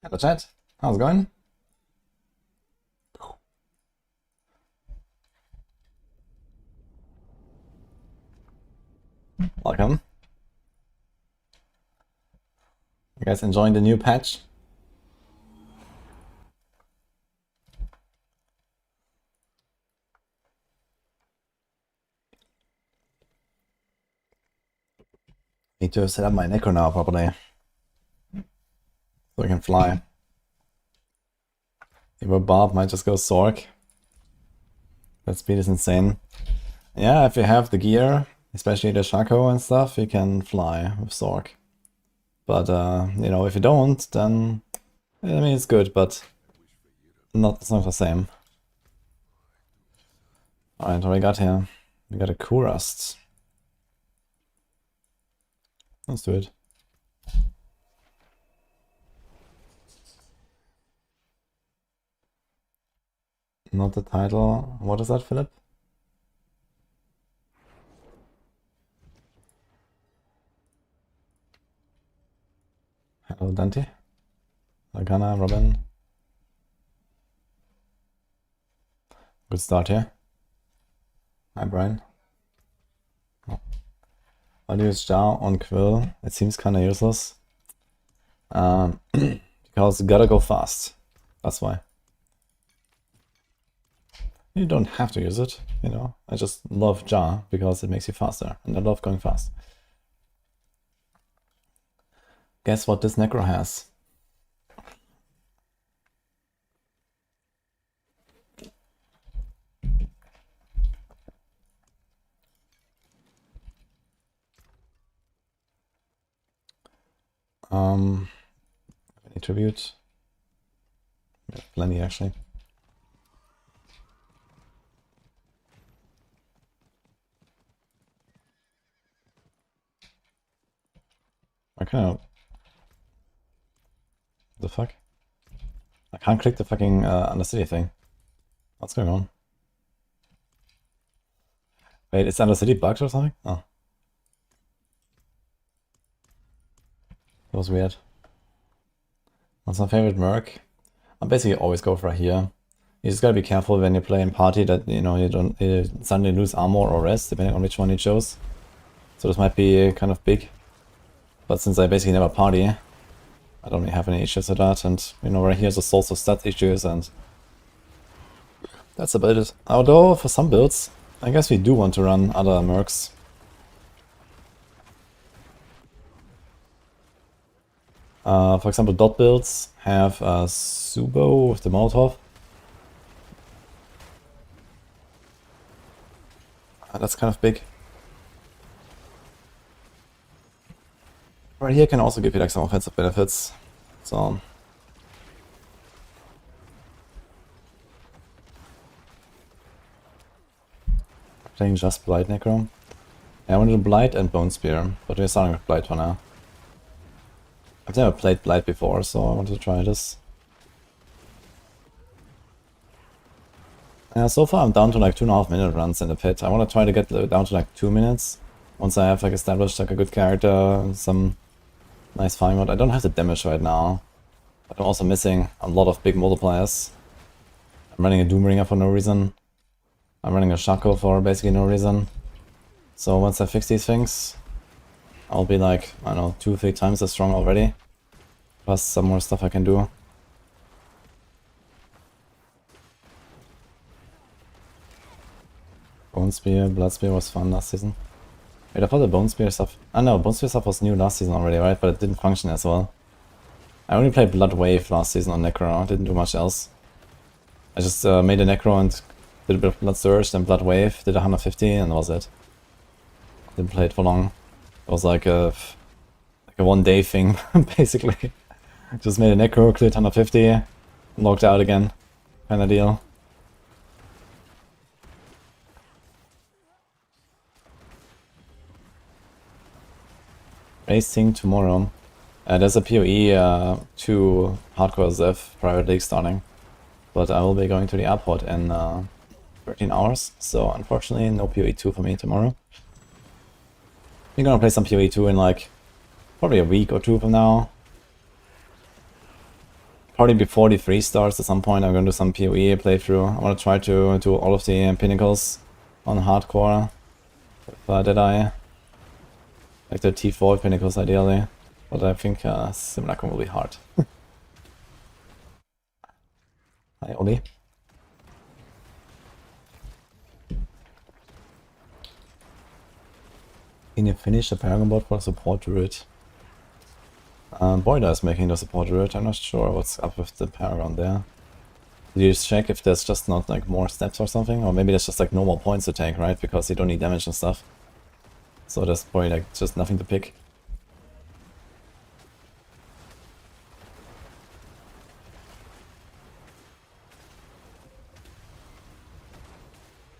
Hello chat, how's it going? Welcome. You guys enjoying the new patch? Need to set up my Necro now properly, so I can fly. Even Barb might just go Sorc. That speed is insane. Yeah, if you have the gear, especially the Shaco and stuff, you can fly with Sorc. But, you know, if you don't, then, I mean, it's good, but it's not the same. Alright, what we got here? We got a Kurust. Let's do it. Not the title. What is that, Philip? Hello, Dante. Lagana, Robin. Good start here. Hi, Brian. Oh. I'll use Jar on Quill. It seems kind of useless. Because you gotta go fast. That's why. You don't have to use it, you know. I just love Jar because it makes you faster, and I love going fast. Guess what this Necro has? Any tribute? Yeah, plenty actually. I kind of... The fuck? I can't click the fucking Undercity thing. What's going on? Wait, is Undercity bugged or something? Oh. That was weird. What's my favorite merc? I basically always go for here. You just gotta be careful when you play in party that, you know, you suddenly lose armor or rest, depending on which one you chose. So this might be kind of big. But since I basically never party, I don't really have any issues with that. And, you know, right here is a source of stat issues, and that's about it. Although, for some builds, I guess we do want to run other mercs. For example, dot builds have Subo with the Molotov. That's kind of big. Right here can also give you like some offensive benefits. So playing just Blight Necro. Yeah, I want to do Blight and Bone Spear, but we're starting with Blight for now. I've never played Blight before, so I wanted to try this. So far I'm down to like 2.5 minute runs in the pit. I want to try to get down to like 2 minutes. Once I have like established like a good character, some nice firing mode. I don't have the damage right now, but I'm also missing a lot of big multipliers. I'm running a Doomringer for no reason. I'm running a Shaco for basically no reason. So once I fix these things, I'll be like, I don't know, 2-3 times as strong already. Plus some more stuff I can do. Bone Spear, Blood Spear was fun last season. Wait, I thought the Bone Spear stuff... I know, Bone Spear stuff was new last season already, right? But it didn't function as well. I only played Blood Wave last season on Necro, I didn't do much else. I just made a Necro and did a bit of Blood Surge, then Blood Wave, did 150, and that was it. Didn't play it for long. It was like a one-day thing, basically. Just made a Necro, cleared 150, logged out again, kind of deal. Racing tomorrow. There's a PoE 2 Hardcore ZEF private league starting, but I will be going to the airport in 13 hours, so unfortunately no PoE 2 for me tomorrow. We're gonna play some PoE 2 in like probably a week or two from now. probably before the 3 stars at some point I'm gonna do some PoE playthrough. I wanna try to do all of the pinnacles on hardcore with Deadeye. Like the T4 pinnacles ideally. But I think Simulacrum will be hard. Hi Oli. Can you finish the Paragon bot for support Druid? Boyda is making the support Druid. I'm not sure what's up with the Paragon there. Did you just check if there's just not like more steps or something? Or maybe there's just like no more points to take, right? Because you don't need damage and stuff. So there's probably like just nothing to pick.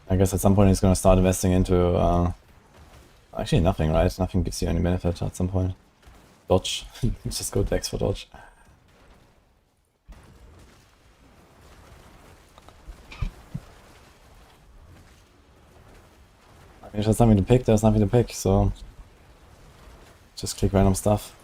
I guess at some point he's gonna start investing into actually nothing, right? Nothing gives you any benefit at some point. Dodge. Just go Dex for dodge. I mean, if there's nothing to pick, there's nothing to pick, so just click random stuff.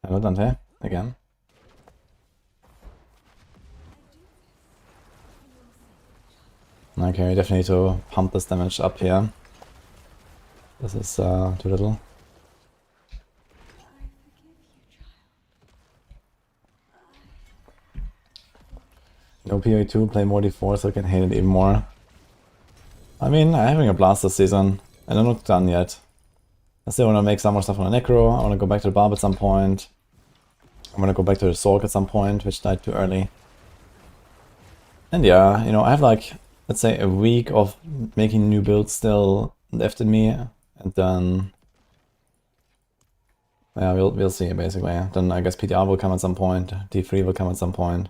Hello Dante, again. Okay, we definitely need to pump this damage up here. This is too little. No PoE2, play more D4 so I can hate it even more. I mean, I'm having a blast this season, and I'm not done yet. I still want to make some more stuff on a Necro, I want to go back to the Barb at some point. I'm gonna go back to the Sorc at some point, which died too early. And yeah, you know, I have like, let's say a week of making new builds still left in me, and then yeah, we'll see basically. Then I guess PTR will come at some point, D3 will come at some point,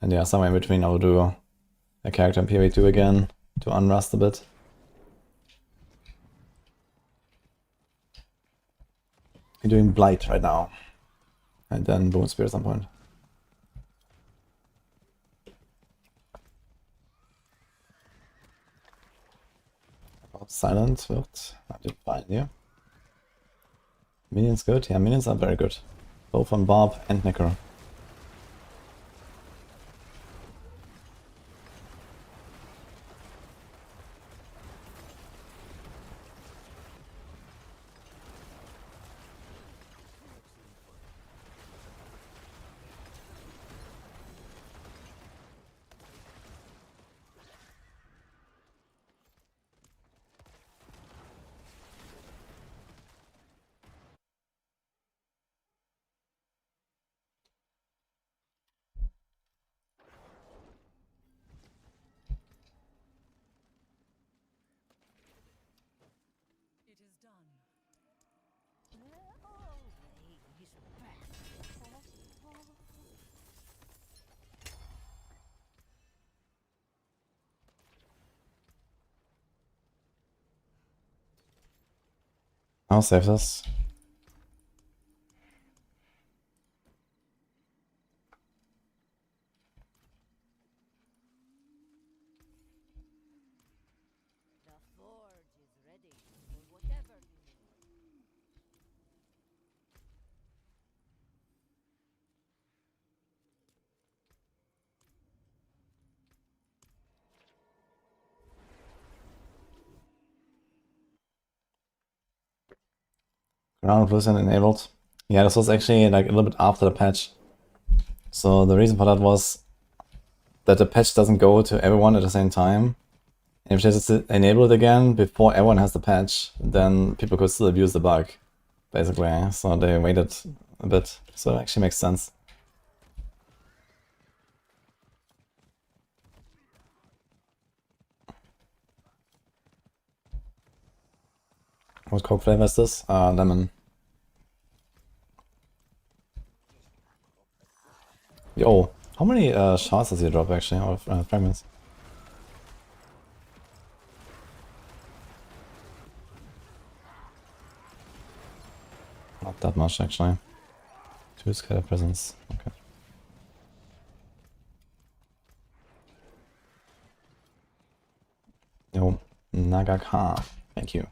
and yeah, somewhere in between I'll do a character in PoE2 again to unrust a bit. I'm doing Blight right now, and then Bone Spear at some point. Silent wird fine, yeah. Minions good? Yeah, minions are very good. Both on Barb and Necro. I'll save this. Ground Occlusion enabled. Yeah, this was actually like a little bit after the patch. So the reason for that was that the patch doesn't go to everyone at the same time. And if they just enable it again before everyone has the patch, then people could still abuse the bug, basically. So they waited a bit. So it actually makes sense. What Coke flavor is this? Lemon. Yo, how many shards does he drop actually, or fragments? Not that much actually. 2 scatter presence, okay. Nagaka. Thank you.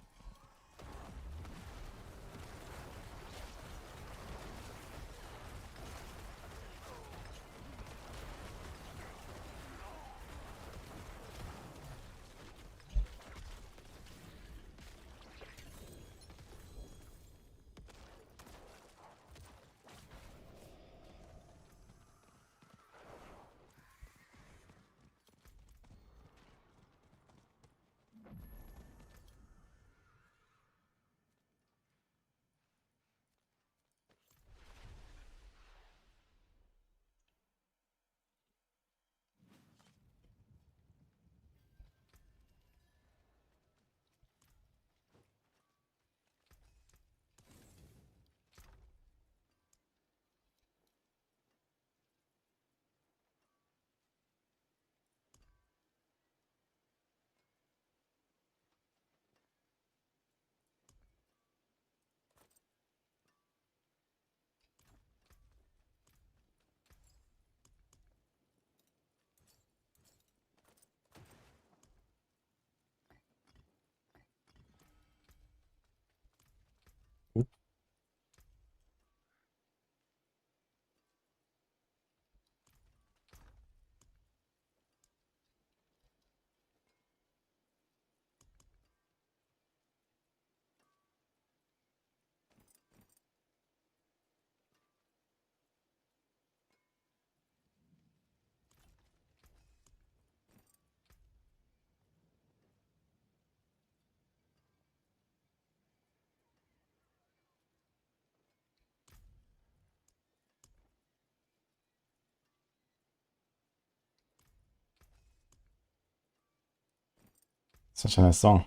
Such a nice song.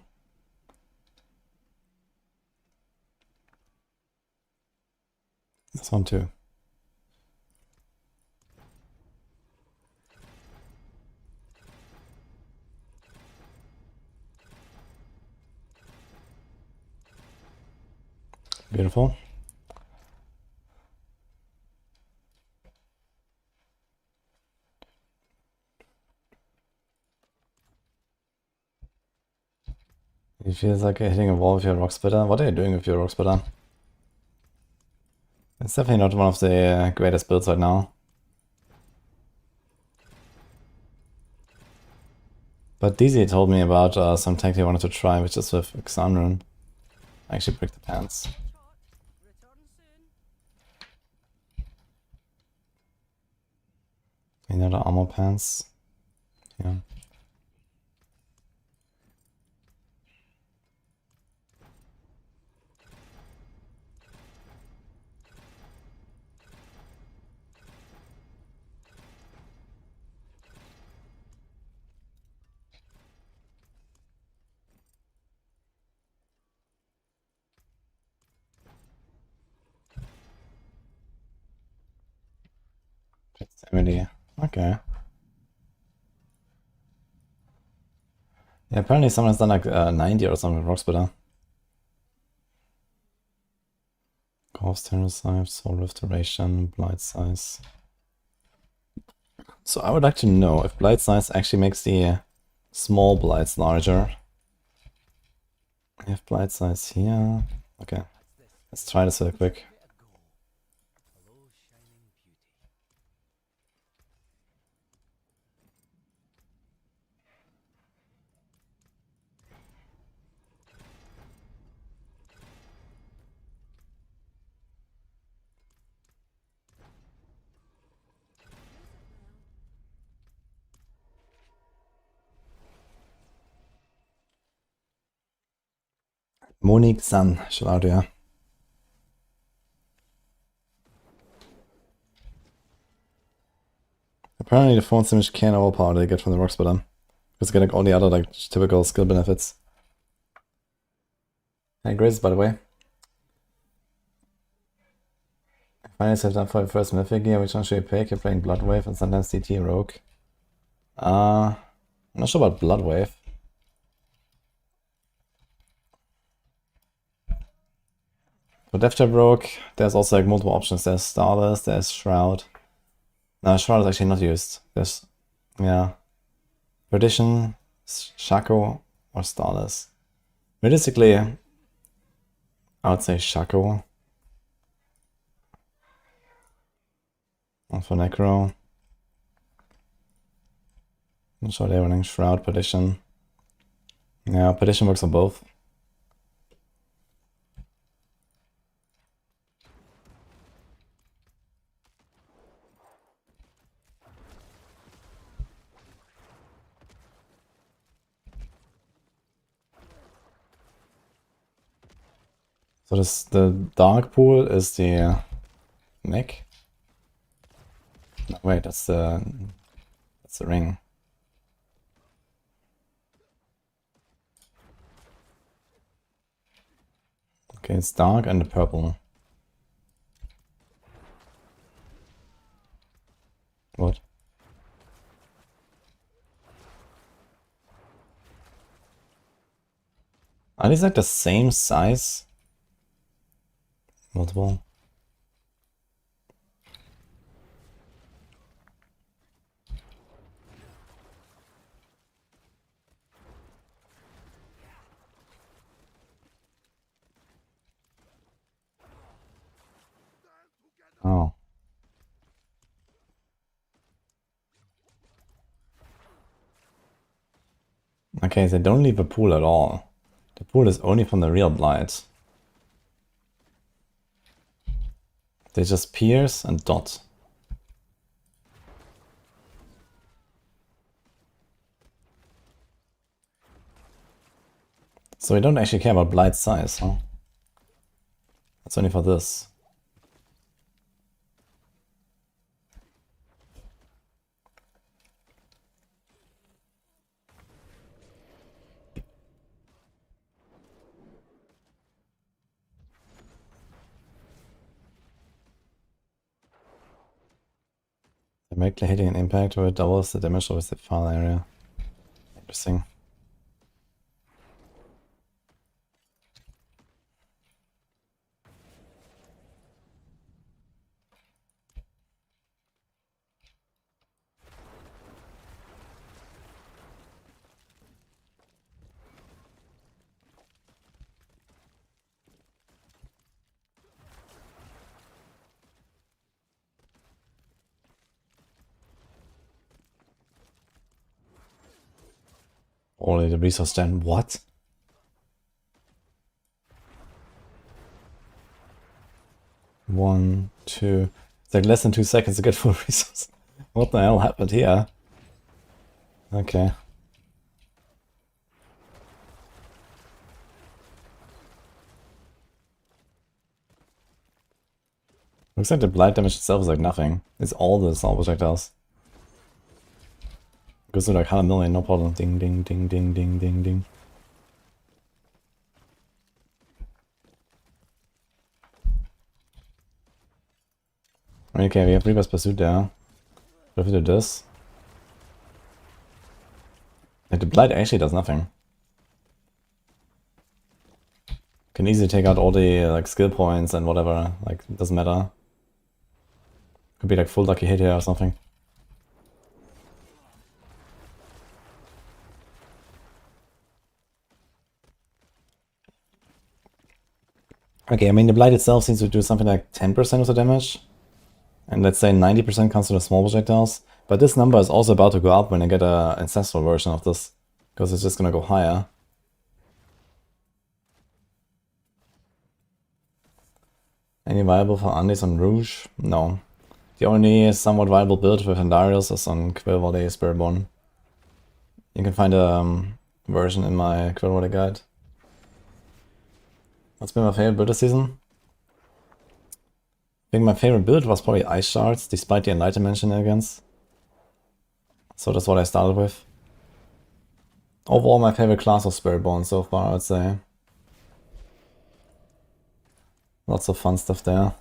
This one too. Beautiful. It feels like hitting a wall with your rock splitter. What are you doing with your rock splitter? It's definitely not one of the greatest builds right now. But DZ told me about some tech he wanted to try, which is with Exile. I actually break the pants. Another armor pants. Yeah. Proximity. Okay. Yeah, apparently someone's done like 90 or something with rock splitter. Ghost Terrorsive, Soul Restoration, Blight Size. So I would like to know if Blight Size actually makes the small blights larger. We have Blight Size here. Okay, let's try this real quick. Monique-san, chill out, yeah. Apparently the phone's image can't overpower they get from the rock splitter. Because they get like all the other like typical skill benefits. And Grace, by the way. Finally set up for the first mythic gear, which one should you pick? You're playing Bloodwave and sometimes CT Rogue. I'm not sure about Bloodwave. For Death Trap Rogue, there's also like multiple options. There's Starless, there's Shroud. No, Shroud is actually not used. There's, yeah, Perdition, Shaco, or Starless. Realistically, I would say Shaco. And for Necro. I'm sure they're running Shroud, Perdition. Yeah, Perdition works on both. So the dark pool is the neck. No, wait, that's the ring. Okay, it's dark and the purple. What? Are these like the same size? Multiple? Oh. Okay, they don't leave a pool at all. The pool is only from the real blight. They just pierce and dot. So we don't actually care about blight size, huh? That's only for this. Directly hitting an impact where it doubles the damage with the file area. Interesting. Only the resource stand. What? One, two. It's like less than 2 seconds to get full resource. What the hell happened here? Okay. Looks like the blight damage itself is like nothing. It's all the assault projectiles. Goes to like 100 million, no problem. Ding, ding, ding, ding, ding, ding, ding. Okay, we have Reaper's Pursuit there. What if we do this? Like, the blight actually does nothing. Can easily take out all the like skill points and whatever. Like, it doesn't matter. Could be like full lucky hit here or something. Okay, I mean the blight itself seems to do something like 10% of the damage. And let's say 90% comes from the small projectiles. But this number is also about to go up when I get an ancestral version of this. Because it's just gonna go higher. Any viable for Undies on Rouge? No. The only somewhat viable build with Andarius is on Quill Volley Spiritborn. You can find a version in my Quill Volley guide. What's been my favorite build this season? I think my favorite build was probably Ice Shards, despite the Enlightenment shenanigans. So that's what I started with. Overall, my favorite class was Spiritborn so far, I'd say. Lots of fun stuff there.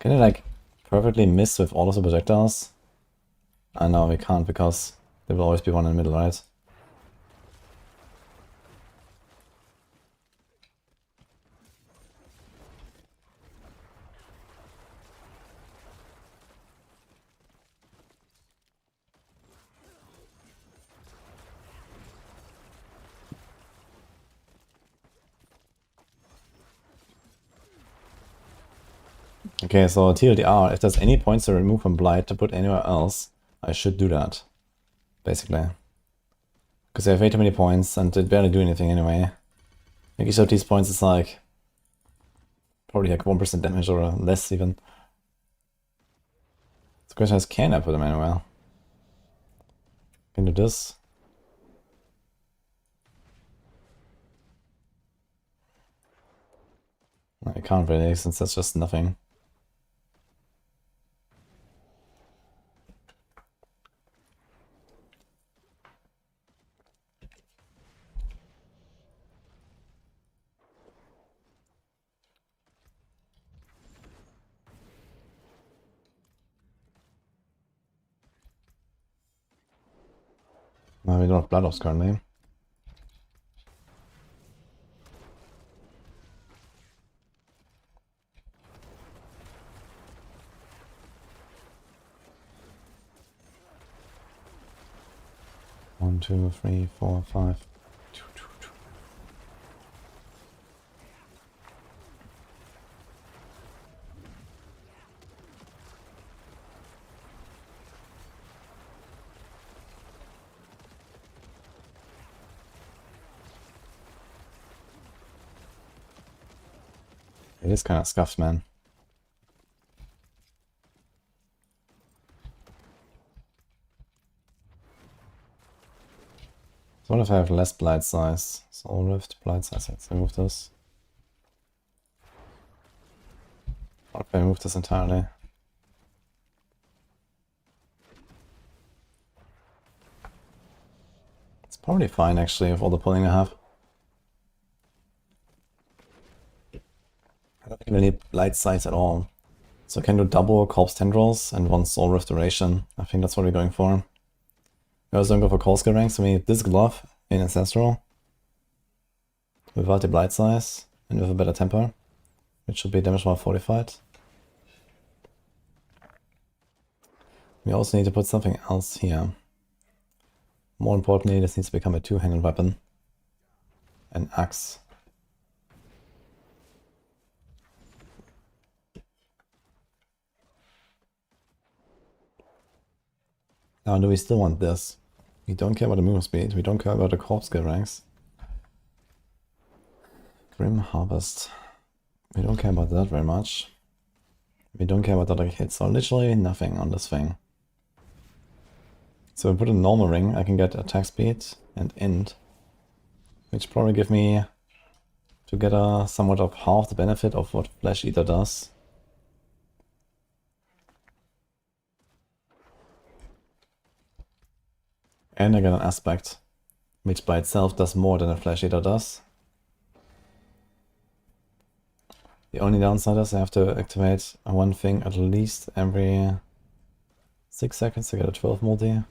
Can I like perfectly miss with all of the projectiles? No, we can't because there will always be one in the middle, right? Okay, so TLDR, if there's any points to remove from Blight to put anywhere else, I should do that. Basically. Because I have way too many points and it barely do anything anyway. I think each of these points is like probably like 1% damage or less even. The question is, can I put them anywhere? Can do this. I can't really, since that's just nothing. No, we don't have Blood Ops currently. One, two, three, four, five. It is kind of scuffed, man. So what if I have less blight size? Soul Rift, blight size, let's remove this. What if I remove this entirely? It's probably fine actually with all the pulling I have. I don't even need blight size at all. So I can do double Corpse Tendrils and one Soul Restoration. I think that's what we're going for. We also don't go for Cold Skill ranks, so we need this glove in Ancestral. Without the blight size and with a better temper. Which should be damage more fortified. We also need to put something else here. More importantly, this needs to become a two-handed weapon. An axe. Now, do we still want this? We don't care about the movement speed, we don't care about the corpse skill ranks. Grim Harvest. We don't care about that very much. We don't care about other hits, so literally nothing on this thing. So if I put a normal ring, I can get attack speed and int, which probably give me together somewhat of half the benefit of what Flesh Eater does. And I get an aspect, which by itself does more than a Flesh Eater does. The only downside is I have to activate one thing at least every 6 seconds to get a 12 multi. And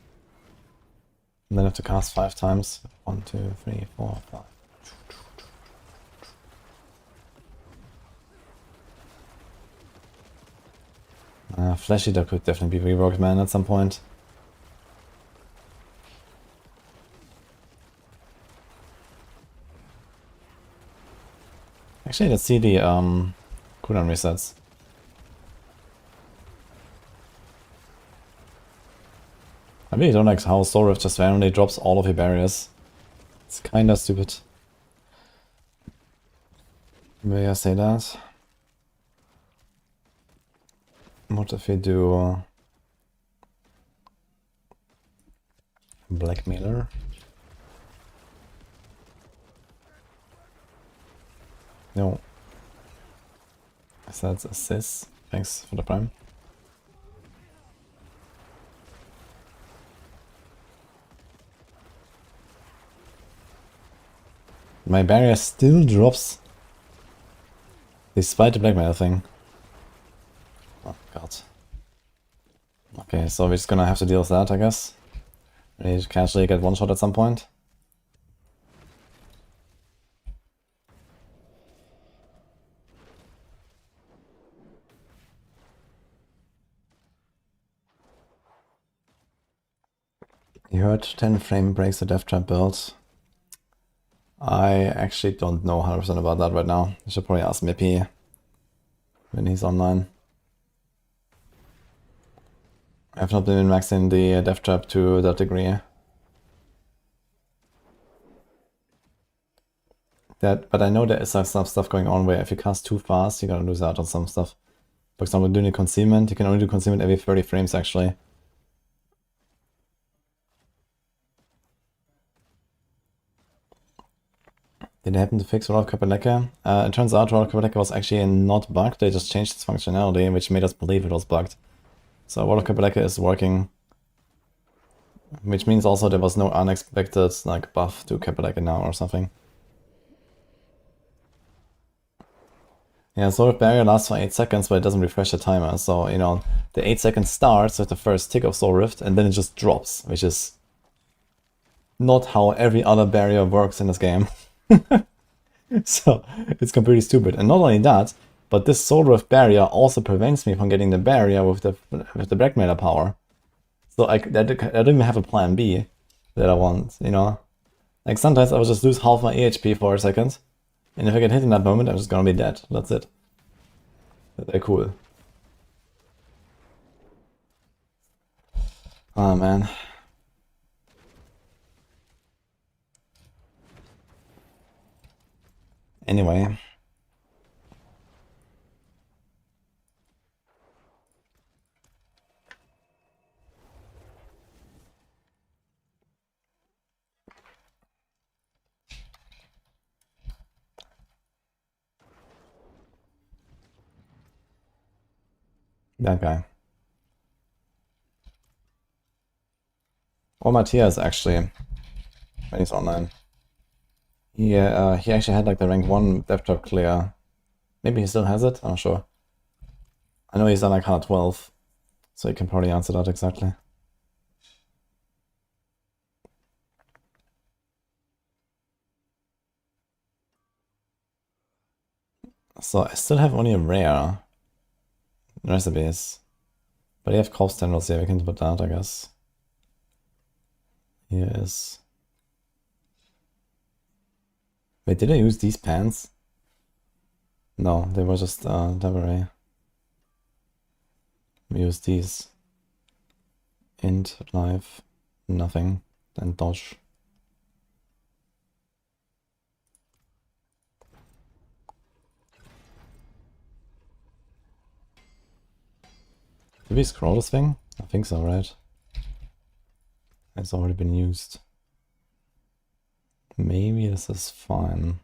then I have to cast 5 times. 1, 2, 3, 4, 5. Flesh Eater could definitely be reworked, man, at some point. Actually, let's see the cooldown resets. I really don't like how Soul Rift just randomly drops all of your barriers. It's kinda stupid. May I say that? What if we do Blackmailer? No. So that's assist. Thanks for the prime. My barrier still drops despite the blackmail thing. Oh god. Okay, so we're just gonna have to deal with that, I guess. We can actually get one shot at some point. You heard 10 frame breaks the death trap build. I actually don't know 100% about that right now. I should probably ask Mippy when he's online. I've not been maxing the death trap to that degree. But I know there is like some stuff going on where if you cast too fast, you're gonna lose out on some stuff. For example, doing the concealment, you can only do concealment every 30 frames actually. Did they happen to fix Roll of Kapaleka? It turns out Roll of Kapaleka was actually not bugged, they just changed its functionality, which made us believe it was bugged. So Roll of Kapaleka is working. Which means also there was no unexpected like buff to Kapaleka now or something. Yeah, Sword of Barrier lasts for 8 seconds, but it doesn't refresh the timer. So, you know, the 8 seconds starts with the first tick of Soul Rift, and then it just drops, which is not how every other barrier works in this game. So, it's completely stupid. And not only that, but this Soul Rift barrier also prevents me from getting the barrier with the Blackmailer power. So I don't even have a plan B that I want, you know? Like sometimes I will just lose half my AHP for a second, and if I get hit in that moment, I'm just gonna be dead. That's it. They're cool. Oh man. Anyway. That guy. Or Matthias, actually, when he's online. He actually had like the rank 1 death trap clear. Maybe he still has it? I'm not sure. I know he's on like 112, so he can probably answer that exactly. So I still have only a rare recipes. But I have corpse tendrils here, we can put that, I guess. Here is... Wait, did I use these pants? No, they were just temporary. We use these. Int, live, nothing, and dodge. Did we scroll this thing? I think so, right? It's already been used. Maybe this is fine.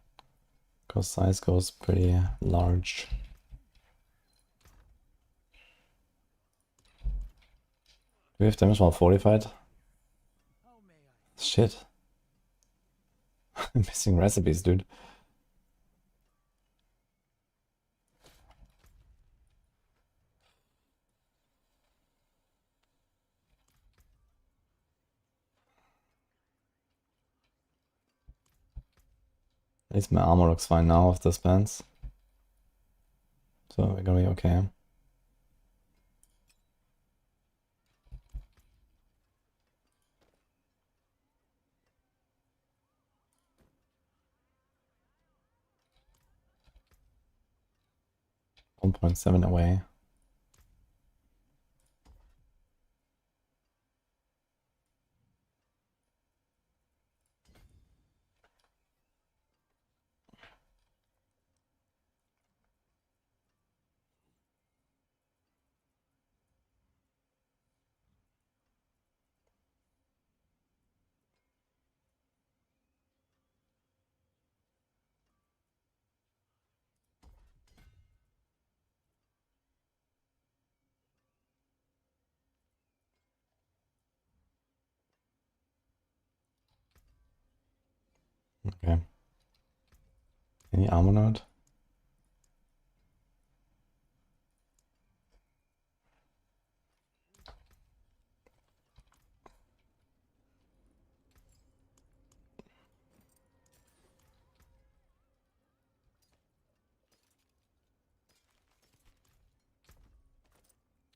Because size goes pretty large. Do we have damage while fortified? Shit. I'm missing recipes, dude. At least my armor looks fine now with this pants. So we're gonna be okay. .7 away. Okay. Any armor node?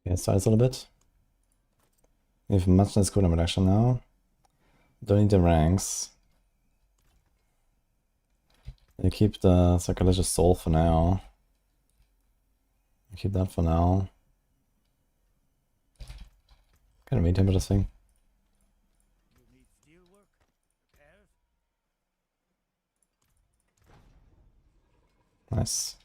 Yeah, size a little bit. We have much less cooldown reduction now. Don't need the ranks. I keep the Sacrilegious Soul for now. I keep that for now. Gonna meet him with this thing. Nice.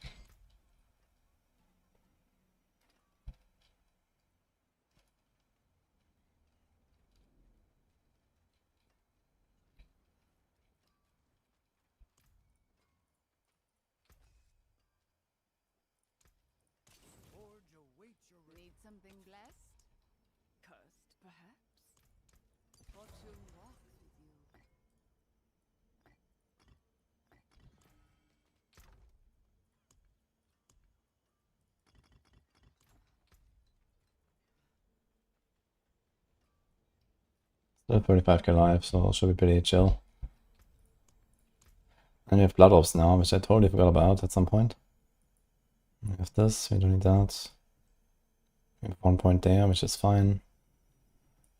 Need something blessed? Cursed, perhaps? Fortune walks with you. Still 35k life, so it should be pretty chill. And we have Blood Orbs now, which I totally forgot about at some point. We have this, we don't need that. We have 1 point there, which is fine.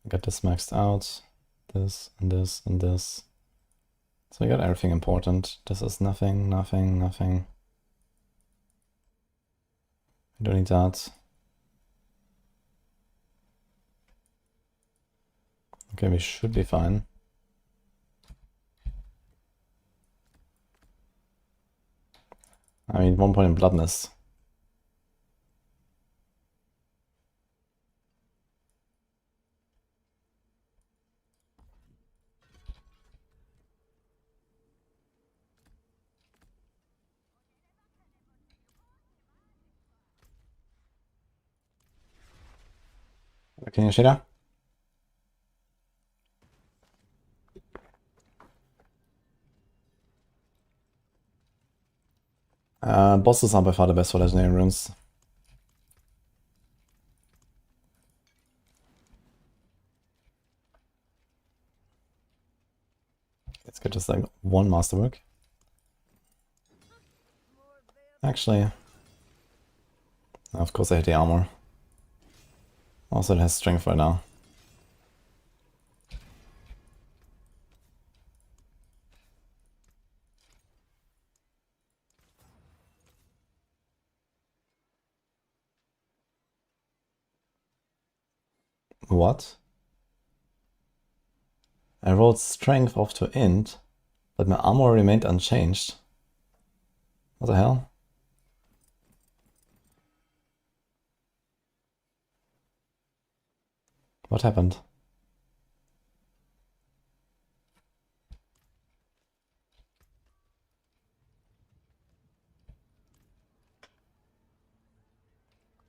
We got this maxed out. This, and this, and this. So we got everything important. This is nothing, nothing, nothing. We don't need that. Okay, we should be fine. I mean, 1 point in bloodness. Can you see that? Bosses are by far the best for legendary runes. Let's get just like 1 masterwork. Actually, of course I hit the armor. Also it has strength right now. What? I rolled strength off to int, but my armor remained unchanged. What the hell? What happened?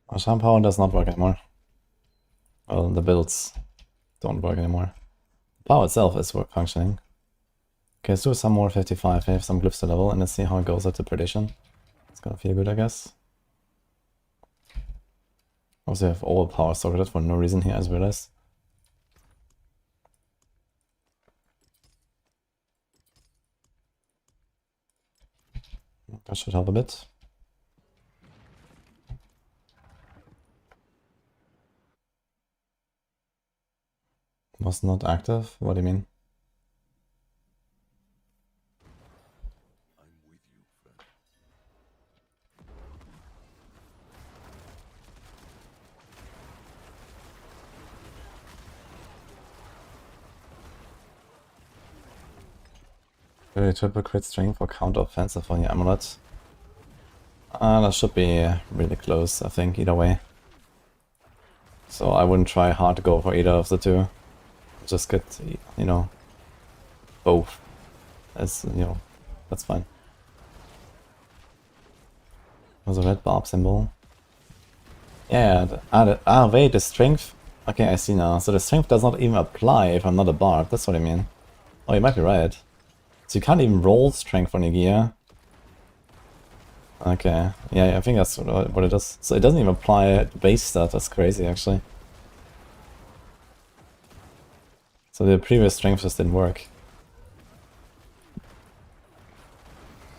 Oh, Charm Power does not work anymore. Well, the builds don't work anymore. Power itself is functioning. Okay, let's do some more 55. We have some glyphs to level and let's see how it goes at the prediction. It's gonna feel good, I guess. Also, we have all power socketed for no reason here, as well as. That should help a bit. Was not active? What do you mean? Really triple crit strength for counter offensive on your amulet. That should be really close, I think, either way. So I wouldn't try hard to go for either of the two. Just get, you know, both. As, you know, that's fine. There's a red Barb symbol. Yeah, wait, the strength... Okay, I see now. So the strength does not even apply if I'm not a Barb, that's what I mean. Oh, you might be right. So you can't even roll strength on your gear. Okay, yeah, I think that's what it is. So it doesn't even apply base stat, that's crazy actually. So the previous strength just didn't work.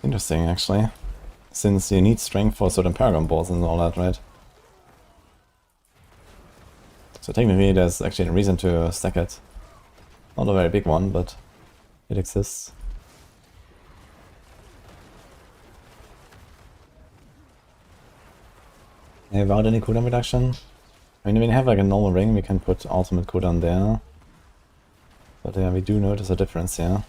Interesting actually. Since you need strength for certain Paragon balls and all that, right? So technically there's actually a reason to stack it. Not a very big one, but it exists. Without any cooldown reduction? I mean, when you have like a normal ring, we can put ultimate cooldown there. But yeah, we do notice a difference here.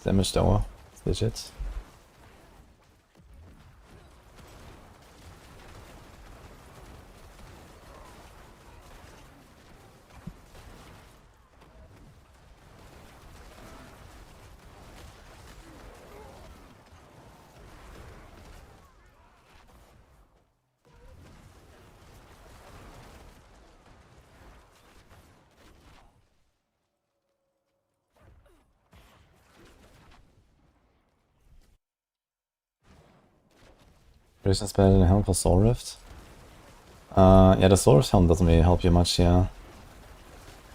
Damage though, it's legit. Resistance better than helm for Soul Rift. Yeah, the Soul Rift helm doesn't really help you much here.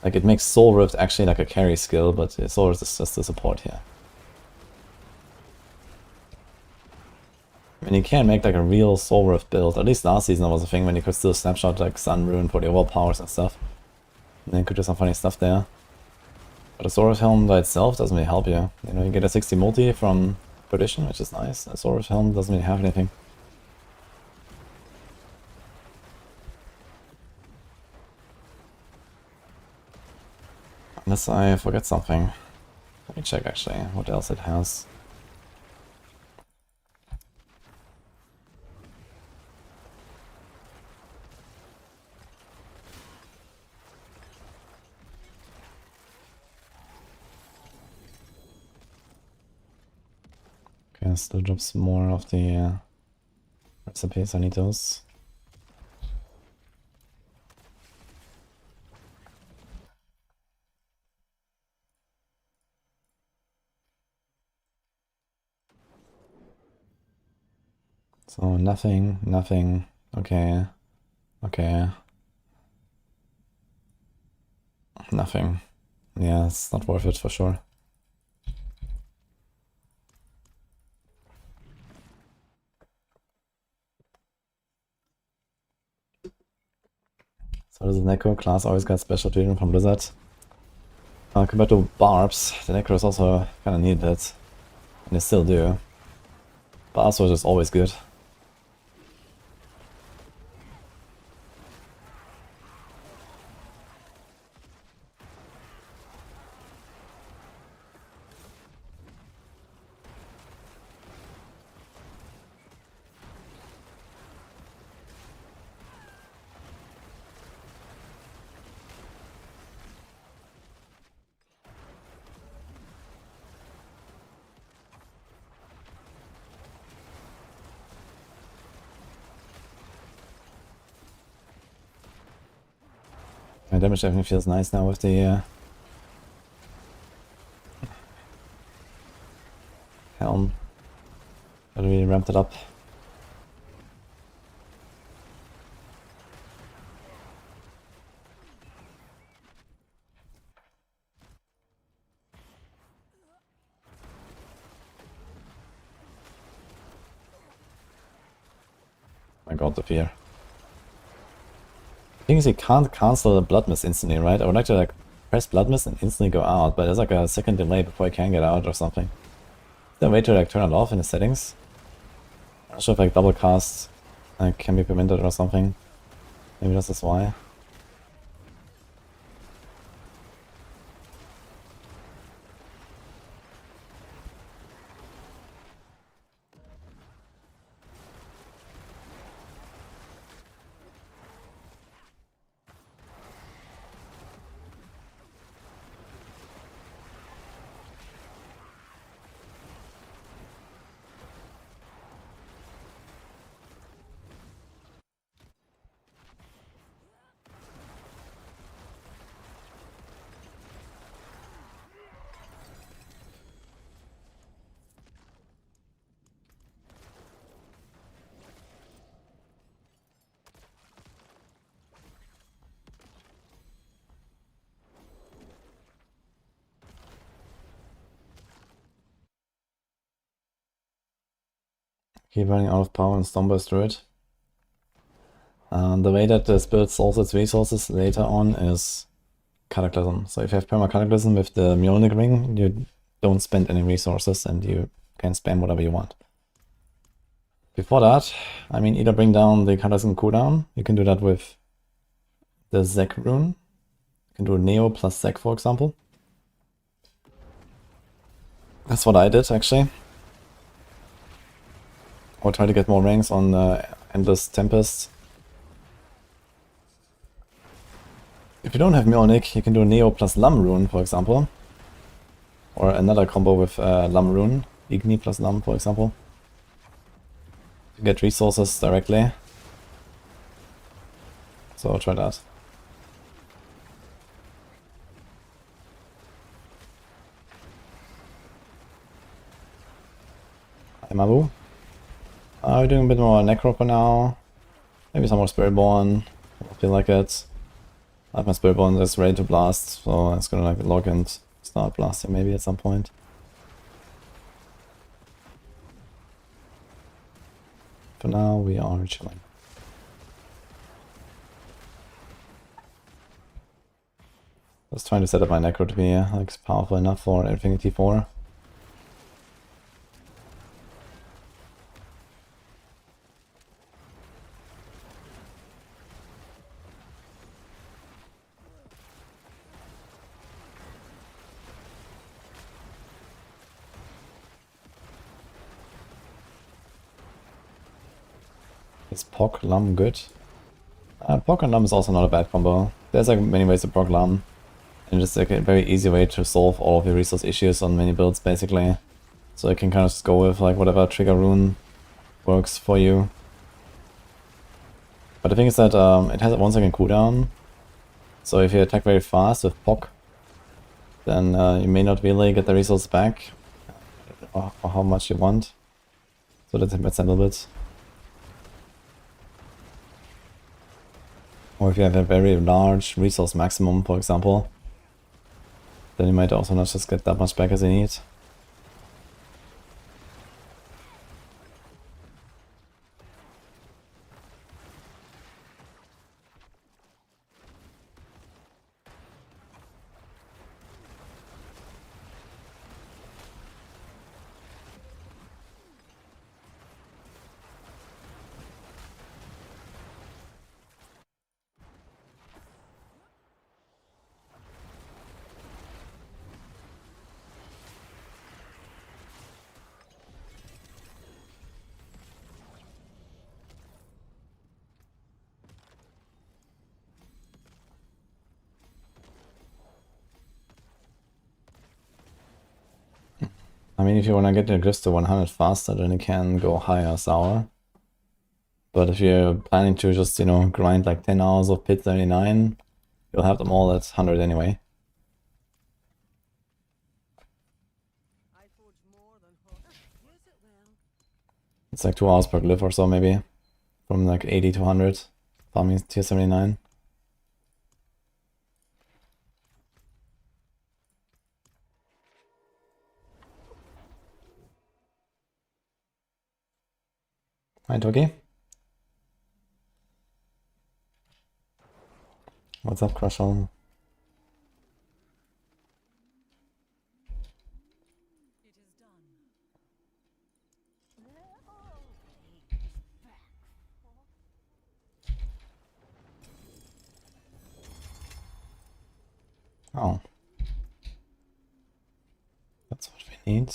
Like, it makes Soul Rift actually like a carry skill, but Soul Rift is just the support here. I mean, you can make like a real Soul Rift build. At least last season that was a thing when you could still snapshot like Sun Rune for the overpowers and stuff. And then you could do some funny stuff there. But the Soul Rift helm by itself doesn't really help you. You know, you get a 60 multi from Perdition, which is nice. The Soul Rift helm doesn't really have anything. Unless I forget something. Let me check actually what else it has. Okay, still drops more of the recipes. I need those. So nothing, nothing. Okay. Okay. Nothing. Yeah, it's not worth it for sure. So does the Necro class always got special treatment from Blizzard? Compared to Barbs, the Necros also kind of need that. And they still do. Barbs was just always good. My damage definitely feels nice now with the helm. But we ramped it up. My god, the fear. The thing is, you can't cancel the Blood Mist instantly, right? I would like to like press Blood Mist and instantly go out, but there's like a second delay before I can get out or something. Is there a way to like turn it off in the settings? I'm not sure if like double cast can be prevented or something. Maybe that's why. Keep running out of power and Stormburst Druid. The way that this build solves its resources later on is Cataclysm. So if you have Perma Cataclysm with the Mjolnir ring, you don't spend any resources and you can spam whatever you want. Before that, I mean, either bring down the colors in cooldown. You can do that with the Zek rune. You can do Neo plus Zek, for example. That's what I did, actually. Or try to get more ranks on Endless Tempest. If you don't have Mjolnir, you can do Neo plus Lam rune, for example. Or another combo with Lam rune. Igni plus Lam, for example. To get resources directly. So I'll try that. Hi Mabu. We're doing a bit more Necro for now. Maybe some more Spiritborn. I feel like it. I have my Spiritborn that's ready to blast, so it's gonna like log and start blasting maybe at some point. For now, we are chilling. Just trying to set up my Necro to be like powerful enough for Infinity 4. Is Poc Lam good? Poc and Lam is also not a bad combo. There's like many ways to proc Lam. And it's like a very easy way to solve all of your resource issues on many builds basically. So you can kind of just go with like whatever trigger rune works for you. But the thing is that it has a 1 second cooldown. So if you attack very fast with Poc, then you may not really get the resource back. Or how much you want. So that depends a little bit. Or if you have a very large resource maximum, for example, then you might also not just get that much back as you need. I mean, if you want to get your glyphs to 100 faster, then you can go higher sour. But if you're planning to just, you know, grind like 10 hours of Pit 79, you'll have them all at 100 anyway. It's like 2 hours per glyph or so maybe. From like 80 to 100, farming tier 79. Hi Toki. What's up, Crushel? Oh. That's what we need.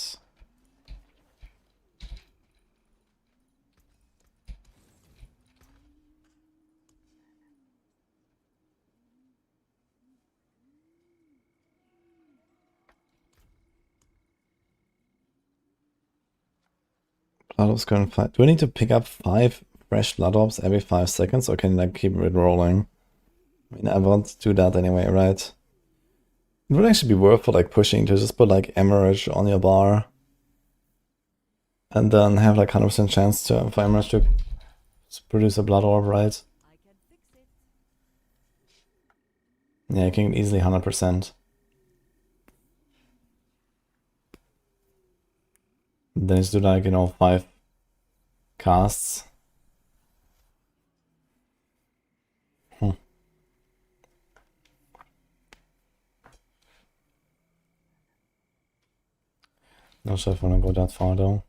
Blood Orbs current 5. Do I need to pick up 5 fresh Blood Orbs every 5 seconds, or can I like keep it rolling? I mean, I want to do that anyway, right? It would actually be worth for like pushing to just put like Emerge on your bar. And then have like 100% chance to, for Emerge to produce a Blood Orb, right? Yeah, you can easily 100%. Then just do like, you know, 5 casts. Not sure if I wanna go that far though.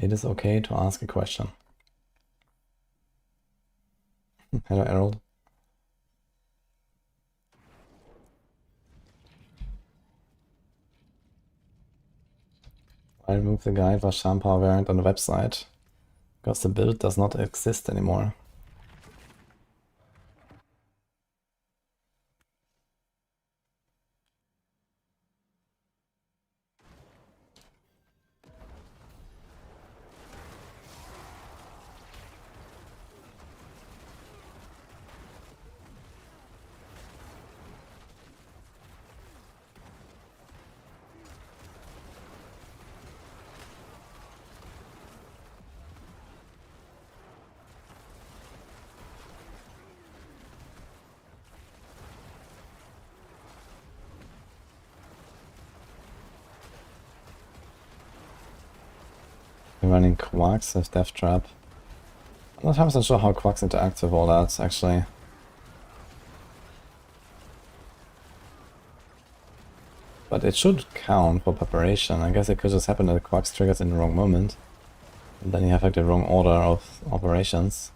It is okay to ask a question. Hello, Harold. I removed the guide for Shampoo variant on the website because the build does not exist anymore. Running Quacks with Death Trap. I'm not 100% sure how Quacks interact with all that, actually. But it should count for preparation. I guess it could just happen that Quacks triggers in the wrong moment. And then you have like the wrong order of operations.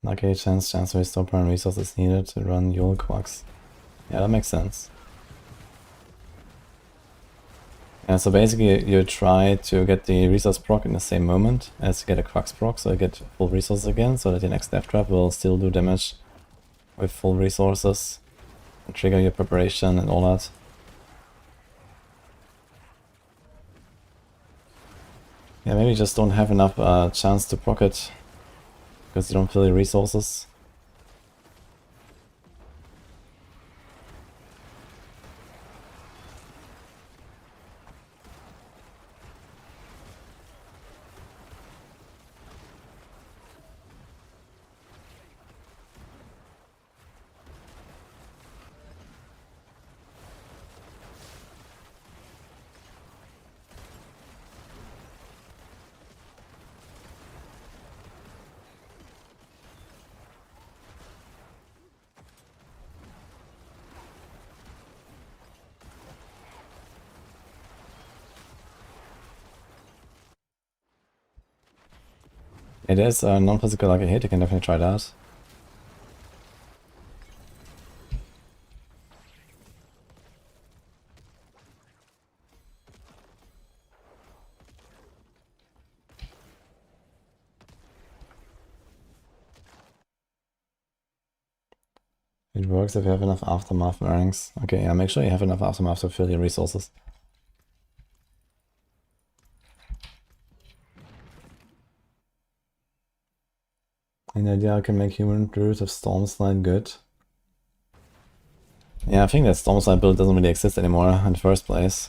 Like a chance to restore prime resources needed to run Yule Quacks. Yeah, that makes sense. Yeah, so basically you try to get the resource proc in the same moment as you get a Quacks proc, so you get full resources again, so that your next Death Trap will still do damage with full resources and trigger your preparation and all that. Yeah, maybe you just don't have enough chance to proc it because you don't fill your resources. It is a non-physical like a hit, you can definitely try that. It works if you have enough Aftermath ranks. Okay, yeah, make sure you have enough Aftermath to fill your resources. Any idea I can make human Druid of Stormslide good? Yeah, I think that Stormslide build doesn't really exist anymore in the first place.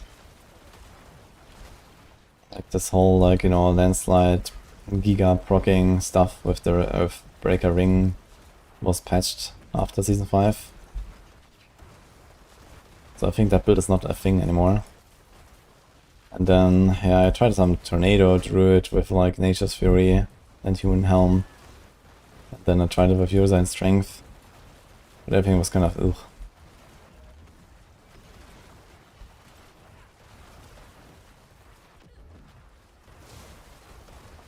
Like this whole, like, you know, landslide, giga proccing stuff with the Earthbreaker ring was patched after Season 5. So I think that build is not a thing anymore. And then, yeah, I tried some Tornado Druid with like Nature's Fury and Human Helm. And then I tried it with User and Strength. But everything was kind of ugh.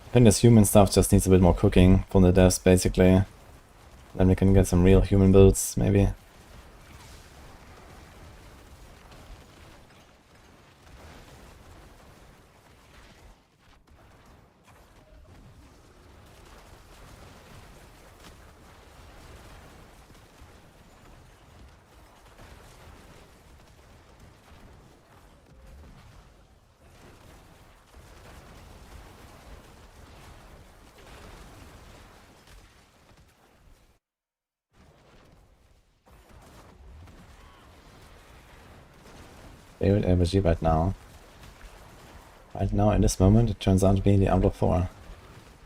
I think this human stuff just needs a bit more cooking from the devs, basically. Then we can get some real human builds, maybe. Favorite RPG right now. Right now, in this moment, it turns out to be Diablo 4,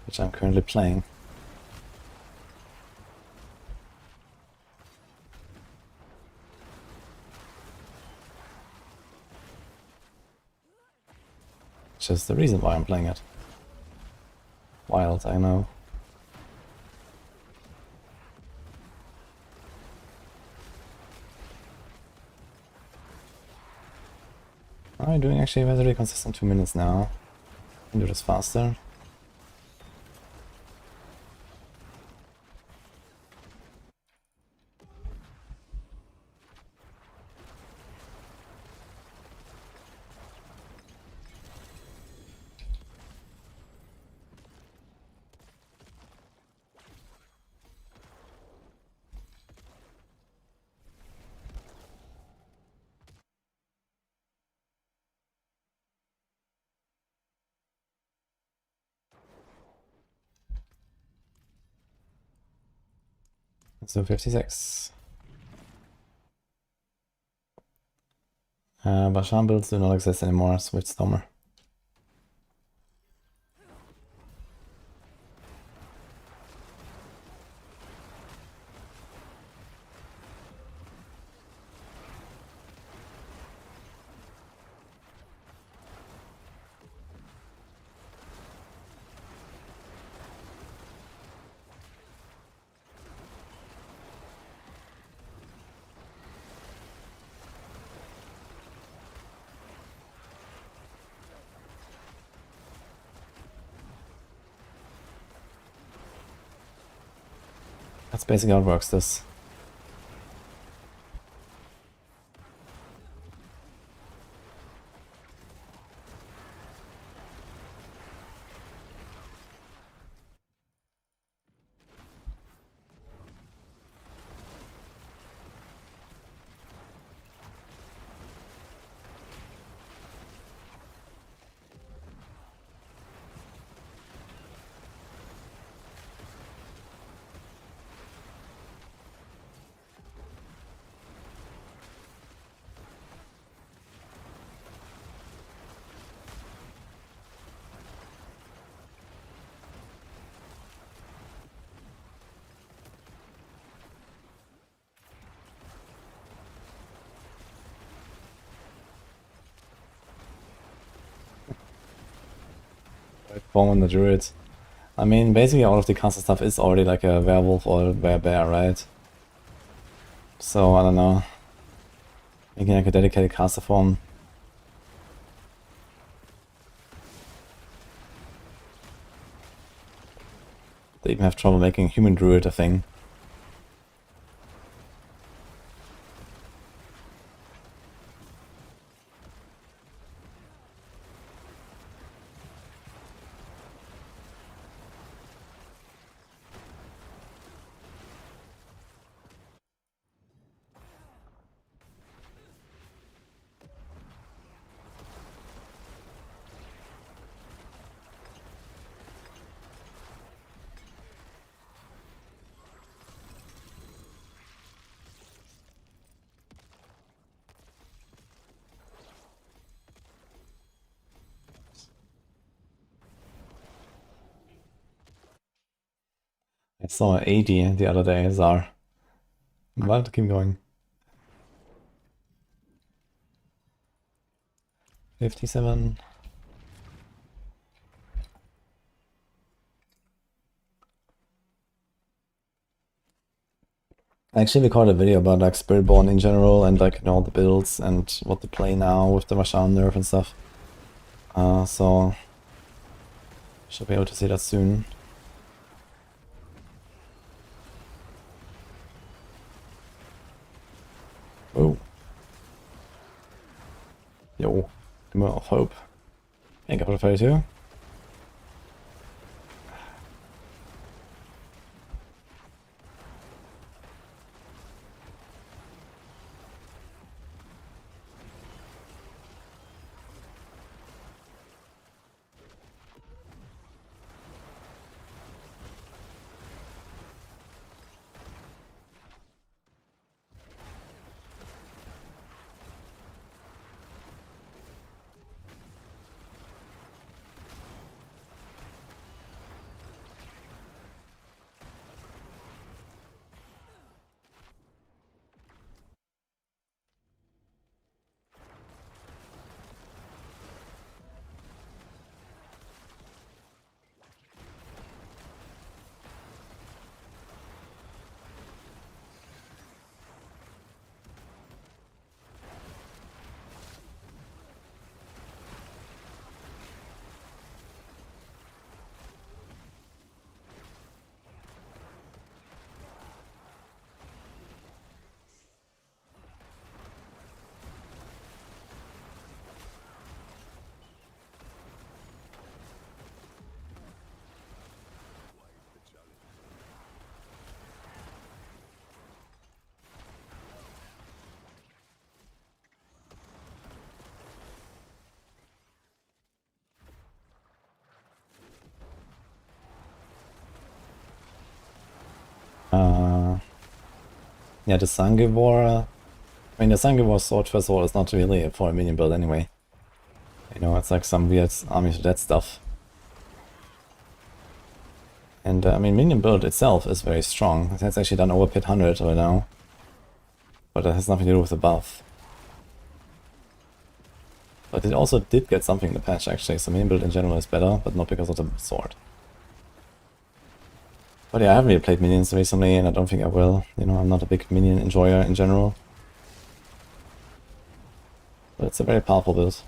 which I'm currently playing. Which is the reason why I'm playing it. Wild, I know. I'm doing actually very consistent 2 minutes now. Can do this faster. So 56. Bashan builds do not exist anymore, switch Stormer. That's basically how it works, this. Form on the Druid. I mean, basically all of the caster stuff is already like a werewolf or a werebear, right? So, I don't know. Making like a dedicated caster form. They even have trouble making human Druid a thing. I saw an 80 the other day, Zar. But keep going. 57. I actually recorded a video about like Spiritborn in general and like all the builds and what to play now with the Mashan nerf and stuff. So should be able to see that soon. Oh. Yo. Glimmer of Hope. Ain't got 32. Yeah, the Sangivore. I mean, the Sangivore sword, first of all, is not really for a minion build anyway. You know, it's like some weird army to death stuff. And I mean, minion build itself is very strong. It has actually done over pit 100 right now. But that has nothing to do with the buff. But it also did get something in the patch actually, so minion build in general is better, but not because of the sword. But yeah, I haven't really played minions recently, and I don't think I will. You know, I'm not a big minion enjoyer in general. But it's a very powerful build.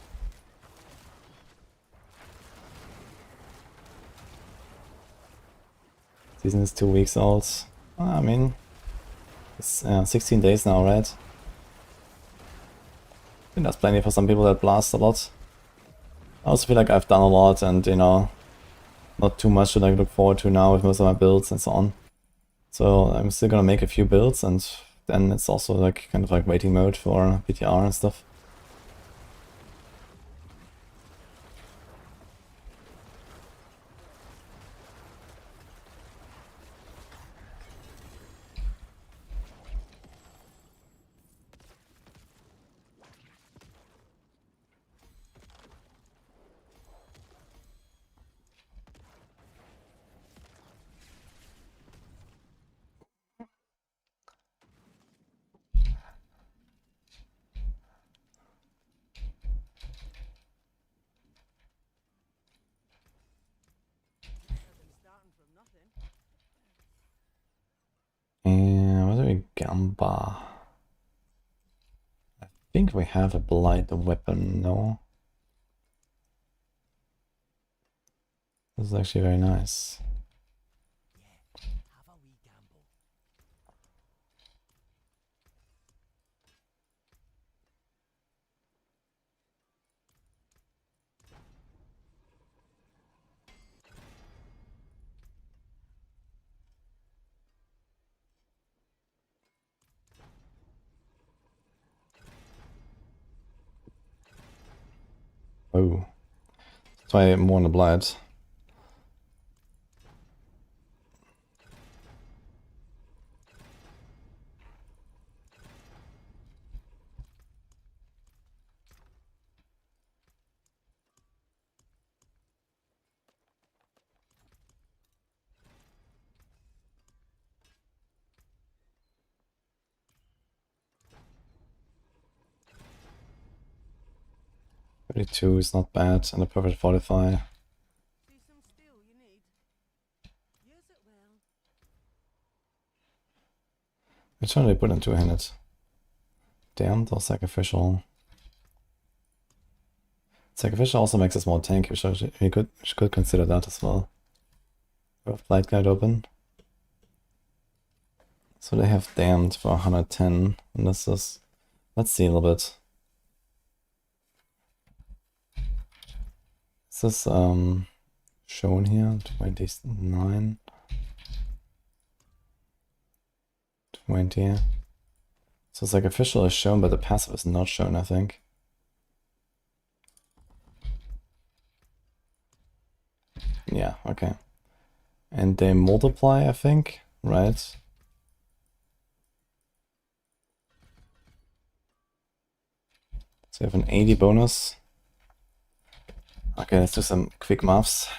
Season is 2 weeks old. I mean, it's 16 days now, right? I think that's plenty for some people that blast a lot. I also feel like I've done a lot and, you know, not too much to like look forward to now with most of my builds and so on. So I'm still gonna make a few builds, and then it's also like kind of like waiting mode for BTR and stuff. And what do we Gamba? I think we have a blight weapon, no? This is actually very nice. Oh. Let's try more on the blight. Two is not bad, and a perfect fortify. Which one did I put in two-handed? Damned or sacrificial? Sacrificial also makes us more tanky, which we could consider that as well. We have Blight Guide open. So they have Damned for 110, and this is... Let's see a little bit. Is this shown here? 29? 20. So sacrificial is shown, but the passive is not shown, I think. Yeah, okay. And they multiply, I think, right? So you have an 80 bonus. Okay, let's do some quick maths.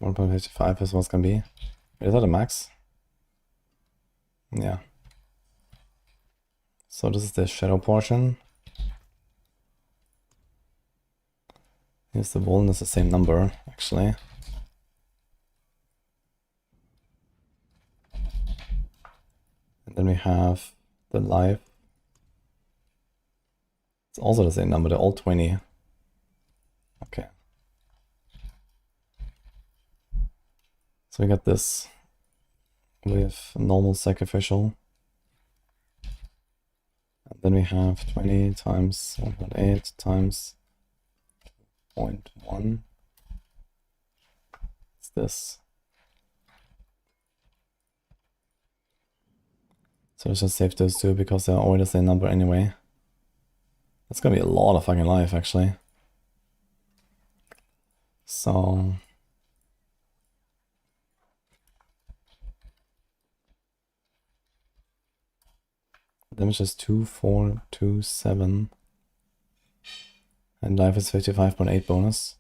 $1.55 is what's gonna be. Is that a max? Yeah. So this is the shadow portion. Here's the wall, and it's the same number, actually. And then we have the life. It's also the same number, they're all 20. Okay. So we got this with normal sacrificial. And then we have 20 times 1.8 times 0.1. It's this. So let's just save those two because they're already the same number anyway. That's gonna be a lot of fucking life actually. So damage is 2, 4, 2, 7. And life is 55.8 bonus.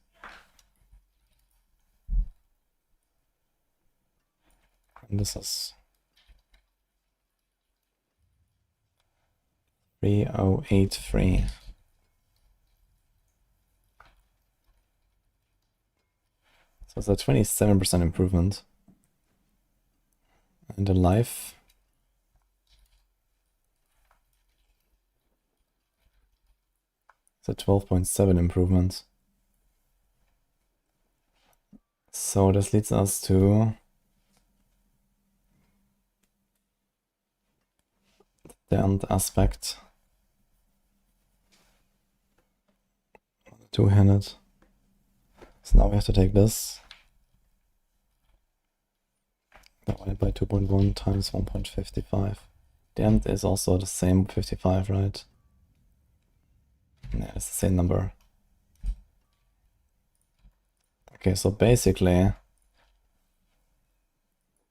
And this is 3083. So it's a 27% improvement. And the life it's a 12.7 improvement. So this leads us to the end aspect. Two-handed. So now we have to take this. Divided by 2.1 times 1.55. The end is also the same 55, right? Yeah, it's the same number. Okay, so basically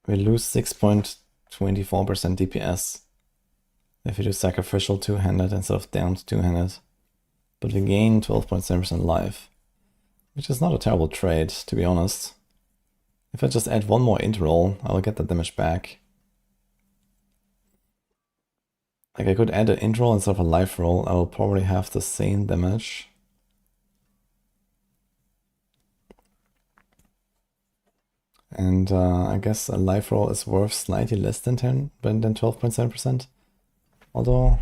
we lose 6.24% DPS if we do sacrificial two-handed instead of damned two-handed. But we gain 12.7% life, which is not a terrible trade, to be honest. If I just add one more int roll, I'll get the damage back. Like I could add an int roll instead of a life roll, I will probably have the same damage. And I guess a life roll is worth slightly less than 12.7%. Although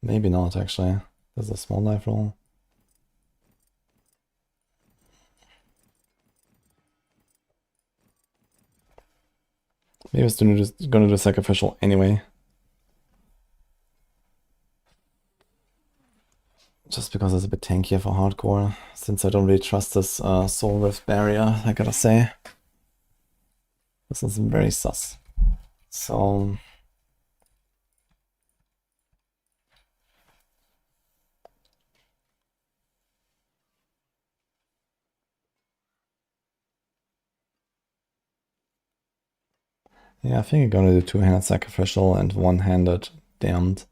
maybe not actually. There's a small life roll. Maybe I'm just gonna do sacrificial anyway. Just because it's a bit tankier for hardcore, since I don't really trust this Soul Rift barrier, I gotta say. This is very sus. So yeah, I think I'm gonna do two-handed sacrificial and one-handed damned.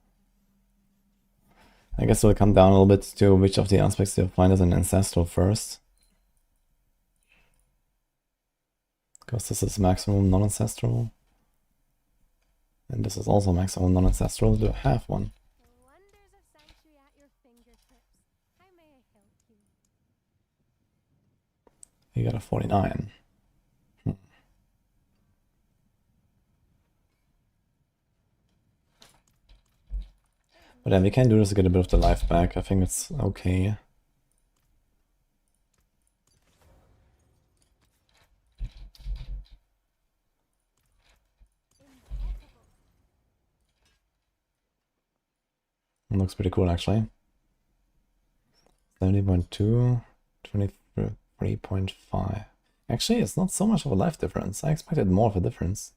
I guess we'll come down a little bit to which of the aspects you'll find as an ancestral first. Because this is maximum non-ancestral. And this is also maximum non-ancestral. Do I have one? You got a 49. But then we can do this to get a bit of the life back. I think it's okay. It looks pretty cool actually. 70.2, 23.5. Actually, it's not so much of a life difference. I expected more of a difference.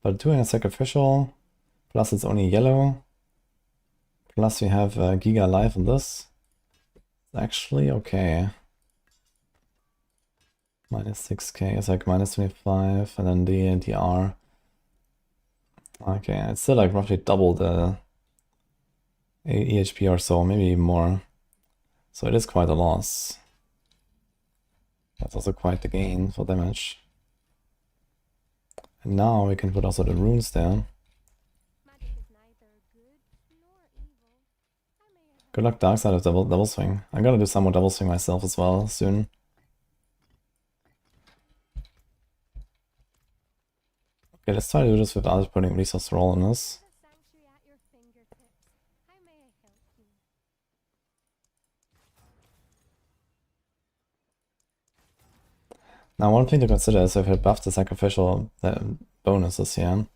But 2 sacrificial, plus it's only yellow. Plus we have Giga Life on this. It's actually okay. Minus 6k is like minus 25, and then the DR. Okay, it's still like roughly double the EHP or so, maybe even more. So it is quite a loss. That's also quite the gain for damage. And now we can put also the runes there. Good luck dark side of double swing. I'm gonna do some more double swing myself as well soon. Okay, let's try to do this without putting resource roll on this. Now one thing to consider is if I buff the sacrificial bonuses here,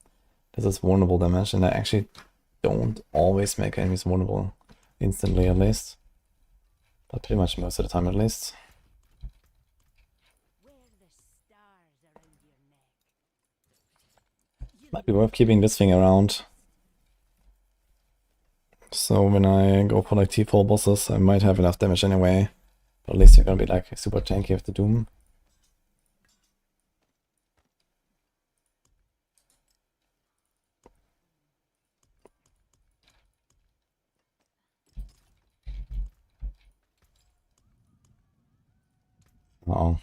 this is vulnerable damage, and I actually don't always make enemies vulnerable instantly at least. But pretty much most of the time at least. Might be worth keeping this thing around. So when I go for like T4 bosses, I might have enough damage anyway. But at least you're gonna be like super tanky with the Doom. Uh-oh.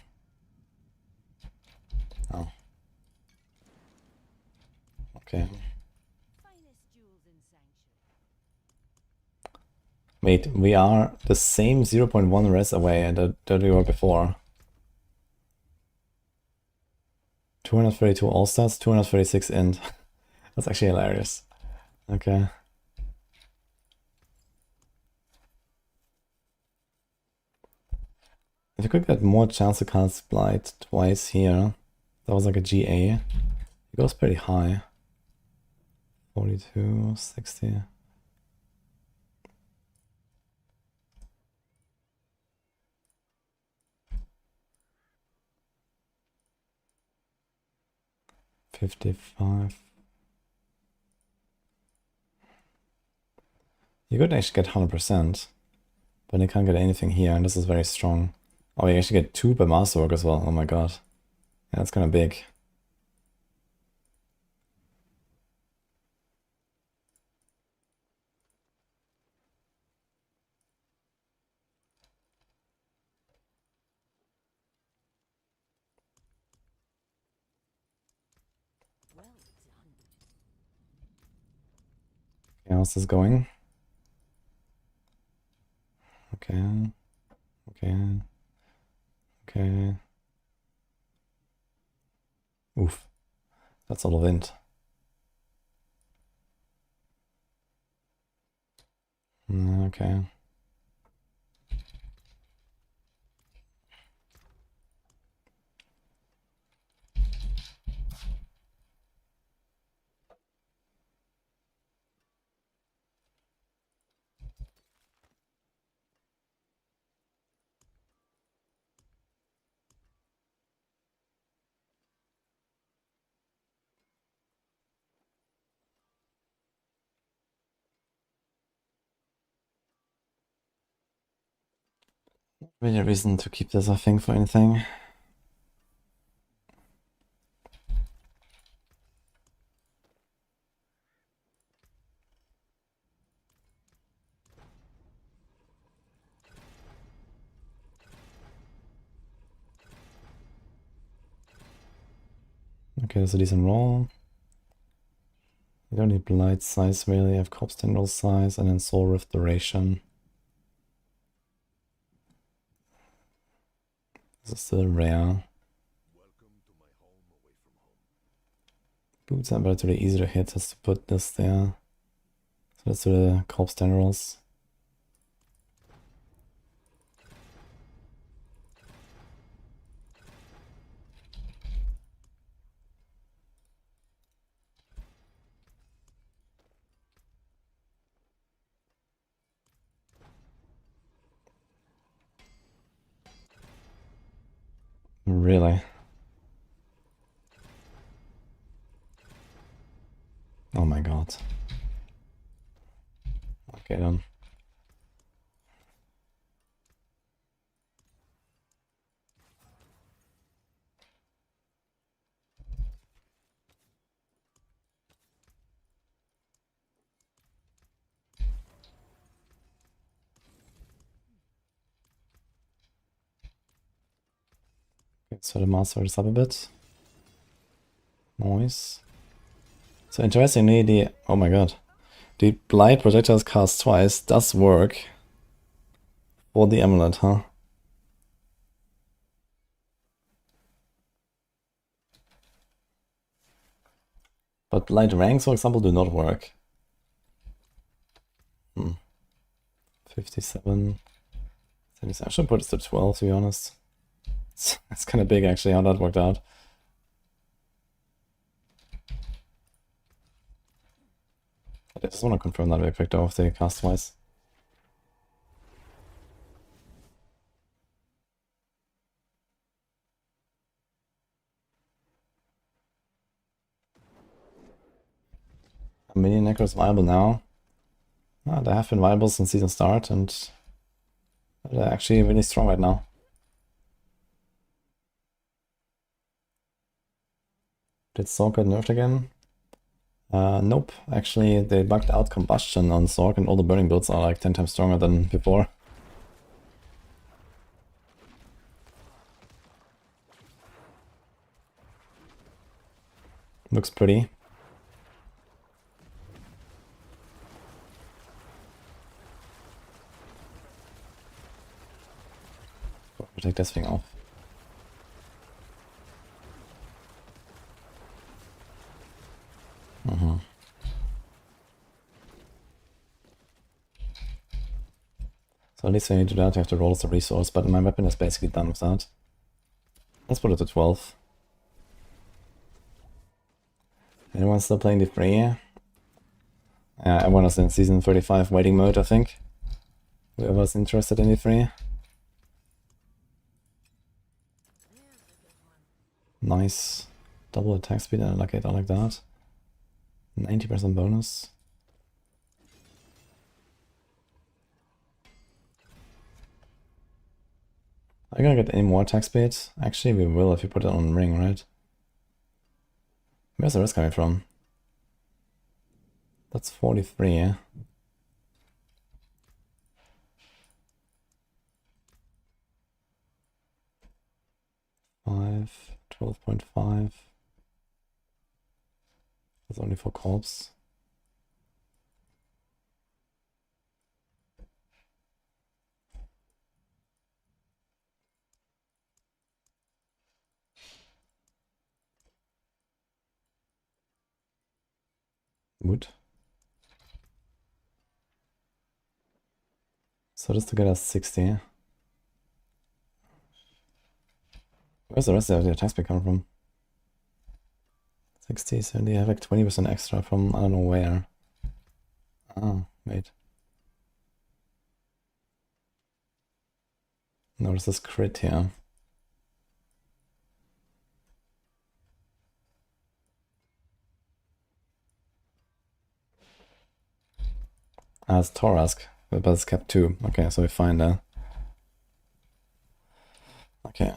Oh. Okay. Wait, we are the same 0.1 res away that we were before. 232 all-stars, 236 int. That's actually hilarious. Okay. If you could get more chance to cast Blight twice here, that was like a GA. It goes pretty high. 42, 60. $55. You could actually get 100%, but you can't get anything here, and this is very strong. Oh, you actually get 2 per Masterwork as well. Oh my god. Yeah, that's kind of big. Okay, how's this going? Okay. Okay. Okay. Oof. That's a lot of int. Okay. Really a reason to keep this, I think, for anything. Okay, that's a decent roll. You don't need Blight size really, you have Corpse Tendril size and then Soul Rift duration. This is still rare. Boots are relatively easy to hit, just to put this there. So let's do the Corpse Tendrils. Really? Oh my god. Okay then. Okay, so the master is up a bit. Nice. So interestingly, oh my god. The Blight Projectiles cast twice does work for the amulet, huh? But Blight ranks, for example, do not work. 57. 77. I should put it to 12, to be honest. It's kind of big, actually, how that worked out. I just want to confirm that we picked off the cast twice. A mini Necro is viable now. They have been viable since season start, and they're actually really strong right now. Did Sorc get nerfed again? Nope. Actually, they bugged out combustion on Sorc, and all the burning builds are like 10 times stronger than before. Looks pretty. Take this thing off. So at least when you do that, you have to roll as a resource, but my weapon is basically done with that. Let's put it to 12. Anyone still playing the free? Yeah, everyone is in season 35 waiting mode, I think. Whoever's interested in the free. Nice. Double attack speed, I like it, I like that. 90% bonus. Are you gonna get any more attack speed? Actually, we will if you put it on ring, right? Where's the rest coming from? That's 43, yeah? Five, 12.5. That's only for corpse. Wood. So just to get us 60. Where's the rest of the attack speed coming from? 60, 70, I have like 20% extra from I don't know where. Oh, wait. Notice this crit here. It's Torask, but it's kept 2. Okay, so we find that. Okay.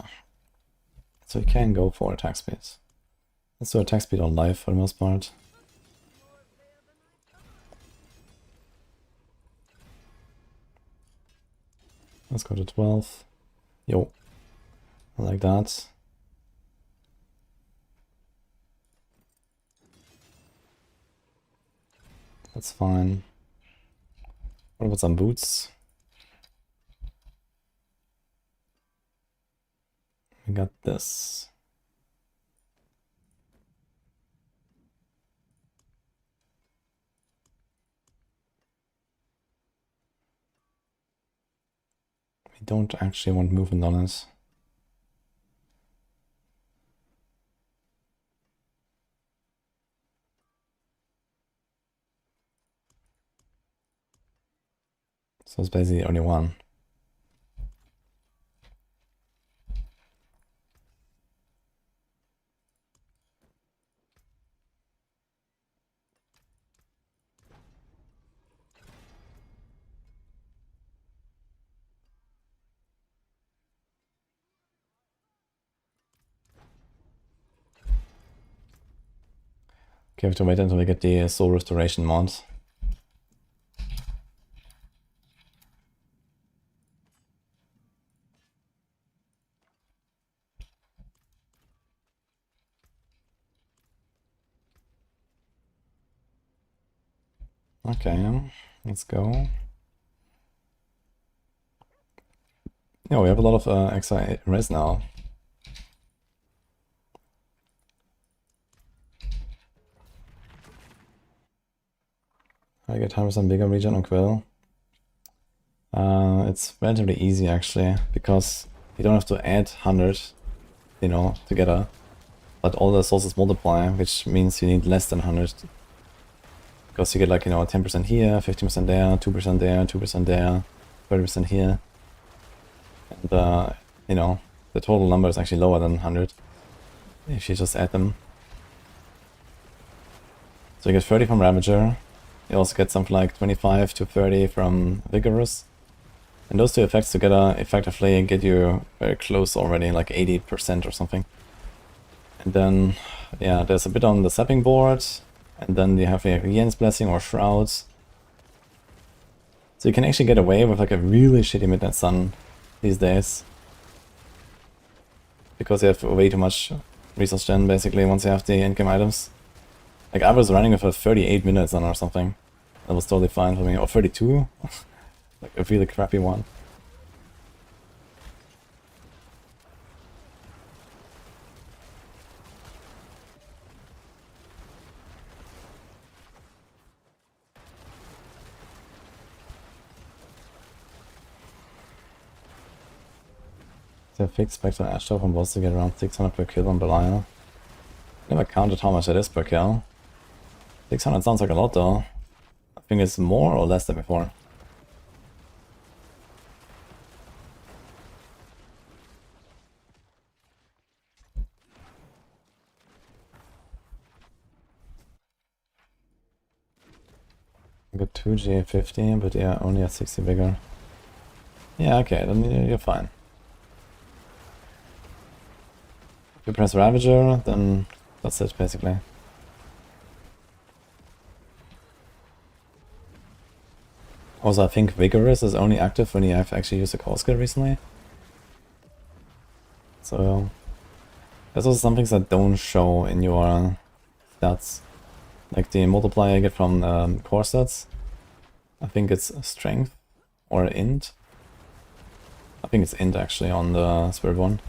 So we can go for attack speed. Let's do attack speed on life for the most part. Let's go to 12. Yo. I like that. That's fine. What about some boots? We got this. We don't actually want movement on it. So it's basically only one. Okay, we have to wait until we get the soul restoration mod. Okay, let's go. Yeah, we have a lot of Exile res now. I get 100% bigger region on Quill. It's relatively easy actually, because you don't have to add 100, you know, together. But all the sources multiply, which means you need less than 100. Because you get like, you know, 10% here, 15% there, 2% there, 2% there, 30% here. And, you know, the total number is actually lower than 100 if you just add them. So you get 30 from Ravager. You also get something like 25 to 30 from Vigorous. And those two effects together effectively get you very close already, like 80% or something. And then, yeah, there's a bit on the sapping board. And then you have a Yen's Blessing or Shrouds. So you can actually get away with like a really shitty Midnight Sun these days. Because you have way too much resource gen basically once you have the endgame items. Like I was running with a 38 Midnight Sun or something. That was totally fine for me. Or 32? Like a really crappy one. The fixed Spectre Ashtop and boss to get around 600 per kill on Belial. Never counted how much that is per kill. 600 sounds like a lot though. I think it's more or less than before. I got 2 GA50, but yeah, only at 60 bigger. Yeah, okay, then you're fine. If you press Ravager, then that's it basically. Also, I think Vigorous is only active when you have actually used a core skill recently. So, there's also some things that don't show in your stats. Like the multiplier you get from core stats. I think it's strength or int. I think it's int actually on the Spiritborn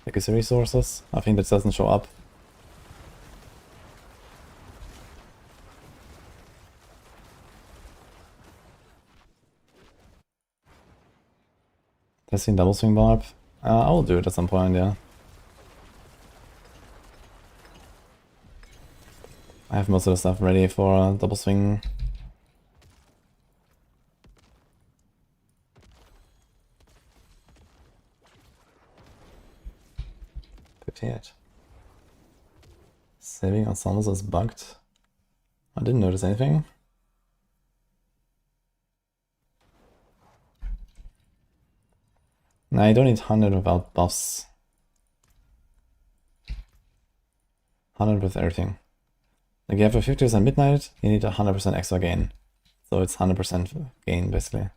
legacy resources. I think that doesn't show up. Testing double swing barb. I will do it at some point, yeah. I have most of the stuff ready for double swing. .58. Saving ensembles is bugged. I didn't notice anything. Nah, you don't need 100 without buffs. 100 with everything. Like you have a 50% midnight, you need 100% extra gain. So it's 100% gain basically.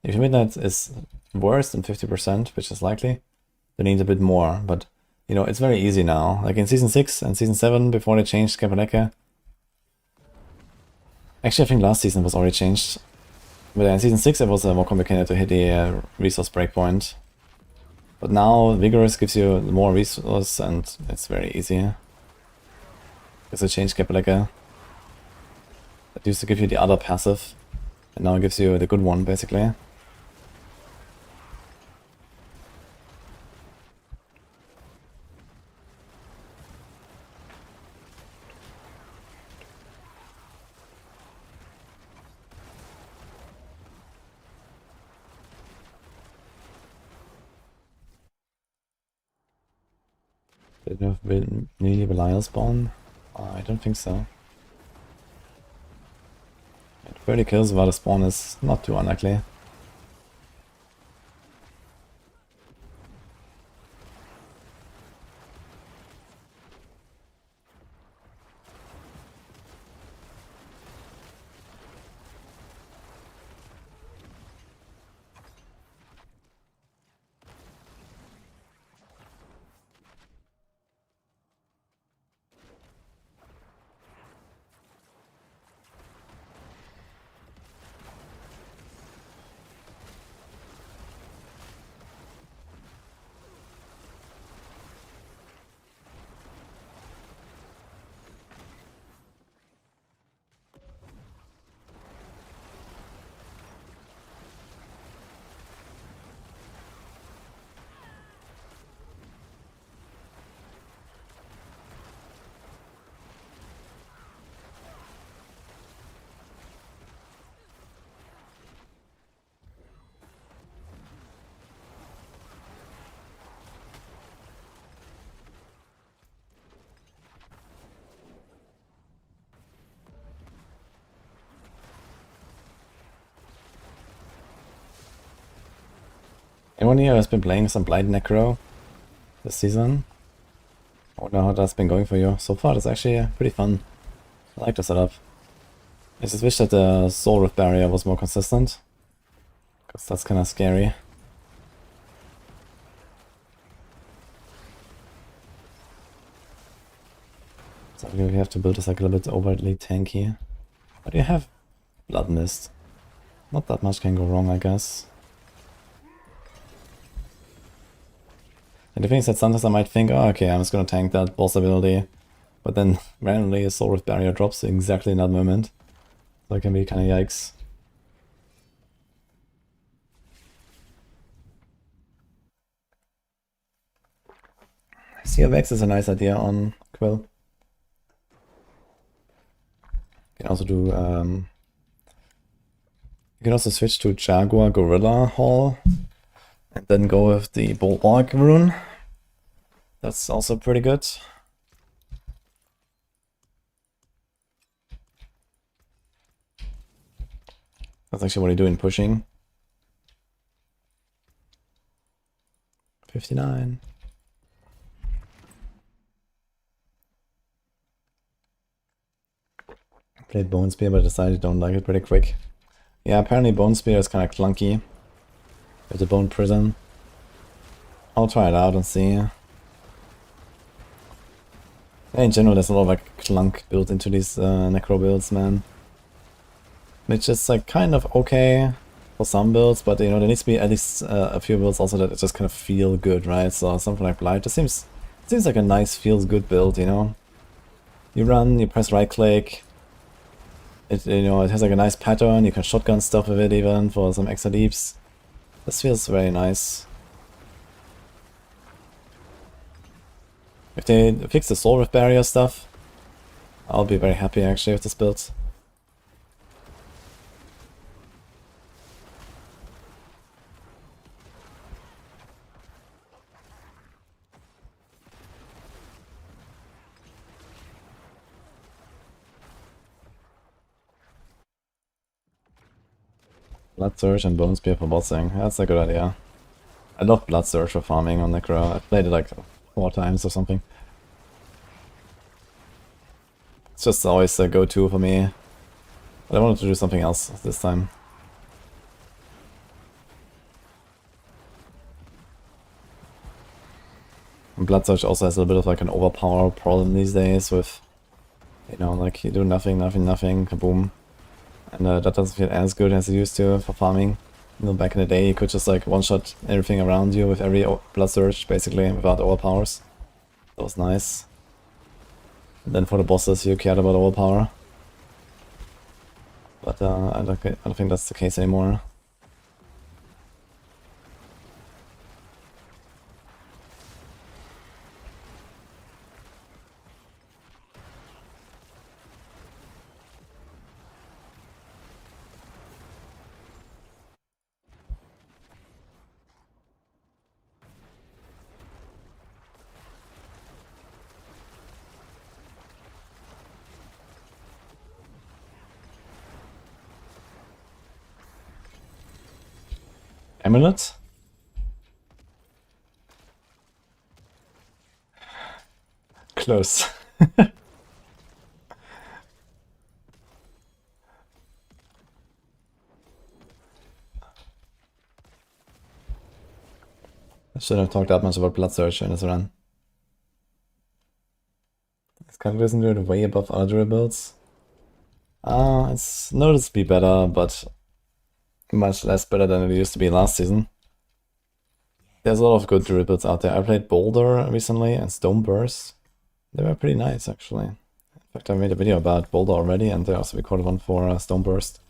If your midnight is worse than 50%, which is likely, then you need a bit more. But you know, it's very easy now. Like in Season 6 and Season 7, before they changed Kapaleka. Actually, I think last season was already changed. But in Season 6 it was more complicated to hit the resource breakpoint. But now Vigorous gives you more resource and it's very easy. Because they changed Kapaleka. It used to give you the other passive. And now it gives you the good one, basically. Did have been nearly Belial spawn? I don't think so. 30 kills without a spawn is not too unlikely. Anyone here has been playing some Blind Necro this season? I wonder how that's been going for you. So far, it's actually pretty fun. I like the setup. I just wish that the Soul Rift barrier was more consistent, because that's kind of scary. So we have to build this like a little bit overtly tanky. But you have Blood Mist. Not that much can go wrong, I guess. And the thing is that sometimes I might think, oh, okay, I'm just gonna tank that boss ability. But then randomly a Soul Rift barrier drops exactly in that moment. So it can be kind of yikes. Sea of X is a nice idea on Quill. You can also do, you can also switch to Jaguar Gorilla Hall and then go with the Bulwark rune. That's also pretty good. That's actually what you do in pushing. 59. Played Bone Spear, but decided don't like it pretty quick. Yeah, apparently Bone Spear is kind of clunky with the Bone Prison. I'll try it out and see. Yeah, in general, there's a lot of like clunk built into these Necro builds, man. Which is like kind of okay for some builds, but you know, there needs to be at least a few builds also that just kind of feel good, right? So something like Blight just seems like a nice feels good build, you know? You run, you press right click. It, you know, it has like a nice pattern, you can shotgun stuff with it even for some extra leaps. This feels very nice. If they fix the Soul Rift barrier stuff, I'll be very happy actually with this build. Blood Surge and Bone Spear for bossing, that's a good idea. I love Blood Surge for farming on Necro, I've played it like 4 times or something. It's just always a go-to for me. But I wanted to do something else this time. And Blood Surge also has a little bit of like an overpower problem these days with, you know, like you do nothing, kaboom. And that doesn't feel as good as it used to for farming. You know, back in the day you could just like one-shot everything around you with every Blood Surge, basically, without overpowers. That was nice. And then for the bosses you cared about overpower. But I don't think that's the case anymore. Amulet? Close. I shouldn't have talked that much about Blood Surge in this run. This card isn't doing way above other builds. It's noticeably better, but much less better than it used to be last season. There's a lot of good Druid builds out there. I played Boulder recently and Stone Burst. They were pretty nice, actually. In fact, I made a video about Boulder already, and I also recorded one for Stone Burst.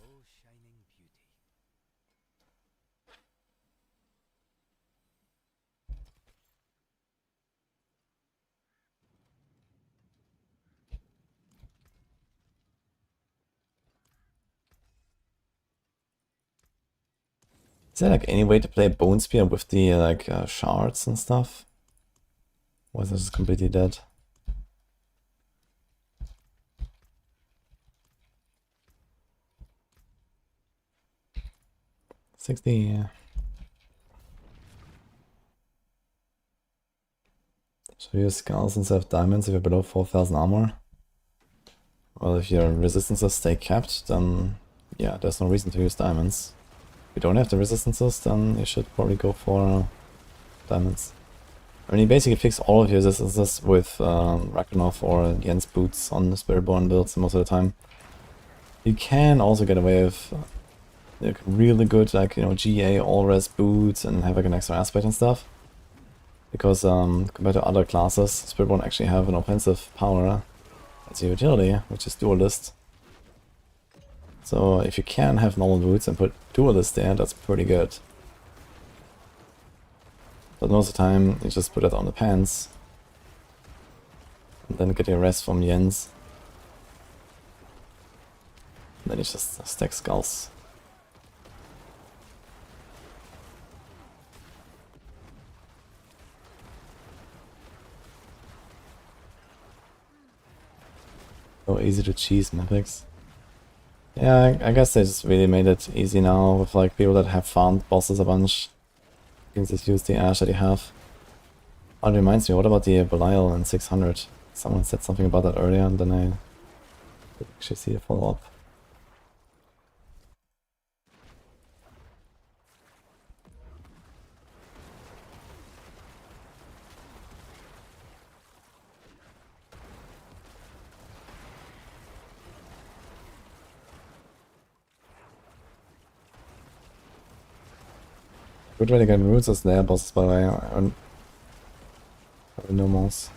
Is there like any way to play Bone Spear with the like shards and stuff? Or is this just completely dead? 60. Should you use skulls instead of diamonds if you're below 4000 armor? Well, if your resistances stay capped, then yeah, there's no reason to use diamonds. If you don't have the resistances, then you should probably go for diamonds. I mean, you basically fix all of your resistances with Ragnarok or Jens boots on the Spiritborn builds most of the time. You can also get away with like, really good, like, you know, GA all-res boots and have like an extra aspect and stuff. Because compared to other classes, Spiritborn actually have an offensive power as a utility, which is duelist. So if you can have normal boots and put duelist there, that's pretty good. But most of the time, you just put it on the pants. And then get your rest from Jens. And then you just stack skulls. So easy to cheese mythics. Yeah, I guess they just really made it easy now with like people that have farmed bosses a bunch. You can just use the ash that you have. Oh, it reminds me, what about the Belial in 600? Someone said something about that earlier and then I didn't actually see a follow-up. Good way to get roots as Slayer bosses, by the way. I don't know most.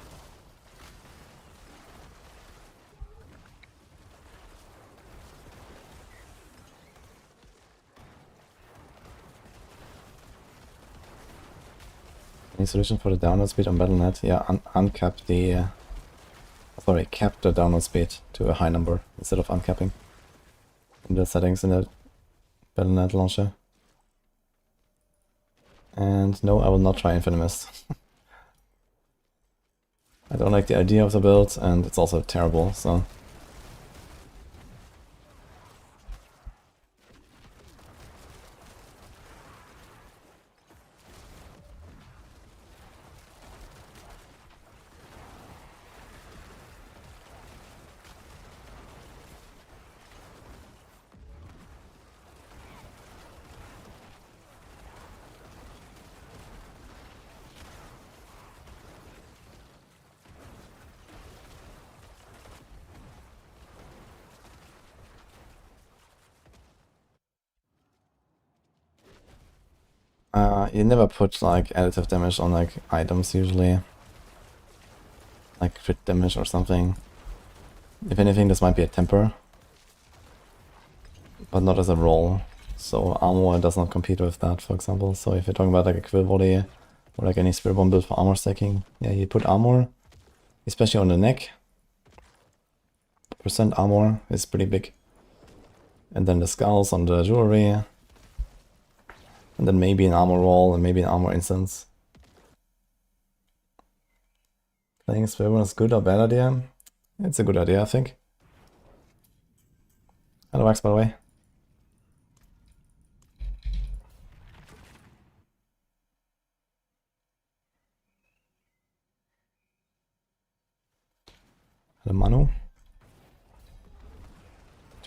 Any solution for the download speed on Battle.net? Yeah, uncap the... sorry, cap the download speed to a high number instead of uncapping. In the settings in the Battle.net launcher. And no, I will not try Infinite Mist. I don't like the idea of the build, and it's also terrible, so... you never put like additive damage on like items usually. Like crit damage or something. If anything, this might be a temper. But not as a roll. So armor does not compete with that, for example. So if you're talking about like a quill body or like any Spiritborn build for armor stacking, yeah, you put armor, especially on the neck. Percent armor is pretty big. And then the skulls on the jewelry. And then maybe an armor roll and maybe an armor instance. Playing Spiritborn is good or bad idea? It's a good idea, I think. Hello, Max, by the way. Hello, Manu.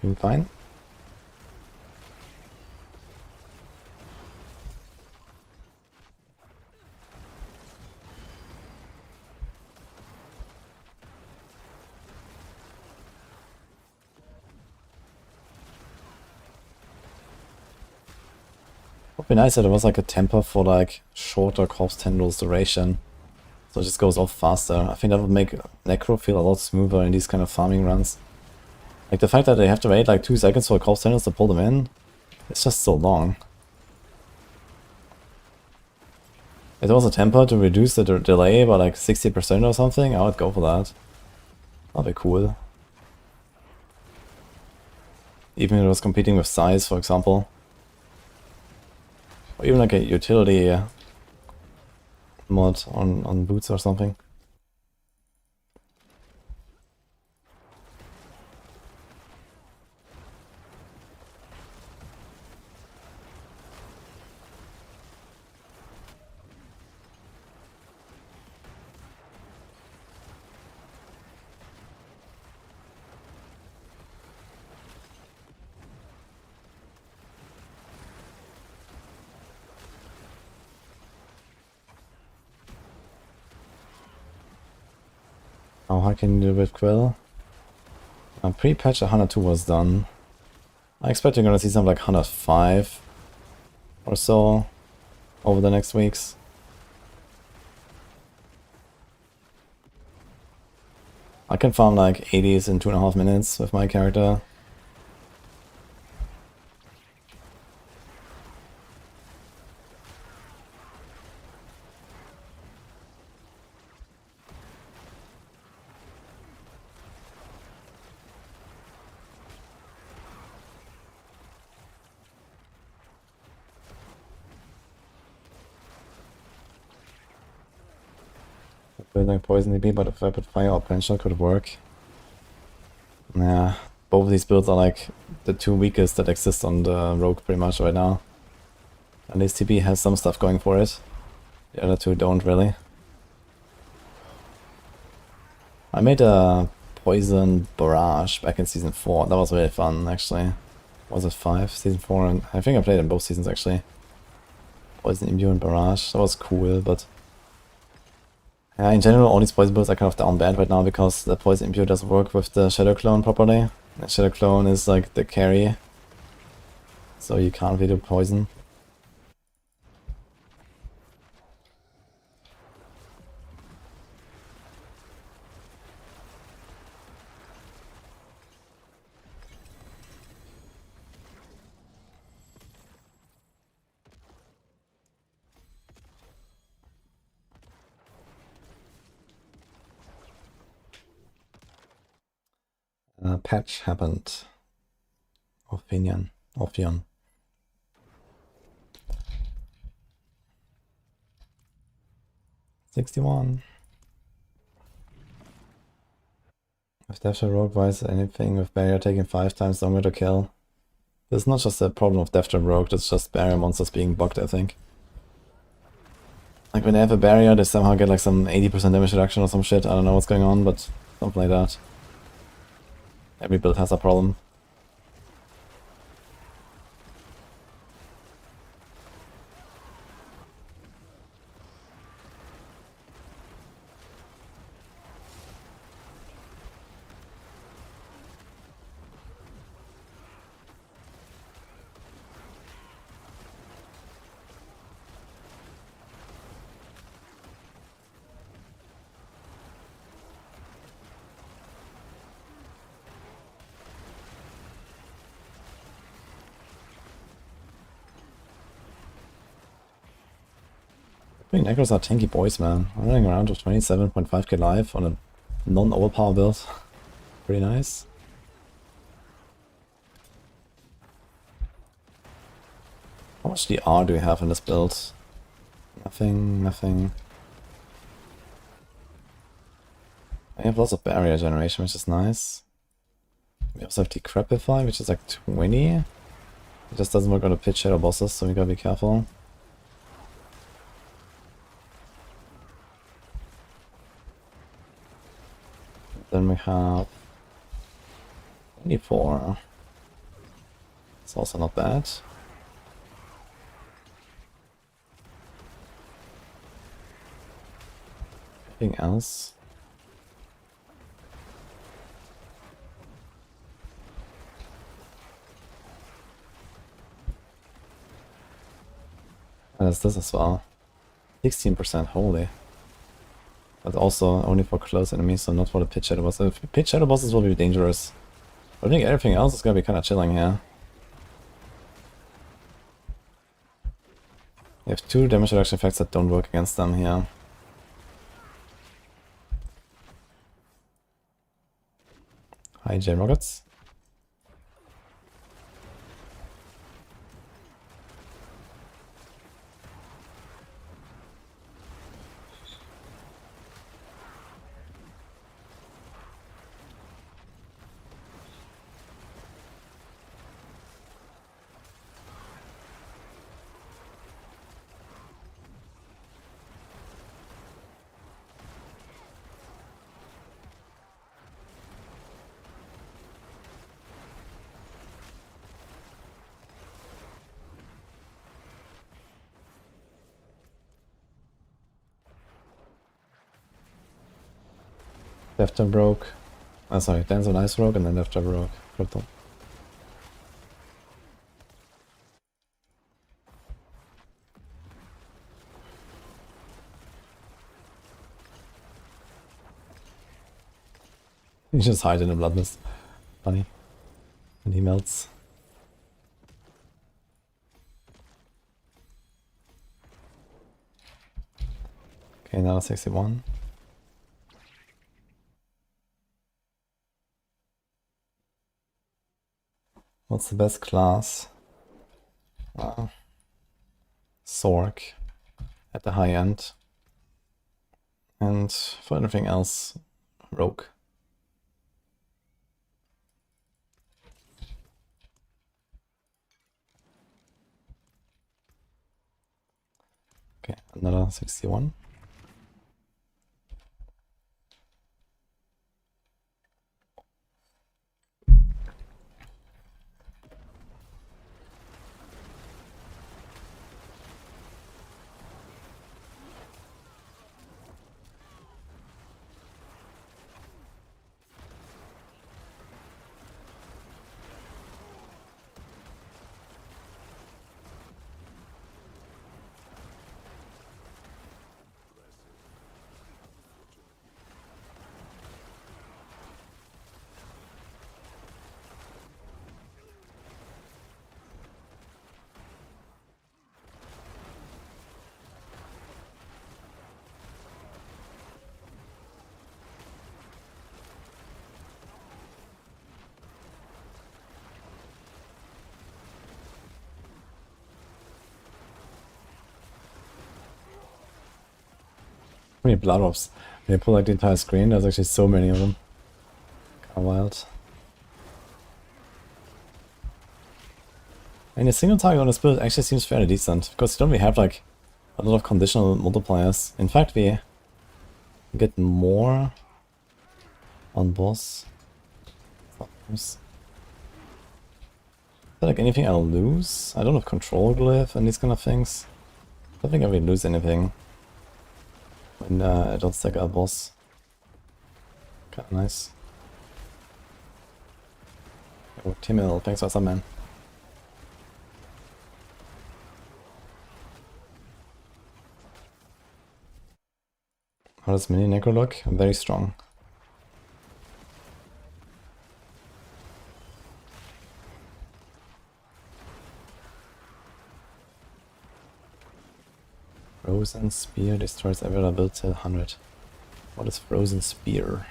Doing fine. Would be nice if there was like a temper for like shorter corpse tendrils duration. So it just goes off faster. I think that would make Necro feel a lot smoother in these kind of farming runs. Like the fact that they have to wait like 2 seconds for corpse tendrils to pull them in, it's just so long. If there was a temper to reduce the delay by like 60% or something, I would go for that. That'd be cool. Even if it was competing with size, for example. Or even like a utility mod on boots or something. How hard can you do with Quill? Pre-patch 102 was done. I expect you're gonna see something like 105 or so over the next weeks. I can farm like 80s in 2.5 minutes with my character. Building Poison DB, but if Rapid Fire or Potential could work. Yeah, both of these builds are like the two weakest that exist on the Rogue pretty much right now. At least TB has some stuff going for it. The other two don't really. I made a Poison Barrage back in Season 4. That was really fun, actually. Was it 5? Season 4? And I think I played in both seasons, actually. Poison Imbue and Barrage. That was cool, but... yeah, in general, all these poison builds are kind of down bad right now because the Poison Imbue doesn't work with the Shadow Clone properly. The Shadow Clone is like the carry, so you can't really do poison. Patch happened. Ophion. 61. If Death Trap Rogue buys anything with barrier taking 5 times longer to kill. This is not just a problem of Death Trap Rogue, that's just barrier monsters being bugged, I think. Like when they have a barrier, they somehow get like some 80% damage reduction or some shit. I don't know what's going on, but something like that. Every build has a problem. I think Necros are tanky boys, man. I'm running around with 27.5k life on a non-overpower build. Pretty nice. How much DR do we have in this build? Nothing. I have lots of barrier generation, which is nice. We also have Decrepify, which is like 20. It just doesn't work on the pitch shadow bosses, so we gotta be careful. Then we have 24. It's also not bad. Anything else? There's this as well. 16%, holy. But also only for close enemies, so not for the pitch shadow bosses. Pitch shadow bosses will be dangerous. But I think everything else is gonna be kinda chilling here. You have 2 damage reduction effects that don't work against them here. Hi, J Rockets. Left broke. Oh, sorry, Dance on Ice broke and then left broke. Crypto. He just hides in the blood mist. Funny. And he melts. Okay, now 61. What's the best class? Sorc at the high end. And for anything else, Rogue. Okay, another 61. How many blood orbs? When you pull like the entire screen, there's actually so many of them. Kinda wild. And a single target on a spirit actually seems fairly decent, because you don't really have like a lot of conditional multipliers. In fact, we get more on boss. Is there like anything I'll lose? I don't have control glyph and these kind of things. I don't think I will lose anything when I don't stack a boss. Kinda nice. Oh, Timil, thanks for some man. How does mini Necro look? Very strong. Frozen Spear destroys every ability 100. What is Frozen Spear?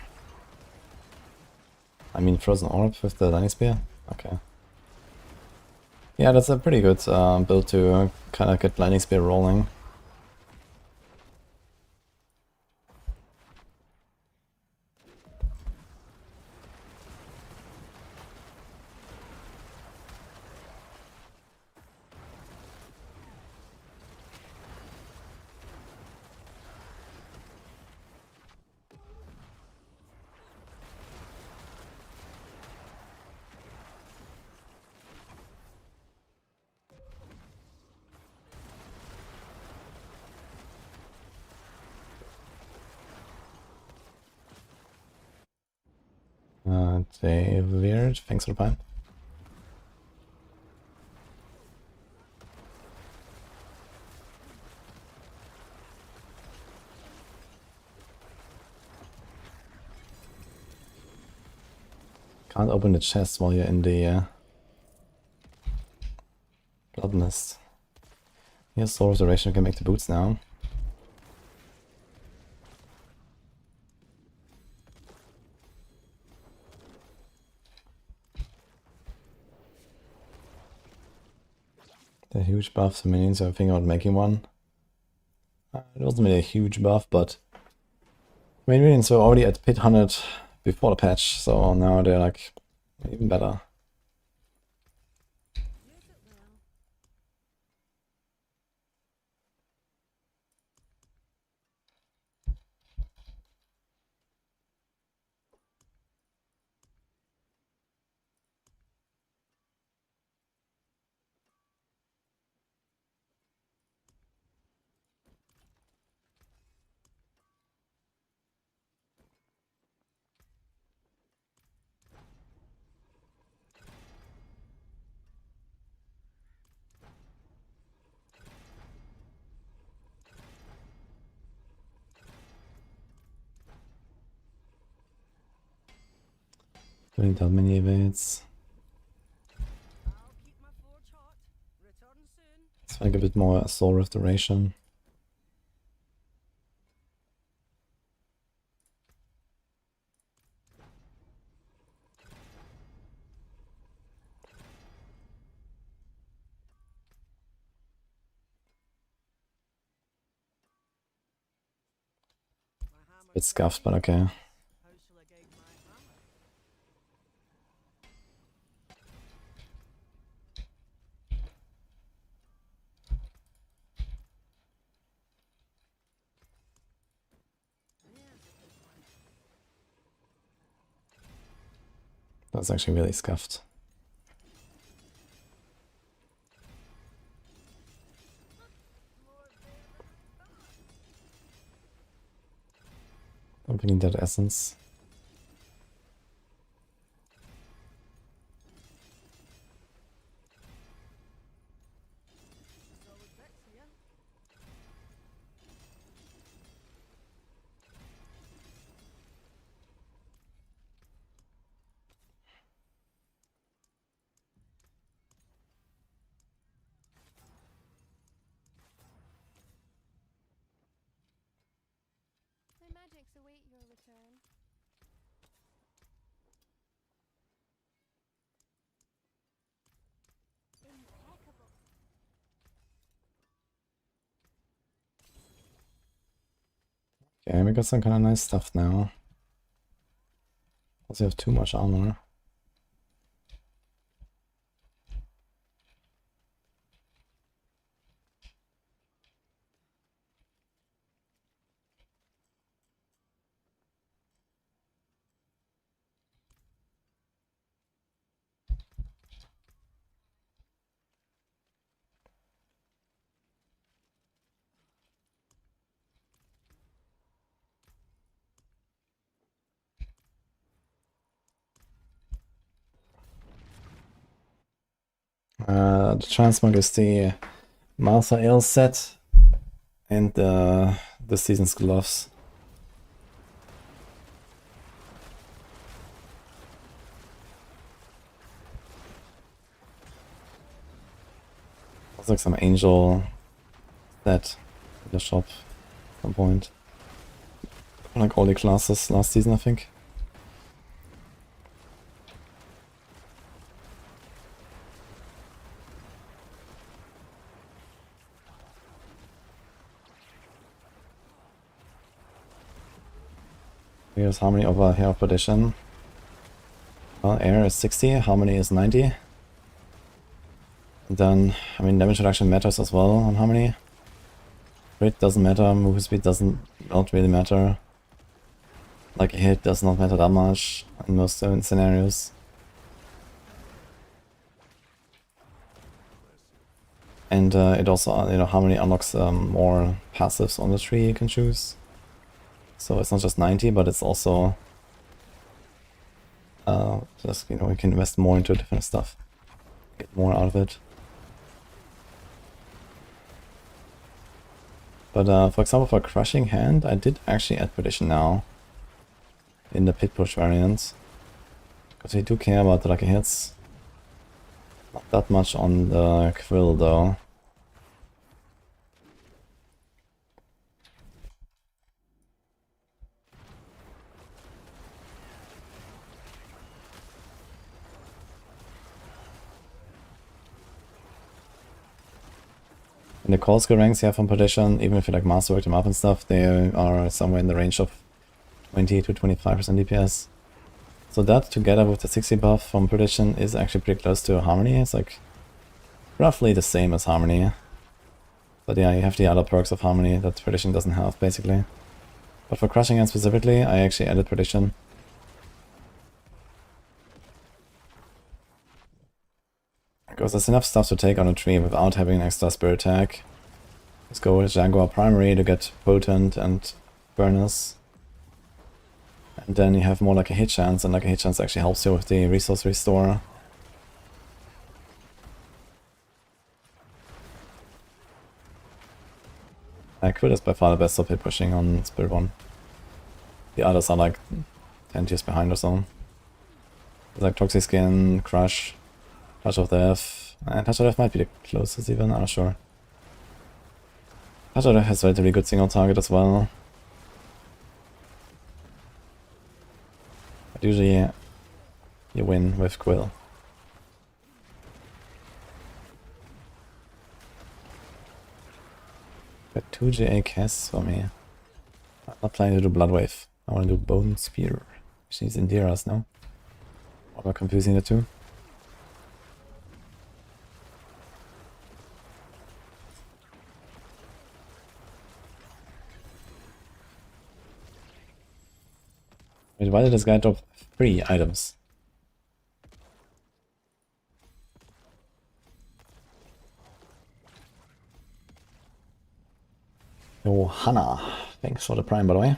I mean Frozen Orb with the Lightning Spear? Okay. Yeah, that's a pretty good build to kind of get Lightning Spear rolling. David, thanks for the pine. Can't open the chest while you're in the blood mist. Here's Soul Restoration, we can make the boots now. The huge buff for minions, so I think about making one. It wasn't really a huge buff, but minions were already at pit 100 before the patch, so now they're like even better. Doing that many evades. It's like a bit more soul restoration. Bit scuffed, but okay. That's actually really scuffed. Don't really need that essence. My magics await your return. Impeccable. Okay, we got some kind of nice stuff now. Also have too much armor. The transmog is the Martha Ale set and the season's gloves. Looks like some angel set in the shop at some point. Like all the classes last season, I think. Here's harmony over hair of perdition. Well, air is 60, harmony is 90. And then, I mean, damage reduction matters as well on harmony. Crit doesn't matter, move speed doesn't not really matter. Like a hit does not matter that much in most scenarios. And it also, you know, harmony unlocks more passives on the tree you can choose. So it's not just 90, but it's also just, you know, you can invest more into different stuff, get more out of it. But for example, for Crushing Hand, I did actually add Perdition now in the Pit Push variant, because we do care about the lucky hits. Not that much on the Quill though. In the call skill ranks you have on Perdition, even if you like masterwork them up and stuff, they are somewhere in the range of 20 to 25% DPS. So that together with the 60 buff from Perdition is actually pretty close to Harmony. It's like roughly the same as Harmony. But yeah, you have the other perks of Harmony that Perdition doesn't have basically. But for Crushing Hand specifically, I actually added Perdition. Because there's enough stuff to take on a tree without having an extra spirit tag. Let's go with Jaguar Primary to get Potent and Furnace. And then you have more like a hit chance, and like a hit chance actually helps you with the resource restore. Crit is by far the best of hit pushing on Spiritborn. The others are like 10 tiers behind or so. It's like Toxic Skin, Crush, Touch of Death. And Touch of Death might be the closest even, I'm not sure. Touch of Death has a relatively good single target as well. But usually you win with Quill. Got 2 GA casts for me. I'm not planning to do Blood Wave. I want to do Bone Spear. Which needs Indiras, no? Or am I confusing the two? Wait, why did this guy drop 3 items? Johanna, thanks for the prime, by the way.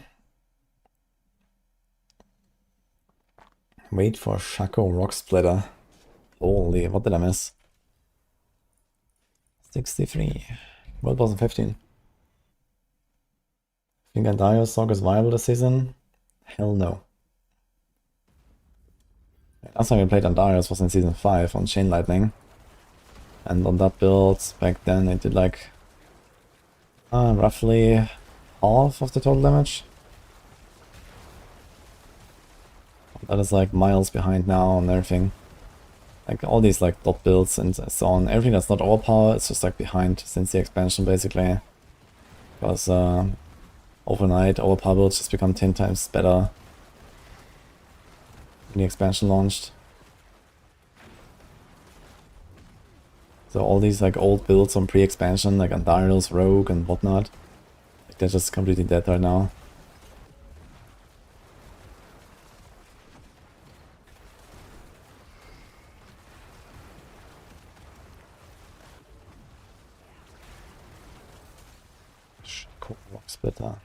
Wait for Shaco Rock Splitter. Holy, what did I miss? 63. World Boss in 15. Think Andarios Sorc is viable this season? Hell no. Last time we played Andarios was in season 5 on Chain Lightning. And on that build, back then it did like roughly half of the total damage. That is like miles behind now and everything. Like all these like dot builds and so on. Everything that's not overpower, it's just like behind since the expansion basically. Because overnight overpower builds just become 10 times better when the expansion launched. So all these like old builds on pre-expansion, like Andarios, Rogue and whatnot, like they're just completely dead right now. Cool rock splitter.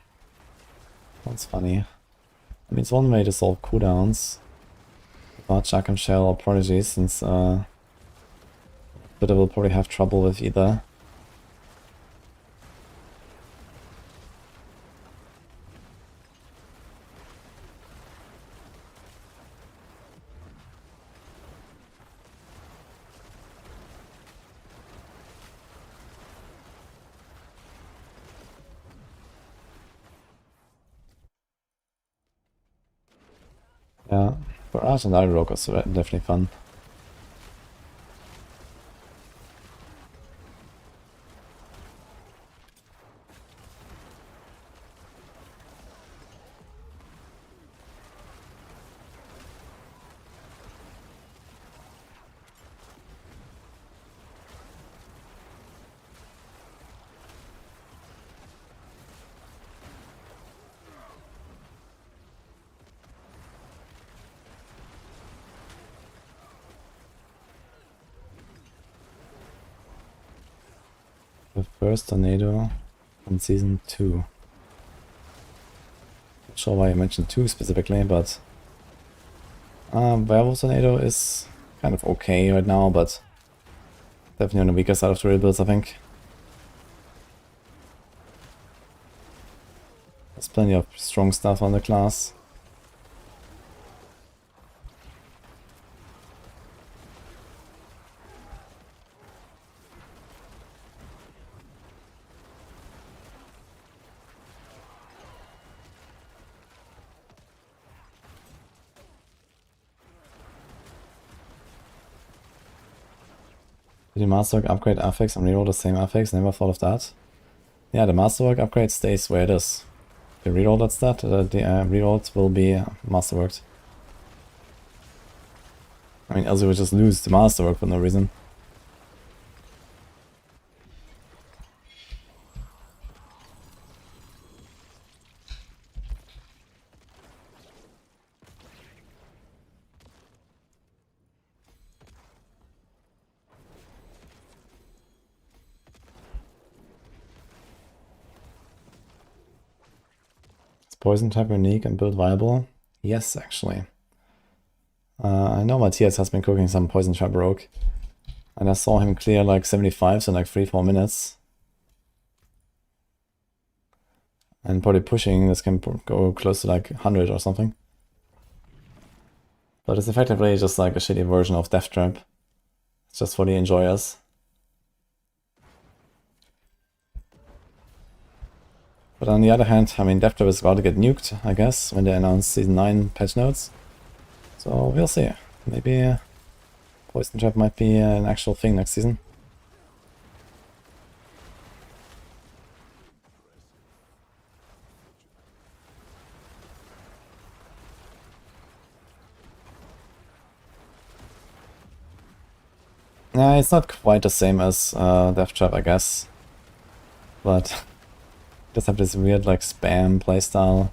That's funny. I mean, it's one way to solve cooldowns without Jack and Shell or Prodigy, since Splitter will probably have trouble with either. Yeah, for Arch and Rogue was definitely fun. The first tornado in season 2. Not sure why I mentioned 2 specifically, but Werewolf Tornado is kind of okay right now, but definitely on the weaker side of the builds, I think. There's plenty of strong stuff on the class. Did the Masterwork upgrade affix and reroll the same affix? Never thought of that. Yeah, the Masterwork upgrade stays where it is. The reroll that stat, the reroll will be Masterworked. I mean, else you would just lose the Masterwork for no reason. Poison type unique and build viable? Yes, actually. I know Matthias has been cooking some poison trap rogue. And I saw him clear like 75s in like 3-4 minutes. And probably pushing, this can go close to like 100 or something. But it's effectively just like a shitty version of Death Trap. It's just for the enjoyers. But on the other hand, I mean, Death Trap is about to get nuked, I guess, when they announce Season 9 patch notes. So we'll see. Maybe Poison Trap might be an actual thing next season. Yeah, it's not quite the same as Death Trap, I guess. But just have this weird like spam playstyle.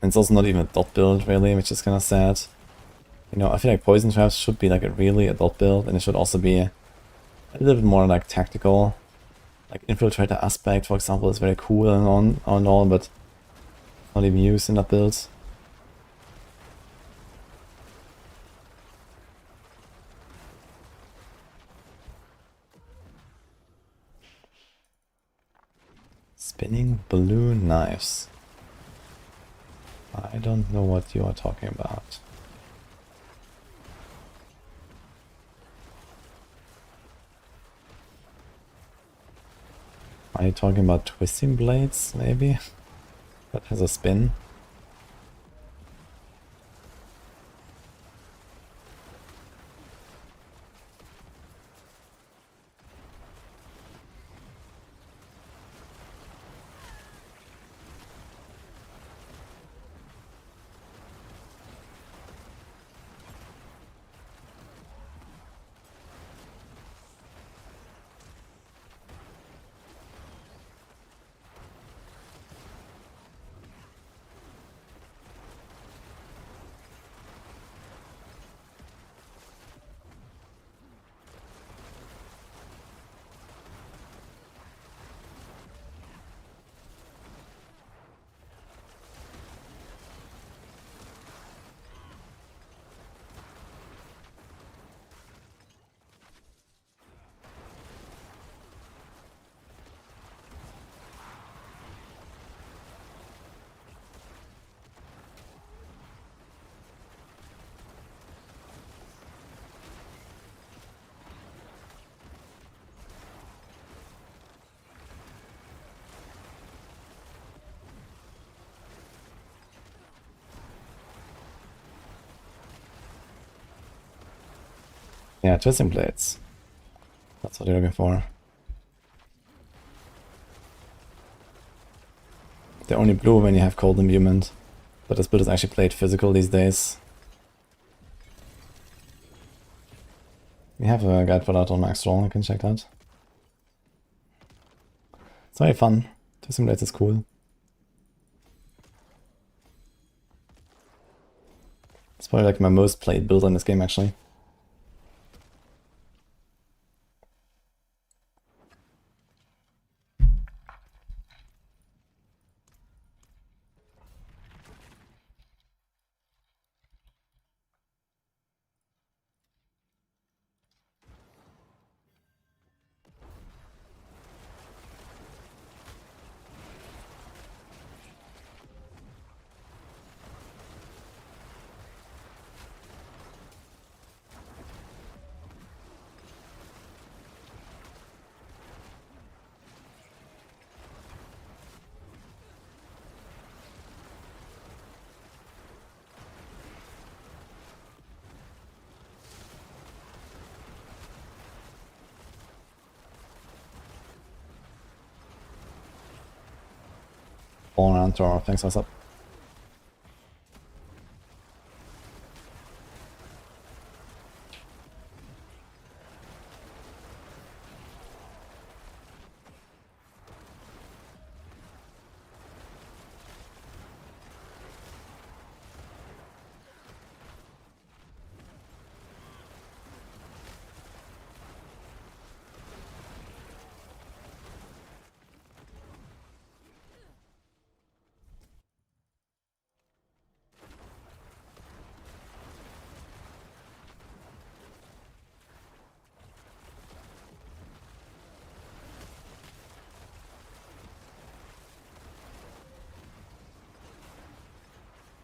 And it's also not even a dot build really, which is kind of sad. You know, I feel like Poison Traps should be like a really adult build, and it should also be a little bit more like tactical. Like Infiltrator aspect, for example, is very cool and all, but not even used in that build. Spinning balloon knives. I don't know what you are talking about. Are you talking about twisting blades, maybe? That has a spin. Yeah, twisting blades. That's what you're looking for. They're only blue when you have cold imbuement, but this build is actually played physical these days. We have a guide for that on Maxroll, you can check that. It's very fun. Twisting blades is cool. It's probably like my most played build in this game actually. Falling around to our thanks, what's up?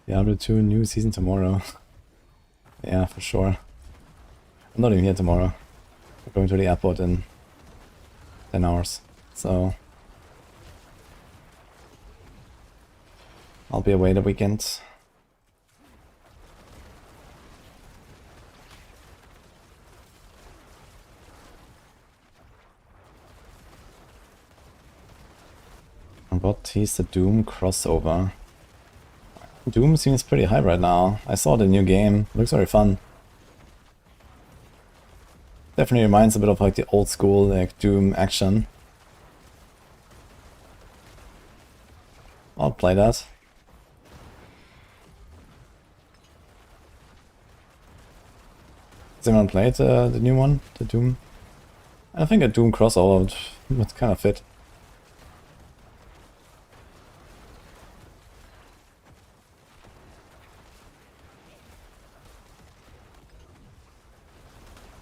Diablo 2 new season tomorrow. Yeah, for sure. I'm not even here tomorrow. We're going to the airport in 10 hours. So I'll be away the weekend. But he's the Doom crossover. Doom seems pretty hype right now. I saw the new game. Looks very fun. Definitely reminds a bit of like the old school like Doom action. I'll play that. Has anyone played the new one? The Doom? I think a Doom crossover would kind of fit.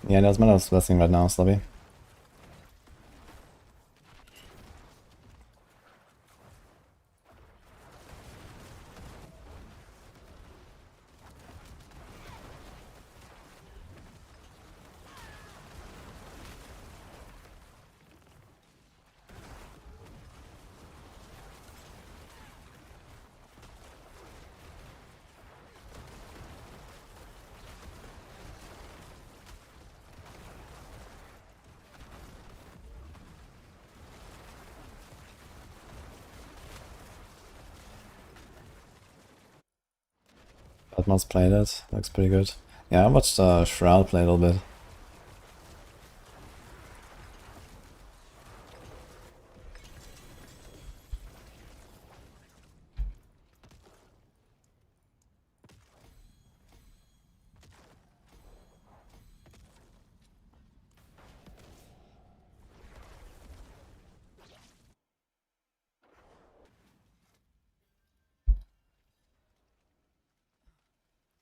Yeah, there's Metal's Blessing right now, Slubby. Batman's played it, looks pretty good. Yeah, I watched Shroud play a little bit.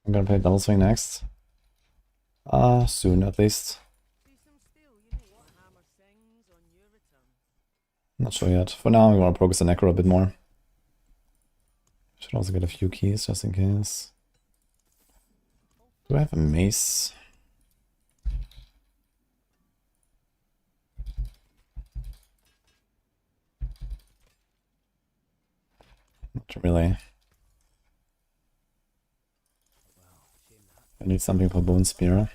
I'm gonna play Double Swing next. Soon at least. Not sure yet. For now, I'm gonna progress the Necro a bit more. Should also get a few keys just in case. Do I have a mace? Not really. I need something for Bone Spear.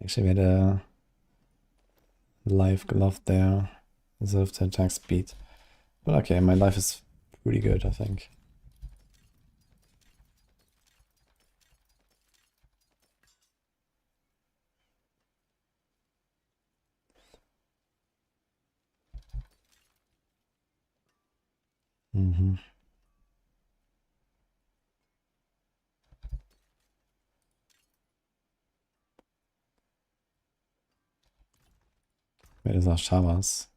Actually, we had a life glove there. Reserve to attack speed. But okay, my life is pretty good, I think. Where is our showers?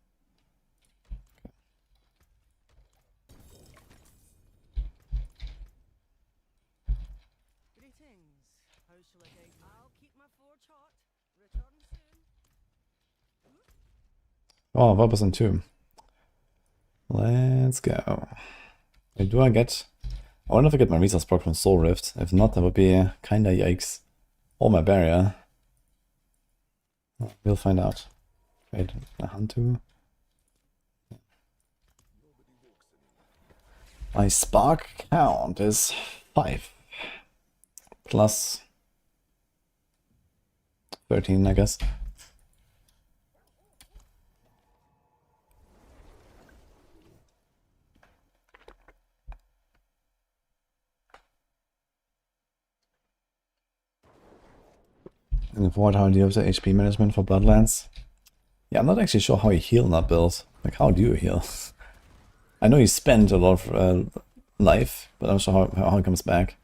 Oh, Barb on 2. Let's go. Wait, do I get... I wonder if I get my resource proc from Soul Rift. If not, that would be kinda yikes. Or my barrier. We'll find out. Wait, a Hantu? My spark count is 5. Plus 13, I guess. And avoid how do you have the HP management for Bloodlands? Yeah, I'm not actually sure how you heal in that build. Like, how do you heal? I know you spend a lot life, but I'm not sure how it comes back.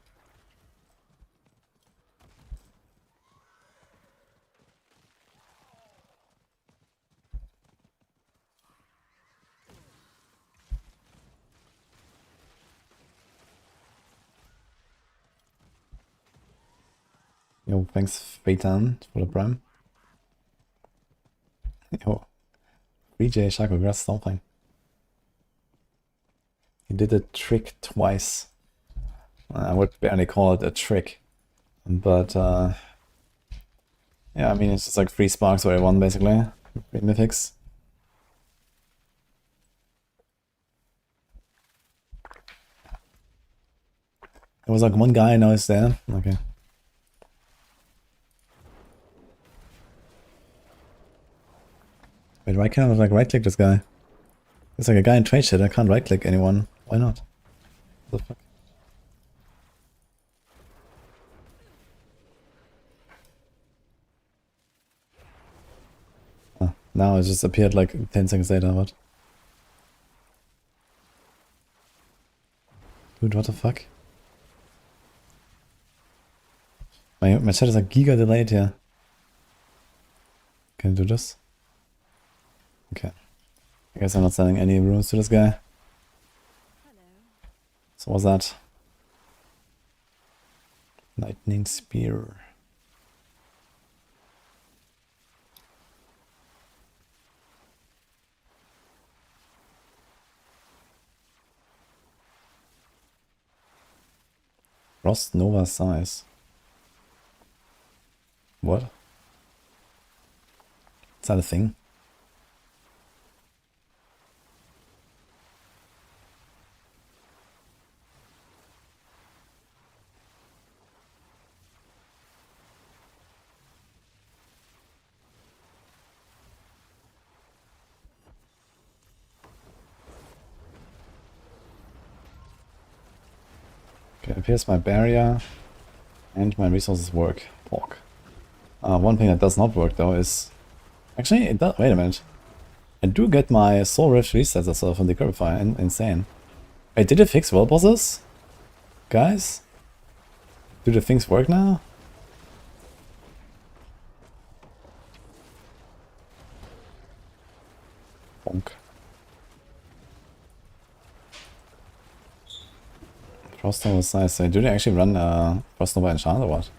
Yo, thanks Feitan for the prime. Yo, 3J Shaco, congrats something. He did a trick twice. I would barely call it a trick. But, yeah, I mean, it's just like 3 sparks where I won, basically. 3 mythics. There was like one guy, now he's there. Okay. Wait, why can't I like right-click this guy? It's like a guy in trade shit, I can't right-click anyone. Why not? What the fuck? Oh, now it just appeared like 10 seconds later, what? Dude, what the fuck? My chat is like giga delayed here. Can I do this? Okay. I guess I'm not sending any runes to this guy. So what's that? Lightning Spear. Frost Nova size. What? Is that a thing? Okay, it appears my barrier and my resources work. Pork. One thing that does not work though is... Actually, it does... Wait a minute. I do get my soul rift resets as well from the Decrypify. Insane. Wait, did it fix world bosses? Guys? Do the things work now? Bonk. Frost Nova size. Do they actually run Frost Nova enchant or what?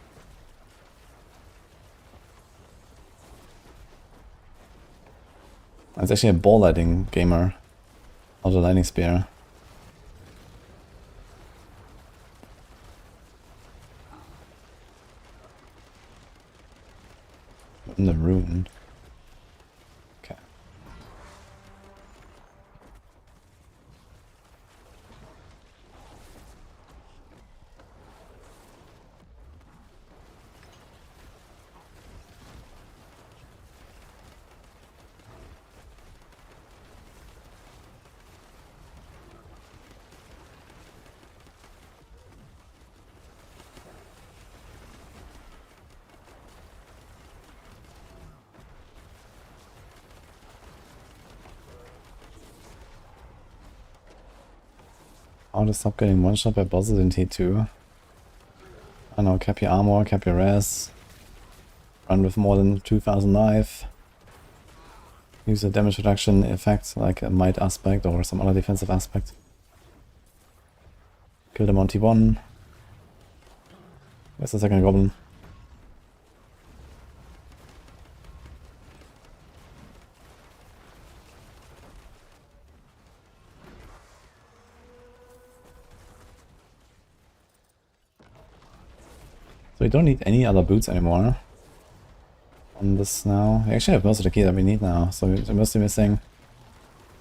It's actually a ball lighting gamer, not a lightning spear. In the rune. Okay. How to stop getting one-shot by bosses in T2? I know, cap your armor, cap your res. Run with more than 2000 life. Use a damage reduction effect like a might aspect or some other defensive aspect. Kill them on T1. Where's the second goblin? So we don't need any other boots anymore on this now. We actually have most of the key that we need now, so we're mostly missing.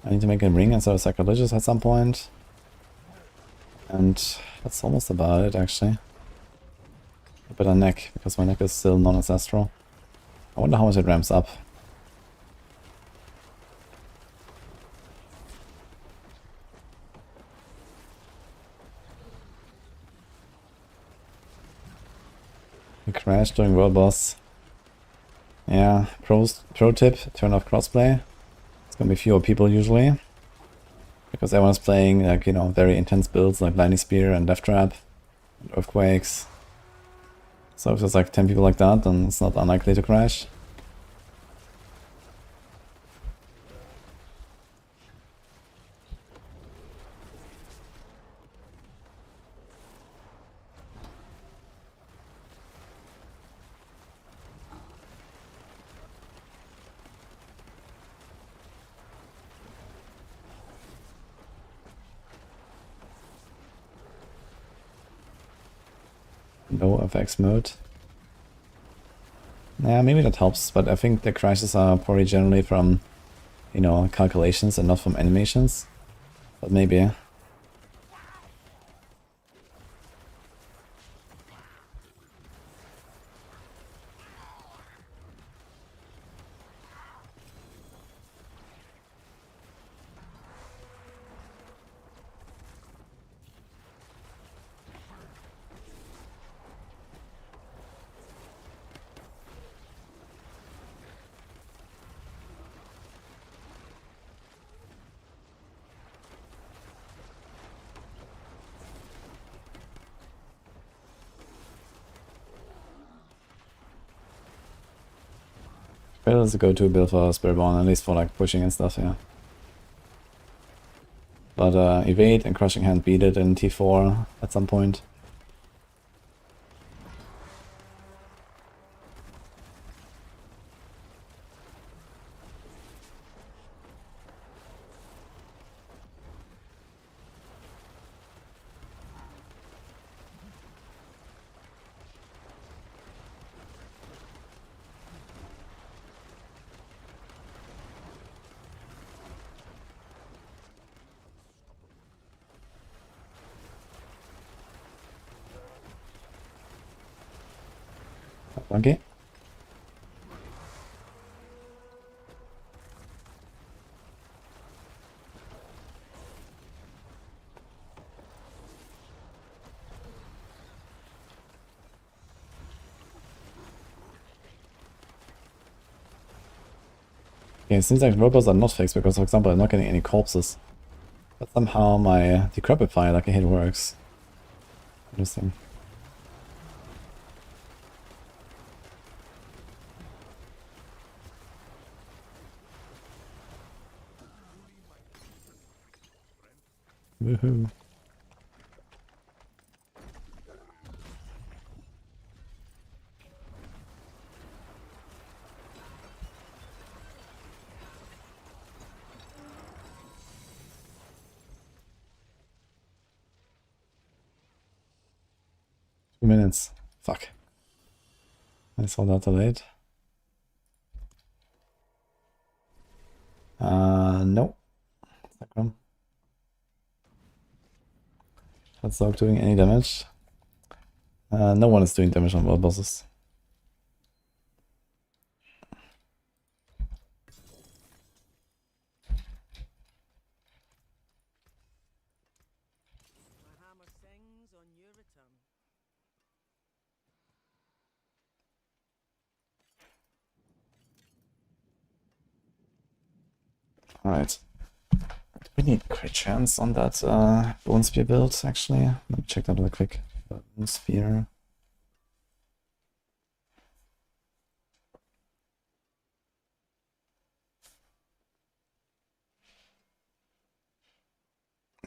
I need to make a ring instead of sacrilegious at some point. And that's almost about it actually. A better neck, because my neck is still non-ancestral. I wonder how much it ramps up. We crashed during World Boss. Yeah, pro tip, turn off crossplay. It's gonna be fewer people usually. Because everyone's playing like, you know, very intense builds like Lightning Spear and Death Trap and Earthquakes. So if there's like 10 people like that, then it's not unlikely to crash. No FX mode. Yeah, maybe that helps, but I think the crashes are probably generally from, you know, calculations and not from animations. But maybe. But it's a go-to build for Spiritborn, at least for like pushing and stuff, yeah. But evade and crushing hand beat it in T4 at some point. Okay. Okay, it seems like robots are not fixed because, for example, I'm not getting any corpses. But somehow my Decrepify like a hit works. Interesting. Woohoo. 2 minutes. Fuck. I saw that late. No. Necro. That's not doing any damage. No one is doing damage on world bosses. Alright. We need crit chance on that Bone Spear build, actually. Let me check that real quick. Bone Spear.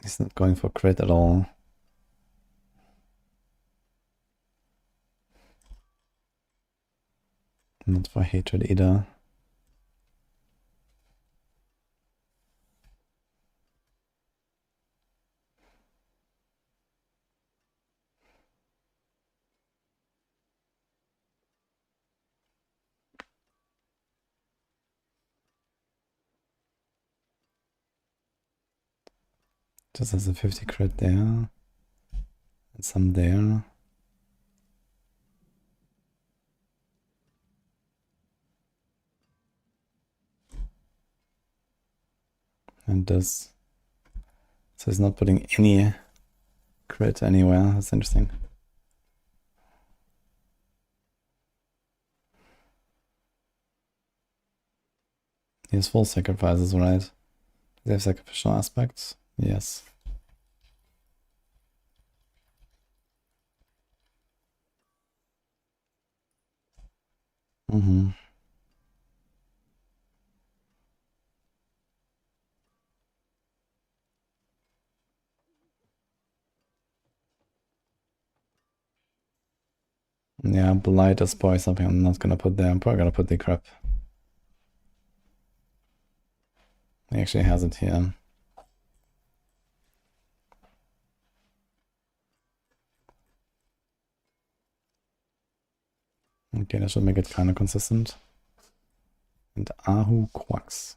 He's not going for crit at all. Not for hatred either. Just has a 50 crit there. And some there. And this. So he's not putting any crit anywhere. That's interesting. He has full sacrifices, right? They have sacrificial aspects. Yes. Mm-hmm. Yeah, Blight is probably something I'm not gonna put there. I'm probably gonna put the crap. He actually has it here. Okay, that should make it kind of consistent. And Ahu Quacks.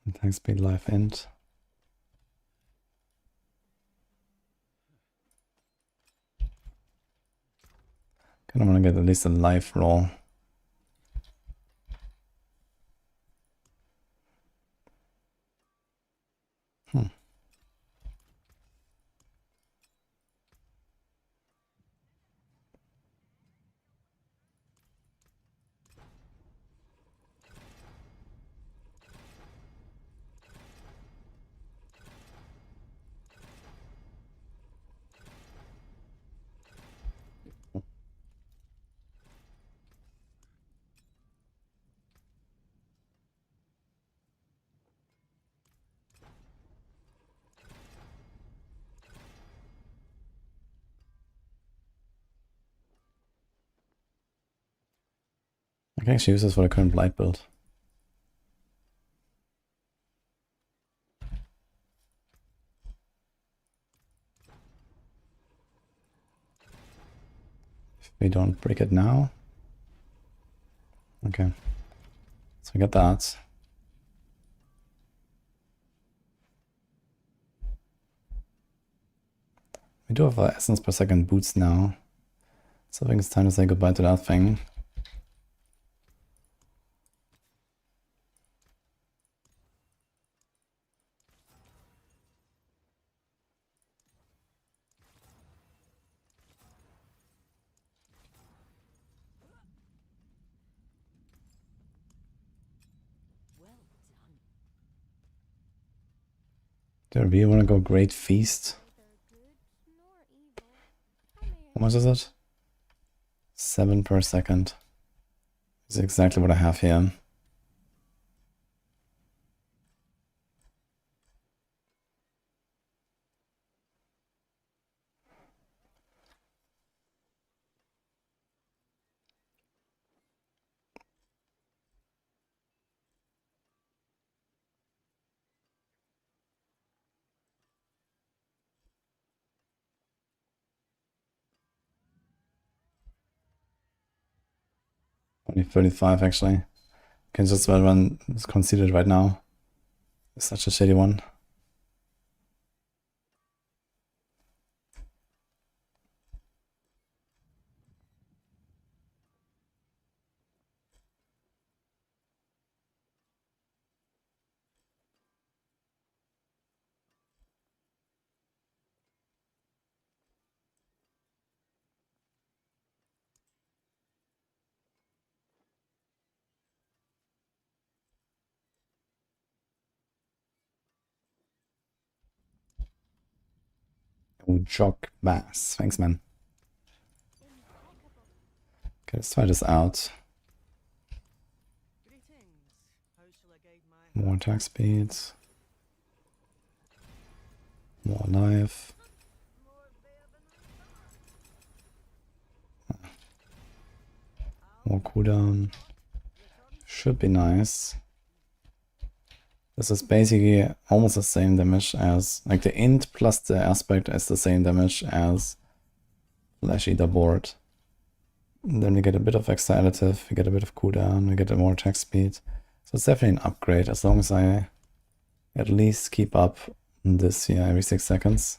Attack speed, life int. Kind of want to get at least a life roll. I can actually use this for the current Blight build. If we don't break it now. Okay. So we got that. We do have essence per second boots now. So I think it's time to say goodbye to that thing. Do we want to go Great Feast? Neither good nor evil. How may I How much is it? 7 per second. Is exactly what I have here. Only 35 actually. Can just about run is conceded right now. It's such a shitty one. Oh, Jock Bass. Thanks, man. impeccable? Okay, let's try this out. More attack speeds. More life. More cooldown. Should be nice. This is basically almost the same damage as, like the int plus the aspect is the same damage as Flesh Eater Board. And then we get a bit of extra additive, we get a bit of cooldown, we get a more attack speed. So it's definitely an upgrade as long as I at least keep up this here every 6 seconds.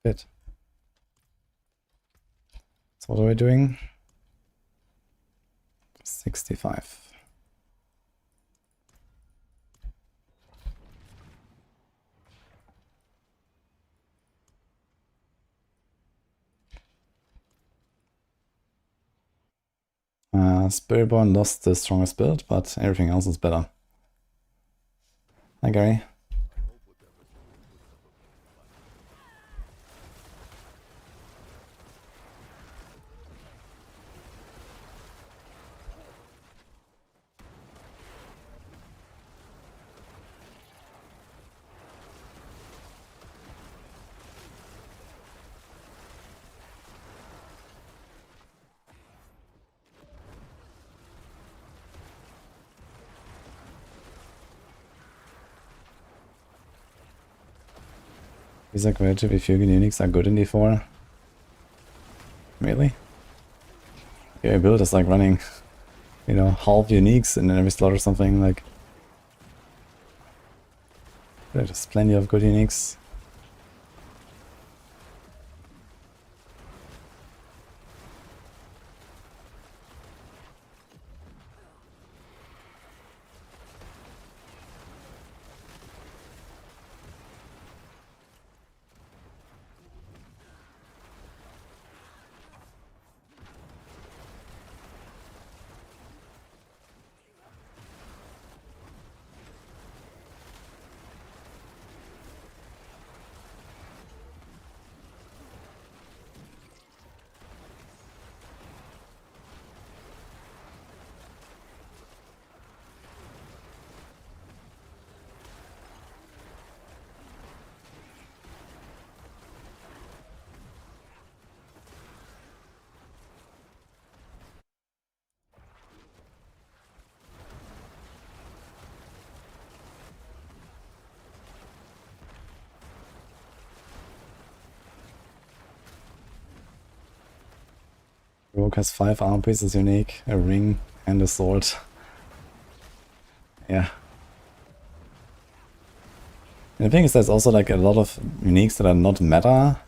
Bit. So what are we doing? 65. Spiritborn lost the strongest build, but everything else is better. Hi Gary. These are creative if Fusion Uniques are good in D4. Really? Your build is like running, you know, half uniques in every slot or something, like... There's plenty of good uniques. Rogue has 5 armor pieces unique, a ring, and a sword. Yeah. And the thing is, there's also like a lot of uniques that are not meta,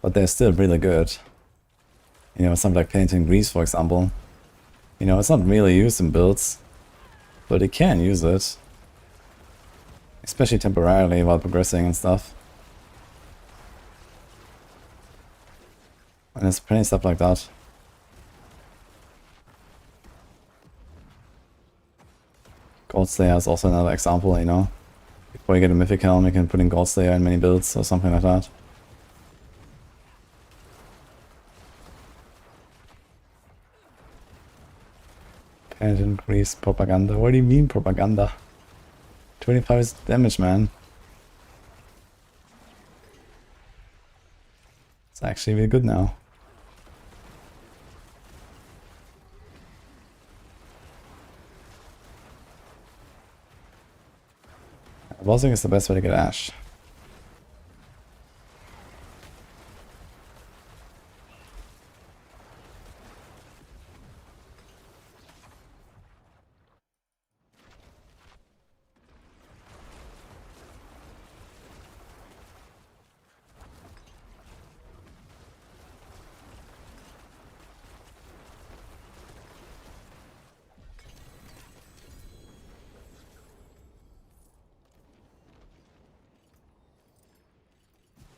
but they're still really good. You know, something like Painting Grease, for example. You know, it's not really used in builds, but you can use it. Especially temporarily while progressing and stuff. And there's plenty of stuff like that. Goldslayer is also another example, you know. Before you get a Mythic Helm, you can put in Goldslayer in many builds or something like that. And increase propaganda. What do you mean propaganda? 25 damage, man. It's actually really good now. Bossing is the best way to get Ash.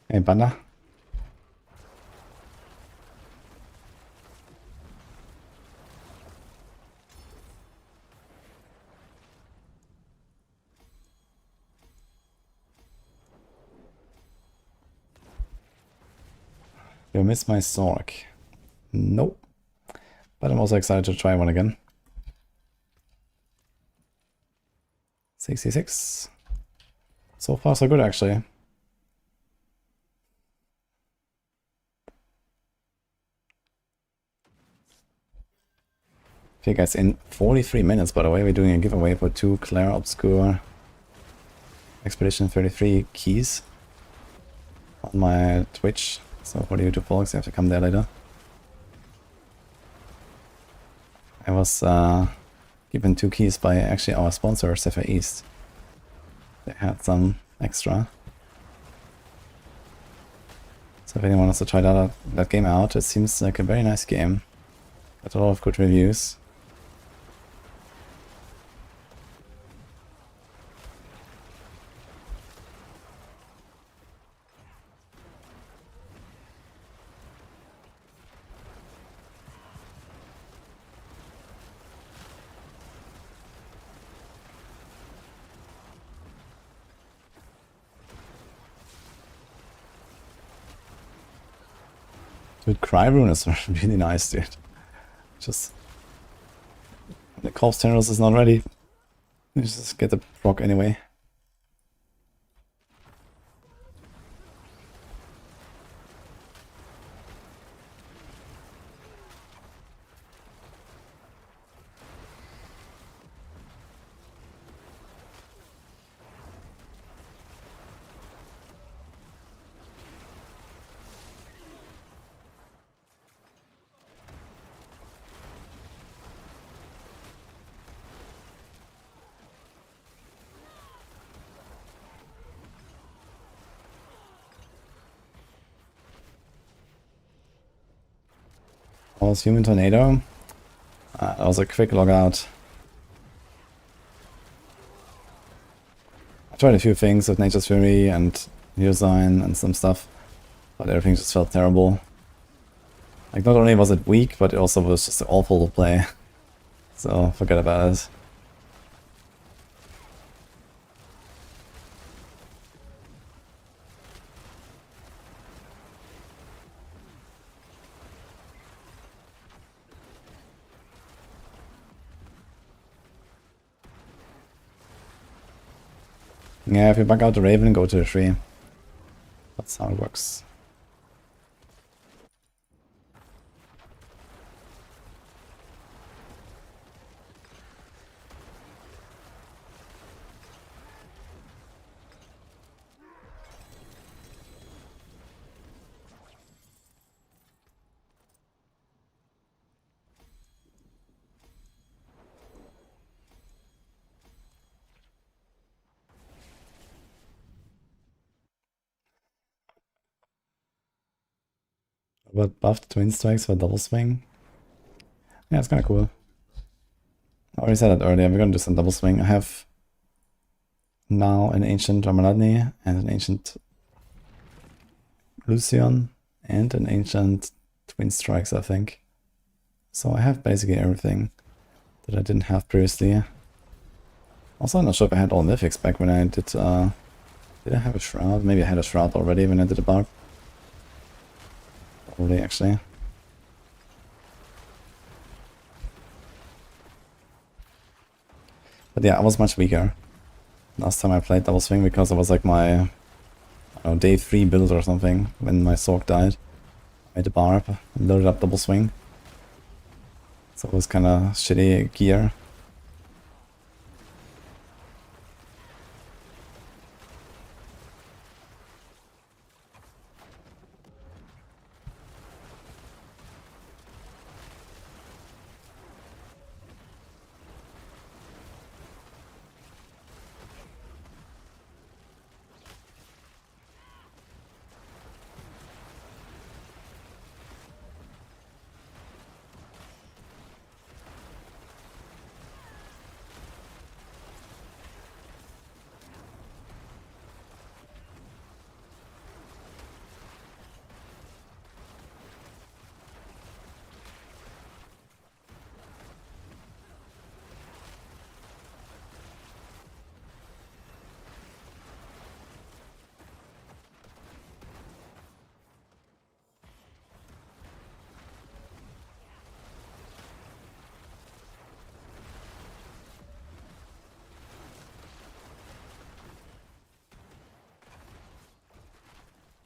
Hey, Panda. You miss my Sorc. Nope. But I'm also excited to try one again. 66. So far so good, actually. Okay guys, in 43 minutes, by the way, we're doing a giveaway for 2 Clara Obscure Expedition 33 keys on my Twitch. So for the YouTube folks, you have to come there later. I was given 2 keys by actually our sponsor, Sefer East. They had some extra. So if anyone wants to try that game out, it seems like a very nice game. Got a lot of good reviews. Dude, Cry Rune is really nice, dude. Just... the Corpse Tendrils is not ready. You just get the proc anyway. Was Human Tornado. That was a quick logout. I tried a few things with Nature's Fury and Neosign and some stuff, but everything just felt terrible. Like, not only was it weak, but it also was just awful to play. So, forget about it. Yeah, if you bug out the Raven, go to the tree. That's how it works. But buffed twin strikes for double swing. Yeah, it's kind of cool. I already said that earlier. We're gonna do some double swing. I have now an ancient Ramaladni and an ancient Lucian and an ancient twin strikes, I think. So I have basically everything that I didn't have previously. Also, I'm not sure if I had all mythics back when I did I have a shroud? Maybe I had a shroud already when I did a Barb. Probably, actually. But yeah, I was much weaker last time I played double swing because it was like my, I don't know, day 3 build or something when my Sorc died. I made a Barb and loaded up double swing. So it was kind of shitty gear.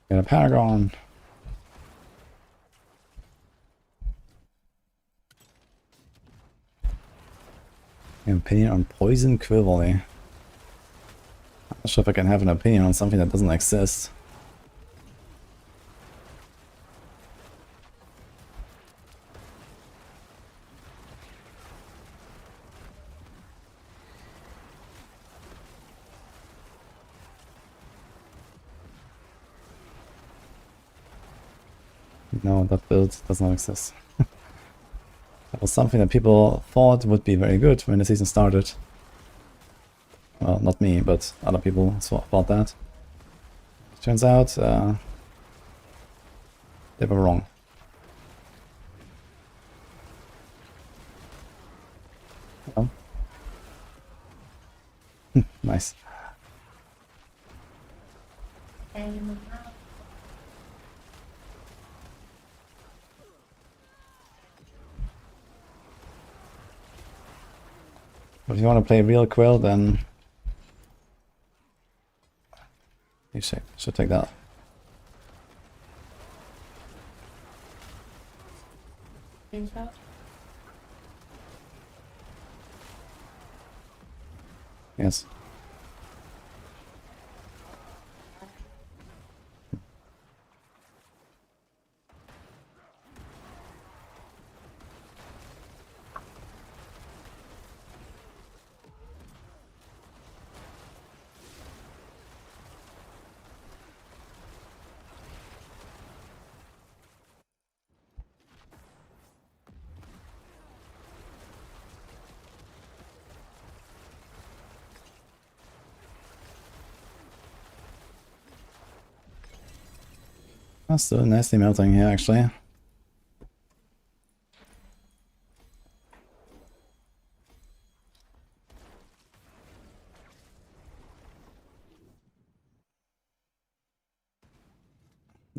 Get a Paragon. An opinion on Poison Quill Volley. I'm not sure if I can have an opinion on something that doesn't exist. No, that build does not exist. That was something that people thought would be very good when the season started. Well, not me, but other people thought that. Turns out, they were wrong. Oh. Nice. But if you want to play real Quill, then you should take that. Yes. That's still nicely melting here, actually.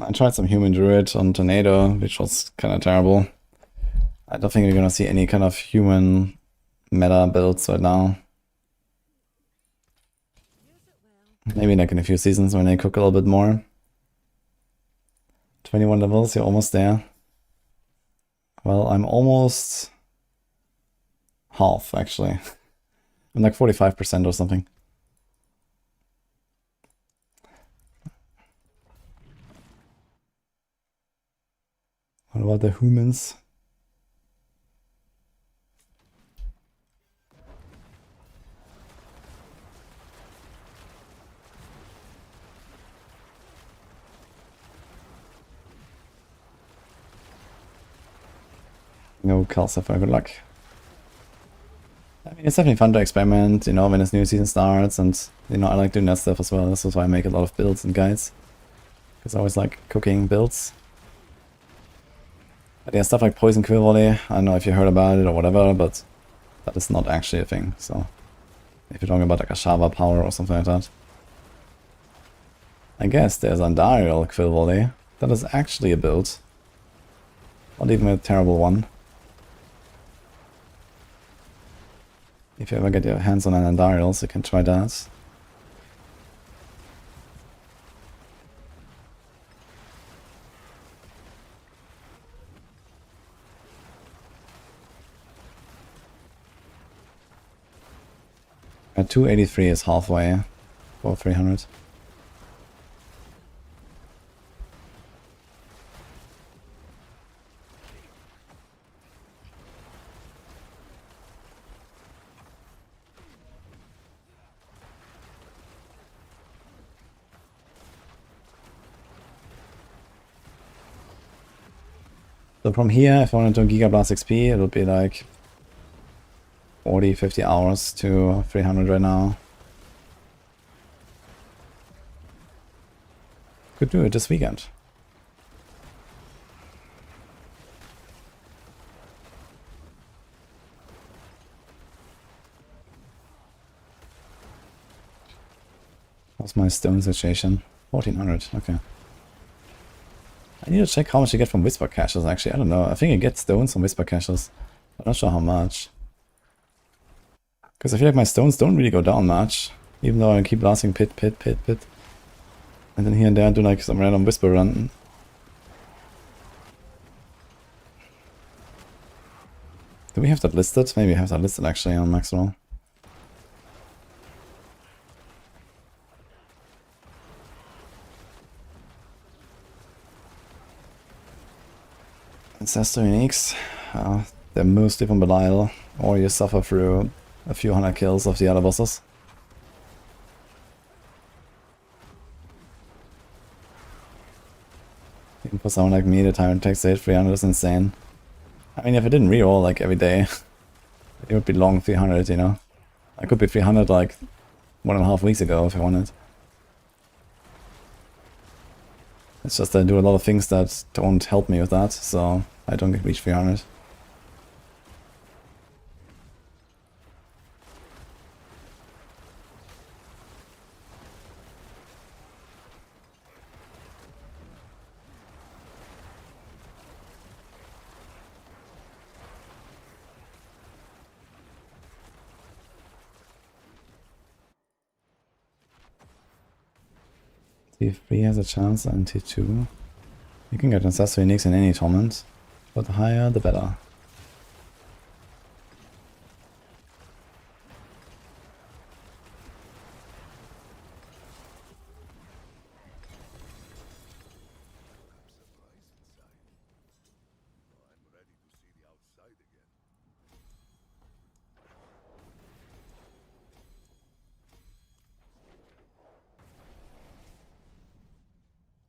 I tried some human druid on Tornado, which was kind of terrible. I don't think you're gonna see any kind of human meta builds right now. Maybe like in a few seasons when they cook a little bit more. 21 levels, you're almost there. Well, I'm almost half, actually. I'm like 45% or something. What about the humans? No Calcifer, good luck. I mean, it's definitely fun to experiment, you know, when this new season starts, and, you know, I like doing that stuff as well. This is why I make a lot of builds and guides. Because I always like cooking builds. But yeah, stuff like Poison Quill Volley, I don't know if you heard about it or whatever, but that is not actually a thing, so... If you're talking about like a Shava power or something like that. I guess there's Andariel Quill Volley. That is actually a build. Not even a terrible one. If you ever get your hands on an Andariels, you can try that. At 283 is halfway for 300. So from here, if I wanted to Gigablast XP, it would be like 40, 50 hours to 300 right now. Could do it this weekend. How's my stone situation? 1400, okay. I need to check how much you get from Whisper Caches, actually. I don't know. I think you get stones from Whisper Caches. I'm not sure how much. Because I feel like my stones don't really go down much. Even though I keep blasting pit. And then here and there I do like some random Whisper run. Do we have that listed? Maybe we have that listed actually on Maxwell. Ancestor uniques, they're mostly from Belial, or you suffer through a few hundred kills of the other bosses. Even for someone like me, the time it takes to hit 300 is insane. I mean, if I didn't reroll like every day, it would be long 300, you know? I could be 300 like 1.5 weeks ago if I wanted. It's just that I do a lot of things that don't help me with that, so I don't get reach 300. T3 has a chance and T2. You can get necessary nicks in any tournament, but the higher the better.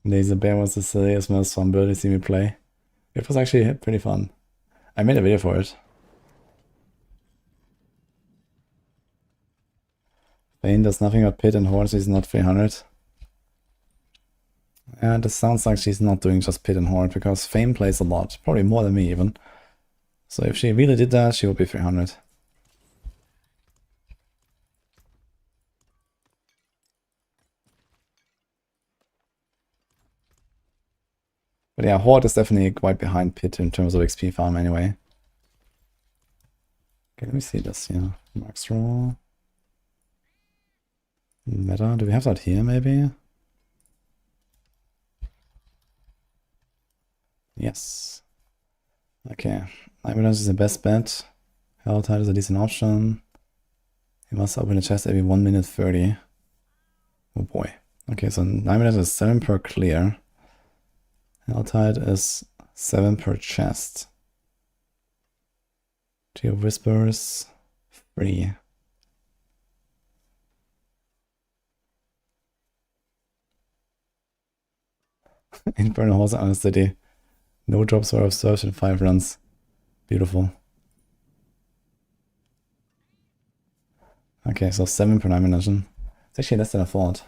Laser Bear was the silliest, most fun build you see me play. It was actually pretty fun. I made a video for it. Bane does nothing but pit and horde, she's not 300. And it sounds like she's not doing just pit and horde, because Fame plays a lot, probably more than me even. So if she really did that, she would be 300. But yeah, horde is definitely quite behind pit in terms of XP farm anyway. Okay, let me see this here. Max roll. Meta, do we have that here maybe? Yes. Okay, Evidence is the best bet. Helltide is a decent option. You must open the chest every 1 minute 30. Oh boy. Okay, so 9 minutes is 7 per clear. Helltide is 7 per chest. Geo Whispers, 3. Infernal Horse on the city. No drops were observed in 5 runs. Beautiful. Okay, so 7 per 9 minutes. It's actually less than I thought.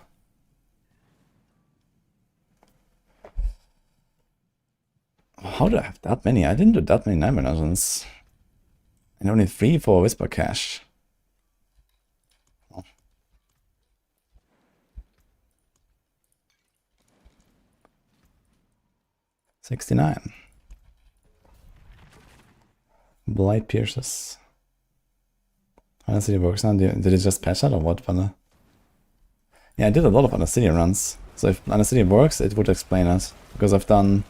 How do I have that many? I didn't do that many 9 minutes. And only 3 for Whisper Cache. Oh. $69. Blight Pierces. Undercity works now. Did it just patch that or what? Yeah, I did a lot of Undercity runs. So if Undercity works, it would explain it. Because I've done,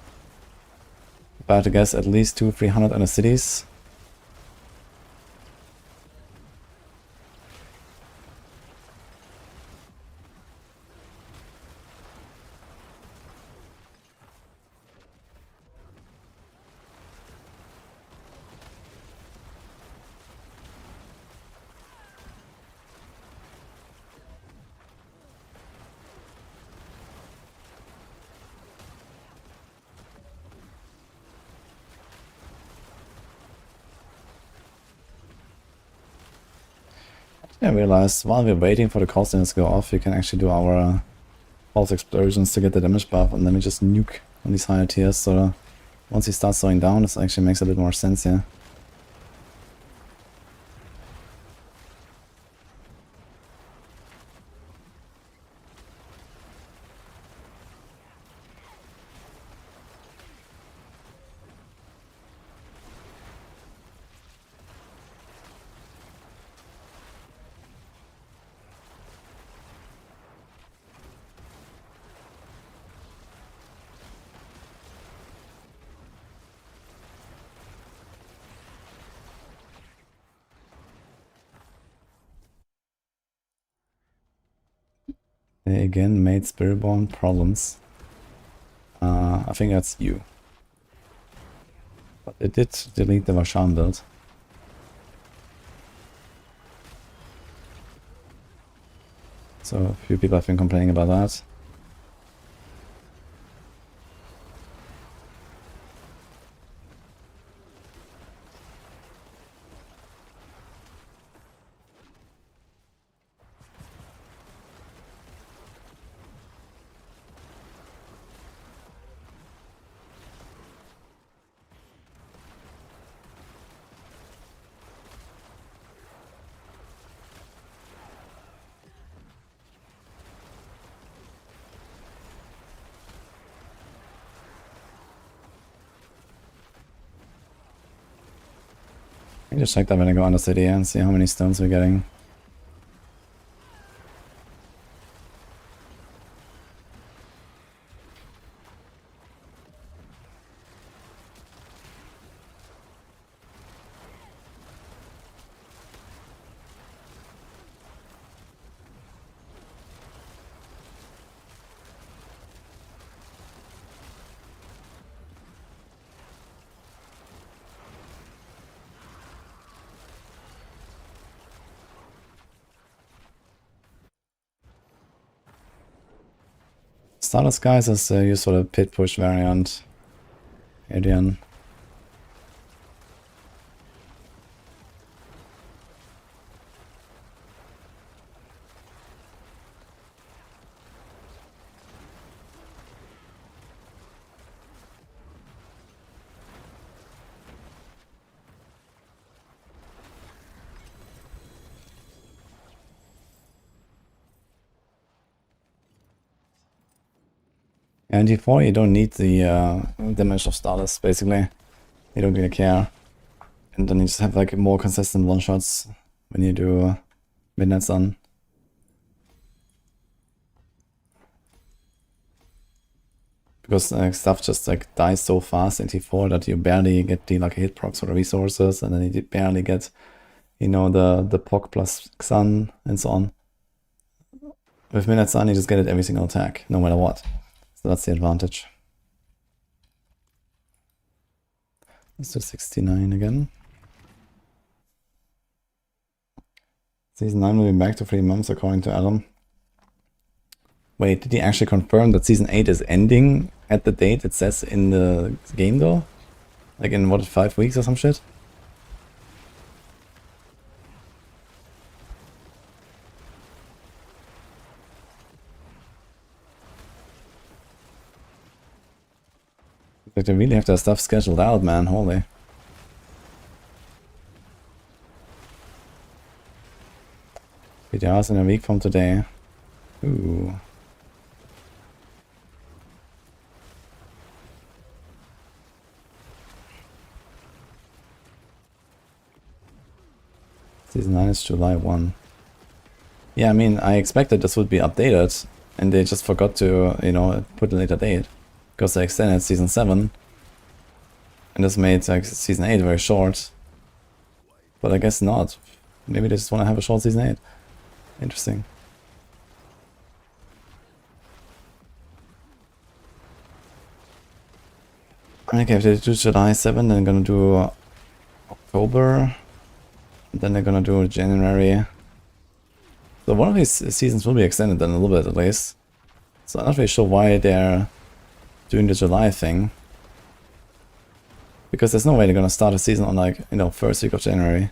if I had to guess, at least 200-300 Undercities. I realized while we're waiting for the cost to go off, we can actually do our pulse explosions to get the damage buff, and then we just nuke on these higher tiers. So once he starts slowing down, this actually makes a bit more sense here. They again made Spiritborn problems. I think that's you. But it did delete the Vashan build. So a few people have been complaining about that. Need to check that when I go under city and see how many stones we're getting. Starter Skies is used for the pit push variant. Adrian. And D4, you don't need the damage of starters, basically. You don't really care. And then you just have like more consistent one-shots when you do Midnight Sun. Because stuff just like dies so fast in T4 that you barely get the like hit procs or the resources, and then you barely get, you know, the POC plus Xun and so on. With Midnight Sun, you just get it every single attack, no matter what. So that's the advantage. Let's do 69 again. Season 9 will be back to 3 months according to Adam. Wait, did he actually confirm that Season 8 is ending at the date it says in the game though? Like in what, 5 weeks or some shit? Like they really have their stuff scheduled out, man, holy. videos in a week from today. Ooh. Season 9 is July 1. Yeah, I mean, I expected this would be updated, and they just forgot to, you know, put a later date. Because they extended Season 7, and this made like Season 8 very short. But I guess not. Maybe they just want to have a short Season 8. Interesting. Okay, if they do July 7, then they're gonna do October. Then they're gonna do January. So one of these seasons will be extended then a little bit at least. So I'm not really sure why they're doing the July thing. Because there's no way they're gonna start a season on like, you know, first week of January.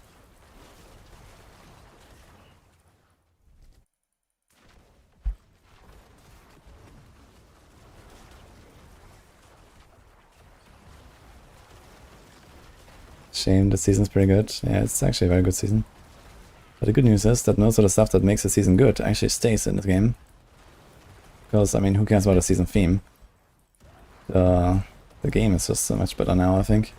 Shame, the season's pretty good. Yeah, it's actually a very good season. But the good news is that most of the stuff that makes a season good actually stays in the game. Because, I mean, who cares about the season theme? The game is just so much better now, I think.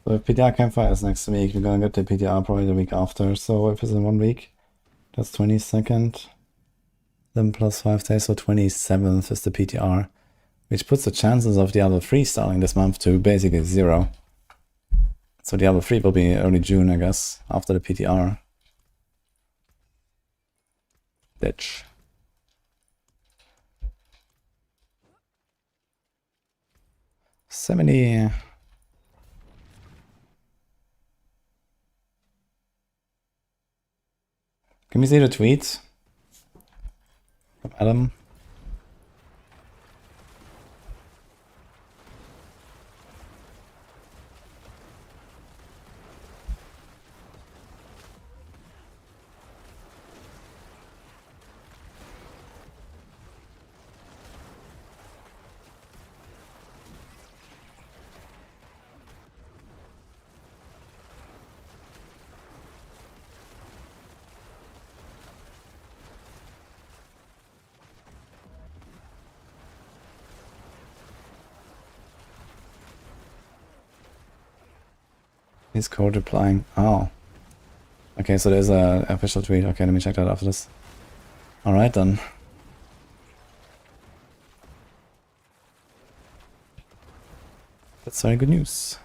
So if PTR campfire is next week, we're gonna get the PTR probably the week after. So if it's in 1 week, that's 22nd. Then plus 5 days, so 27th is the PTR. Which puts the chances of Diablo 3 starting this month to basically 0. So Diablo 3 will be early June, I guess, after the PTR. Ditch. $70. Can we see the tweet from Adam? He's code replying. Oh. Okay, so there's a official tweet. Okay, let me check that after this. Alright then. That's very good news.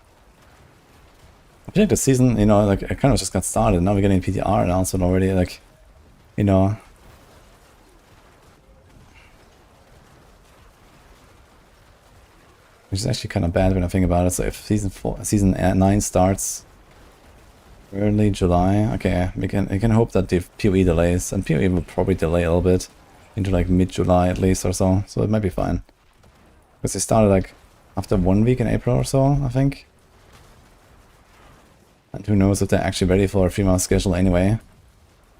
I feel like the season, you know, like, it kind of just got started. Now we're getting PTR announcement already, like, you know. Which is actually kind of bad when I think about it. So if season 9 starts early July, okay, we can hope that the PoE delays, and PoE will probably delay a little bit into like mid-July at least or so. So it might be fine. Because they started like after 1 week in April or so, I think. And who knows if they're actually ready for a 3-month schedule anyway.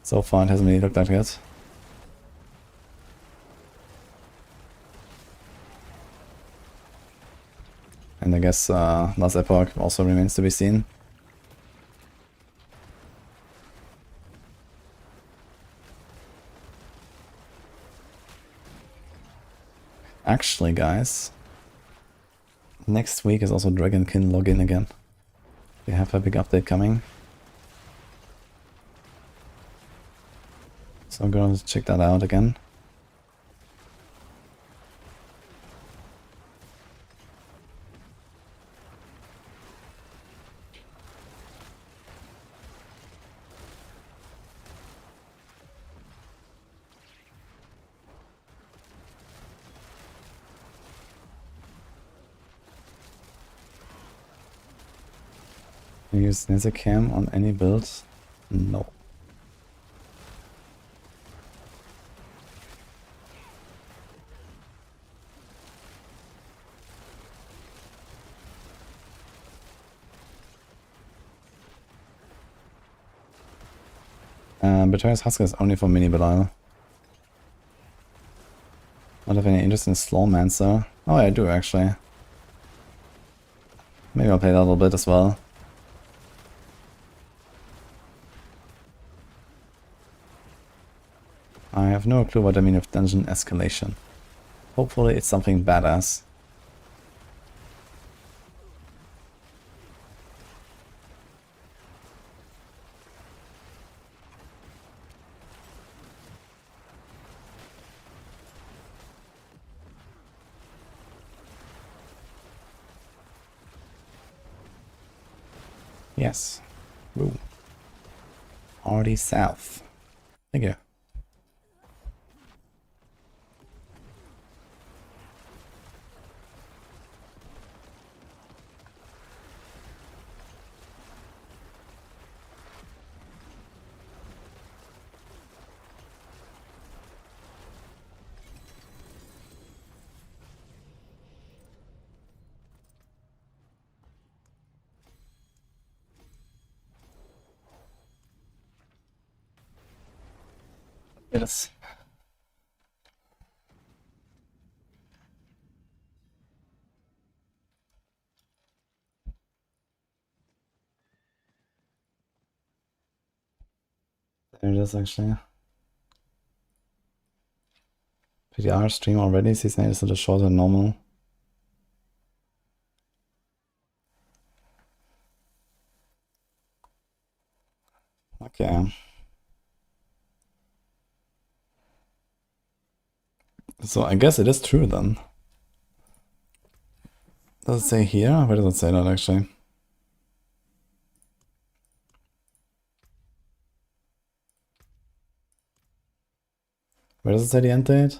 So far it hasn't really looked like it. And I guess last Epoch also remains to be seen. Actually, guys, next week is also Dragonkin login again. We have a big update coming. So I'm going to check that out again. You use Nezicam on any build? No. Betrayer's Husker is only for mini Belial. Not have any interest in Slawmancer. Oh, I do actually. Maybe I'll play that a little bit as well. I have no clue what I mean with dungeon escalation. Hopefully it's something badass. Yes. Woo. Already south. Thank you. Yes. There it is actually. PDR stream already, season 8 is a little shorter than normal. Okay. So I guess it is true then. Does it say here? Where does it say that actually? Where does it say the end date?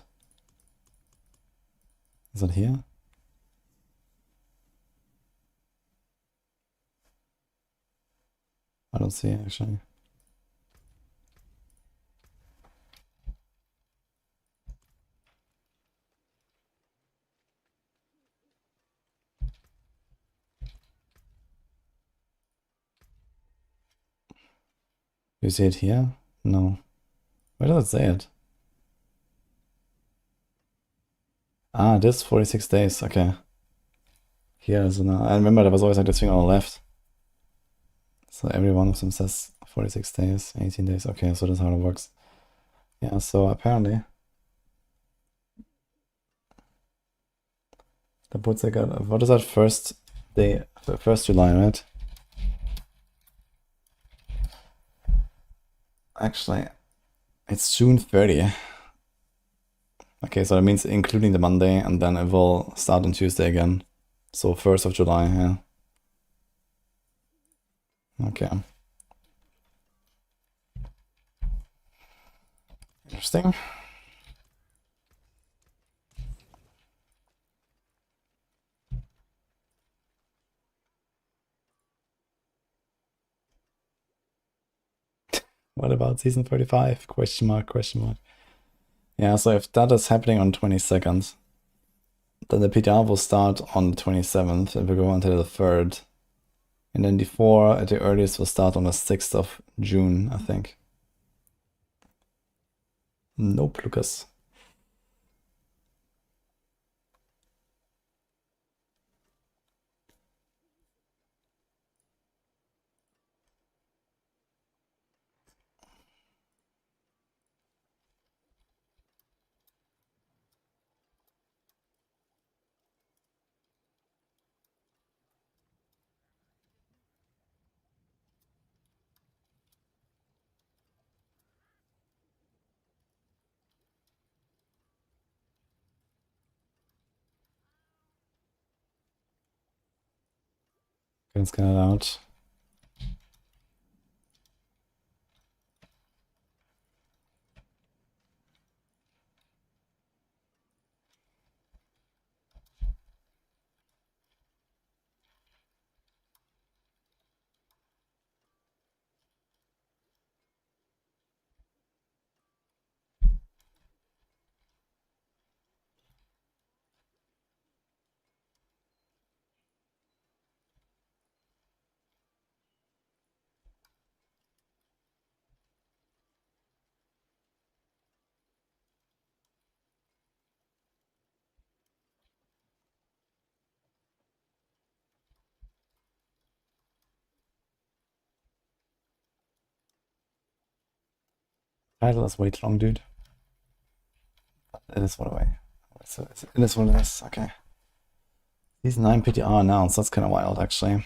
Is it here? I don't see it actually. You see it here? No. Where does it say it? Ah, this 46 days. Okay. Here is now. I remember there was always like this thing on the left. So every one of them says 46 days, 18 days. Okay, so that's how it works. Yeah, so apparently that puts like a, what is that, first day, the 1st July, right? Actually, it's June 30. Okay, so that means including the Monday, and then it will start on Tuesday again. So 1st of July, yeah. Okay. Interesting. What about season 35? Question mark, question mark. Yeah, so if that is happening on 22nd, then the PTR will start on the 27th and will go until the 3rd. And then the 4 at the earliest will start on the 6th of June, I think. Nope, Lucas. Can scan it out. Title is way too long, dude. It is what way. So it is what it is. Okay. These 9 PTR announced. That's kind of wild, actually.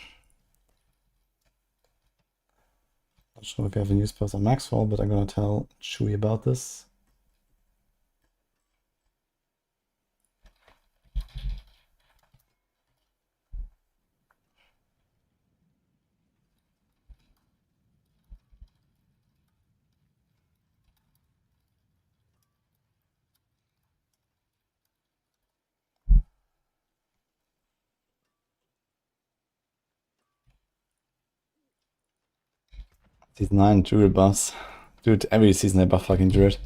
Not sure if we have a news post on Maxwell, but I'm gonna tell Chewy about this. Season 9 Druid buffs. Dude, every season they buff fucking Druid.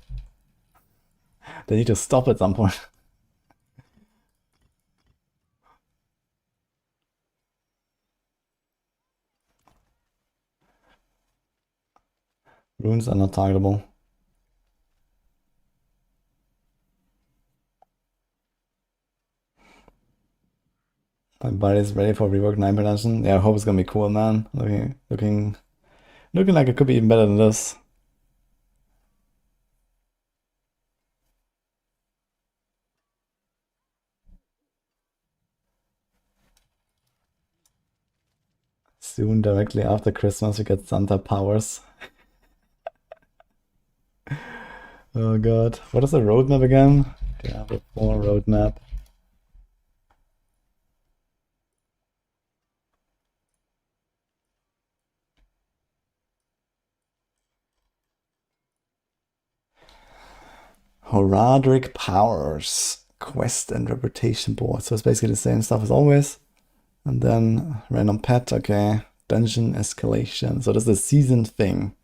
They need to stop at some point. Runes are not targetable. My body's ready for rework 9 production. Yeah, I hope it's gonna be cool, man. Looking like it could be even better than this. Soon, directly after Christmas, we get Santa powers. Oh god. What is the roadmap again? Diablo 4 roadmap. Heraldic powers. Quest and reputation board. So it's basically the same stuff as always. And then random pet, okay. Dungeon escalation. So this is a season thing.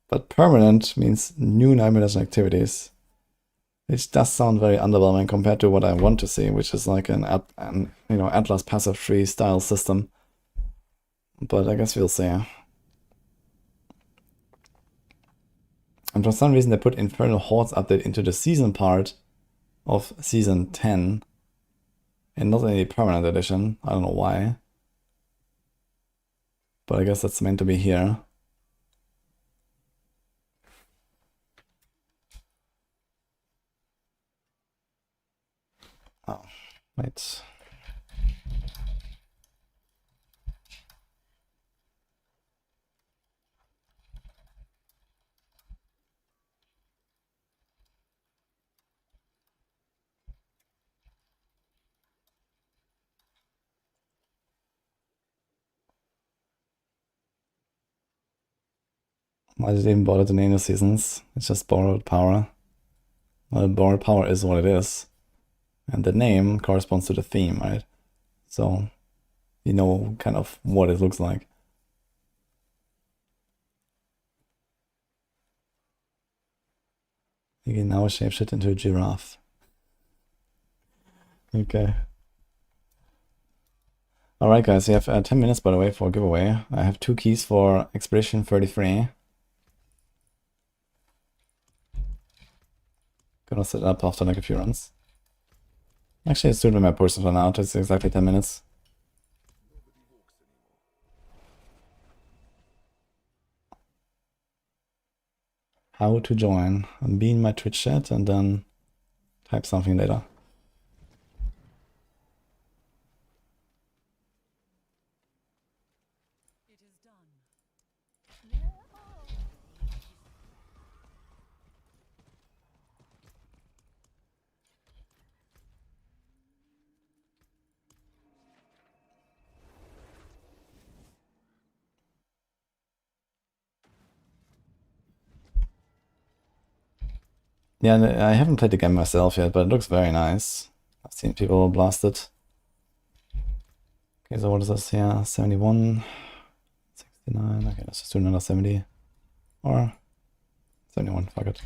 But permanent means new Nightmare Dungeon activities. Which does sound very underwhelming compared to what I want to see, which is like an Atlas passive tree style system. But I guess we'll see. And for some reason they put Infernal Hordes update into the season part of season 10. And not any permanent edition. I don't know why. But I guess that's meant to be here. Oh, wait. Why did it even bother to name the seasons? It's just borrowed power. Well, borrowed power is what it is. And the name corresponds to the theme, right? So, you know kind of what it looks like. You can now shapeshift into a giraffe. Okay. Alright guys, you have 10 minutes by the way for a giveaway. I have 2 keys for Expedition 33. Gonna set it up after like a few runs. Actually, it's doing my person for now. It's exactly 10 minutes. How to join? Be in my Twitch chat and then type something later. Yeah, I haven't played the game myself yet, but it looks very nice. I've seen people blast it. Okay, so what is this here? 71, 69. Okay, let's just do another 70. Or 71, fuck it.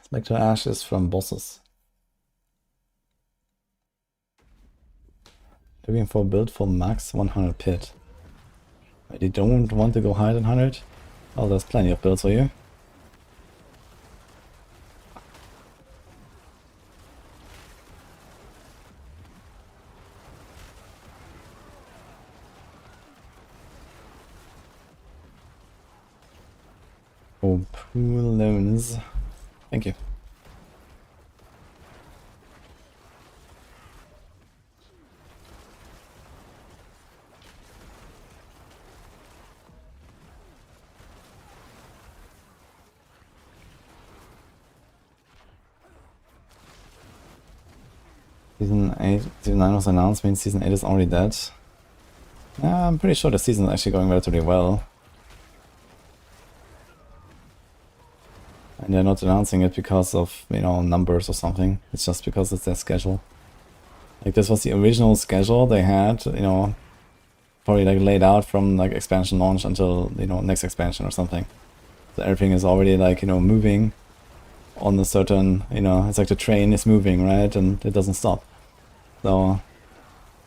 Spectre Ashes from bosses. Looking for a build for max 100 pit. You don't want to go higher than 100? Oh, there's plenty of builds for you. Oh, pool loans. Thank you. Season 8, Season 9 was announced, means Season 8 is already dead. I'm pretty sure the season is actually going relatively well. And they're not announcing it because of, numbers or something. It's just because it's their schedule. Like, this was the original schedule they had, probably like laid out from like expansion launch until, next expansion or something. So everything is already like, moving on a certain, it's like the train is moving, right? And it doesn't stop. So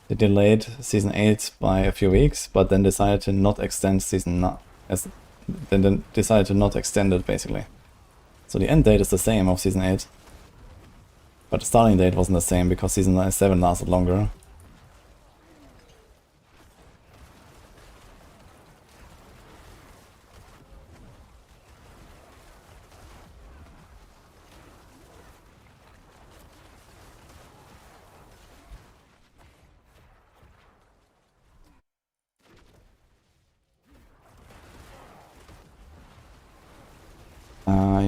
they delayed Season 8 by a few weeks, but then decided to not extend Season 9. Then decided to not extend it, basically. So the end date is the same of Season 8. But the starting date wasn't the same because Season 7 lasted longer.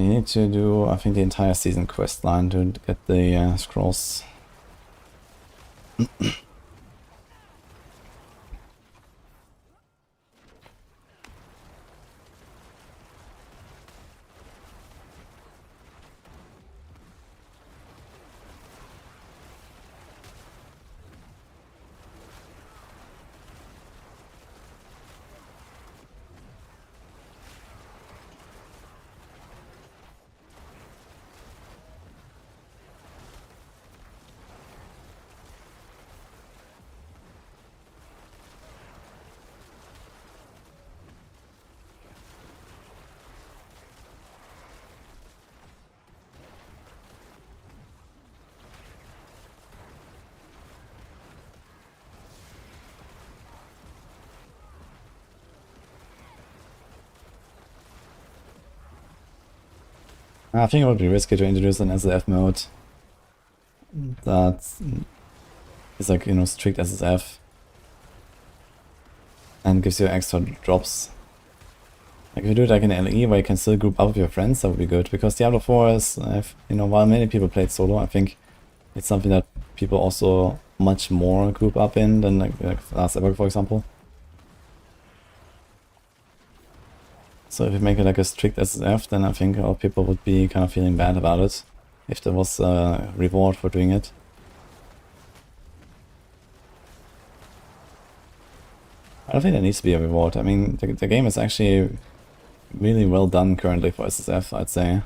you need to do, I think, the entire season quest line to get the scrolls. I think it would be risky to introduce an SSF mode that is like, you know, strict SSF and gives you extra drops. Like if you do it like in LE where you can still group up with your friends, that would be good, because Diablo 4 is, you know, while many people played solo, I think it's something that people also much more group up in than like last Epoch, for example. So if you make it like a strict SSF, then I think a lot of people would be kind of feeling bad about it if there was a reward for doing it. I don't think there needs to be a reward. I mean, the game is actually really well done currently for SSF, I'd say.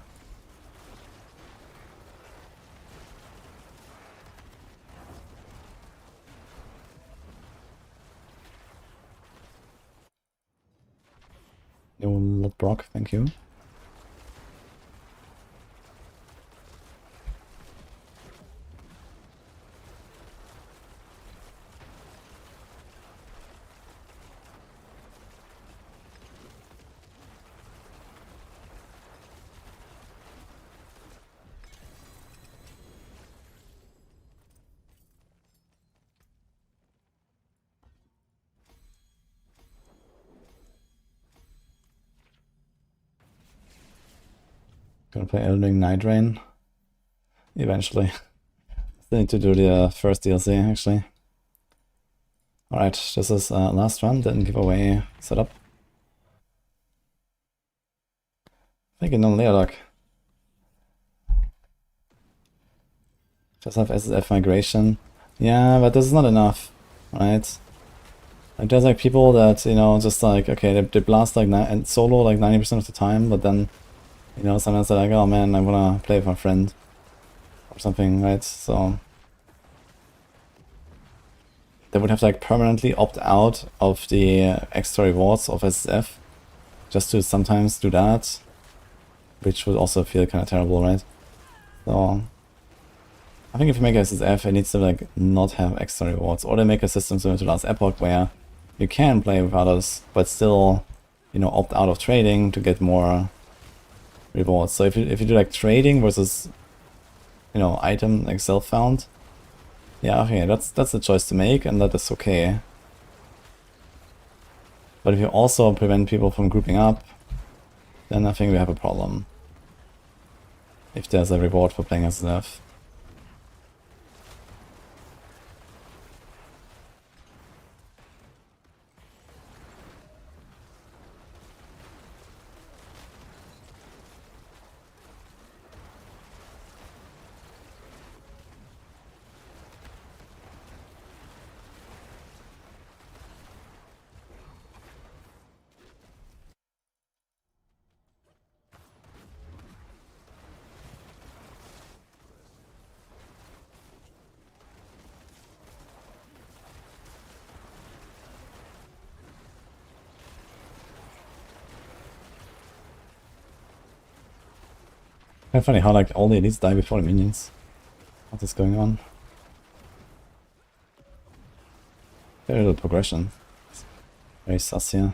Yo, Brock, thank you. Gonna play Elden Ring Night Rain eventually. Still need to do the first DLC actually. Alright, this is last run, then giveaway setup. Thank you, non-Leodog. Just have SSF migration. Yeah, but this is not enough, right? Like there's like people that, you know, just like, okay, they blast like and solo like 90% of the time, but then, you know, sometimes they're like, oh man, I wanna play with my friend or something, right? So they would have to like permanently opt out of the extra rewards of SSF just to sometimes do that, which would also feel kind of terrible, right? So I think if you make SSF, it needs to like not have extra rewards, or they make a system similar to last Epoch where you can play with others, but still, you know, opt out of trading to get more rewards. So if you do like trading versus, you know, item like self found, yeah, okay, that's a choice to make, and that is okay. But if you also prevent people from grouping up, then I think we have a problem. If there's a reward for playing SSF. Kind of funny how like all the elites die before the minions. What is going on? Very little progression. Very sus here.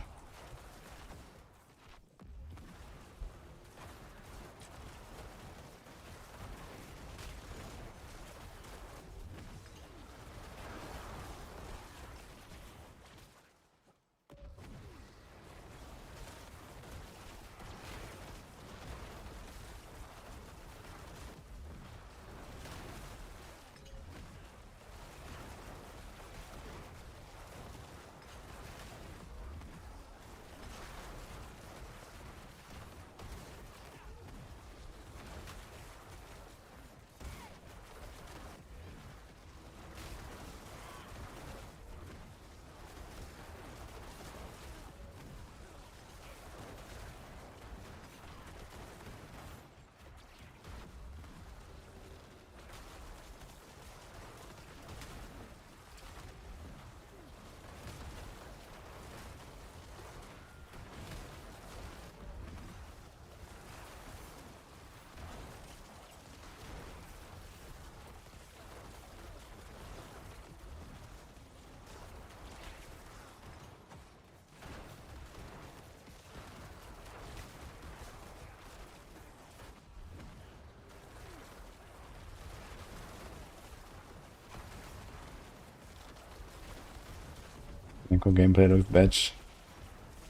Necro gameplay looks bad.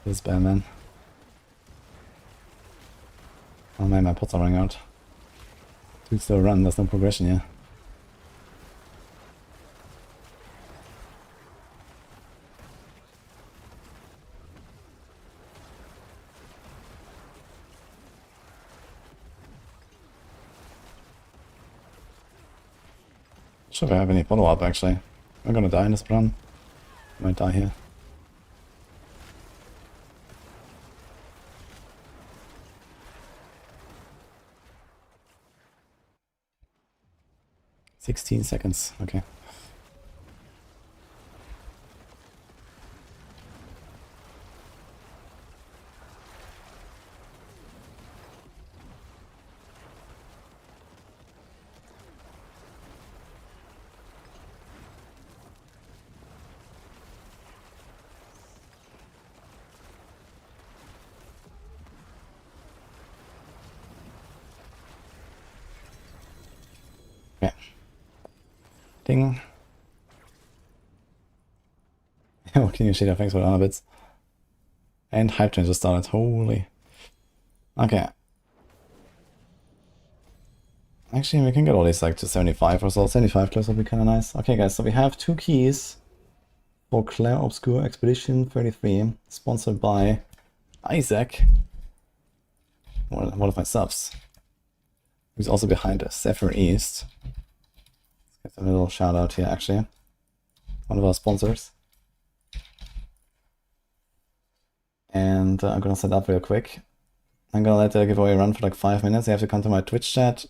This bad, man. Oh man, my pots are running out. Dude, still run, there's no progression here. Sure if I have any follow-up actually. I'm gonna die in this run. I might die here. "16 seconds, okay. Okay. Ding. Oh, can you see that? Thanks for the 100 bits. And hype train just started. Holy. Okay. Actually, we can get all these like to 75 or so. 75 close would be kind of nice. Okay, guys, so we have 2 keys for Claire Obscure Expedition 33, sponsored by Isaac, one of my subs, who's also behind Zephyr East. Let's get a little shout out here, actually. One of our sponsors. And I'm gonna set up real quick. I'm gonna let the giveaway run for like 5 minutes. You have to come to my Twitch chat.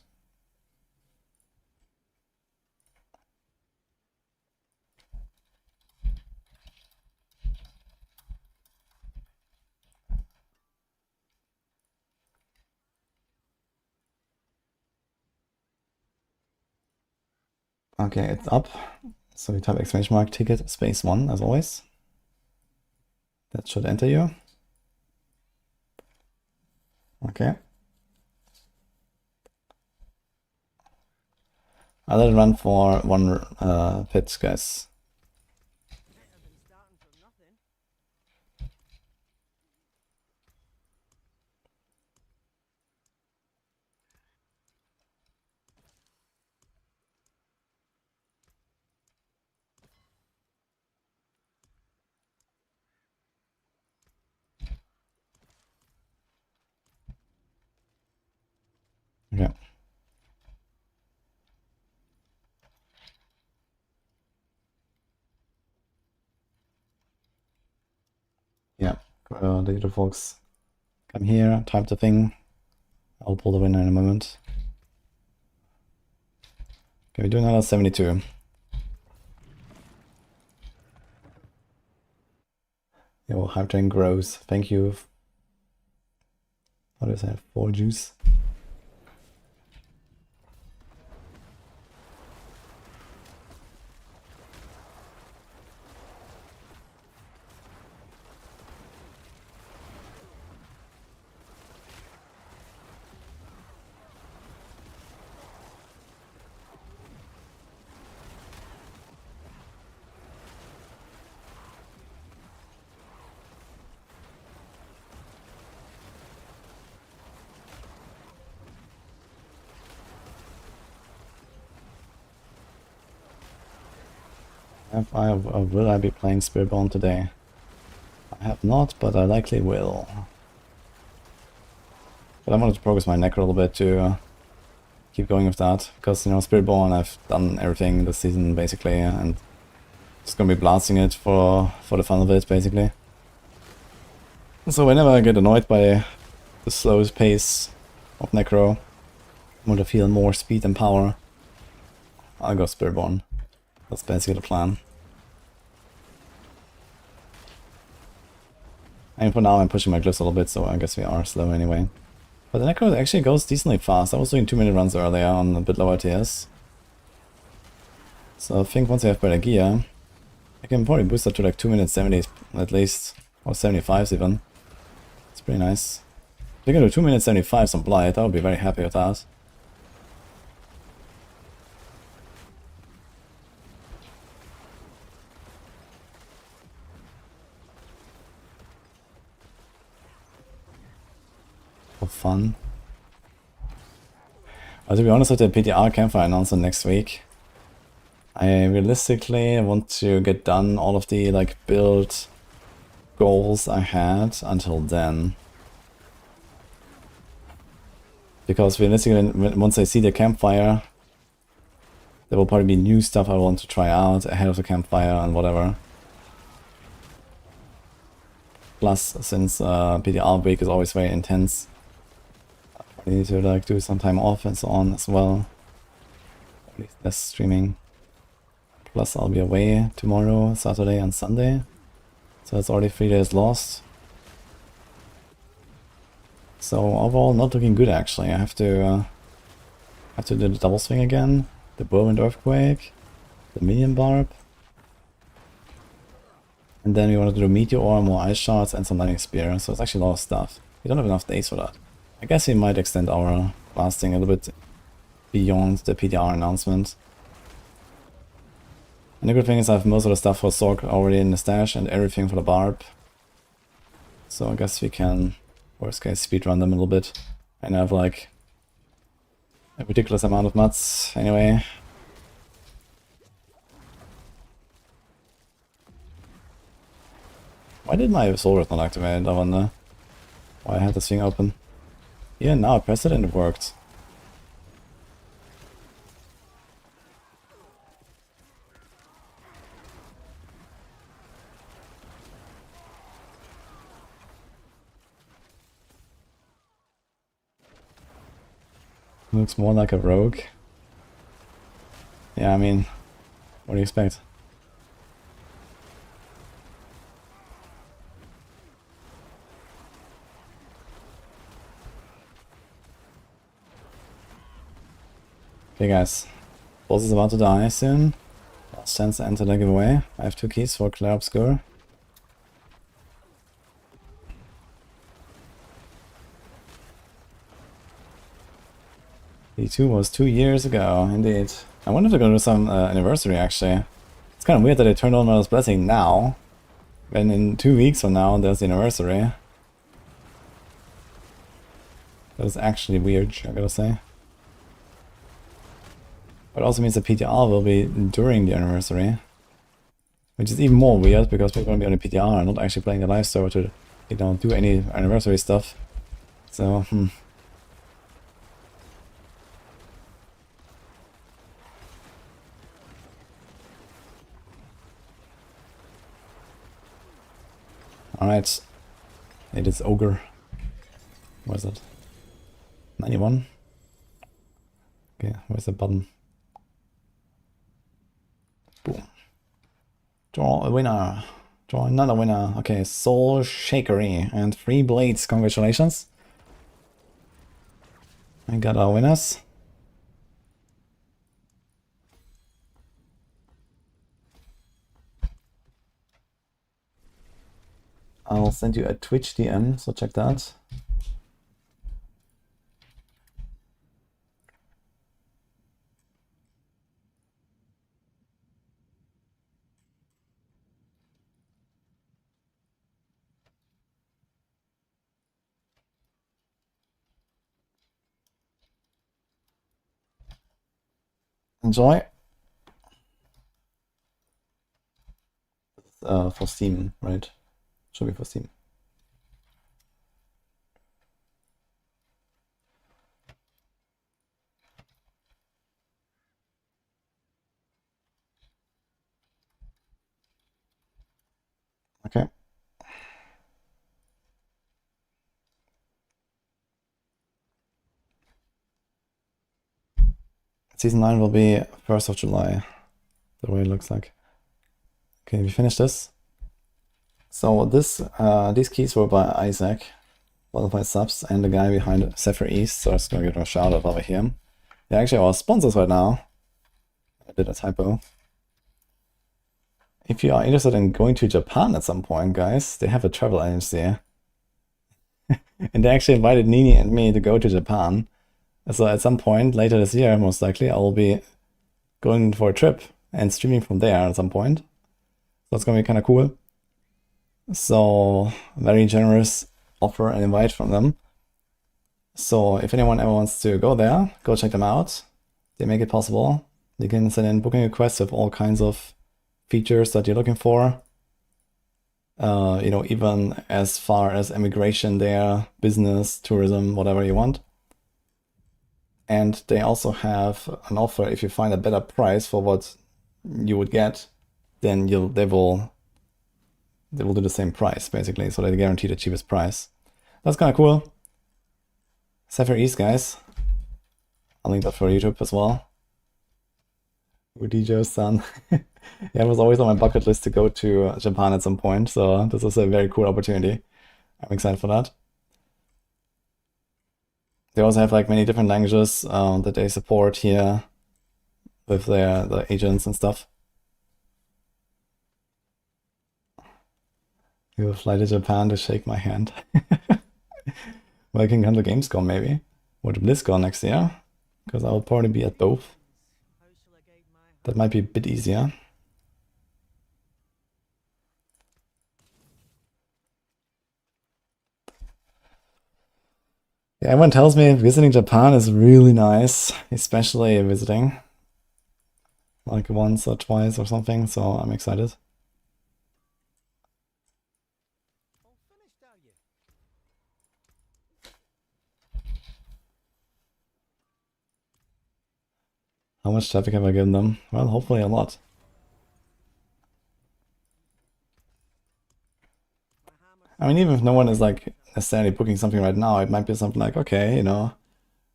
Okay, it's up. So you type exclamation mark ticket space 1 as always. That should enter you. Okay. I'll let it run for 1 pit, guys. Okay. Yeah, the little folks come here, type the thing. I'll pull the winner in a moment. Okay, we do another 72. Yo, hype train grows. Thank you. What is that? 4 juice. Will I be playing Spiritborn today? I have not, but I likely will. But I wanted to progress my Necro a little bit to keep going with that, because, you know, Spiritborn, I've done everything this season, basically, and just gonna be blasting it for the fun of it, basically. So whenever I get annoyed by the slow pace of Necro, I want to feel more speed and power, I'll go Spiritborn. That's basically the plan. And for now I'm pushing my glyphs a little bit, so I guess we are slow anyway. But the Necro actually goes decently fast. I was doing 2-minute runs earlier on a bit lower TS. So I think once you have better gear, I can probably boost that to like 2 minutes 70s at least, or 75s even. It's pretty nice. If you can do 2 minutes 75s on Blight, I would be very happy with that. fun. But to be honest, with the PTR campfire announcement next week, I realistically want to get done all of the like build goals I had until then. Because realistically, once I see the campfire, there will probably be new stuff I want to try out ahead of the campfire and whatever. Plus, since PTR week is always very intense, I need to like do some time off and so on as well. At least less streaming. Plus, I'll be away tomorrow, Saturday and Sunday, so it's already 3 days lost. So overall, not looking good actually. I have to do the double swing again, the whirlwind earthquake, the minion barb. And then we want to do Meteor, more ice shards, and some lightning spear. So it's actually a lot of stuff. We don't have enough days for that. I guess we might extend our lasting a little bit beyond the PTR announcement. And the good thing is I have most of the stuff for Sorc already in the stash and everything for the Barb. So I guess we can, worst case, speedrun them a little bit. And have like a ridiculous amount of mats anyway. Why did my soul not activate? I wonder why I had this thing open. Yeah, now I pressed it and it worked. Looks more like a rogue. Yeah, I mean, what do you expect? Okay guys, boss is about to die soon. Last chance to enter the giveaway. I have 2 keys for Clair Obscure. D2 was 2 years ago, indeed. I wonder if they're gonna do some anniversary actually. It's kind of weird that they turned on Mother's Blessing now, when in 2 weeks from now there's the anniversary. That is actually weird, I gotta say. But it also means the PTR will be during the anniversary. Which is even more weird because we're going to be on the PTR and not actually playing the live server to, you know, do any anniversary stuff. So, Alright. It is Ogre. What is it? 91? Okay, where's the button? Boom. Draw a winner. Draw another winner. Okay, Soul Shakery and 3 blades. Congratulations. I got our winners. I'll send you a Twitch DM, so check that. Enjoy. For Steam, right? Should be for Steam. Okay. Season 9 will be 1st of July, the way it looks like. Okay, we finished this. So this these keys were by Isaac, one of my subs, and the guy behind Zephyr East, so I was gonna give him a shout out over here. They're actually our sponsors right now. I did a typo. If you are interested in going to Japan at some point, guys, they have a travel agency. And they actually invited Nini and me to go to Japan. So at some point later this year, most likely, I will be going for a trip and streaming from there at some point. So it's gonna be kind of cool. So very generous offer and invite from them. So if anyone ever wants to go there, go check them out. They make it possible. You can send in booking requests with all kinds of features that you're looking for. You know, even as far as immigration there, business, tourism, whatever you want. And they also have an offer. If you find a better price for what you would get, then they will do the same price basically. So they guarantee the cheapest price. That's kind of cool. Sapphire East, guys. I'll link that for YouTube as well. Wudijo-san. Yeah, it was always on my bucket list to go to Japan at some point, so this is a very cool opportunity. I'm excited for that. They also have like many different languages that they support here with the agents and stuff. You will fly to Japan to shake my hand. Well, I can come to Gamescom maybe, or to BlizzCon next year, because I will probably be at both. That might be a bit easier. Yeah, everyone tells me visiting Japan is really nice, especially visiting like once or twice or something, so I'm excited. How much traffic have I given them? Well, hopefully a lot. I mean, even if no one is like necessarily booking something right now, it might be something like, okay, you know,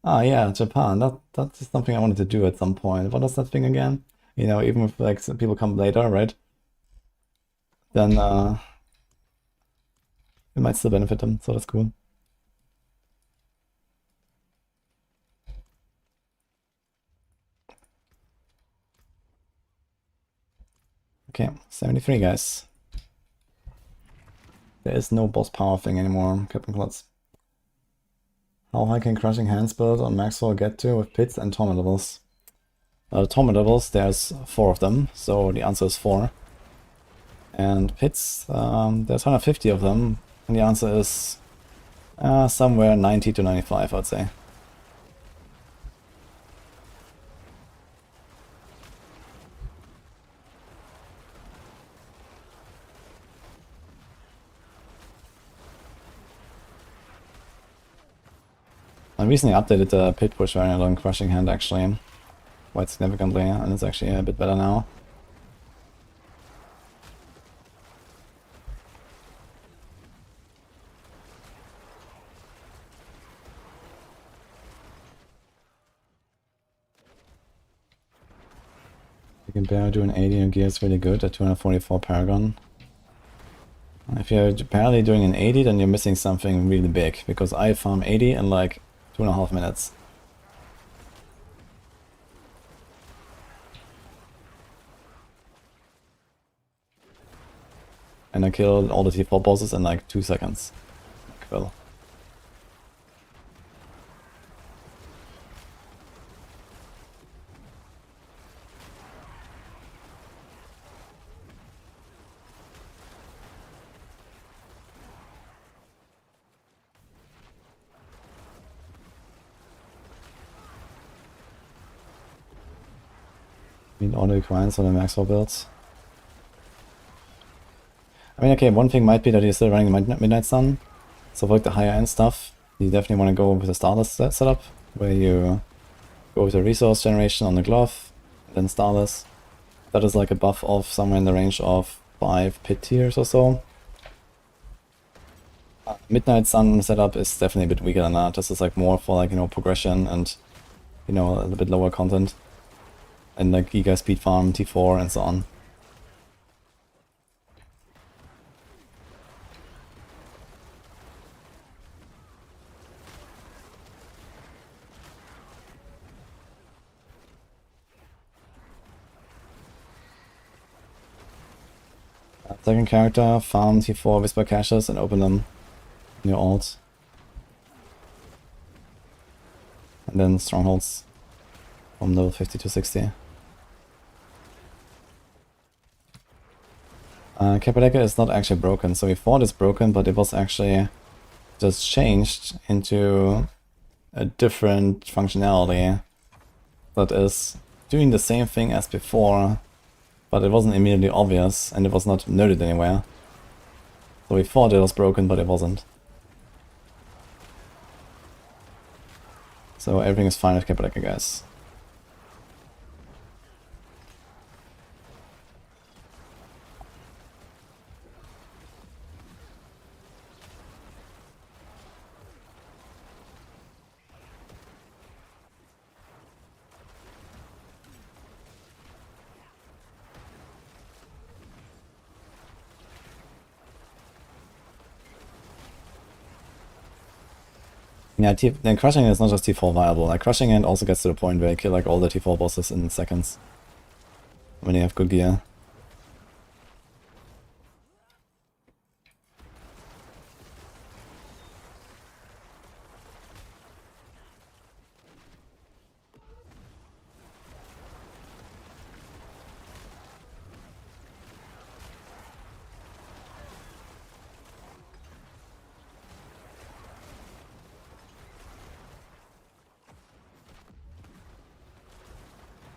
yeah, Japan, that's something I wanted to do at some point. What is that thing again? You know, even if like some people come later, right? Then it might still benefit them, so that's cool. Okay, 73 guys. There is no boss power thing anymore, Captain Klutz. How high can Crushing Hands build on Maxwell get to with pits and torment levels? Torment levels, there's 4 of them, so the answer is 4. And pits, there's 150 of them, and the answer is somewhere 90 to 95, I'd say. I recently updated the pit push variant on Crushing Hand actually, quite significantly, and it's actually a bit better now. You can barely do an 80 and gear is really good at 244 Paragon. If you're barely doing an 80, then you're missing something really big, because I farm 80 in like 2.5 minutes. And I killed all the T4 bosses in like 2 seconds. Cool. Meet all the requirements on the Maxwell builds. I mean, okay, one thing might be that you're still running Midnight Sun. So for like the higher end stuff, you definitely want to go with a Starless setup, where you go with the resource generation on the glove, then Starless. That is like a buff of somewhere in the range of 5 pit tiers or so. Midnight Sun setup is definitely a bit weaker than that. This is like more for like, you know, progression and, you know, a little bit lower content. And like Giga Speed Farm, T4 and so on. Second character, farm T4 Whisper Caches and open them in your alt. And then strongholds from level 50 to 60. Cappadocia is not actually broken, so we thought it's broken, but it was actually just changed into a different functionality that is doing the same thing as before, but it wasn't immediately obvious and it was not noted anywhere. So we thought it was broken, but it wasn't. So everything is fine with Caprica, guys. Yeah, then crushing is not just T4 viable. Like crushing it also gets to the point where you kill like all the T4 bosses in seconds when you have good gear.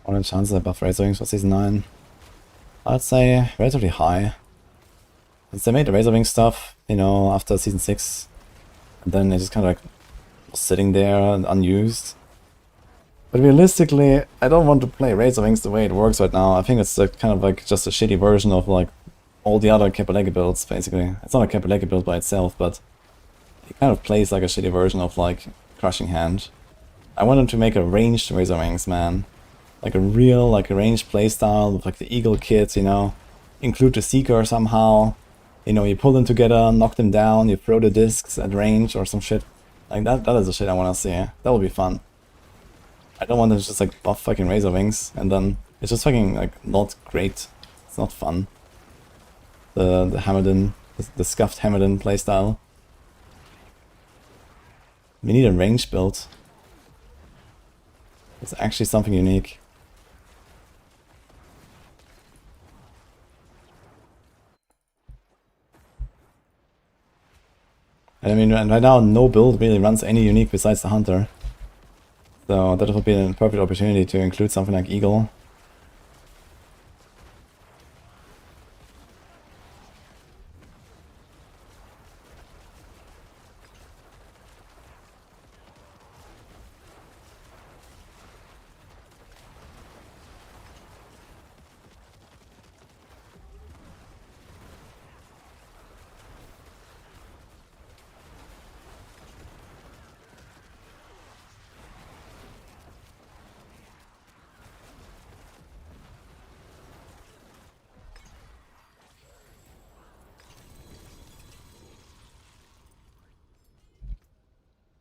What are the chances I buff Razor Wings for Season 9? I'd say relatively high. Since they made the Razor Wing stuff, you know, after Season 6, and then it just kind of like was sitting there and unused. But realistically, I don't want to play Razor Wings the way it works right now. I think it's kind of like just a shitty version of like all the other Caprica builds, basically. It's not a Caprica build by itself, but it kind of plays like a shitty version of like Crushing Hand. I wanted to make a ranged Razor Wings, man. Like a real, like a ranged playstyle with like the Eagle kit, you know. Include the Seeker somehow. You know, you pull them together, knock them down, you throw the discs at range or some shit. Like that is the shit I wanna see. That would be fun. I don't want to just like buff fucking Razor Wings and then it's just fucking like not great. It's not fun. The Hammerden, the scuffed Hammerden playstyle. We need a range build. It's actually something unique. I mean, right now no build really runs any unique besides the Hunter. So that would be a perfect opportunity to include something like Eagle.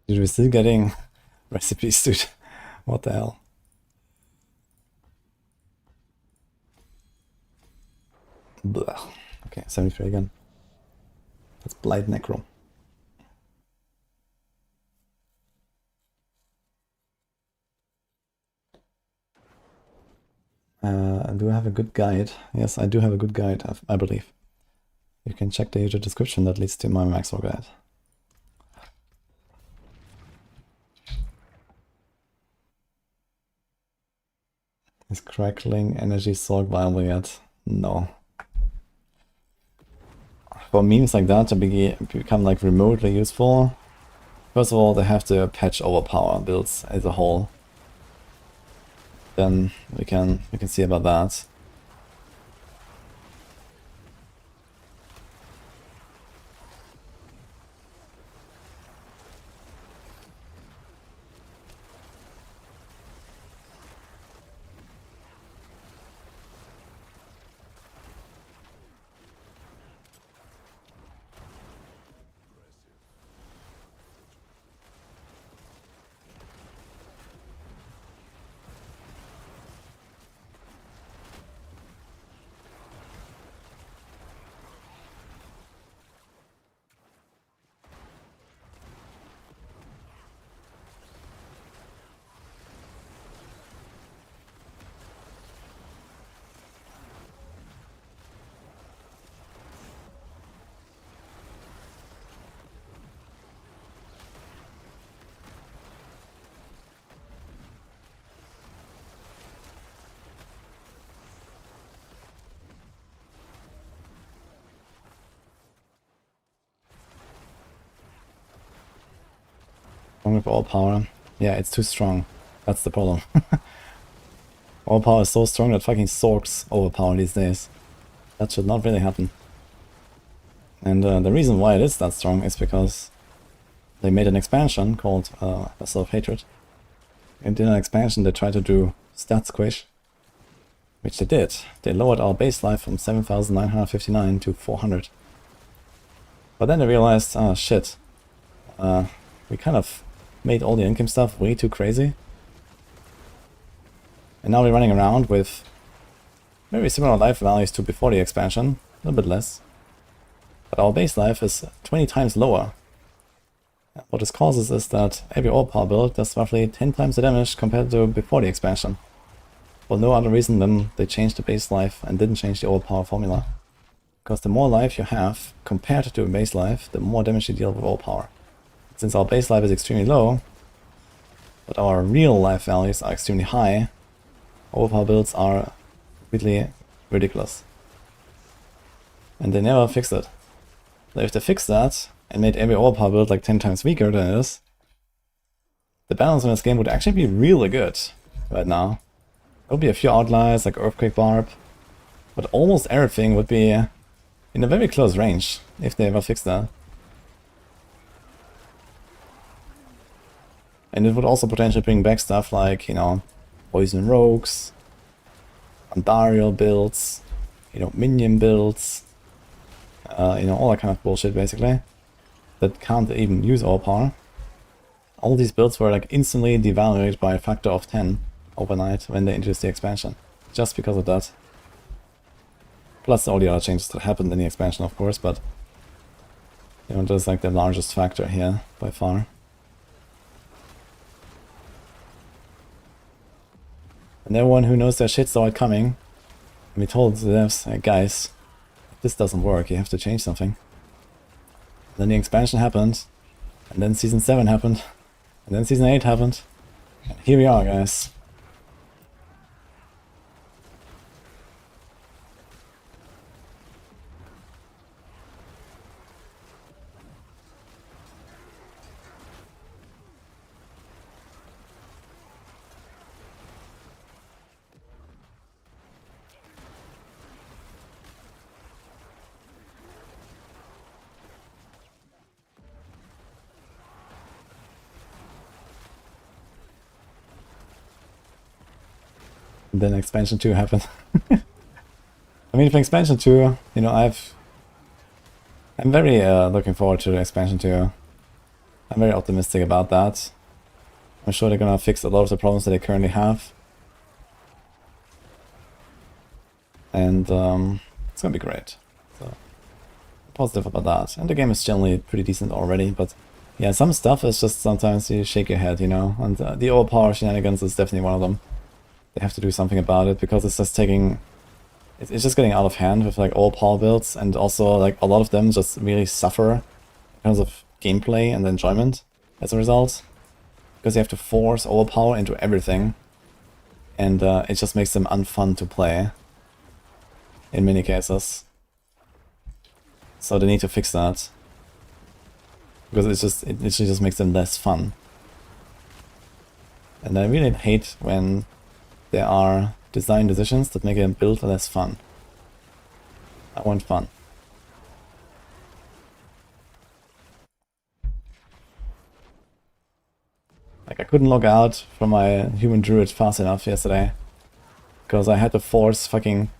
Dude, we're still getting recipes, dude. What the hell? Blah. Okay, 73 again. Let's Blight Necro. Do I have a good guide? Yes, I do have a good guide, I believe. You can check the user description that leads to my Maxwell guide. Is crackling energy Sorc viable yet? No. For memes like that to become like remotely useful, first of all they have to patch overpower builds as a whole. Then we can see about that. Wrong with all power. Yeah, it's too strong. That's the problem. All power is so strong that fucking Sorcs overpower these days. That should not really happen. And the reason why it is that strong is because they made an expansion called Vessel of Hatred. And in an expansion they tried to do stat squish, which they did. They lowered our base life from 7,959 to 400. But then they realized, oh shit, we kind of made all the in-game stuff way too crazy. And now we're running around with very similar life values to before the expansion, a little bit less. But our base life is 20 times lower. What this causes is that every all-power build does roughly 10 times the damage compared to before the expansion. For no other reason than they changed the base life and didn't change the all-power formula. Because the more life you have compared to a base life, the more damage you deal with all-power. Since our base life is extremely low, but our real life values are extremely high, all-power builds are really ridiculous. And they never fixed it. So if they fixed that, and made every all-power build like 10 times weaker than it is, the balance in this game would actually be really good right now. There would be a few outliers like Earthquake Barb, but almost everything would be in a very close range if they ever fixed that. And it would also potentially bring back stuff like, you know, Poison Rogues, Andariel builds, you know, Minion builds, you know, all that kind of bullshit basically, that can't even use all power. All these builds were like instantly devalued by a factor of 10 overnight when they introduced the expansion, just because of that. Plus all the other changes that happened in the expansion, of course, but you know, that's like the largest factor here by far. And everyone who knows their shit saw it coming. And we told the devs, hey guys, this doesn't work, you have to change something. Then the expansion happened, and then Season 7 happened, and then Season 8 happened, and here we are, guys. And then expansion 2 happened. I mean, for expansion 2, you know, I'm very looking forward to expansion 2. I'm very optimistic about that. I'm sure they're gonna fix a lot of the problems that they currently have. And it's gonna be great. So, positive about that. And the game is generally pretty decent already, but yeah, some stuff is just sometimes you shake your head, you know, and the overpower shenanigans is definitely one of them. They have to do something about it because it's just taking... It's just getting out of hand with like all power builds, and also like a lot of them just really suffer in terms of gameplay and enjoyment as a result. Because you have to force all power into everything, and it just makes them unfun to play in many cases. So they need to fix that. Because it literally just makes them less fun. And I really hate when there are design decisions that make a build less fun. I want fun. Like, I couldn't log out from my human druid fast enough yesterday. Because I had to force fucking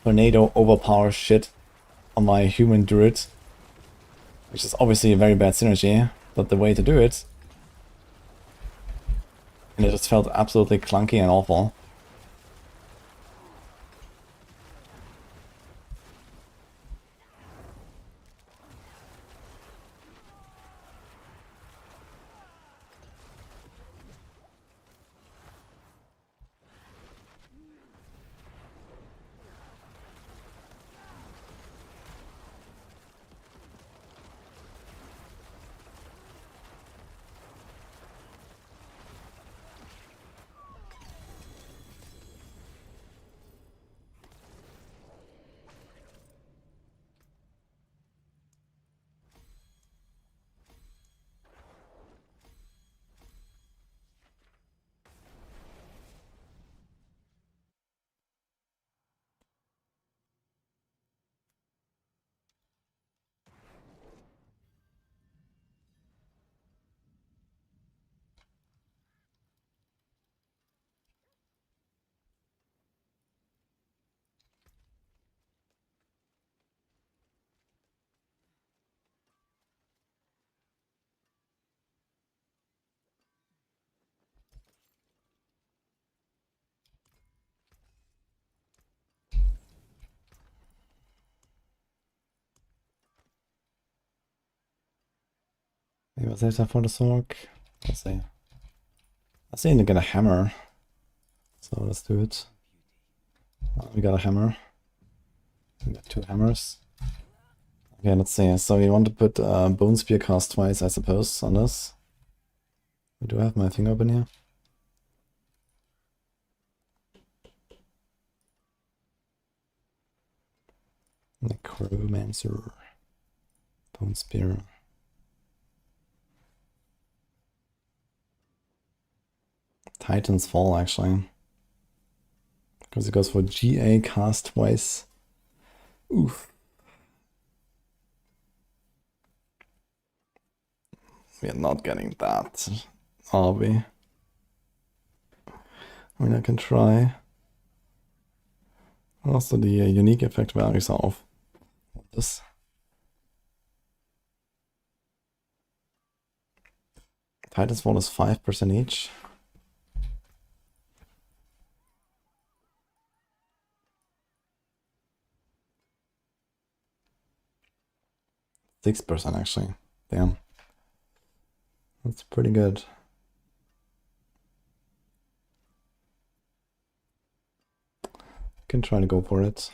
tornado overpower shit on my human druid. Which is obviously a very bad synergy, but the way to do it. And it just felt absolutely clunky and awful. Maybe was later for the Sorc. We'll see. I seem to get a hammer. So let's do it. We got a hammer. We got 2 hammers. Okay, let's see. So we want to put Bone Spear cast twice, I suppose, on this. Do I have my thing open here? Necromancer. Bone Spear. Titan's Fall, actually. Because it goes for GA cast twice. Oof. We are not getting that, are we? I mean, I can try. Also, the unique effect values are off. This. Titan's Fall is 5% each. %6 actually. Damn. That's pretty good. Can try to go for it.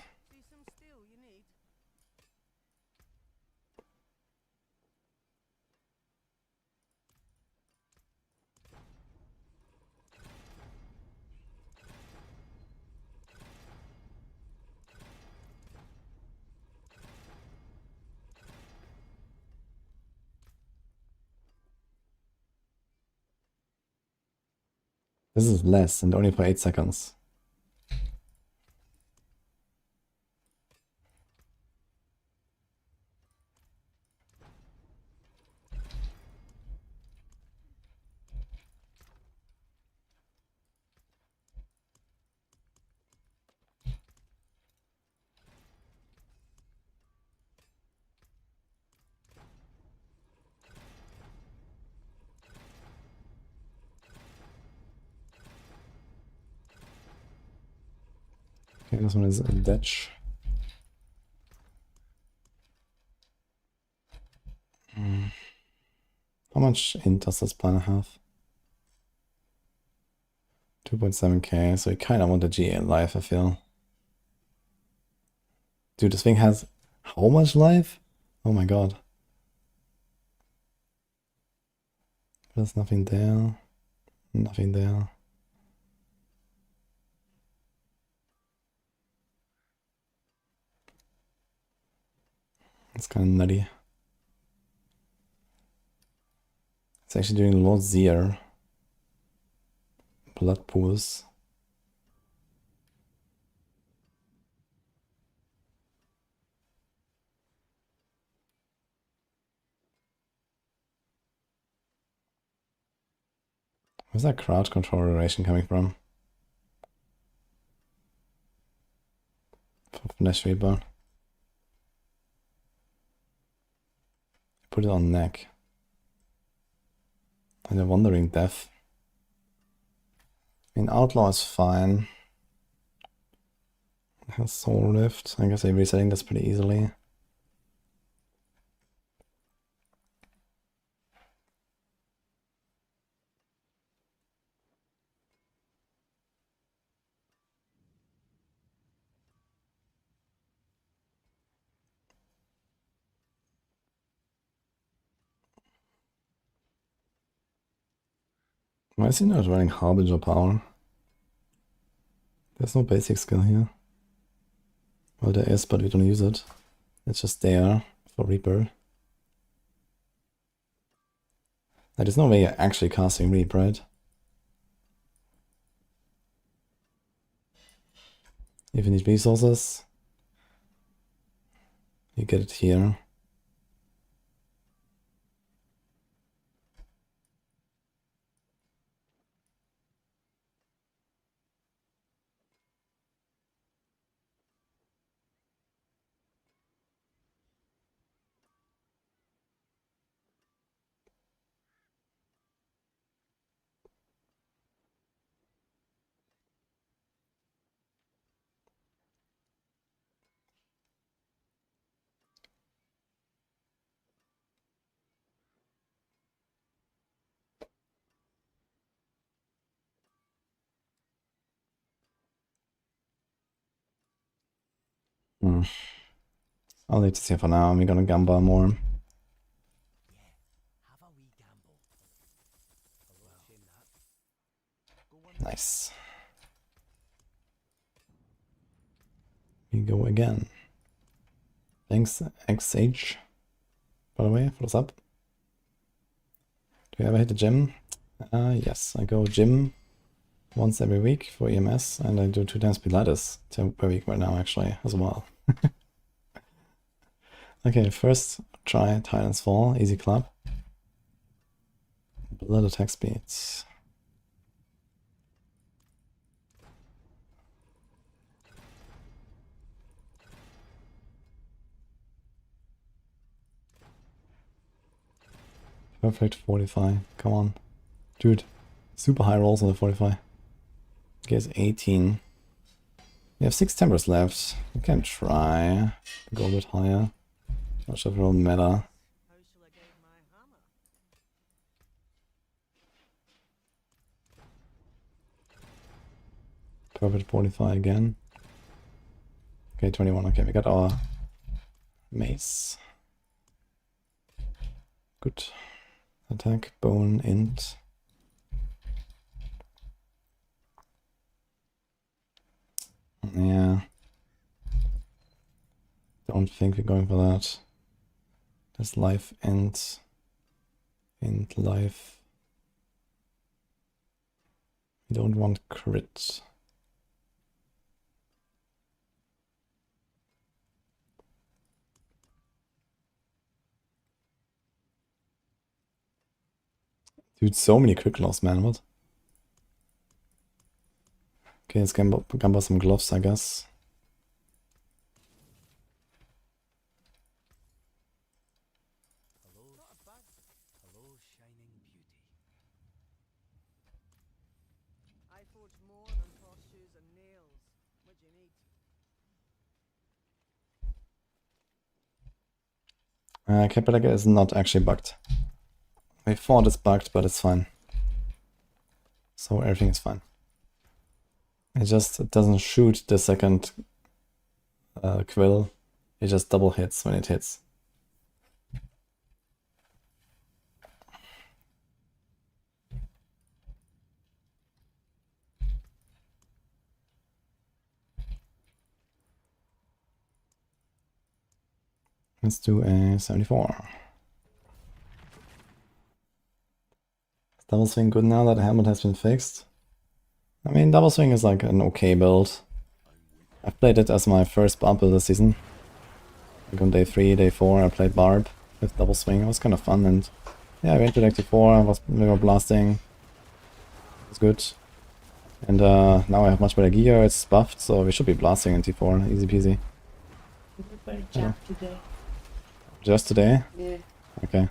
This is less and only for 8 seconds. Okay, this one is a Dutch. How much int does this planner have? 2.7k, so you kind of want the GA life, I feel. Dude, this thing has how much life? Oh my god. There's nothing there. Nothing there. It's kind of nutty. It's actually doing Lord Zier. Blood pools. Where's that crowd control relation coming from? For Flash Reaper. Put it on neck. And a Wandering Death. I mean, Outlaw is fine. It has Soul Rift. I guess I'm resetting this pretty easily. Why is he not running Harbinger Power? There's no basic skill here. Well, there is, but we don't use it. It's just there for Reaper. There's no way you're actually casting Reap, right? If you need resources, you get it here. I'll leave this here for now. We're gonna gamble more. Nice. We go again. Thanks, XH, by the way, for the sub. Do you ever hit the gym? Yes, I go gym once every week for EMS, and I do 2 times Pilates per week right now, actually, as well. Okay, first try Titan's Fall, easy club. Blood attack speed. Perfect 45, come on. Dude, super high rolls on the 45. Gets 18. We have 6 tempers left. We can try go a bit higher. Not sure if it will matter. Perfect 45 again. Okay, 21. Okay, we got our mace. Good. Attack, bone, int. Yeah. Don't think we're going for that. There's life and life. We don't want crit. Dude, so many quick loss, man. What? Okay, let's gamble some gloves, I guess. Capitaker is not actually bugged. We thought it's bugged, but it's fine. So everything is fine. It doesn't shoot the second quill. It just double hits when it hits. Let's do a 74. Is double swing good now that the helmet has been fixed? I mean, double swing is like an okay build. I've played it as my first Barb build this season. Like on day 3, day 4, I played Barb with double swing. It was kind of fun, and yeah, I went to deck T4, we were blasting. It was good. And now I have much better gear, it's buffed, so we should be blasting in T4, easy peasy. Yeah. Today. Just today? Yeah. Okay.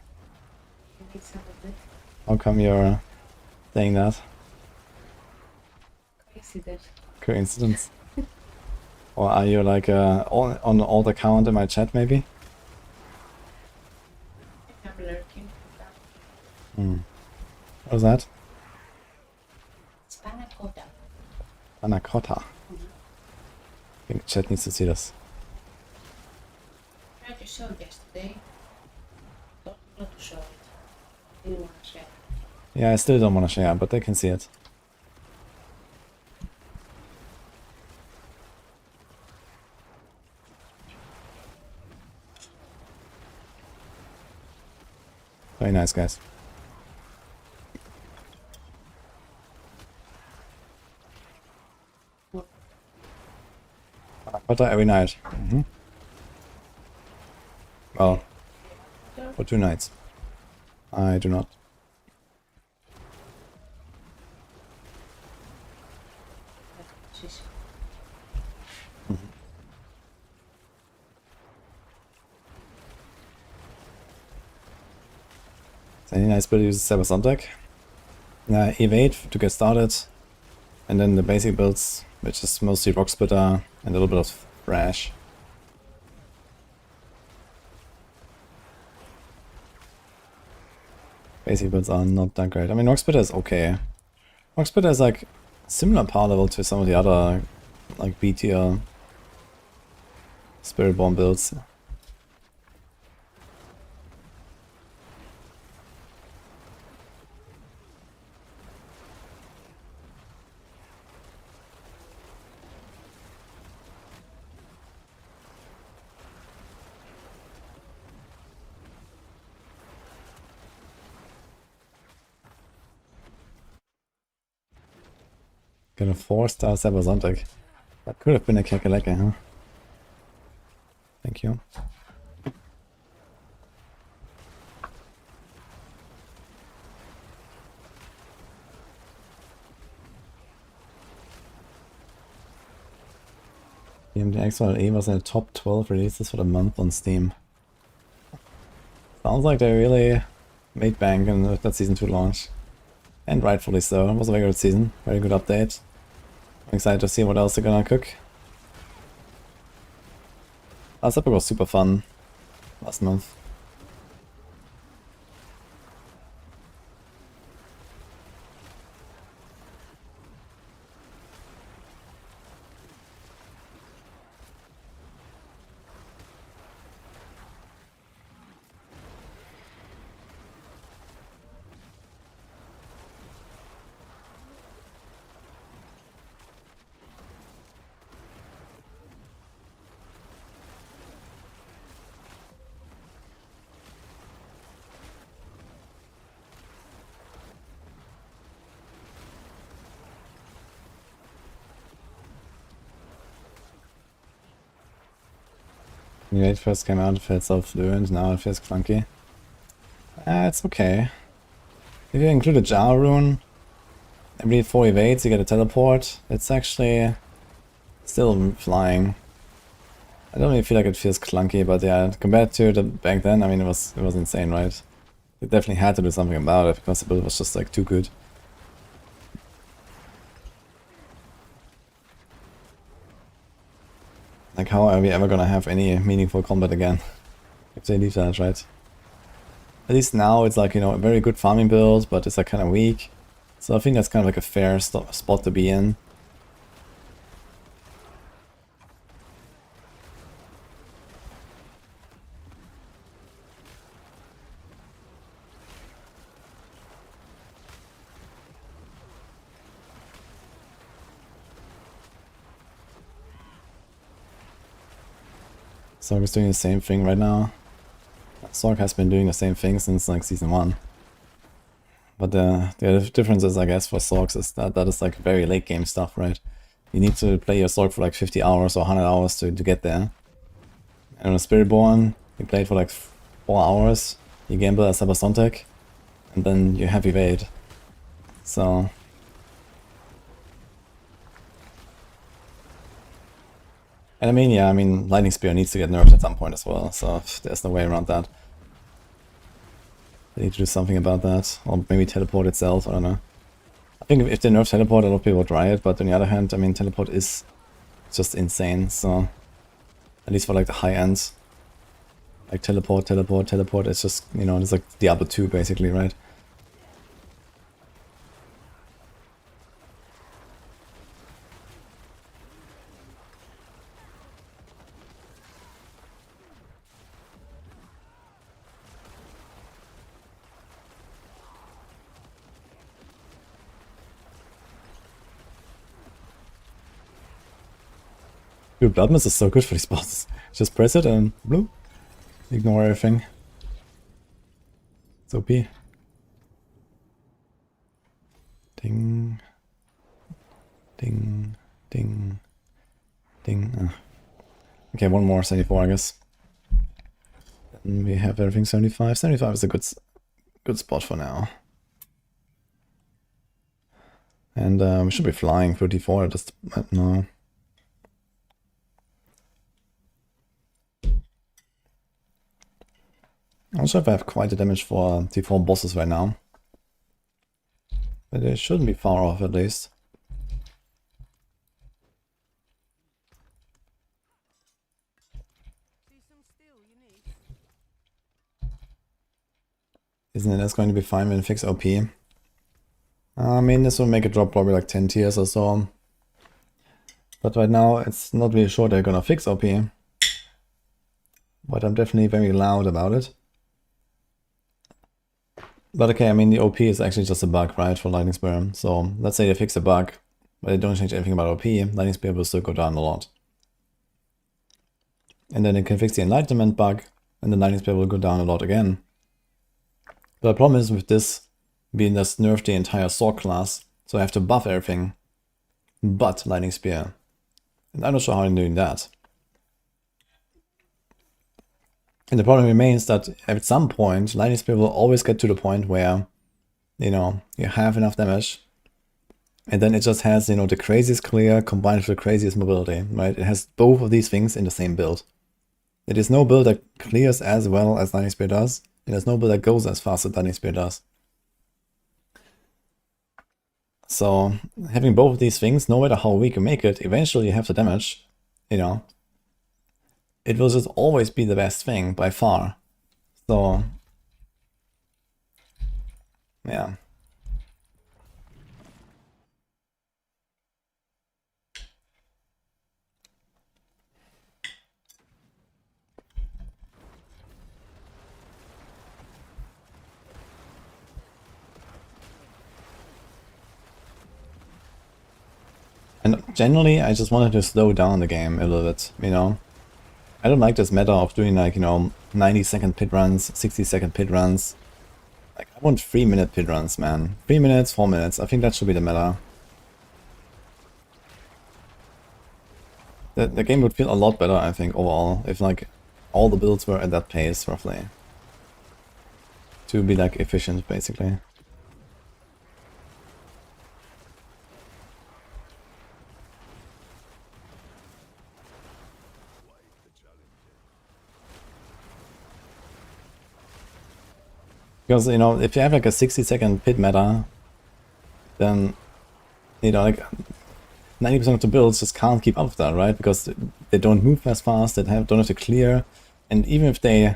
It's some of it. How come you're saying that? Coincidence. Coincidence? Or are you like on an old account in my chat maybe? I'm lurking. What was that? It's panna cotta. Panna cotta. I think chat needs to see this. I tried to show it yesterday. Not to show it. Didn't want to share. Yeah, I still don't want to share, but they can see it. Very nice, guys. Butter every night. Well, for 2 nights. I do not. Any nice build uses Cyber Sun deck. Evade to get started, and then the basic builds, which is mostly Rock Splitter and a little bit of Thrash. Basic builds are not that great. I mean, Rock Splitter is okay. Rock Splitter is like similar power level to some of the other like B tier Spiritborn builds. Got a 4-star Cybersonic. That could have been a Kakaleka, huh? Thank you. The Exile E was in the top 12 releases for the month on Steam. Sounds like they really made bank in that Season 2 launch. And rightfully so. It was a very good season. Very good update. I'm excited to see what else they're gonna cook. Last epic was super fun last month. When it first came out, it felt so fluent, now it feels clunky. It's okay. If you include a Jar rune, every 4 evades you get a teleport. It's actually still flying. I don't really feel like it feels clunky, but yeah, compared to the back then, I mean, it was insane, right? They definitely had to do something about it because the build was just like too good. Like, how are we ever gonna have any meaningful combat again? If they leave that, right? At least now it's like, you know, a very good farming build, but it's like kind of weak. So I think that's kind of like a fair spot to be in. Sorc is doing the same thing right now. Sorc has been doing the same thing since like Season 1. But the difference is, I guess, for Sorcs is that is like very late game stuff, right? You need to play your Sorc for like 50 hours or 100 hours to get there. And on Spiritborn, you play it for like 4 hours, you gamble as Cybersonic, and then you have evade. So... And I mean, yeah, I mean, Lightning Spear needs to get nerfed at some point as well, so there's no way around that. They need to do something about that, or maybe teleport itself, I don't know. I think if they nerf teleport, a lot of people would riot, but on the other hand, I mean, teleport is just insane, so... At least for like the high ends. Like teleport, teleport, teleport, it's just, you know, it's like Diablo 2 basically, right? Dude, Blood Mist is so good for these bosses. Just press it and bloop. Ignore everything. It's OP. Ding. Ding. Ding. Ding. Okay, one more 74, I guess. And we have everything 75. 75 is a good spot for now. And we should be flying through D4, just no. I'm not sure if I have quite the damage for D4 bosses right now. But they shouldn't be far off at least. Isn't it that's going to be fine when fix OP? I mean, this will make it drop probably like 10 tiers or so. But right now, it's not really sure they're gonna fix OP. but I'm definitely very loud about it. But okay, I mean, the OP is actually just a bug, right, for Lightning Spear. So let's say they fix a bug, but they don't change anything about OP, Lightning Spear will still go down a lot. And then they can fix the Enlightenment bug, and the Lightning Spear will go down a lot again. But the problem is with this being just nerfed the entire Sorc class, so I have to buff everything but Lightning Spear. And I'm not sure how I'm doing that. And the problem remains that at some point, Lightning Spear will always get to the point where, you know, you have enough damage. And then it just has, you know, the craziest clear combined with the craziest mobility, right? It has both of these things in the same build. There is no build that clears as well as Lightning Spear does, and there's no build that goes as fast as Lightning Spear does. So having both of these things, no matter how weak you make it, eventually you have the damage, you know. It will just always be the best thing by far. So yeah. And generally, I just wanted to slow down the game a little bit, you know. I don't like this meta of doing like, you know, 90-second pit runs, 60-second pit runs. Like, I want 3-minute pit runs, man. 3 minutes, 4 minutes. I think that should be the meta. The game would feel a lot better, I think, overall, if like all the builds were at that pace, roughly. To be like efficient, basically. Because, you know, if you have like a 60-second pit meta, then, you know, like 90% of the builds just can't keep up with that, right? Because they don't move as fast, they don't have to clear, and even if they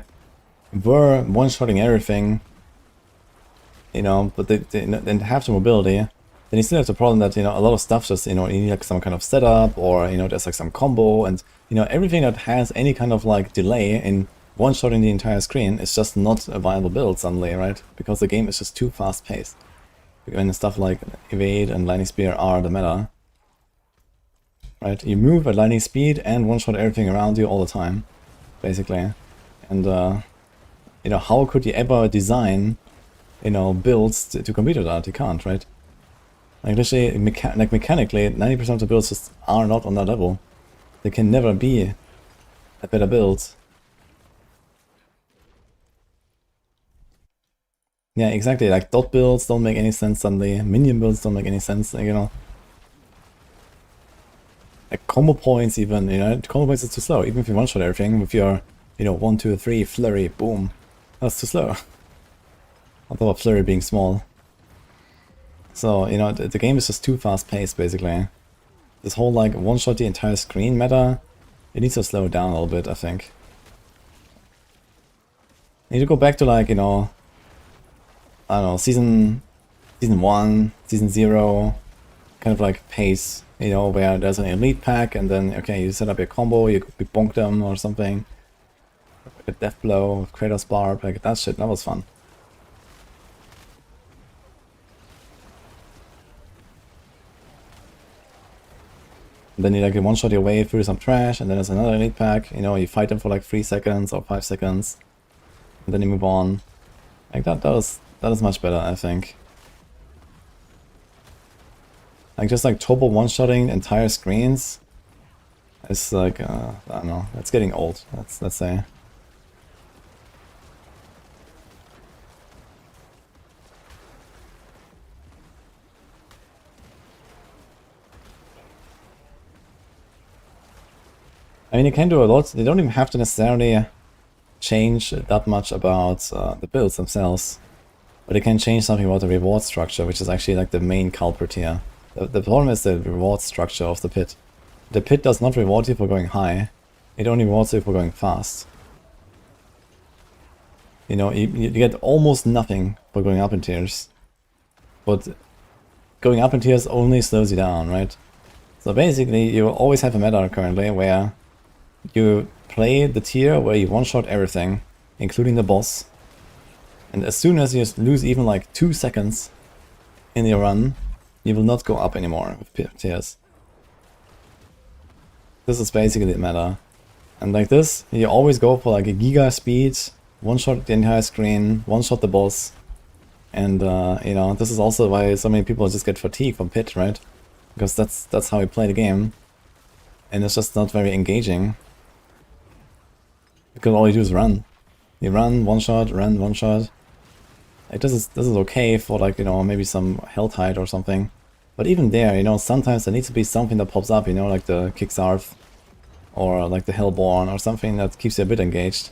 were one-shotting everything, you know, but they have the mobility, then you still have the problem that, you know, a lot of stuff just, you know, you need like some kind of setup, or, you know, there's like some combo, and, you know, everything that has any kind of like delay in one-shotting the entire screen is just not a viable build suddenly, right? Because the game is just too fast-paced. When stuff like Evade and Lightning Spear are the meta. Right? You move at lightning speed and one-shot everything around you all the time, basically. And, you know, how could you ever design, you know, builds to compete with that? You can't, right? Like, literally, mechanically, 90% of the builds just are not on that level. They can never be a better build. Yeah, exactly. Like, dot builds don't make any sense suddenly. Minion builds don't make any sense, you know. Like, combo points even, you know, combo points is too slow. Even if you one-shot everything with your, you know, 1, 2, 3, flurry, boom. That's too slow. On top of flurry being small. So, you know, the game is just too fast-paced, basically. This whole, like, one-shot the entire screen meta, it needs to slow it down a little bit, I think. You need to go back to, like, you know, I don't know, season 1, season 0, kind of like pace, you know, where there's an elite pack, and then, okay, you set up your combo, you bonk them or something. Like a death blow, Kratos Barb, like that shit, that was fun. And then you like one-shot your way through some trash, and then there's another elite pack, you know, you fight them for like 3 seconds or 5 seconds, and then you move on. Like that is much better, I think. Like just like turbo one-shotting entire screens, it's like, I don't know, it's getting old, let's say. I mean, you can do a lot. You don't even have to necessarily change that much about the builds themselves, but it can change something about the reward structure, which is actually like the main culprit here. The problem is the reward structure of the pit. The pit does not reward you for going high, it only rewards you for going fast. You know, you get almost nothing for going up in tiers, but going up in tiers only slows you down, right? So basically, you always have a meta currently where you play the tier where you one-shot everything, including the boss. And as soon as you lose even like 2 seconds in your run, you will not go up anymore with tiers. This is basically the meta. And like this, you always go for like a giga speed, one-shot the entire screen, one-shot the boss. And you know, this is also why so many people just get fatigued from pit, right? Because that's how we play the game. And it's just not very engaging. Because all you do is run. You run, one-shot, run, one-shot. Like this is okay for like, you know, maybe some health height or something. But even there, you know, sometimes there needs to be something that pops up, you know, like the Kicksarth or like the Hellborn or something that keeps you a bit engaged.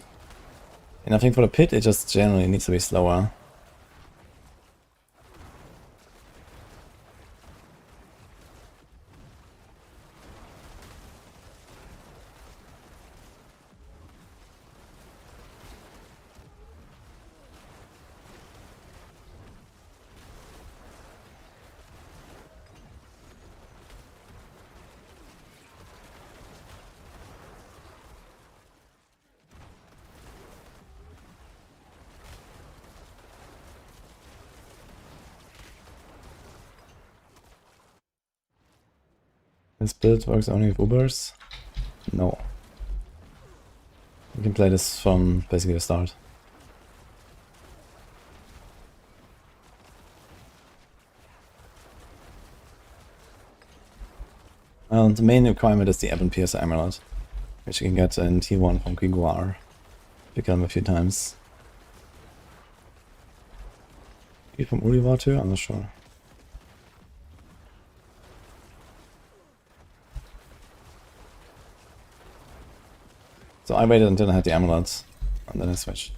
And I think for the pit, it just generally needs to be slower. This build works only with Ubers? No. You can play this from basically the start. The main requirement is the Ebon Piercer Amulet, which you can get in T1 from Grimoire. Pick them a few times. Maybe from Urivar too? I'm not sure. So I waited until I had the amulets, and then I switched.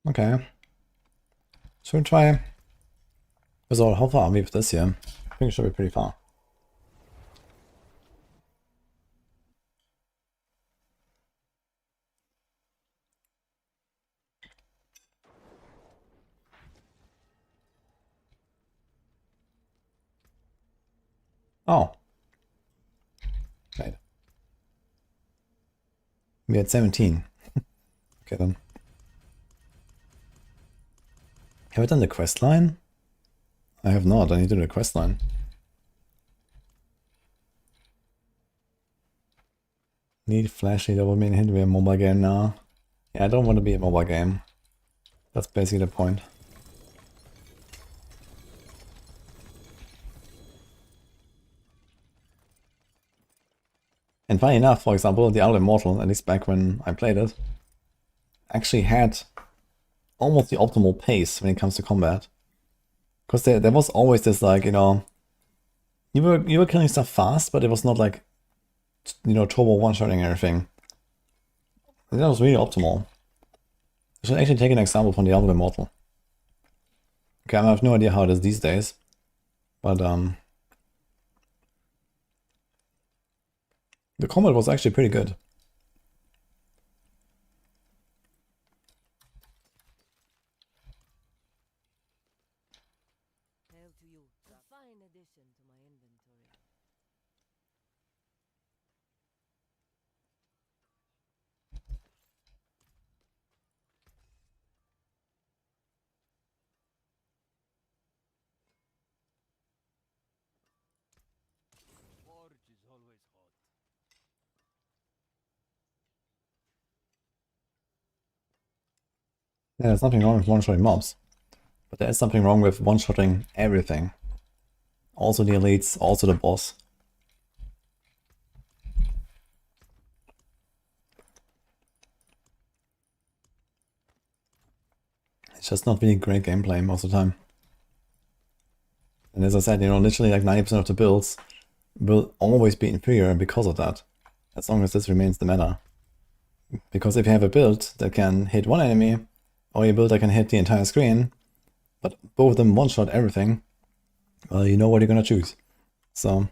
Okay. Should we try? So how far are we with this here? I think it should be pretty far. Oh. Right. We had 17. Okay then. Have I done the quest line? I have not. I need to do the quest line. Need flashy double main hit. We're a mobile game now. Yeah, I don't want to be a mobile game. That's basically the point. And funny enough, for example, Diablo Immortal, at least back when I played it, actually had almost the optimal pace when it comes to combat. Because there was always this, like, you know, you were killing stuff fast, but it was not like, you know, turbo one-shotting everything. And that was really optimal. I should actually take an example from Diablo Immortal. Okay, I have no idea how it is these days, but the combat was actually pretty good. Hail to you, a fine addition to my inventory. Forge is always hot. Yeah, there's nothing wrong with one-shotting mobs. But there is something wrong with one-shotting everything. Also the elites, also the boss. It's just not really great gameplay most of the time. And as I said, you know, literally like 90% of the builds will always be inferior because of that, as long as this remains the meta. Because if you have a build that can hit one enemy, or a build that can hit the entire screen, but both of them one-shot everything, well, you know what you're gonna choose. So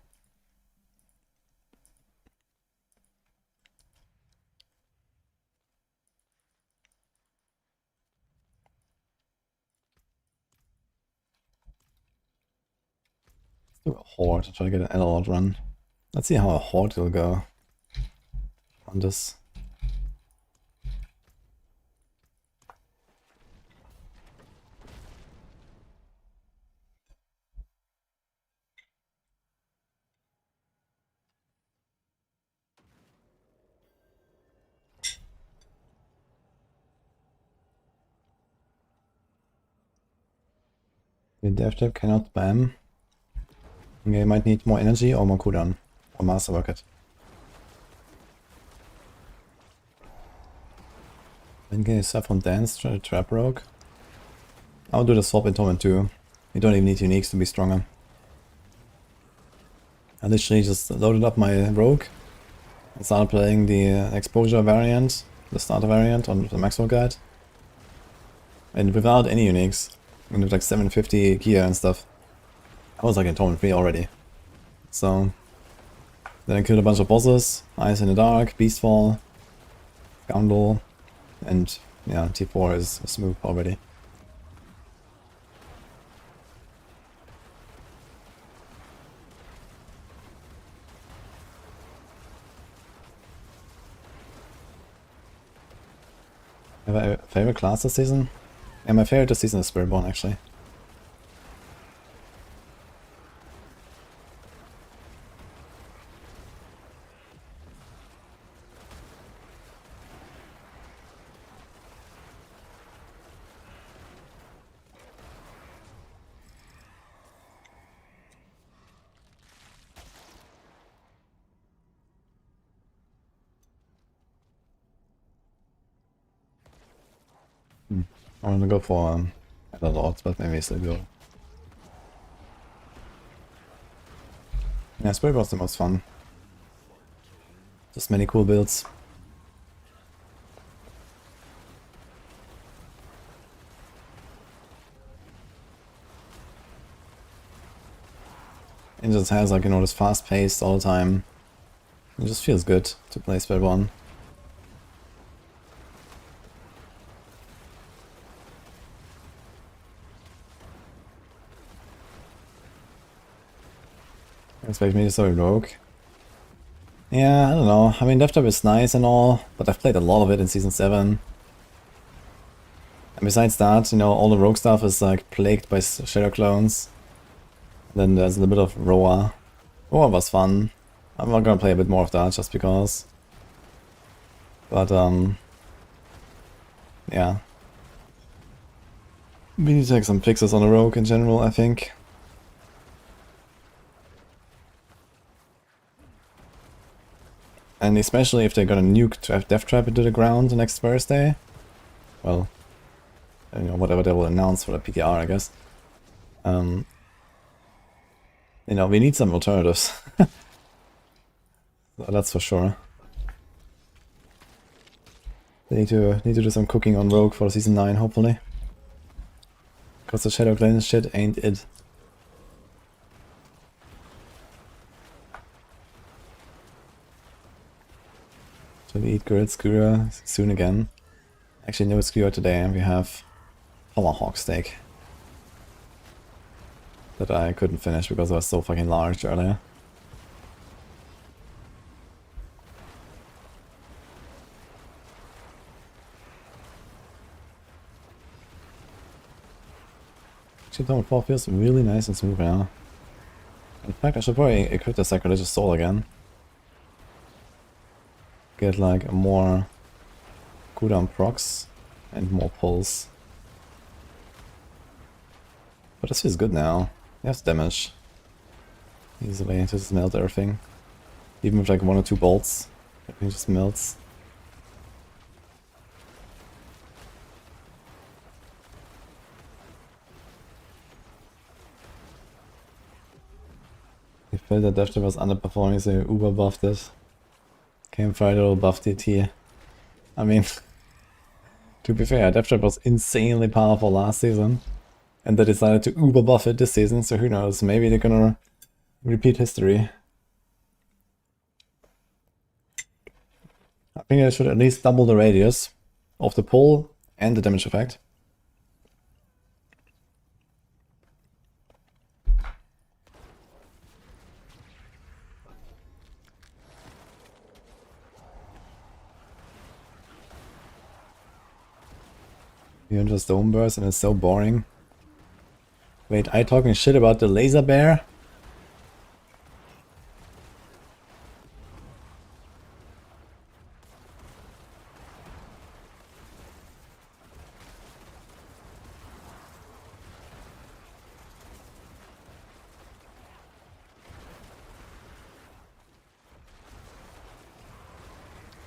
let's do a horde to try to get an Elord run. Let's see how a horde will go on this. The dev tip cannot spam. Okay, might need more energy or more cooldown. Or masterwork it. Endgame stuff from dance, try to trap rogue. I'll do the swap in Torment too. You don't even need uniques to be stronger. I literally just loaded up my rogue and started playing the exposure variant, the starter variant on the Maxwell guide. And without any uniques, and with like 750 gear and stuff, I was like in Torment 3 already. So then I killed a bunch of bosses, Eyes in the Dark, Beastfall, Scoundrel, and yeah, T4 is smooth already. Have I a favorite class this season? Yeah, my favorite this season is Spiritborn actually. I want to go for other lords, but maybe still go. Yeah, Spirit was the most fun. Just many cool builds. It just has like, you know, this fast pace all the time. It just feels good to play Spiritborn. Expect me to start rogue. Yeah, I don't know. I mean, DevTop is nice and all, but I've played a lot of it in Season 7. And besides that, you know, all the rogue stuff is like plagued by shadow clones. Then there's a little bit of Roa. Roa was fun. I'm not gonna play a bit more of that just because. But yeah. We need to take some fixes on the rogue in general, I think. And especially if they're gonna nuke Death Trap into the ground next Thursday. Well, you know, whatever they will announce for the PKR, I guess. You know, we need some alternatives. That's for sure. They need to do some cooking on Rogue for Season 9, hopefully. Because the Shadow Clan shit ain't it. So we eat Grid Skewer soon again. Actually, no Skewer today, we have Tomahawk steak. That I couldn't finish because it was so fucking large earlier. Actually, Tomahawk 4 feels really nice and smooth now. In fact, I should probably equip the Sacrilegious Soul again. Get like a more cooldown procs and more pulls. But this feels good now. It has damage. Easily to just melt everything. Even with like 1 or 2 bolts, everything just melts. He felt that Death Trap was underperforming, so he uber buffed it. Campfire will buff DT. I mean, to be fair, Death Trap was insanely powerful last season. And they decided to uber buff it this season, so who knows, maybe they're gonna repeat history. I think I should at least double the radius of the pull and the damage effect. You're just Dome Burst and it's so boring. Wait, are you talking shit about the laser bear?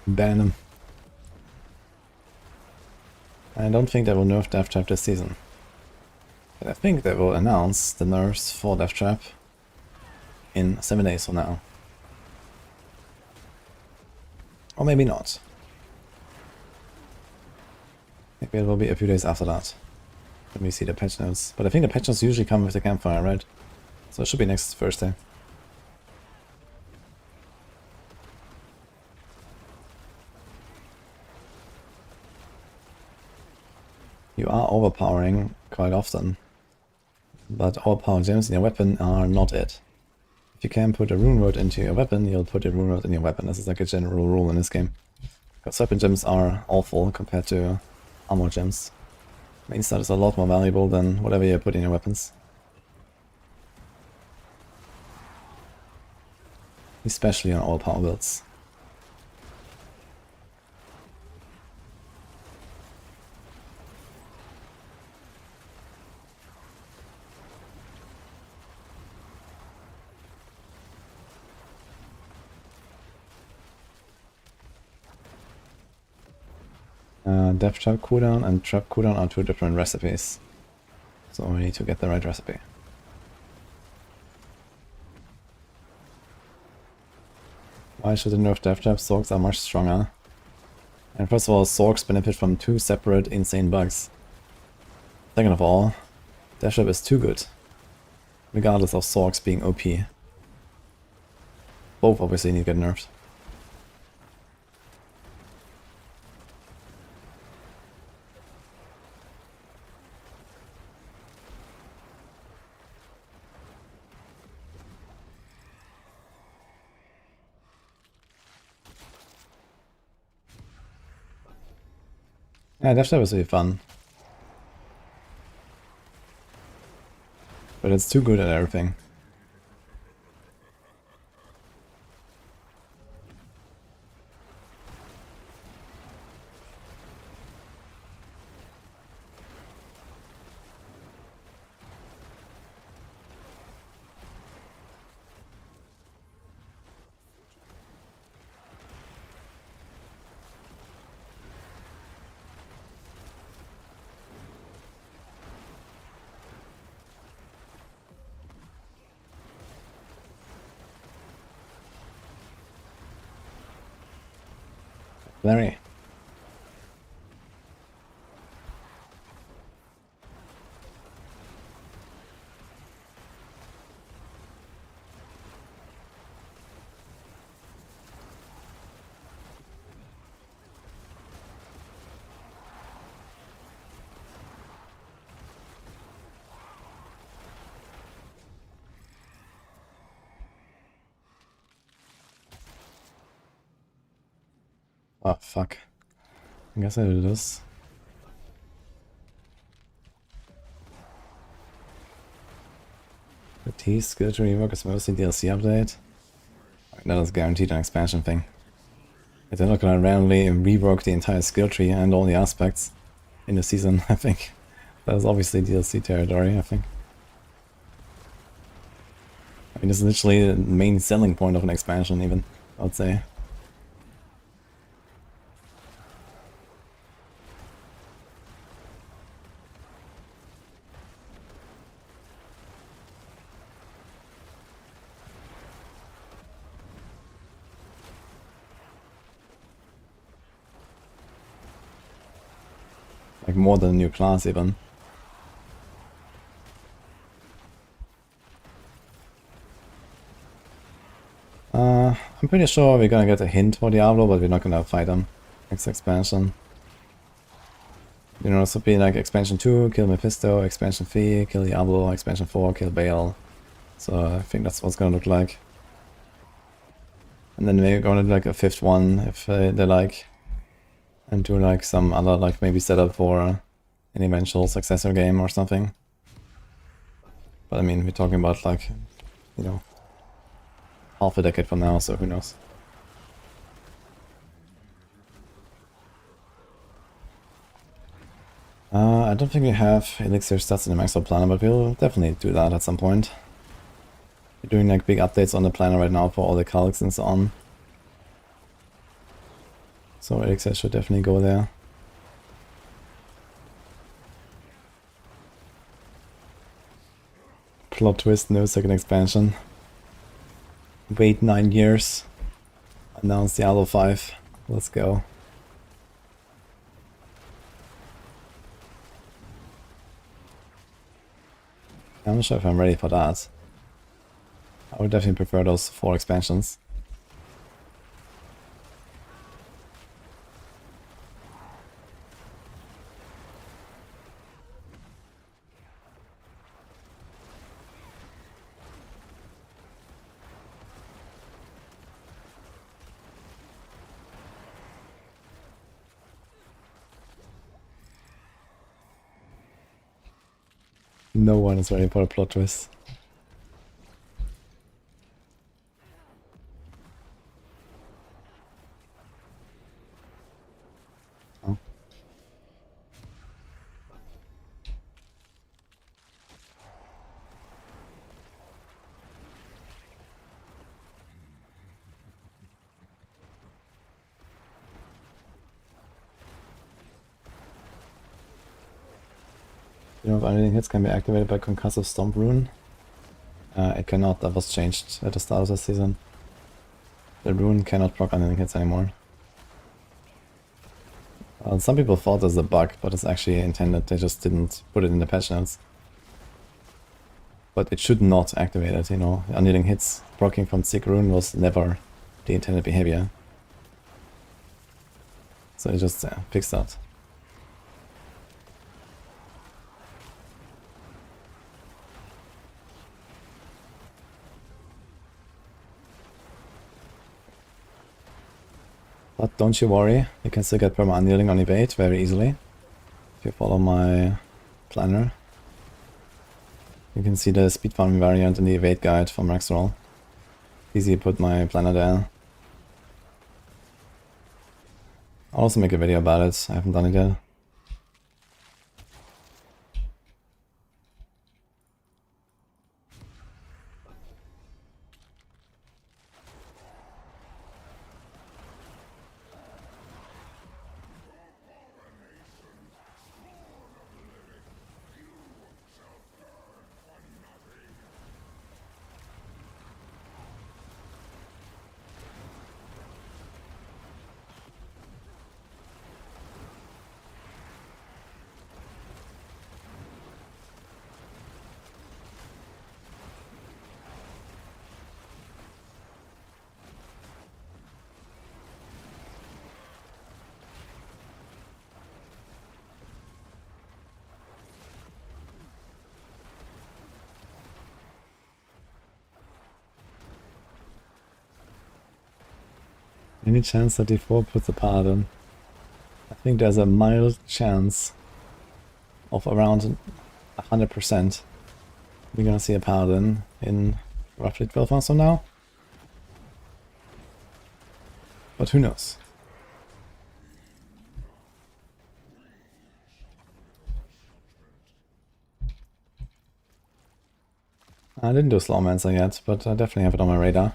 Ban him. I don't think they will nerf Death Trap this season. But I think they will announce the nerfs for Death Trap in 7 days from now. Or maybe not. Maybe it will be a few days after that. Let me see the patch notes. But I think the patch notes usually come with the campfire, right? So it should be next Thursday. You are overpowering quite often. But overpowered gems in your weapon are not it. If you can put a rune word into your weapon, you'll put a rune word in your weapon. This is like a general rule in this game. Because weapon gems are awful compared to armor gems. Main stat is a lot more valuable than whatever you put in your weapons. Especially on all power builds. Death Trap cooldown and Trap cooldown are two different recipes. So we need to get the right recipe. Why should the nerf Death Trap? Sorcs are much stronger. And first of all, Sorcs benefit from two separate insane bugs. Second of all, Death Trap is too good. Regardless of Sorcs being OP. Both obviously need to get nerfed. Yeah, Death Trap is really fun. But it's too good at everything. Larry. Oh fuck. I guess I do this. The T skill to rework is mostly DLC update. That is guaranteed an expansion thing. If they're not gonna randomly rework the entire skill tree and all the aspects in the season, I think that is obviously DLC territory, I think. I mean, this is literally the main selling point of an expansion even, I would say. Like more than a new class even. I'm pretty sure we're gonna get a hint for Diablo, but we're not gonna fight him next expansion. You know, this would be like expansion 2, kill Mephisto, expansion 3, kill Diablo, expansion 4, kill Baal. So I think that's what's gonna look like. And then we're gonna do like a 5th one if they like. And do like some other, like maybe setup for an eventual successor game or something. But I mean, we're talking about like, you know, half a decade from now, so who knows. I don't think we have elixir stats in the Maxwell planner, but we'll definitely do that at some point. We're doing like big updates on the planner right now for all the calcs and so on. So elixir should definitely go there. Plot twist, no second expansion. Wait 9 years. Announce Diablo 5. Let's go. I'm not sure if I'm ready for that. I would definitely prefer those 4 expansions. No one is ready for a plot twist. Oh. You know if anything hits can be activated by Concussive Stomp rune? It cannot, that was changed at the start of the season. The rune cannot proc anything hits anymore. Some people thought it was a bug, but it's actually intended, they just didn't put it in the patch notes. But it should not activate it, you know. Undealing hits proccing from Sick Rune was never the intended behavior. So it just fixed that. But don't you worry, you can still get perma unyielding on evade very easily. If you follow my planner. You can see the speed farming variant in the evade guide from Rexroll. Easy put my planner there. I'll also make a video about it, I haven't done it yet. Any chance that D4 puts a pardon? I think there's a mild chance of around 100%. We're gonna see a paladin in roughly 12 months from now. But who knows? I didn't do Slowmancer yet, but I definitely have it on my radar.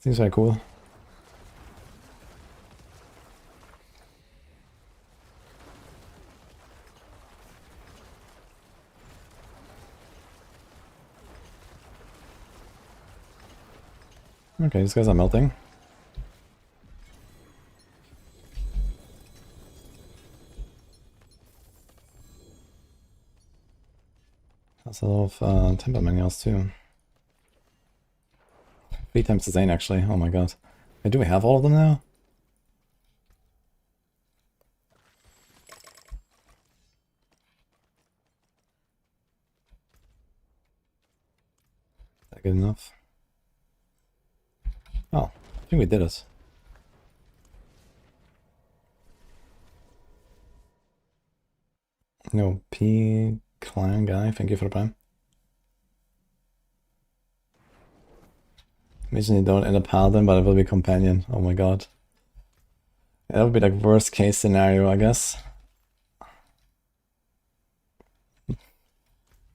Seems very cool. Okay, these guys are melting. There's a lot of temper manuals too. 3 times the Zane actually, oh my god. Wait, do we have all of them now? Is that good enough? Oh, I think we did it. No, P Clan guy, thank you for the prime. Imagine you don't end up Paladin, but it will be Companion. Oh my god. Yeah, that would be like worst case scenario, I guess.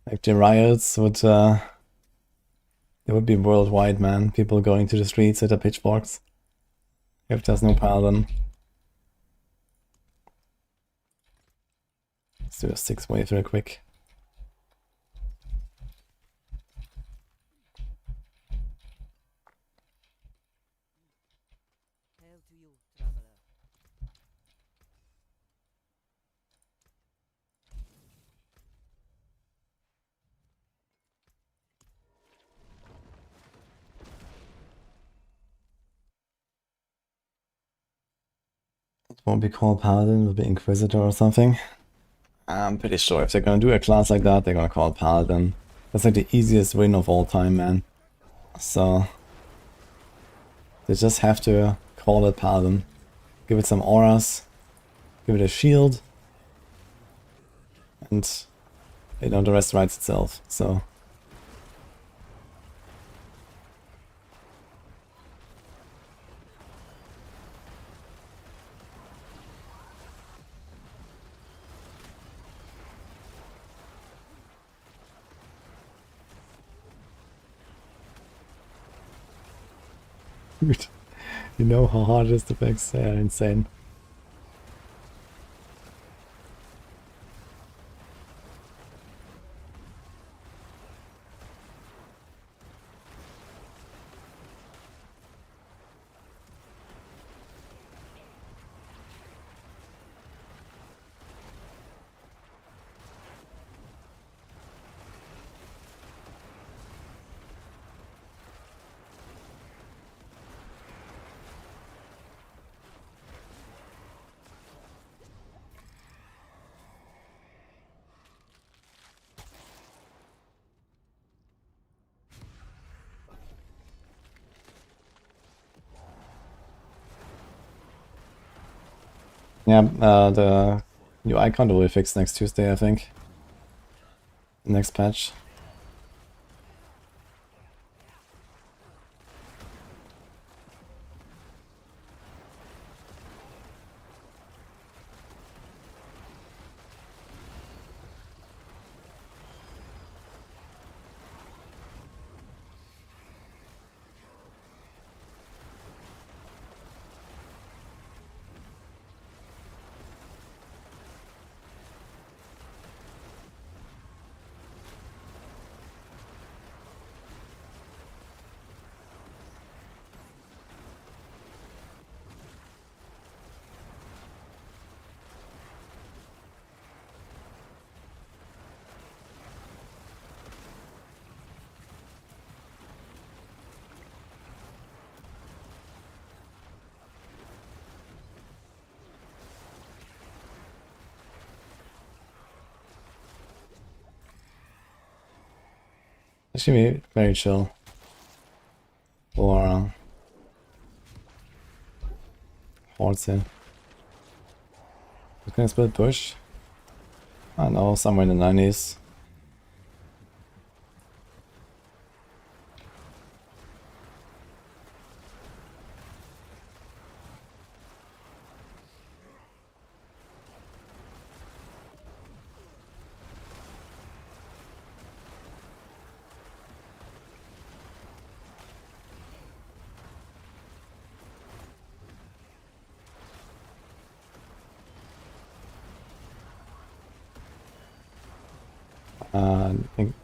Like the riots would it would be worldwide, man. People going to the streets with their pitchforks. If there's no Paladin. Let's do a 6 wave real quick. Hail to you, traveler. It won't be called Paladin, it'll be Inquisitor or something. I'm pretty sure if they're gonna do a class like that, they're gonna call it Paladin. That's like the easiest win of all time, man. So they just have to call it Paladin. Give it some auras, give it a shield, and you know the rest writes itself. So dude, you know how hard it is to fix? Yeah, insane. Yeah, the UI can't will be fixed next Tuesday, I think. Next patch. It should be very chill. For Heartseeker. Who's gonna split push? I don't know, somewhere in the 90s.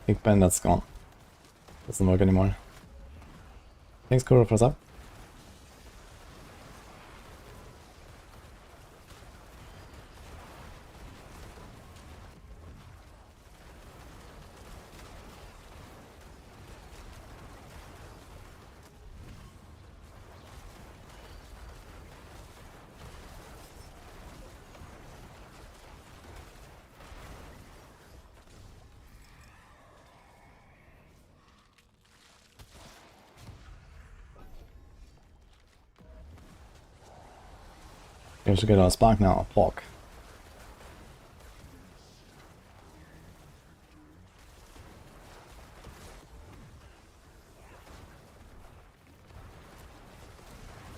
Big Ben, that's gone. Doesn't work anymore. Thanks, Kuro, for up. We should get our spark now, Epoch.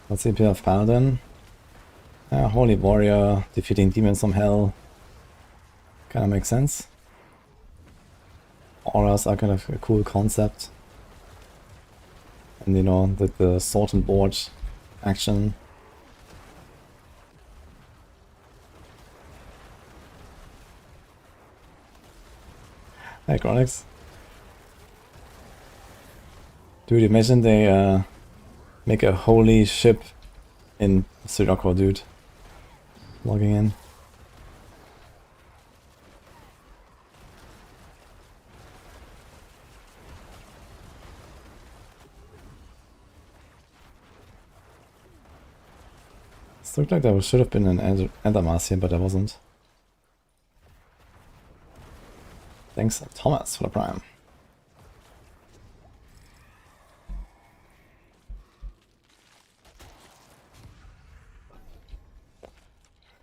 Let's see, of Paladin. Holy Warrior, defeating demons from hell. Kinda makes sense. Auras are kind of a cool concept. And you know, the sword and board action. Hey, Chronix. Dude, imagine they make a holy ship in Sirocco, dude. Logging in. It looked like there should have been an Endermass here, but there wasn't. Thanks, Thomas, for the prime.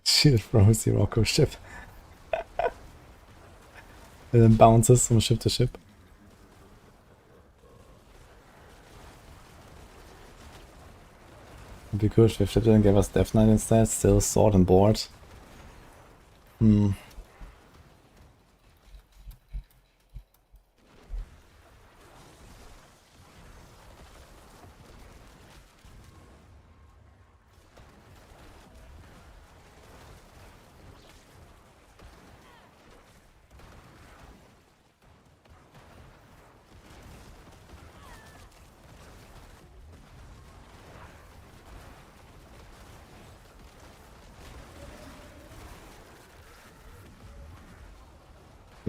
Shit, bro, Sirocco ship. It then bounces from ship to ship. It'd be cool if they flipped it and gave us Death Knight instead, still sword and board.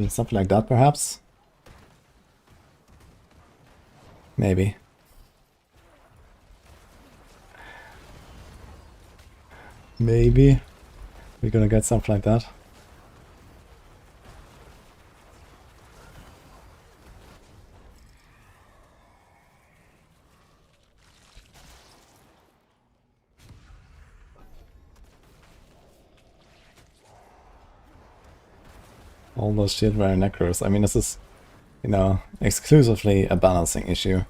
Something like that, perhaps? Maybe. Maybe we're gonna get something like that. All those shield bearing Necros. I mean, this is, you know, exclusively a balancing issue.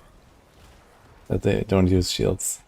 That they don't use shields.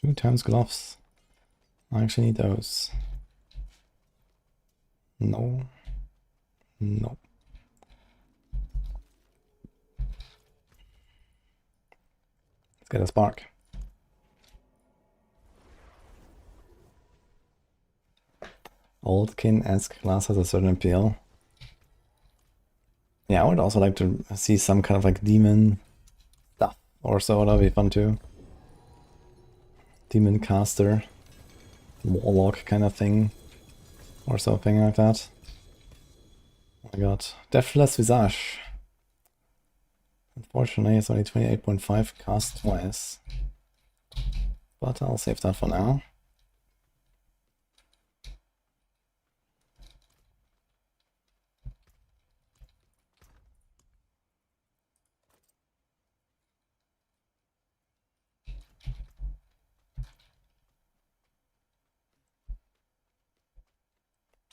Two times gloves. I actually need those. No. No. get a spark. Old Kin-esque class has a certain appeal. Yeah, I would also like to see some kind of like demon stuff or so. That'd be fun too. Demon caster, warlock kind of thing, or something like that. Oh my god, Deathless Visage. Unfortunately, it's only 28.5 cast twice, but I'll save that for now.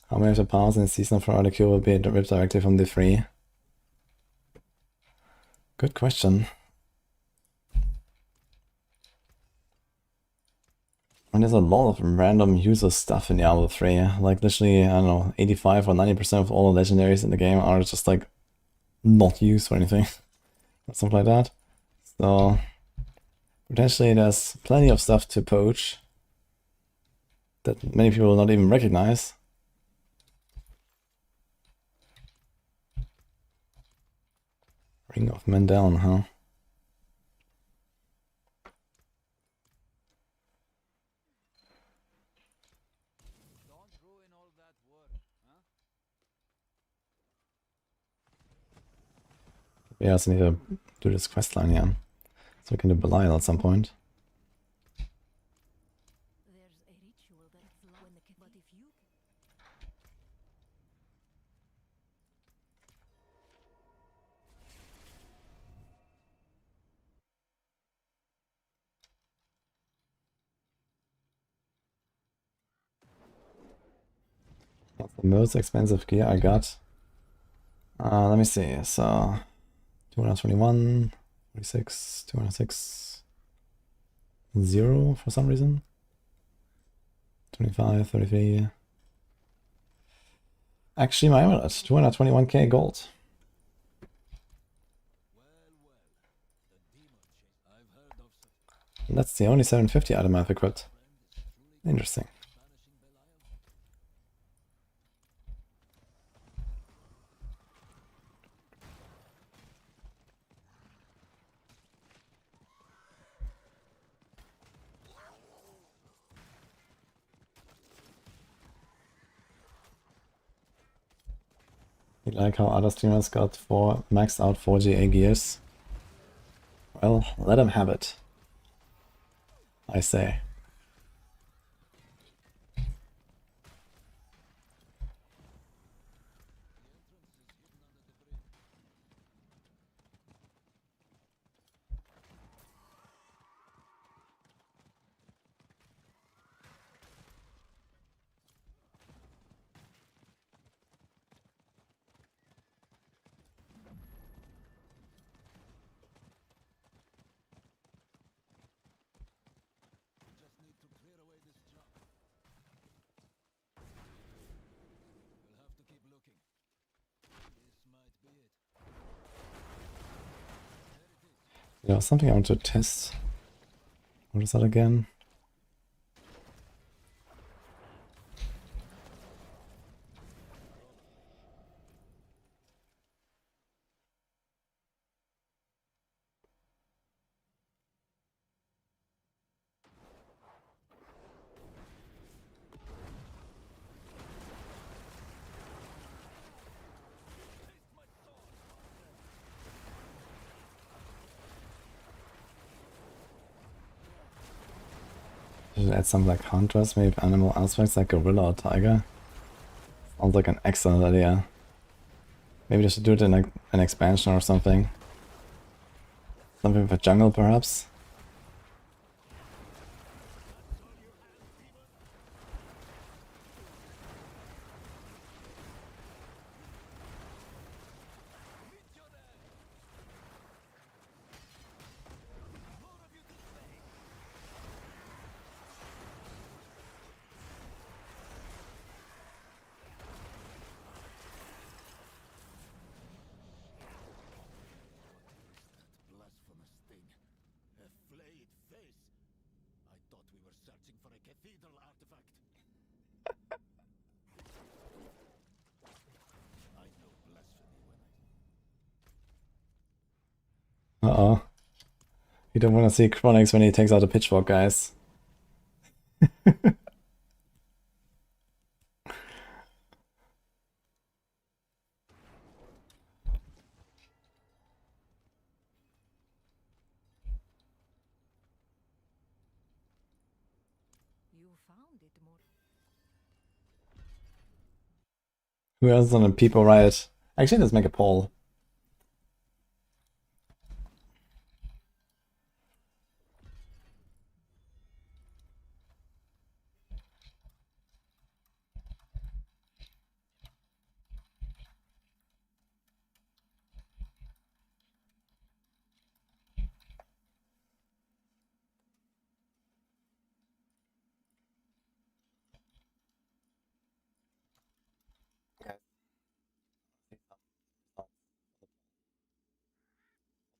How many of the powers in the season for other Q will be ripped directly from the 3? Good question. And there's a lot of random user stuff in Diablo 3. Like literally, I don't know, 85 or 90% of all the legendaries in the game are just like not used for anything. Or something like that. So potentially there's plenty of stuff to poach that many people will not even recognize. Ring of Mendeln, huh? Yeah, so I need to do this quest line, yeah. So we can do Belial at some point. There's a ritual that's when the but if you What's the most expensive gear I got? Let me see. So 221, 46, 206, 0 for some reason. 25, 33. Actually, my amulet, 221k gold. And that's the only 750 item I've equipped. Interesting. You like how other streamers got maxed out 4GA gears? Well, let them have it, I say. Yeah, something I want to test. What is that again? Should add some like contrast, maybe animal aspects like gorilla or tiger. Sounds like an excellent idea. Maybe they should do it in like an expansion or something. Something for jungle perhaps? Uh-oh. You don't want to see Chronics when he takes out a pitchfork, guys. You found it more. Who else is on a people riot? Actually, let's make a poll.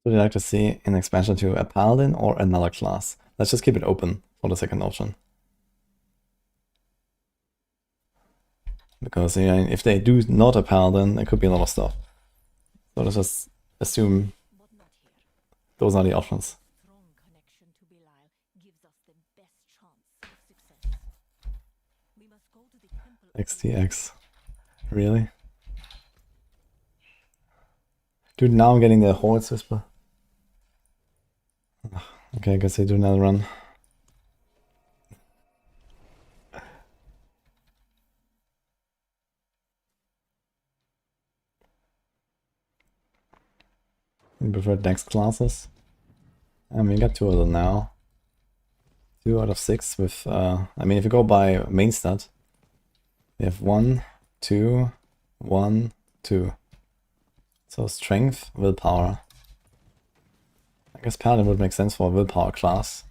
Would you like to see an expansion to a paladin or another class? Let's just keep it open for the second option. Because if they do not a paladin, it could be a lot of stuff. So let's just assume But not here. those are the options. Strong connection to Belial gives us the best chance of success. We must go to the temple. XTX. Really? Dude, now I'm getting the Hordes Whisper. Okay, I guess they do another run. You prefer Dex classes? I mean, we got 2 of them now. 2 out of 6 with, I mean, if you go by main stat, we have 1, 2, 1, 2. So strength, willpower. I guess paladin would make sense for a willpower class.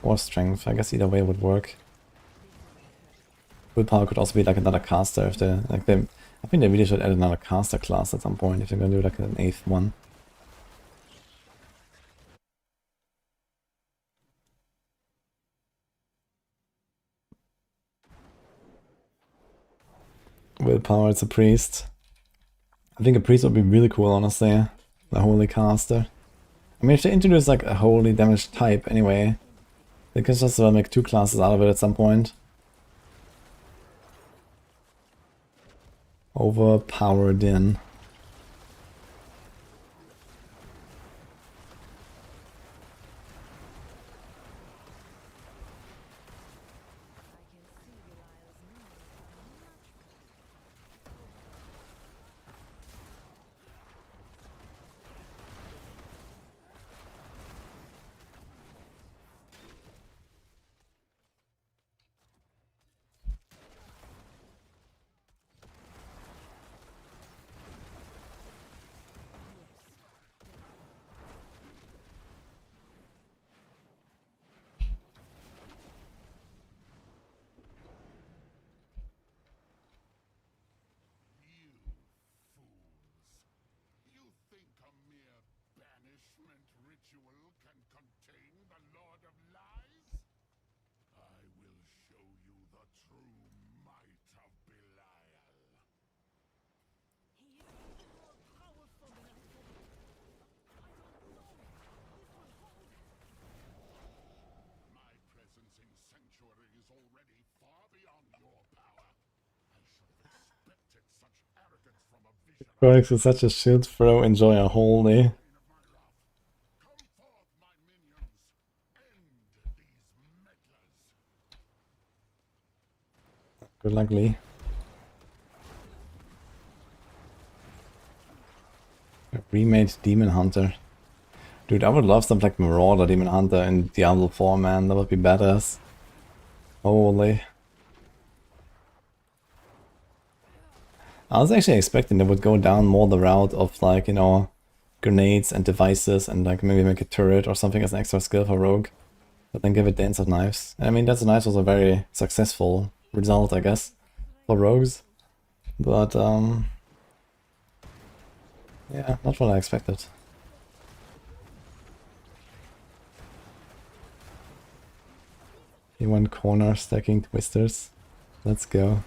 Or strength, I guess either way would work. Willpower could also be like another caster if they I think they really should add another caster class at some point if they're gonna do like an 8th one. Willpower, it's a priest. I think a priest would be really cool, honestly. The holy caster. I mean, if they introduce like a holy damage type anyway, they can just make 2 classes out of it at some point. Overpowered in. Chronix is such a shit throw, enjoy a whole day. Good luck, Lee. A remade Demon Hunter. Dude, I would love some like Marauder Demon Hunter in Diablo 4, man. That would be badass. Holy. I was actually expecting they would go down more the route of like, you know, grenades and devices and like maybe make a turret or something as an extra skill for Rogue. But then give it Dance of Knives. I mean, Dance of Knives was a very successful result, I guess, for Rogues. But, yeah, not what I expected. He went corner stacking twisters. Let's go.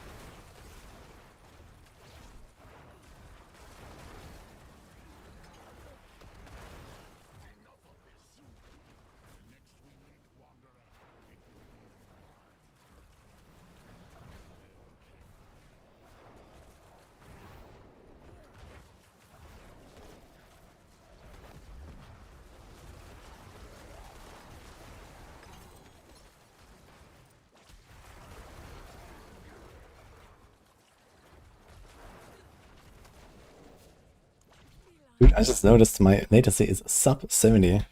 Dude, I just noticed my latency is sub 70. It's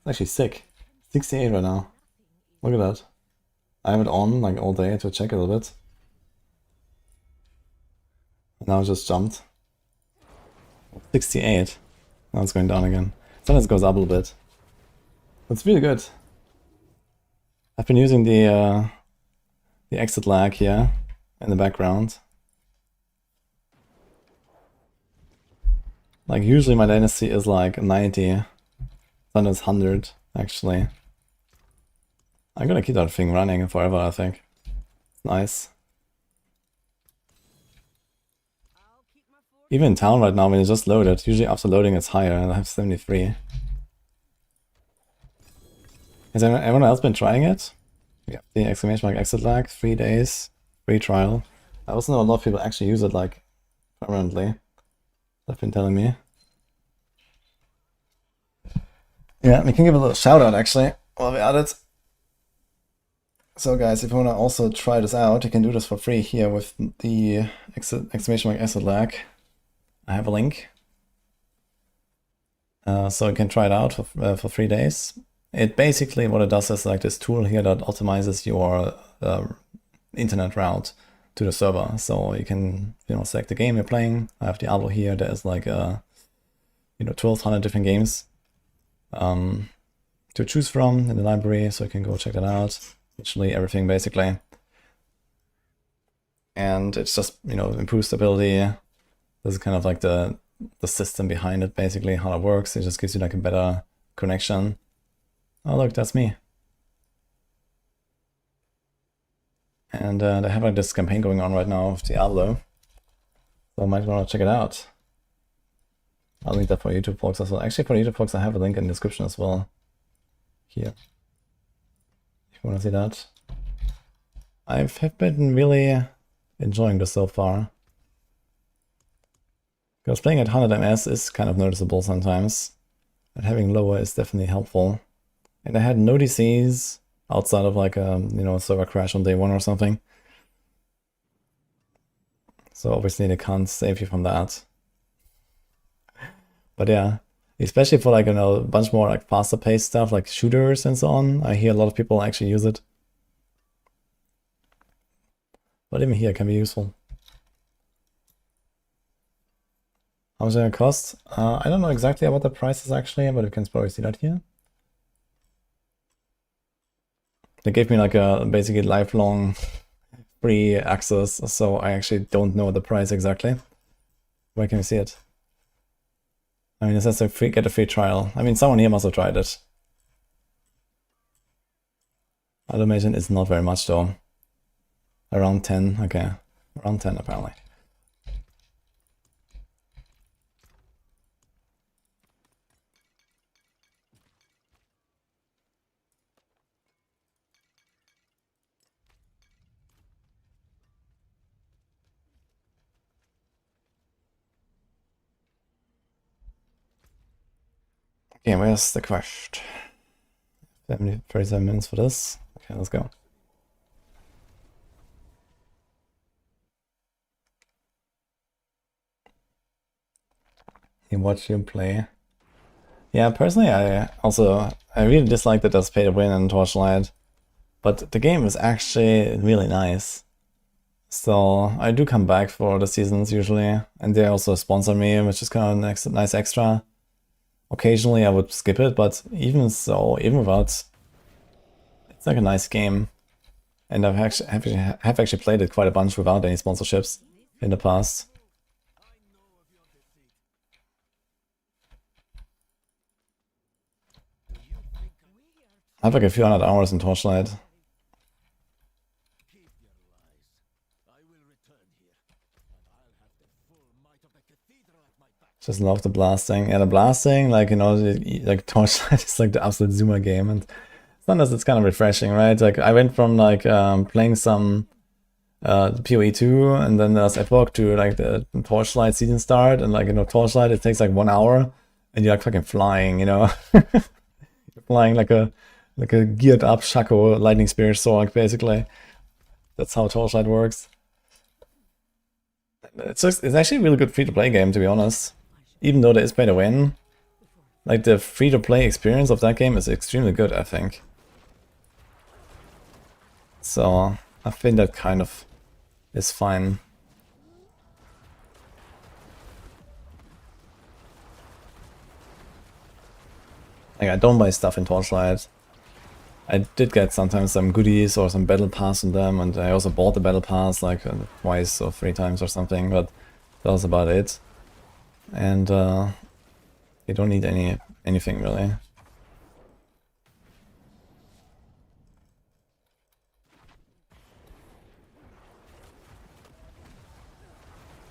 actually sick. 68 right now. Look at that. I have it on like all day to check a little bit. Now it just jumped. 68. Now it's going down again. Sometimes it goes up a little bit. That's really good. I've been using the exit lag here in the background. Like usually my latency is like 90, sometimes 100 actually. I'm gonna keep that thing running forever, I think. It's nice. Even in town right now when it's just loaded, usually after loading it's higher and I have 73. Has anyone else been trying it? Yeah, the exclamation mark exit lag, 3 days, free trial. I also know a lot of people actually use it like permanently. They've been telling me. Yeah, we can give a little shout out actually while we're at it. So guys, if you want to also try this out, you can do this for free here with the exclamation mark exit lag. I have a link. So you can try it out for 3 days. It basically, what it does is like this tool here that optimizes your internet route to the server. So you can, select the game you're playing. I have Diablo here. There's like 1,200 different games to choose from in the library. So you can go check that out. Literally everything basically. And it's just, improved stability. This is kind of like the system behind it, basically, how it works. It just gives you like a better connection. Oh look, that's me. And they have like this campaign going on right now with Diablo. So I might want to check it out. I'll link that for YouTube folks as well. Actually for YouTube folks I have a link in the description as well. Here. If you want to see that. I've been really enjoying this so far. Because playing at 100 ms is kind of noticeable sometimes. And having lower is definitely helpful. And I had no DCs outside of like a server crash on day 1 or something. So obviously they can't save you from that. But yeah, especially for like a bunch more like faster paced stuff like shooters and so on. I hear a lot of people actually use it. But even here it can be useful. How much does it cost? I don't know exactly what the price is actually, but you can probably see that here. They gave me like a basically lifelong free access, so I actually don't know the price exactly. Where can we see it? I mean, it says get a free trial. I mean, someone here must have tried it. I'd imagine it's not very much though. Around 10, okay. Around 10 apparently. Okay, where's the quest? 37 minutes for this. Okay, let's go. You watch you play. Yeah, personally, I really dislike that there's pay to win in Torchlight, but the game is actually really nice. So I do come back for the seasons usually, and they also sponsor me, which is kind of a nice extra. Occasionally I would skip it, but even so, even without, it's like a nice game. And I've actually played it quite a bunch without any sponsorships in the past. I have like a few hundred hours in Torchlight. Just love the blasting. Yeah, the blasting, like, like Torchlight is like the absolute zoomer game, and sometimes it's kind of refreshing, right? Like, I went from like playing some PoE 2, and then there's Epoch to like the Torchlight season start, and like, Torchlight, it takes like 1 hour, and you're like fucking flying, You're flying like a geared up Shaco Lightning Spear Sorc, basically. That's how Torchlight works. It's actually a really good free-to-play game, to be honest. even though there is pay to win, like the free-to-play experience of that game is extremely good, I think. So I think that kind of is fine. Like, I don't buy stuff in Torchlight. I did get sometimes some goodies or some battle pass in them, and I also bought the battle pass like twice or 3 times or something, but that was about it. And you don't need anything really.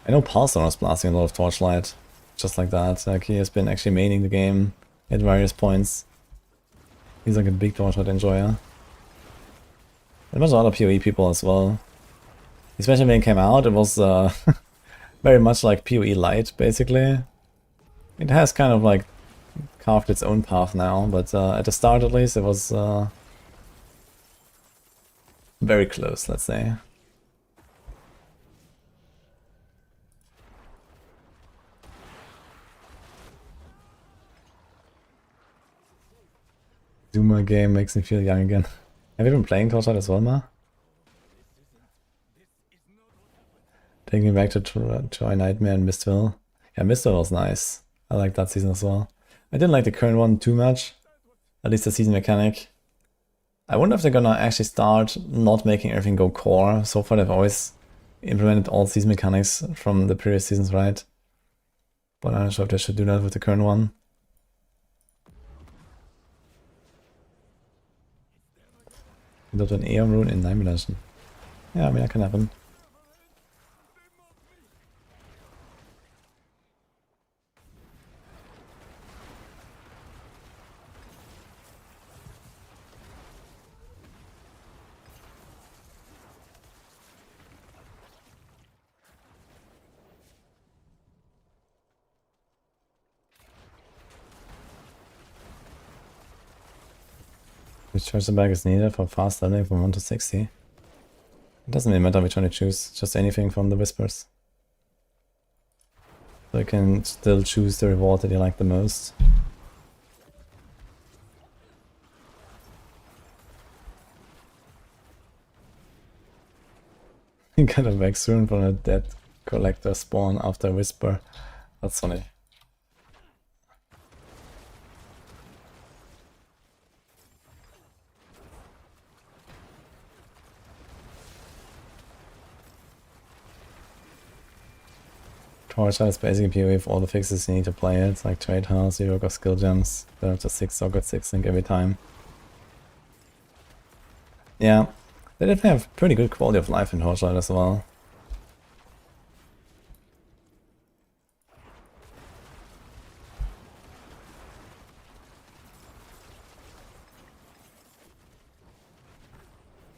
I know Paulson was blasting a lot of Torchlight, just like that. Like, he has been actually maining the game at various points. He's like a big Torchlight enjoyer. There was other PoE people as well. Especially when it came out, it was very much like PoE Lite, basically. It has kind of like carved its own path now, but at the start at least it was very close, let's say. Zoomer game makes me feel young again. Have you been playing Torchlight as well, Ma? Taking me back to Troy Nightmare and Mistville. Yeah, Mistville was nice. I like that season as well. I didn't like the current one too much. At least the season mechanic. I wonder if they're gonna actually start not making everything go core. So far they've always implemented all season mechanics from the previous seasons, right? But I'm not sure if they should do that with the current one. Build an Aeon rune in 9 Dimension. Yeah, I mean, that can happen. Which choice bag is needed for fast leveling from 1 to 60? It doesn't really matter which one you choose, just anything from the Whispers. So you can still choose the reward that you like the most. You got a Vex rune from a dead collector spawn after Whisper. That's funny. Torchlight is basically PoE with all the fixes you need to play it. It's like Trade House, you got skill gems, then after 6 or got 6 link every time. Yeah, they definitely have pretty good quality of life in Torchlight as well.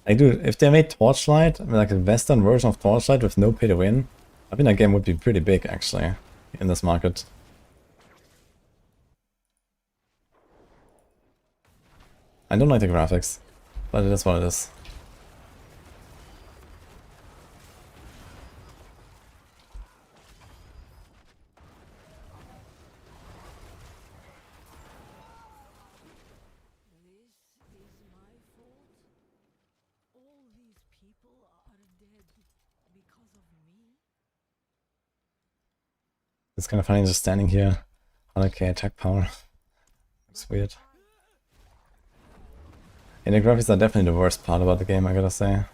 Like, dude, if they made Torchlight, I mean, like a Western version of Torchlight with no pay to win, I think that game would be pretty big, actually, in this market. I don't like the graphics, but it is what it is. It's kind of funny just standing here. 100k attack power. It's weird. And the graphics are definitely the worst part about the game, I gotta say. I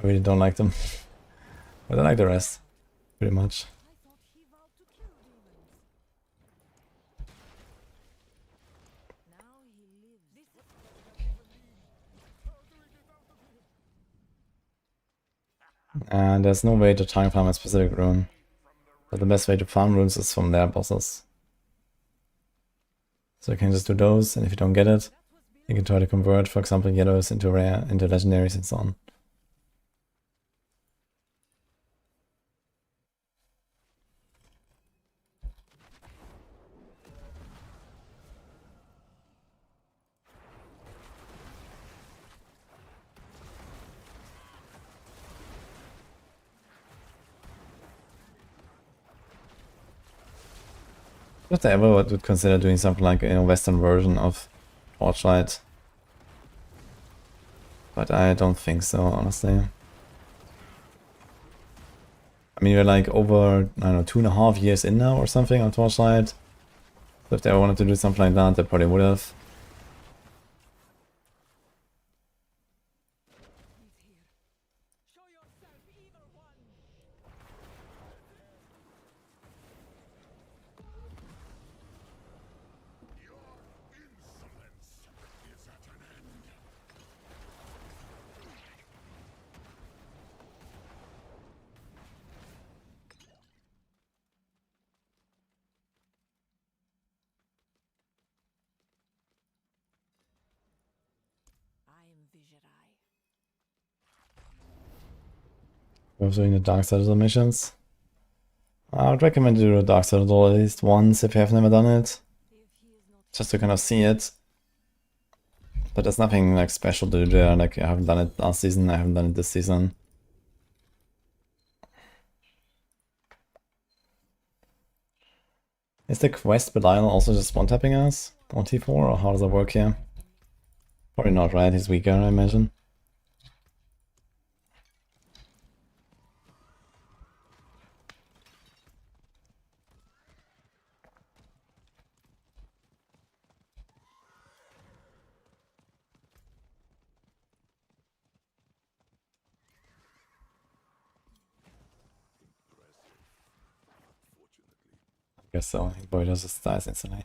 really don't like them. But I like the rest. Pretty much. And there's no way to time farm a specific rune. But the best way to farm runes is from their bosses. So you can just do those, and if you don't get it, you can try to convert, for example, yellows into rare, into legendaries and so on. If they ever would consider doing something like a Western version of Torchlight. But I don't think so, honestly. I mean, we're like over, I don't know, 2.5 years in now or something on Torchlight. So if they ever wanted to do something like that, they probably would have. I am Viserai. We're doing the Dark Citadel missions. I would recommend to do the Dark Citadel at least once if you have never done it. If he is not Just to kind of see it. But there's nothing like special to do there, like I haven't done it last season, I haven't done it this season. Is the quest Belial also just one-tapping us on T4, or how does that work here? Probably not, right? He's weaker, I imagine. I guess so, he probably just dies instantly.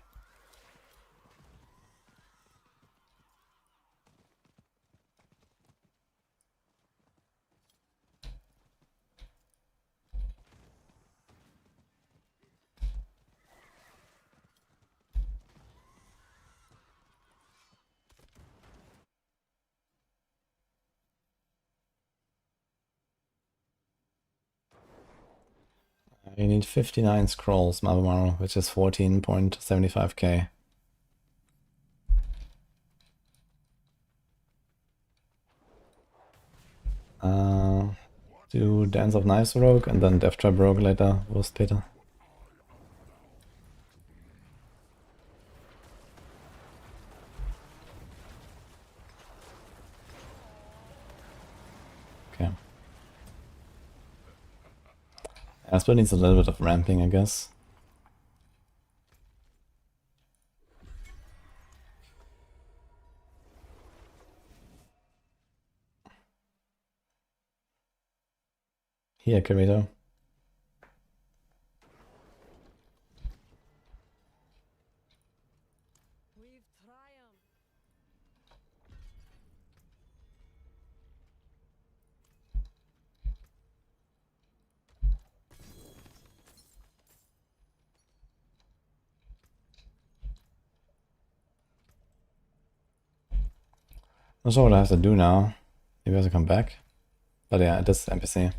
You need 59 scrolls, Mabamaro, which is 14.75k. Do Dance of Knives Rogue and then Death Trap Rogue later with Peter. Okay. Yeah, still needs a little bit of ramping, I guess. Here, Kirito. we've triumphed. Not sure what I have to do now. Maybe I have to come back. But yeah, it is NPC.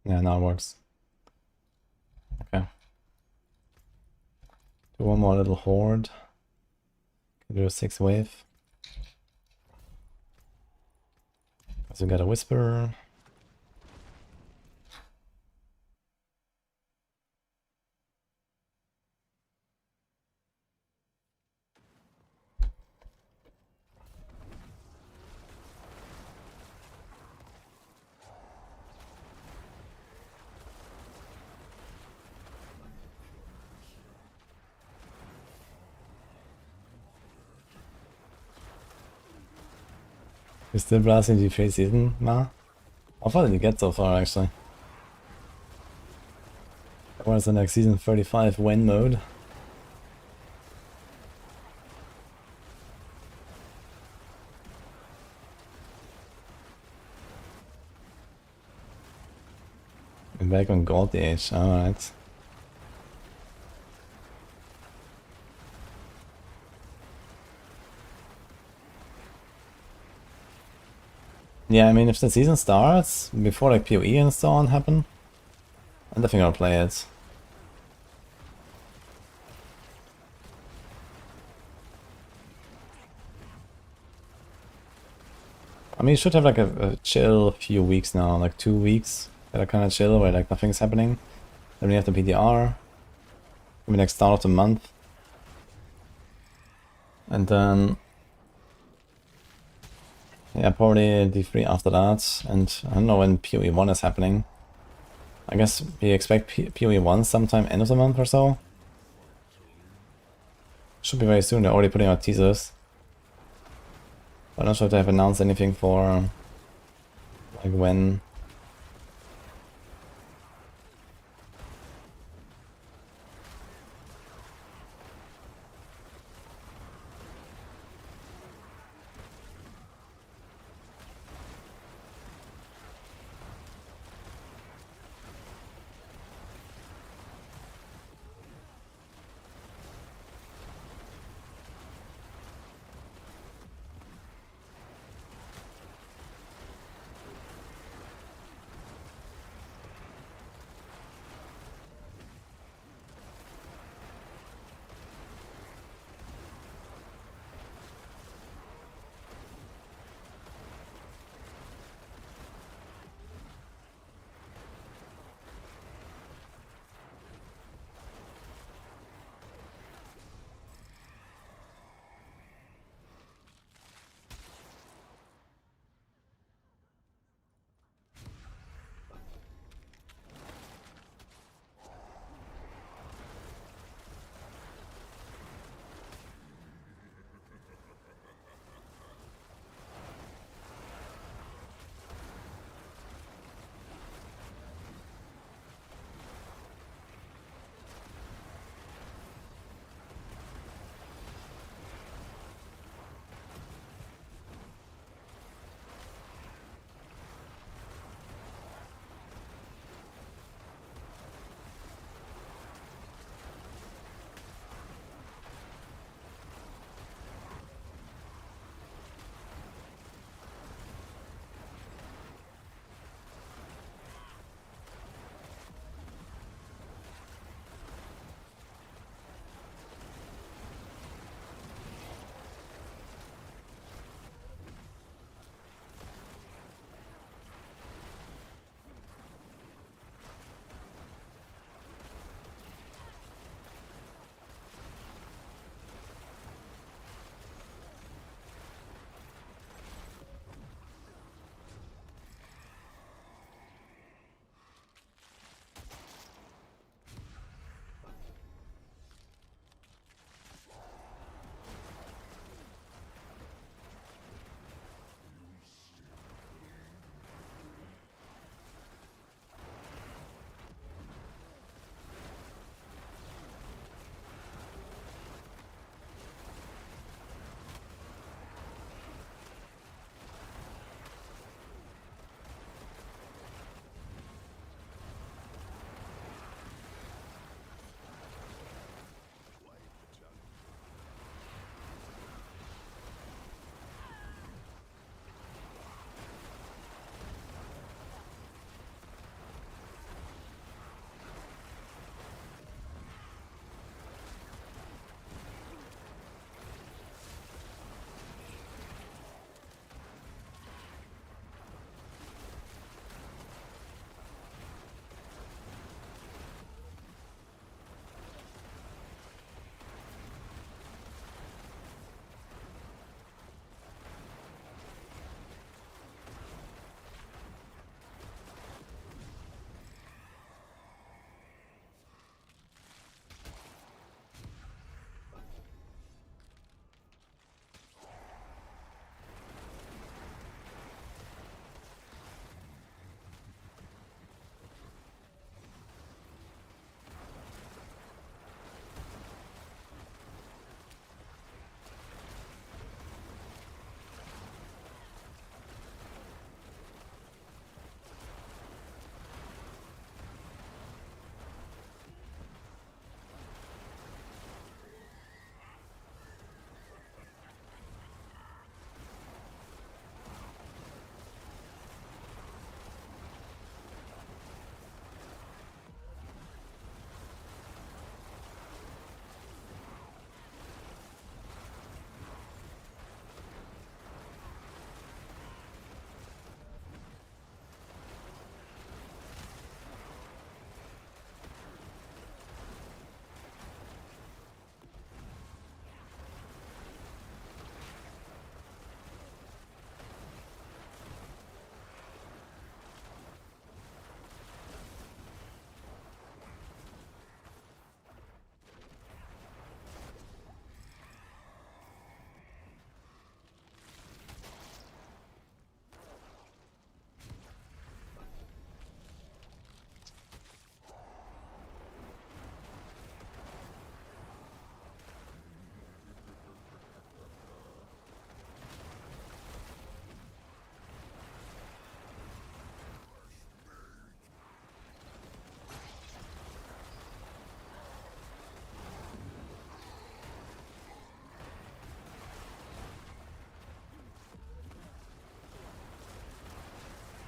Yeah, now it works. Okay. Do one more little horde. Can do a 6 wave. So we got a whisper. You're still blasting the trade season, Ma? How far did you get so far, actually? What is the next season 35 win mode? We're back on God Age, alright. Yeah, I mean, if the season starts before like PoE and so on happen, I definitely gonna play it. I mean, you should have like a chill few weeks now, like 2 weeks that are kind of chill, where like nothing's happening. Then we have the PDR, maybe like start of the month, and then yeah, probably D3 after that. And I don't know when PoE 1 is happening. I guess we expect PoE 1 sometime end of the month or so. Should be very soon. They're already putting out teasers. I'm not sure if they have announced anything for like when.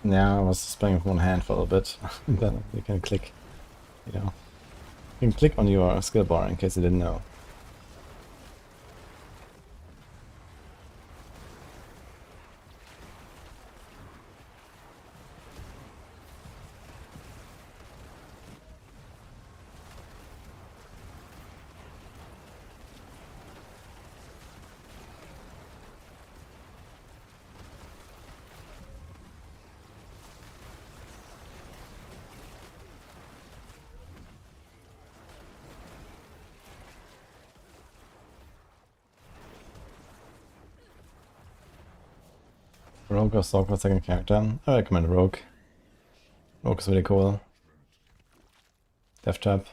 Yeah, I was just playing with one hand for a little bit. Then you can click, you know. You can click on your skill bar in case you didn't know. Rogue or Sorc for second character? I recommend Rogue. Rogue is really cool. Death Trap.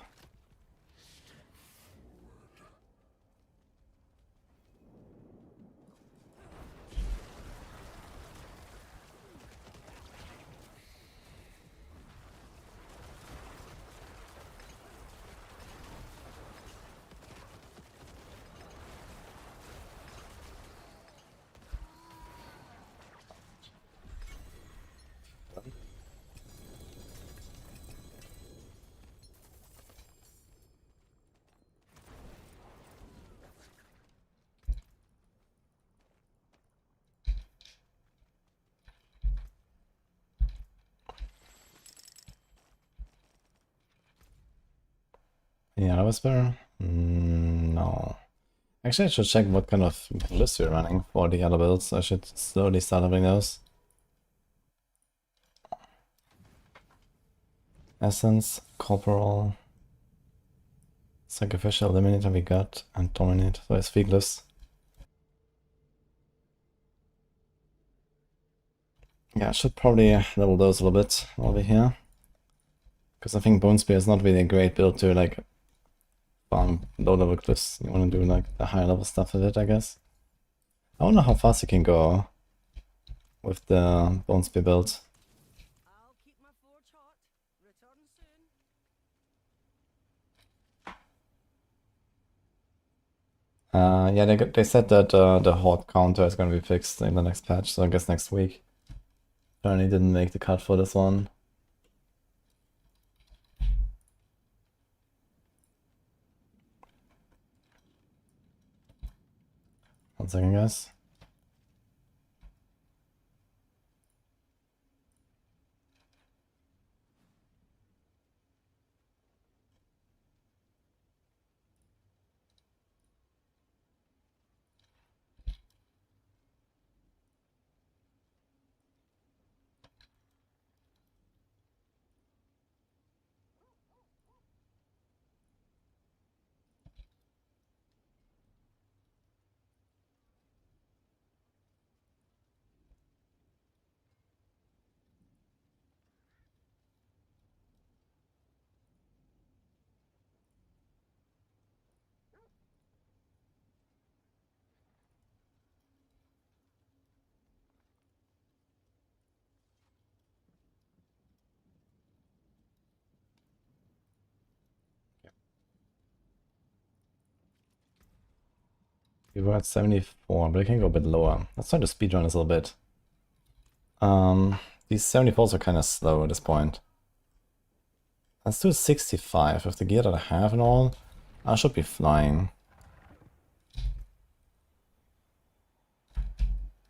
Yeah, Whisper? No. Actually, I should check what kind of list you're running for the other builds. I should slowly start having those. Essence, Corporal, Sacrificial, Eliminator we got, and Dominate. So it's Feegless. Yeah, I should probably level those a little bit over here. Because I think Bone Spear is not really a great build to like farm low level cliffs. You want to do like the higher level stuff with it, I guess. I wonder how fast you can go with the Bone Spear build. I'll keep my forge hot. Return soon. Yeah, they said that the horde counter is going to be fixed in the next patch, so I guess next week. Apparently didn't make the cut for this one. One second, guys. We were at 74, but I can go a bit lower. Let's try to speedrun this a little bit. These 74s are kind of slow at this point. Let's do 65. With the gear that I have and all, I should be flying.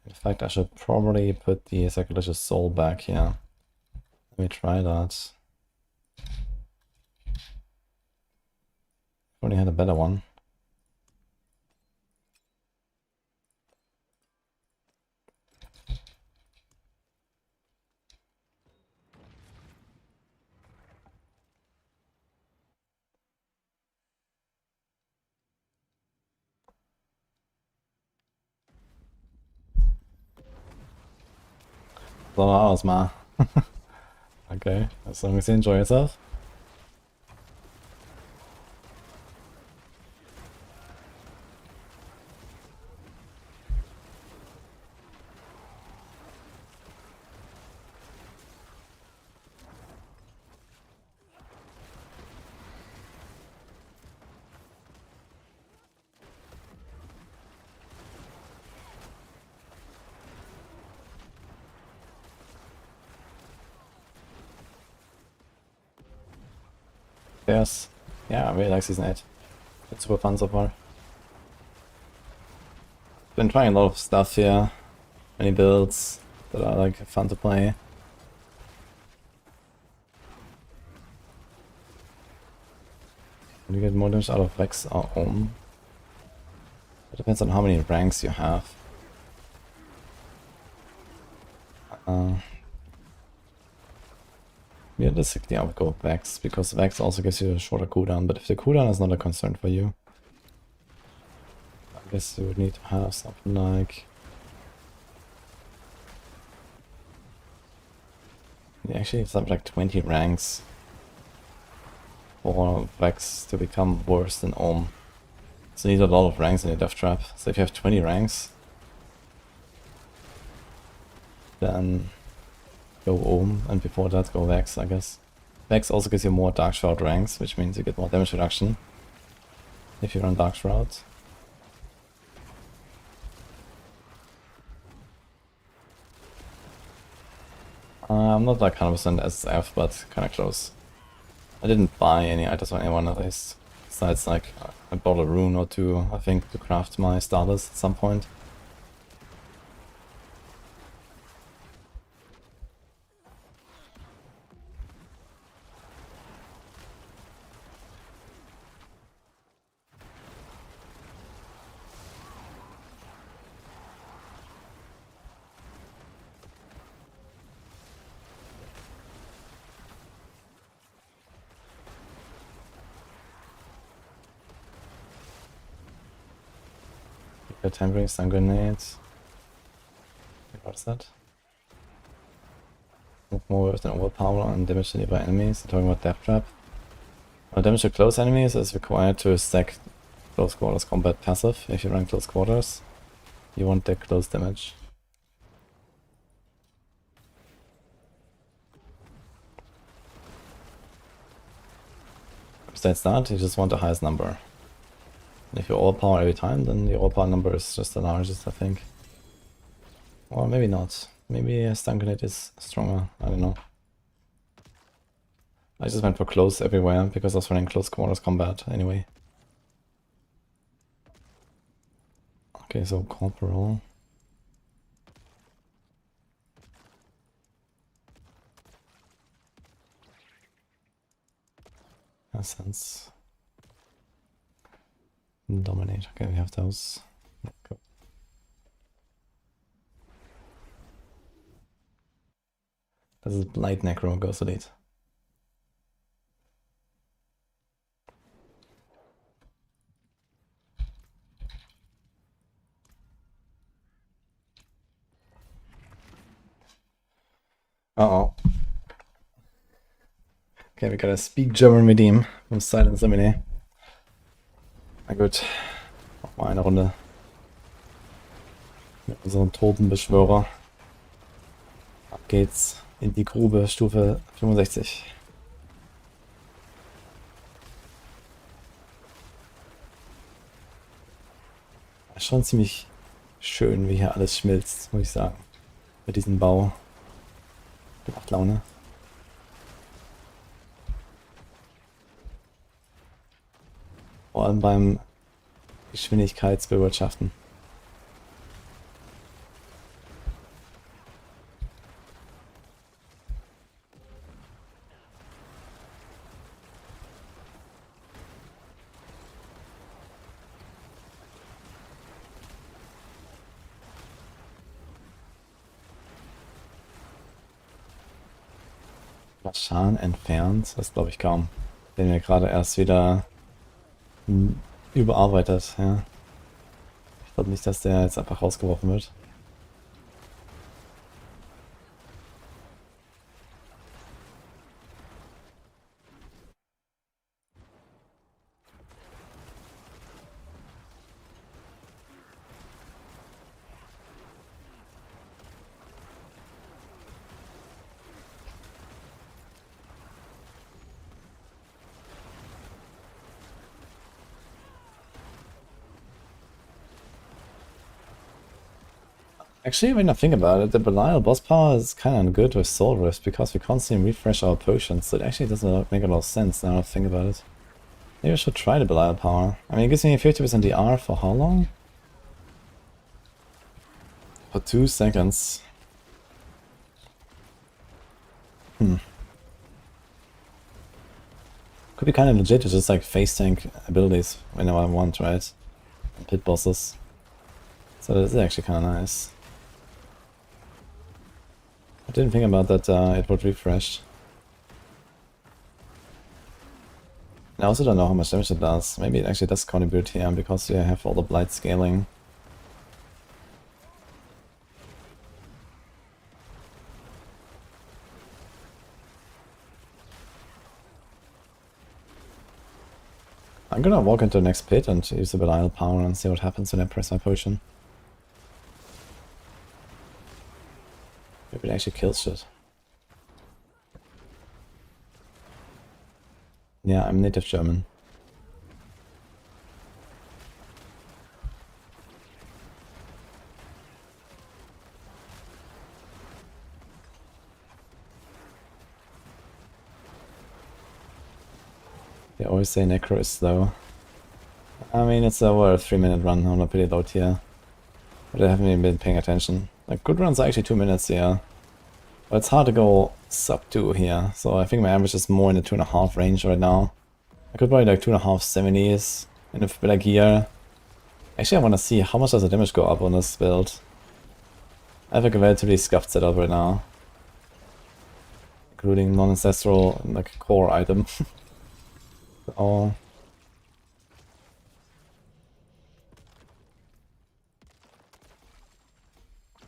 In fact, I should probably put the Sacrilegious Soul back here. Let me try that. Only had a better one. A lot of hours, ma. Okay, as long as you enjoy yourself. There's... Yeah, I really like Season 8. It's super fun so far. Been trying a lot of stuff here. Many builds that are like fun to play. You get more damage out of Vex or Ohm. It depends on how many ranks you have. Realistically, I would go Vex, because Vex also gives you a shorter cooldown, but if the cooldown is not a concern for you, I guess you would need to have something like... You actually have something like 20 ranks for Vex to become worse than Ohm. So you need a lot of ranks in your Death Trap. So if you have 20 ranks, then go Ohm, and before that go Vex, I guess. Vex also gives you more Dark Shroud ranks, which means you get more damage reduction if you run Dark Shroud. I'm not like 100% SF, but kinda close. I didn't buy any items on anyone of these. Besides, like, I bought a rune or two, I think, to craft my starters at some point. Tempering stun grenades. What is that? More worth than overpower and damage to nearby enemies. I'm talking about Death Trap. Damage to close enemies is required to stack close quarters combat passive. If you run close quarters, you want the close damage. Besides that, you just want the highest number. And if you overpower every time, then the overpower number is just the largest, I think. Or maybe not. Maybe a stun grenade is stronger, I don't know. I just went for close everywhere because I was running close quarters combat anyway. Okay, so corporal. Essence. Dominate. Okay, we have those. Let's go. This is Blight Necro, goes elite. Uh-oh. Okay, we gotta speak German redeem from Silence Emily. Na gut. Nochmal eine Runde. Mit unserem Totenbeschwörer. Ab geht's in die Grube, Stufe 65. Ist schon ziemlich schön, wie hier alles schmilzt, muss ich sagen. Mit diesem Bau. Macht Laune. Vor allem beim Geschwindigkeitsbewirtschaften. Schaden entfernt, das glaube ich kaum. Den wir gerade erst wieder überarbeitet, ja. Ich glaube nicht, dass der jetzt einfach rausgeworfen wird. Actually, when I think about it, the Belial boss power is kind of good with Soul Rift because we constantly refresh our potions, so it actually doesn't make a lot of sense now that I think about it. Maybe I should try the Belial power. I mean, it gives me 50% DR for how long? For 2 seconds. Could be kind of legit to just like face tank abilities whenever I want, right? And pit bosses. So this is actually kind of nice. I didn't think about that it would refresh. I also don't know how much damage it does. Maybe it actually does contribute here because you have all the blight scaling. I'm gonna walk into the next pit and use the Belial power and see what happens when I press my potion. Maybe it actually kills shit. Yeah, I'm native German. They always say Necro is slow. I mean, it's over a 3-minute run on a pretty low tier. But I haven't even been paying attention. Like, good runs are actually 2 minutes here. But it's hard to go sub 2 here, so I think my average is more in the 2.5 range right now. I could probably like 2.5 70s in a better gear. Actually, I want to see how much does the damage go up on this build. I have like a relatively scuffed setup right now. Including non-ancestral and like core item. Oh.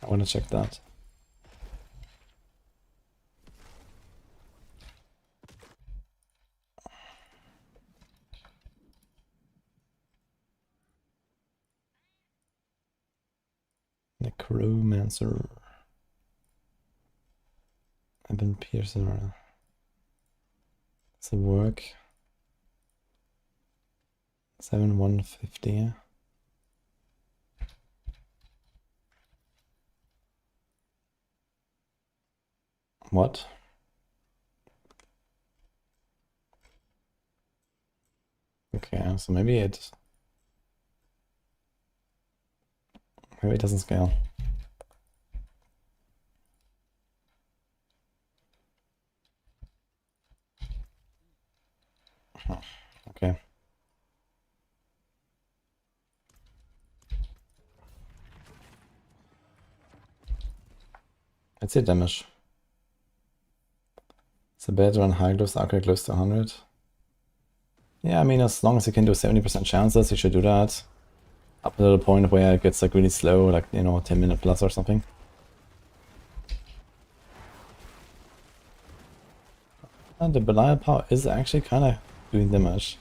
I want to check that. Necromancer. Eben Piercer. Does it work? 7150. What? Okay, so maybe it doesn't scale. Huh, okay. Let's see damage. It's a bad run high close, arcade close to 100. Yeah, I mean, as long as you can do 70% chances, you should do that. Up to the point where it gets like really slow, like, you know, 10-minute plus or something. And the Belial power is actually kind of doing damage.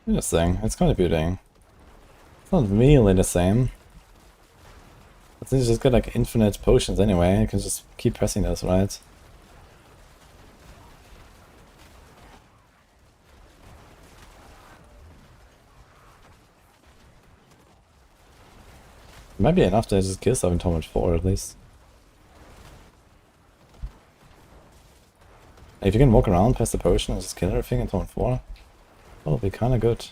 Interesting, it's contributing. It's not really the same. But since you just got like infinite potions anyway, you can just keep pressing those, right? It might be enough to just kill stuff in Torment 4 at least. If you can walk around past the potion and just kill everything in Torment 4, that'll be kinda good.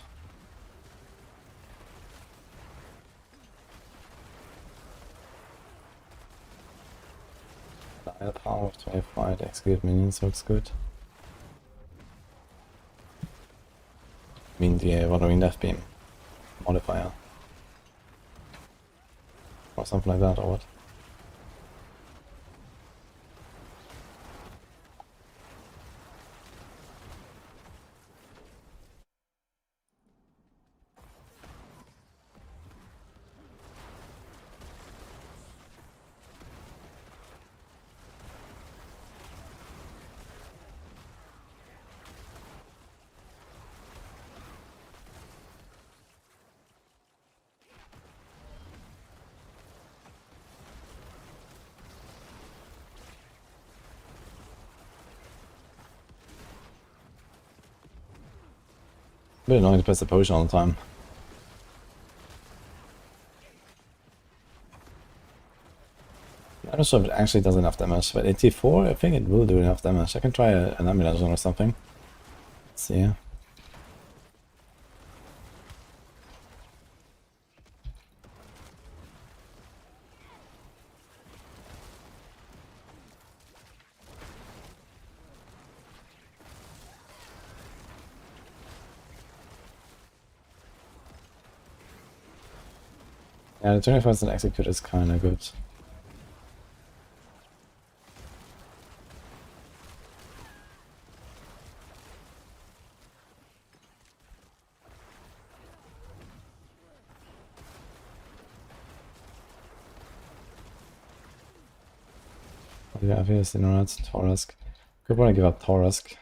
Dial power of 25 execute minions looks good. I mean the Wandering Death Beam modifier. Or something like that, or what? bit annoying to press the potion all the time. I'm not sure if it actually does enough damage, but at T4 I think it will do enough damage. I can try an amulet or something. Let's see. Yeah, the 25% execute is kinda good. Yeah, obviously not Taurusk. Could probably give up Taurusk.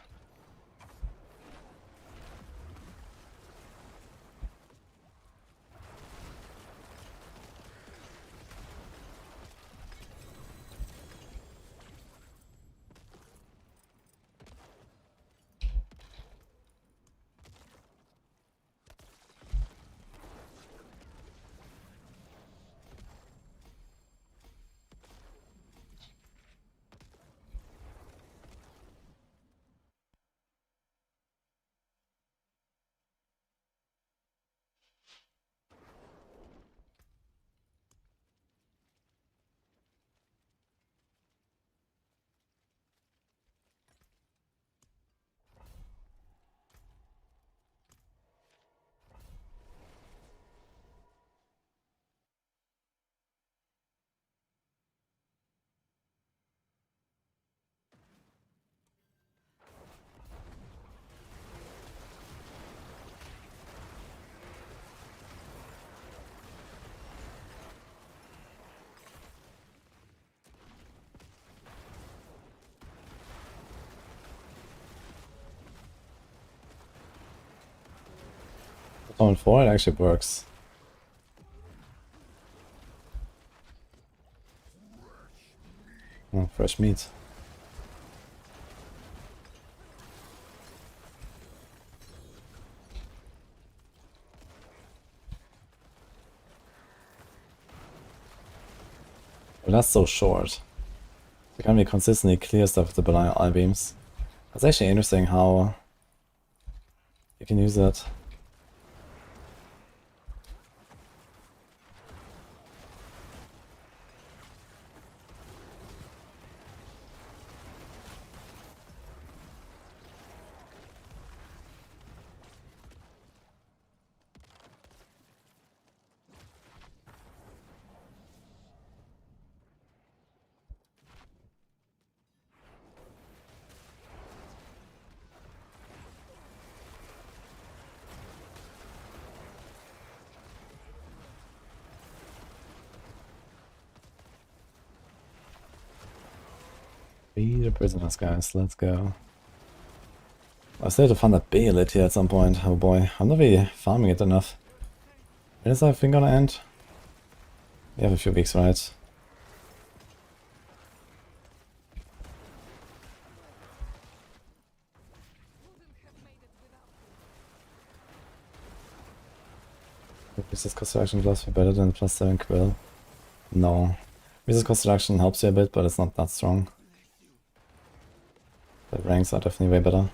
On 4 it actually works. Oh, fresh meat. Well, that's so short. So can we consistently clear stuff with the eye beams? That's actually interesting how you can use that. Be the prisoners, guys. Let's go. I still have to find that viability at some point. Oh boy, I'm not really farming it enough. When is that thing gonna end? We have a few weeks, right? Is this construction gloves be better than +7 quill? No. Resist construction helps you a bit, but it's not that strong. The ranks are definitely way better.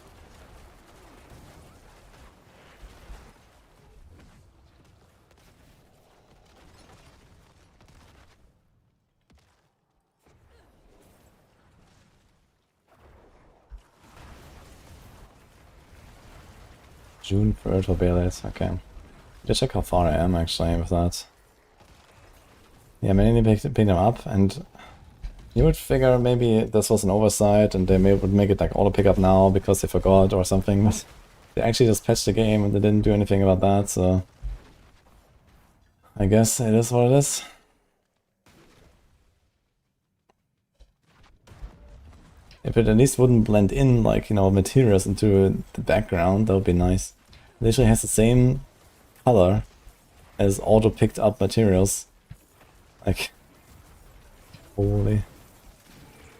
June 3rd for Baileys, okay. Let's check how far I am actually with that. Yeah, maybe pick them up, and you would figure maybe this was an oversight and they would make it like auto pickup now because they forgot or something, but they actually just patched the game and they didn't do anything about that, so I guess it is what it is. If it at least wouldn't blend in, like, you know, materials into the background, that would be nice. It literally has the same color as auto picked up materials. Like, holy.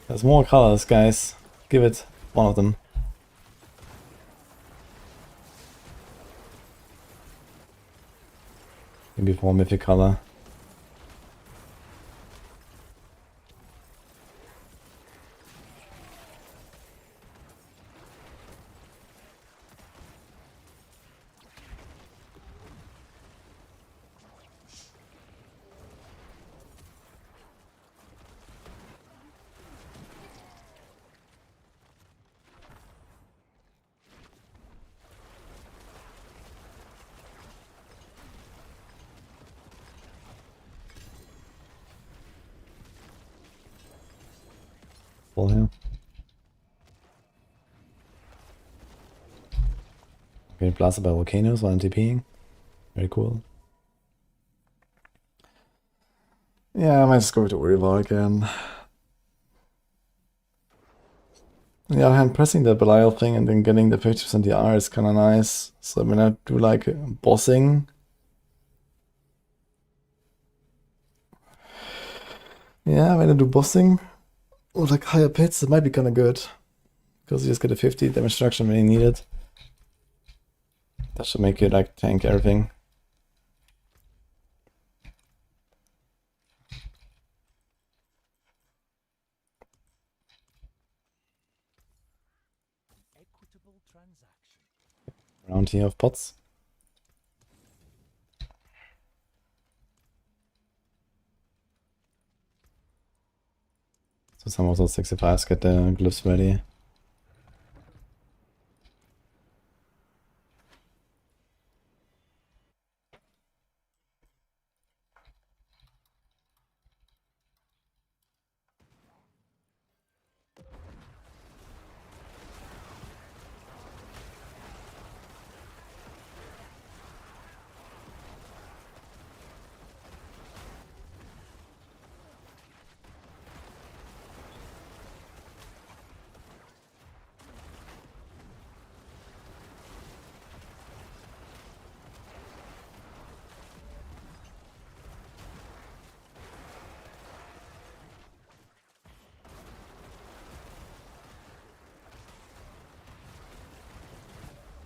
There's more colors, guys. Give it one of them. Maybe 4 mythic color. Full here. Getting blasted by volcanoes while I'm TPing. Very cool. Yeah, I might just go to Urival again. On the other hand, pressing the Belial thing and then getting the 50% DR is kind of nice. So when I do like bossing, yeah, when I do bossing or like higher pits, it might be kind of good because you just get a 50 damage reduction when you need it. That should make you like tank everything. Equitable transaction. Around here of pots. So some of those 65s get the glyphs ready.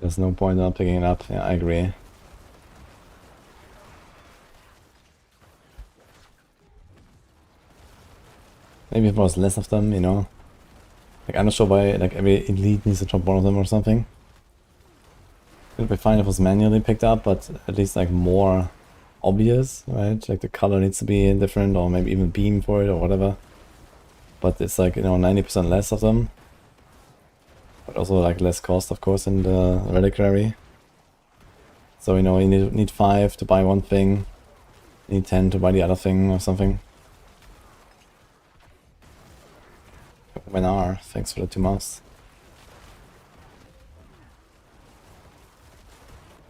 There's no point in not picking it up. Yeah, I agree. Maybe if there was less of them, you know. Like, I'm not sure why like every elite needs to drop one of them or something. It would be fine if it was manually picked up, but at least like more obvious, right? Like the color needs to be different, or maybe even beam for it or whatever. But it's like, you know, 90% less of them. But also like less cost, of course, in the reliquary. So, you know, you need 5 to buy one thing. You need 10 to buy the other thing or something. Wenar, thanks for the 2 months.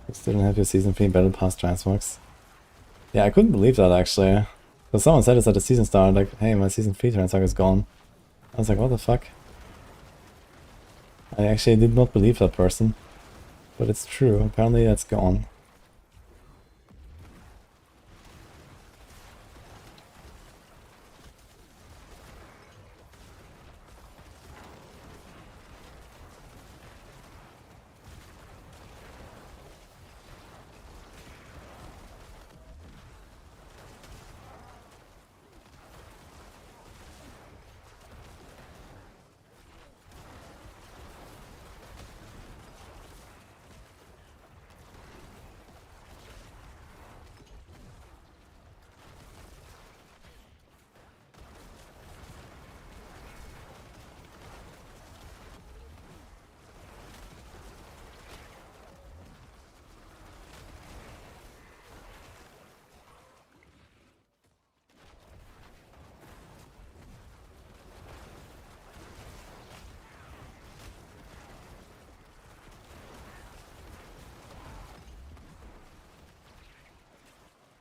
You still don't have your season 3 battle pass transmogs. Yeah, I couldn't believe that actually. So someone said this at the season start, like, hey, my season 3 transmog is gone. I was like, what the fuck? I actually did not believe that person. But it's true, apparently that's gone.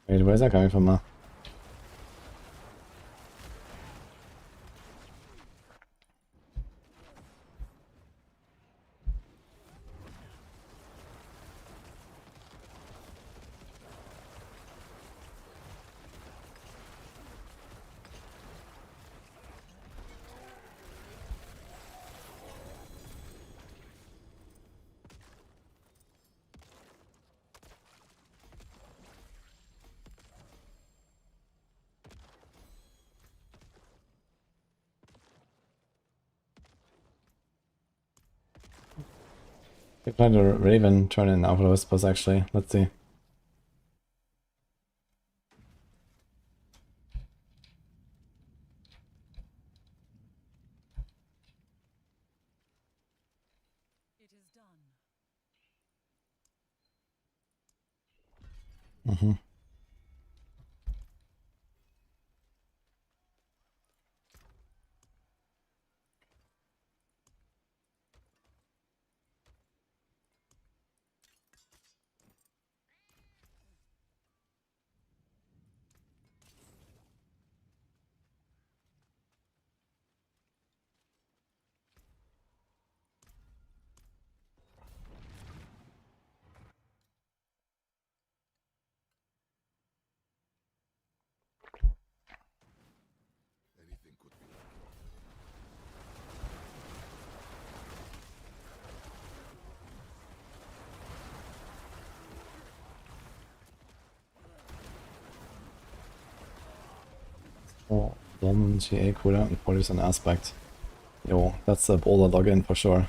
Wait, where's that coming from, Ma? We're trying to Raven turn in Alpha Whispers actually. Let's see. It is done. Mm-hmm. Anything could be. Oh, London GA cooldown and police an aspect. Yo, that's a boulder login for sure.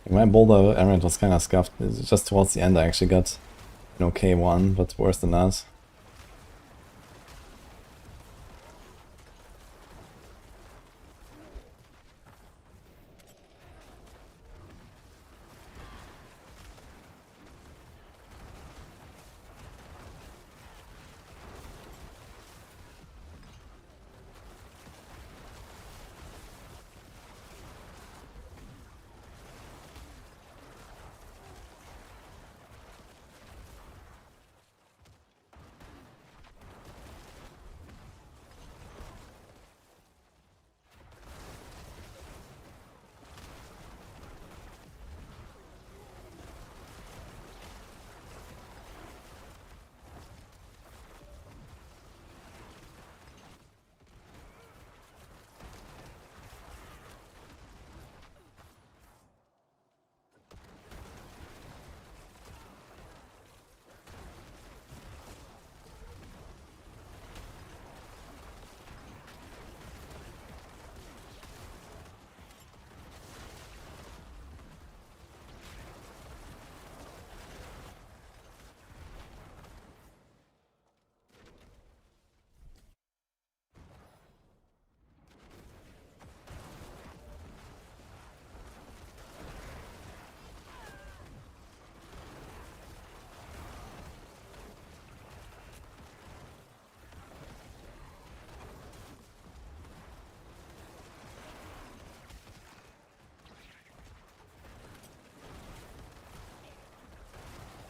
My boulder errand was kinda scuffed. It's just towards the end I actually got an okay one, but worse than that.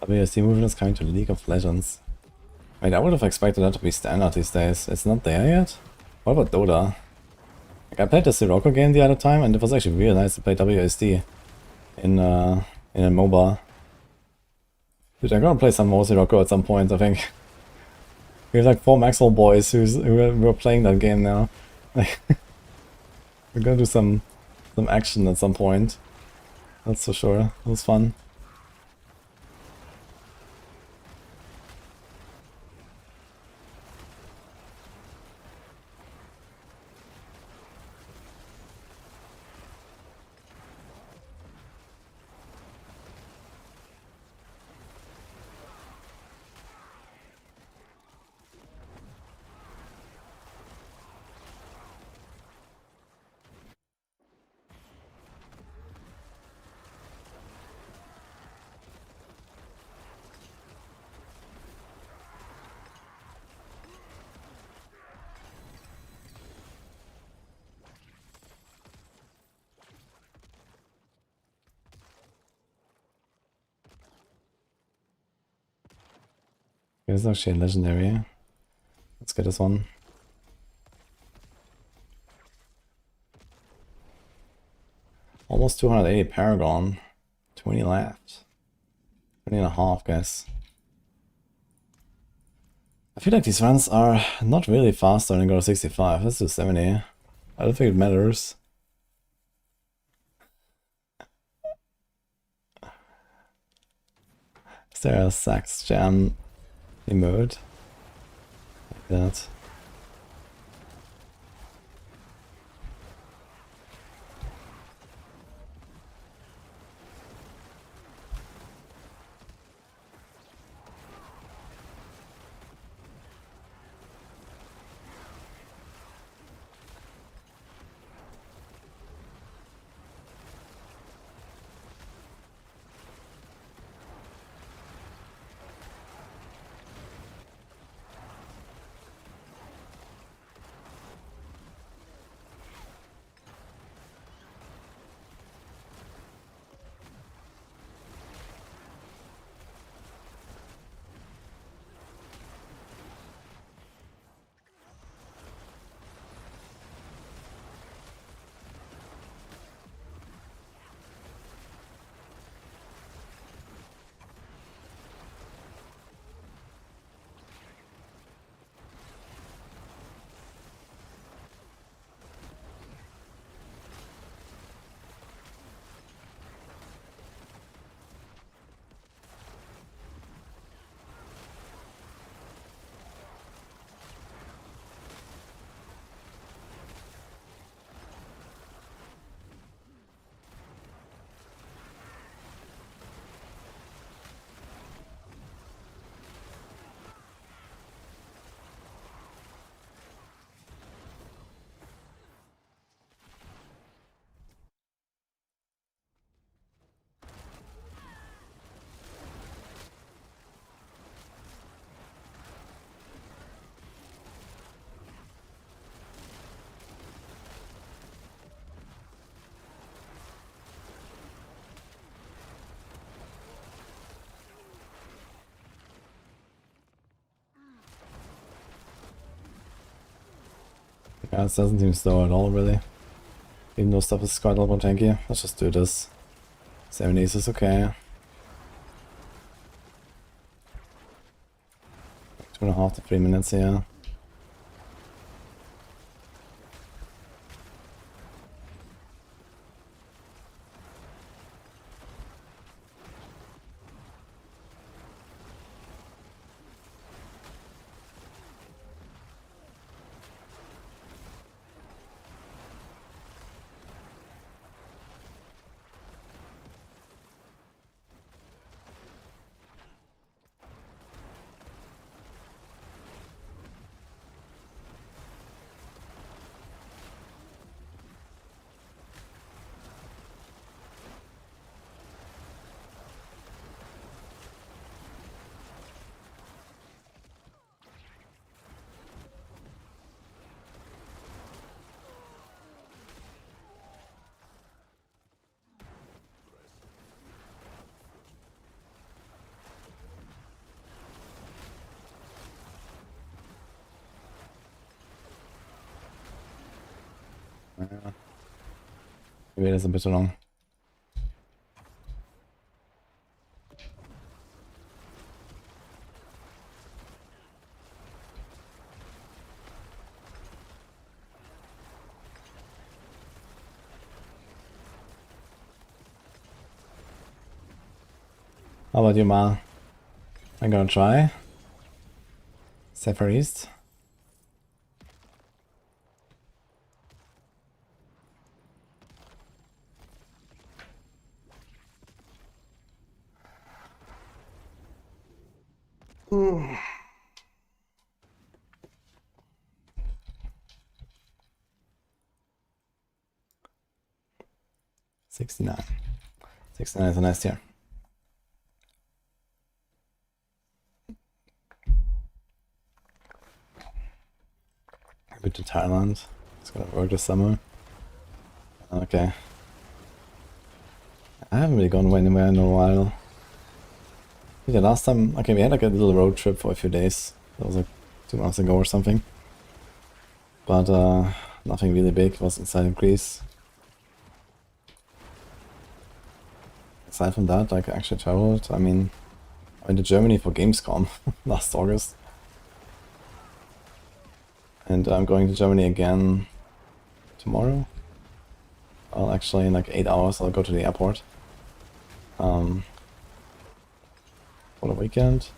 WSD movement is coming to League of Legends. Wait, I would have expected that to be standard these days. It's not there yet? What about Dota? Like, I played the Sirocco game the other time and it was actually really nice to play WSD in a MOBA. Dude, I'm gonna play some more Sirocco at some point, I think. We have like 4 Maxwell boys who are playing that game now. Like, we're gonna do some action at some point. That's for sure. It was fun. It's actually a legendary. Let's get this one. Almost 280 Paragon. 20 left. 20 and a half, guys. I feel like these runs are not really faster than go to 65. Let's do 70. I don't think it matters. Is there a sax jam emote? Like that. Yeah, it doesn't seem slow at all, really. Even though stuff is quite a lot more tanky. Let's just do this. 70s is okay. 2.5 to 3 minutes here. Maybe it is a bit too long. How about you, Ma? I'm gonna try. Sapphire East. Ooh. 69. 69 is a nice tier. A bit to Thailand. It's gonna work this summer. Okay. I haven't really gone anywhere in a while. Yeah, last time, okay, we had like a little road trip for a few days. That was like 2 months ago or something. But nothing really big. It was inside Greece. Aside from that, like I actually traveled. I mean, I went to Germany for Gamescom last August. And I'm going to Germany again tomorrow. Well, actually in like 8 hours I'll go to the airport. For the weekend.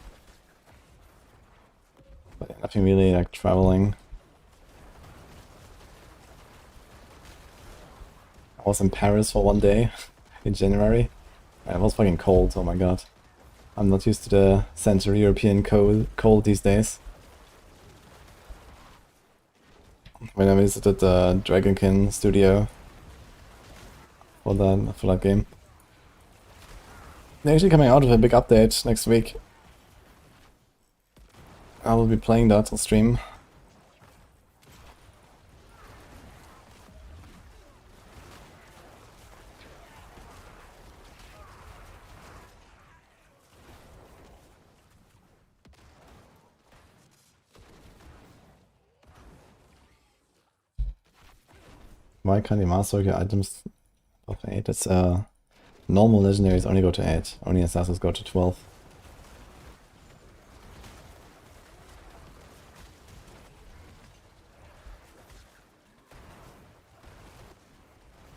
But yeah, nothing really like traveling. I was in Paris for 1 day in January. It was fucking cold, oh my god. I'm not used to the Central European cold these days. When I visited the Dragonkin studio for that game. They're actually coming out with a big update next week. I will be playing that on stream. Why can't you Masterworking items of 8? It's normal legendaries only go to 8. Only assassins go to 12.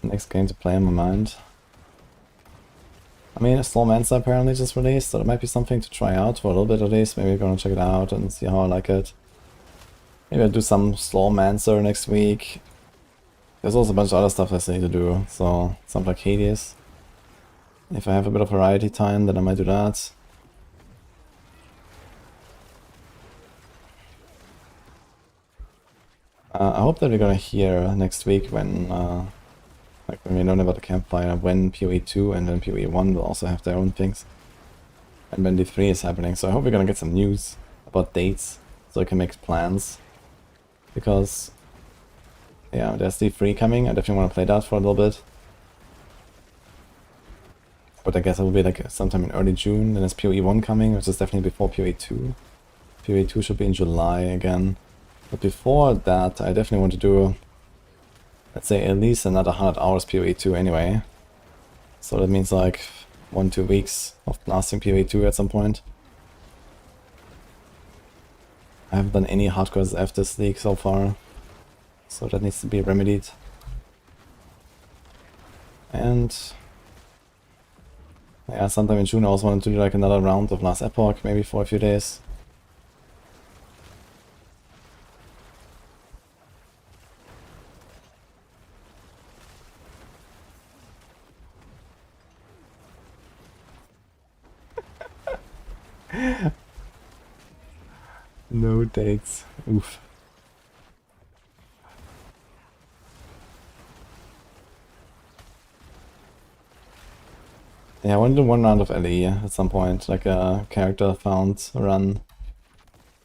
Next game to play in my mind. I mean, a Slomancer apparently just released, so it might be something to try out for a little bit at least. Maybe we're gonna check it out and see how I like it. Maybe I'll do some Slomancer next week. There's also a bunch of other stuff I still need to do, so something like Hades. If I have a bit of variety time, then I might do that. I hope that we're gonna hear next week when we learn about the campfire, when PoE 2 and then PoE 1 will also have their own things. And when D3 is happening, so I hope we're gonna get some news about dates, so I can make plans. Because, yeah, there's D3 coming, I definitely want to play that for a little bit. But I guess it will be like sometime in early June, then there's PoE 1 coming, which is definitely before PoE 2. PoE 2 should be in July again. But before that, I definitely want to do, let's say, at least another 100 hours PoE 2 anyway. So that means like 1-2 weeks of blasting PoE 2 at some point. I haven't done any hardcore SF this league so far, so that needs to be remedied. And yeah, sometime in June I also want to do like another round of Last Epoch, maybe for a few days. No dates. Oof. Yeah, I want to do one round of LE at some point, like a character found run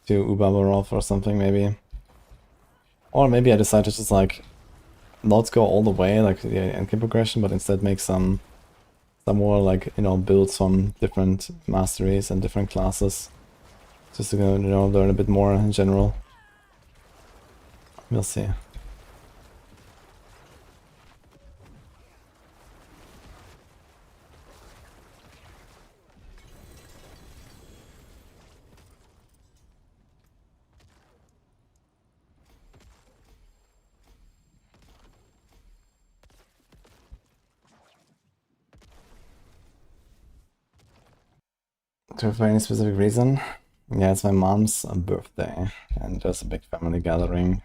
to Ubamarov or something maybe. Or maybe I decide to just like not go all the way, like the endgame progression, but instead make some more like, you know, builds from different masteries and different classes. Just to, you know, learn a bit more in general. We'll see. For any specific reason? Yeah, it's my mom's birthday, and there's a big family gathering.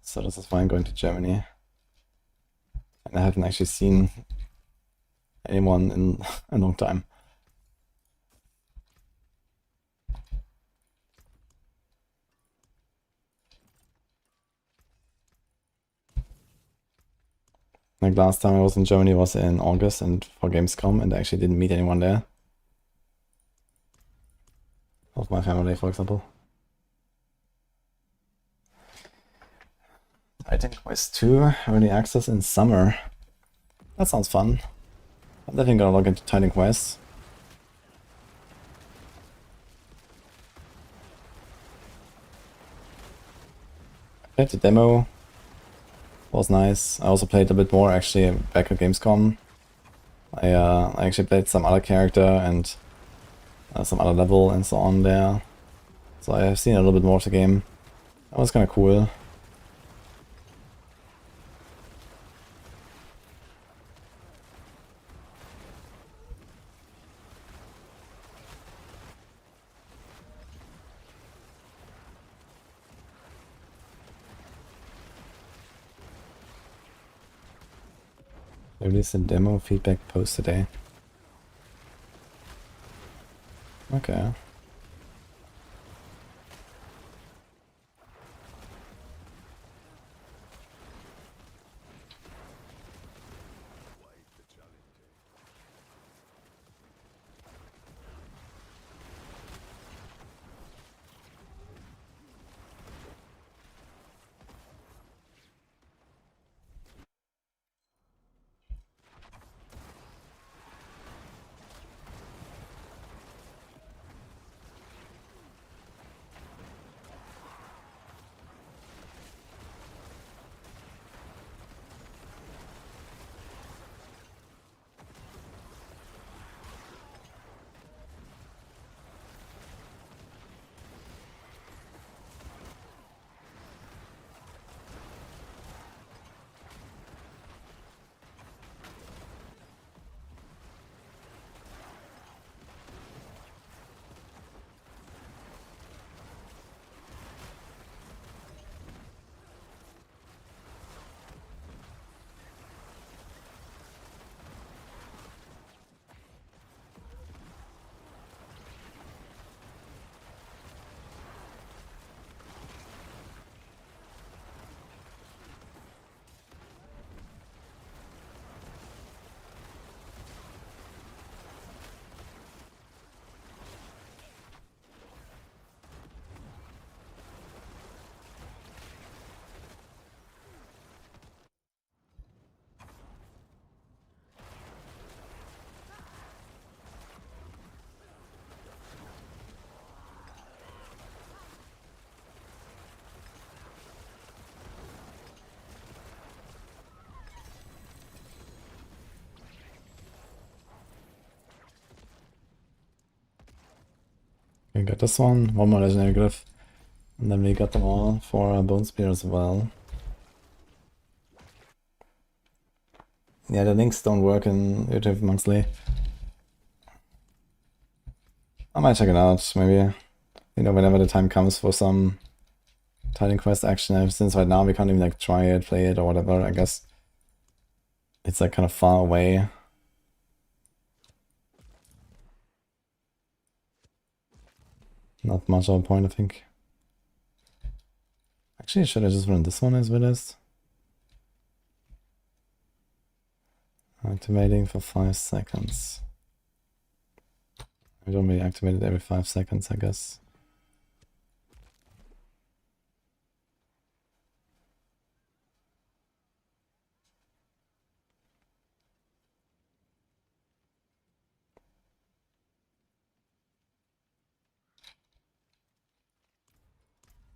So this is why I'm going to Germany. And I haven't actually seen anyone in a long time. Like last time I was in Germany was in August and for Gamescom, and I actually didn't meet anyone there. Of my family, for example. Titan Quest 2, early access in summer. That sounds fun. I'm definitely gonna log into Titan Quest. I played the demo. Was nice. I also played a bit more actually back at Gamescom. I actually played some other character and some other level and so on there. So I have seen a little bit more of the game. That was kind of cool. They released a demo feedback post today. Okay. We got this one more legendary glyph. And then we got them all for Bone Spear as well. Yeah, the links don't work in YouTube monthly. I might check it out, maybe. You know, whenever the time comes for some Titan Quest action. Since right now we can't even like try it, play it or whatever, I guess it's like kind of far away. Not much of a point, I think. Actually, should I just run this one as well as? Activating for 5 seconds. I don't really activate it every 5 seconds, I guess.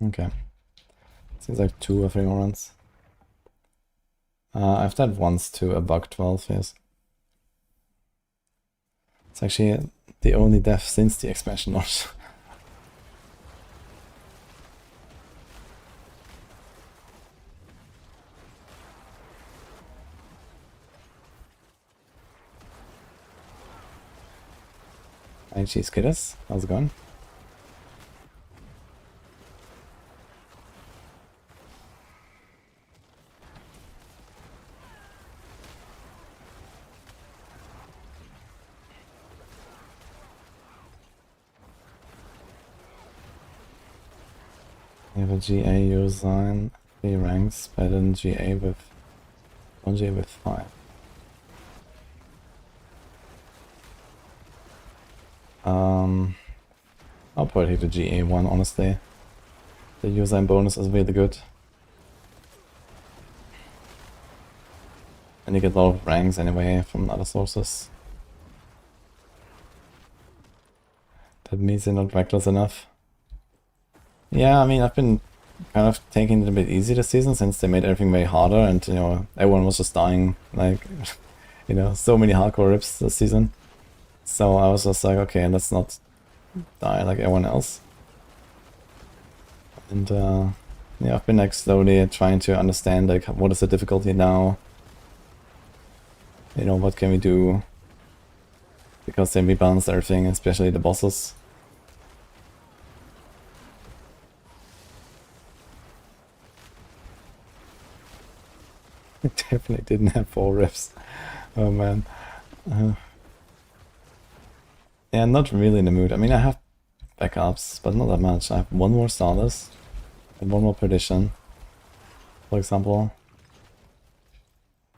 Okay. Seems like 2 or 3 more runs. I've done once to a bug 12, yes. It's actually the only death since the expansion launch. Hi, Cheese Kidders. How's it going? You have a GA Eurosign, 3 ranks, better than GA with 1 GA with 5. I'll probably take the GA one, honestly. The Eurosign bonus is really good. And you get a lot of ranks anyway from other sources. That means they're not reckless enough. Yeah, I mean, I've been kind of taking it a bit easy this season since they made everything way harder and, you know, everyone was just dying, like, you know, so many hardcore rips this season. So I was just like, okay, let's not die like everyone else. And, yeah, I've been, like, slowly trying to understand, like, what is the difficulty now? You know, what can we do? Because they rebalanced everything, especially the bosses. It definitely didn't have 4 riffs. Oh man. Yeah, not really in the mood. I mean, I have backups, but not that much. I have 1 more Stardust and 1 more Perdition, for example.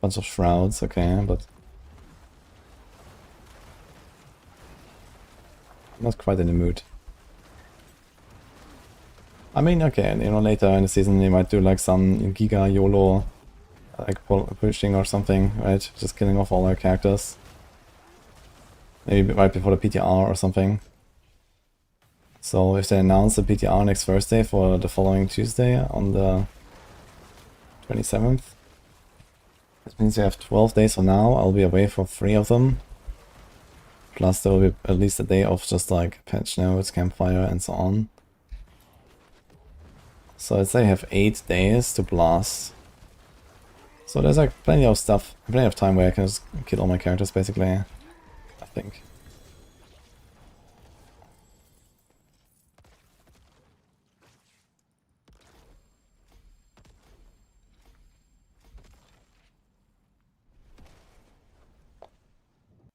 Bunch of Shrouds, okay, but I'm not quite in the mood. I mean, okay, you know, later in the season they might do like some Giga YOLO, like pushing or something, right? Just killing off all our characters. Maybe right before the PTR or something. So if they announce the PTR next Thursday for the following Tuesday on the 27th, that means we have 12 days from now. I'll be away for 3 of them. Plus there will be at least a day of just like patch notes, campfire and so on. So I'd say I have 8 days to blast. So there's like plenty of stuff, plenty of time where I can just kill all my characters basically, I think.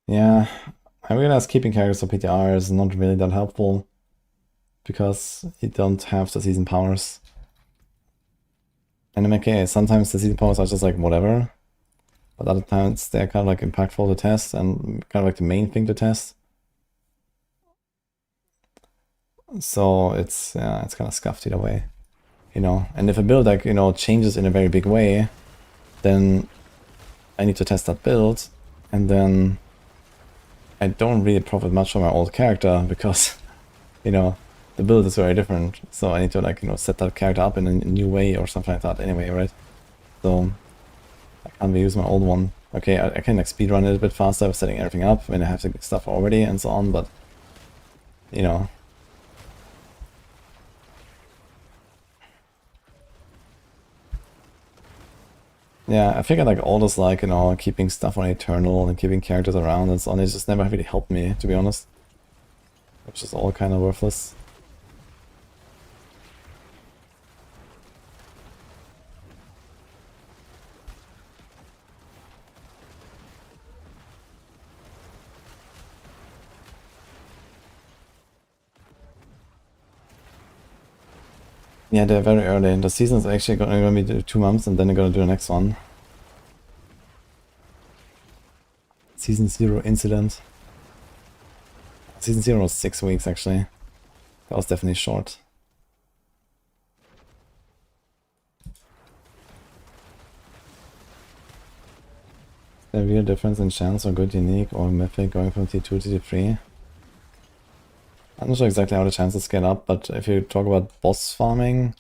Yeah, I realize keeping characters for PTR is not really that helpful because you don't have the season powers. And I'm okay, sometimes the season powers are just like whatever, but other times they're kind of like impactful to test and kind of like the main thing to test. So it's kind of scuffed either way, you know. And if a build like, you know, changes in a very big way, then I need to test that build, and then I don't really profit much from my old character because, you know, the build is very different. So I need to like, you know, set that character up in a new way or something like that anyway, right? So I can't reuse my old one. Okay, I can like speedrun it a bit faster with setting everything up when I have the stuff already and so on, but, you know, Yeah, I figured like all this like, you know, keeping stuff on Eternal and keeping characters around and so on, it just never really helped me, to be honest. Which is all kind of worthless. Yeah, they're very early. The season is actually going to be 2 months and then they're going to do the next one. Season 0 incident. Season 0 was 6 weeks actually. That was definitely short. Is there a real difference in chance or good, unique, or mythic going from T2 to T3? I'm not sure exactly how the chances scale up, but if you talk about boss farming,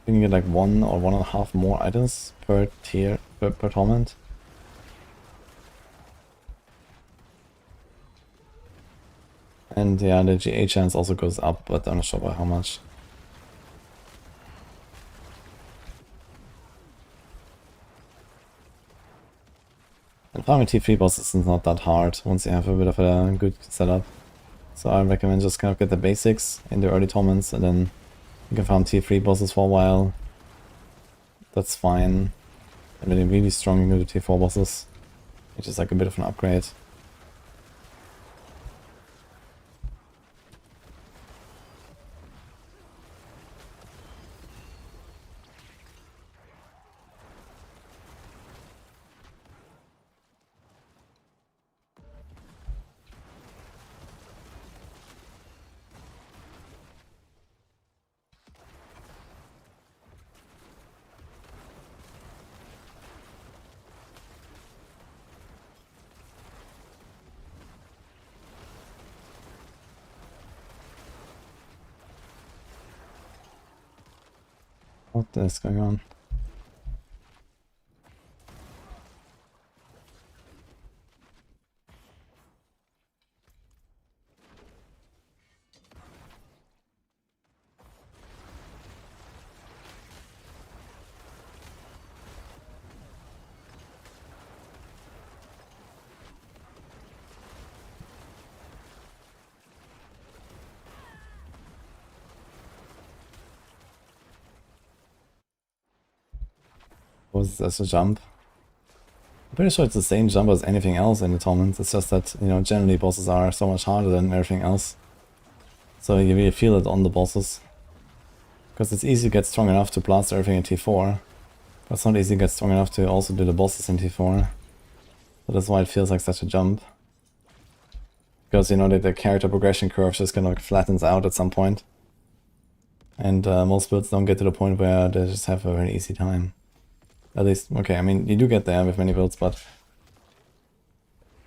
you can get like 1 or 1.5 more items per tier, per torment. And yeah, the GA chance also goes up, but I'm not sure by how much. And farming T3 bosses is not that hard once you have a bit of a good setup. So I recommend just kind of get the basics in the early torments and then you can farm T3 bosses for a while. That's fine. And then you're really strong into the T4 bosses, which is like a bit of an upgrade. What is going on? Was this a jump? I'm pretty sure it's the same jump as anything else in the tournaments. It's just that, you know, generally bosses are so much harder than everything else. So you really feel it on the bosses. Because it's easy to get strong enough to blast everything in T4. But it's not easy to get strong enough to also do the bosses in T4. So that's why it feels like such a jump. Because, you know, the character progression curve just kind of like flattens out at some point. And most builds don't get to the point where they just have a very easy time. At least, okay, I mean, you do get there with many builds, but,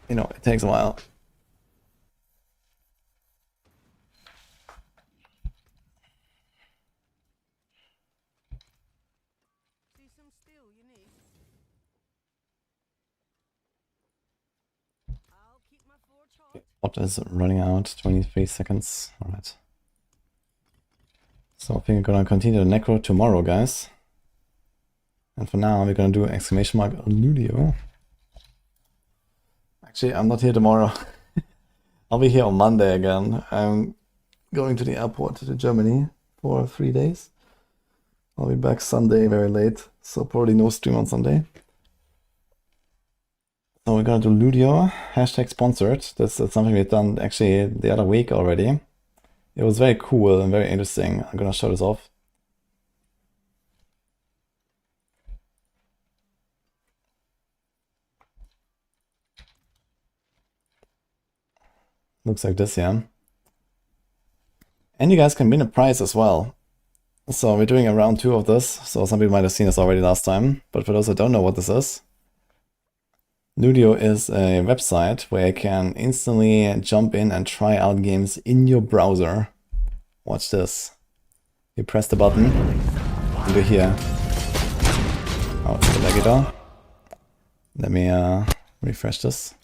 you know, it takes a while. See some steel you need? I'll keep my forge hot. Bot is running out, 23 seconds. Alright. So I think we're gonna continue the Necro tomorrow, guys. And for now, we're gonna do exclamation mark Ludio. Actually, I'm not here tomorrow. I'll be here on Monday again. I'm going to the airport to Germany for 3 days. I'll be back Sunday very late, so probably no stream on Sunday. So we're gonna do Ludio, hashtag sponsored. This is something we've done actually the other week already. It was very cool and very interesting. I'm gonna show this off. Looks like this, yeah. And you guys can win a prize as well. So we're doing a round 2 of this. So some people might have seen this already last time. But for those who don't know what this is, Ludio is a website where you can instantly jump in and try out games in your browser. Watch this. You press the button and you're here. Oh, it's the Legidor. Let me refresh this.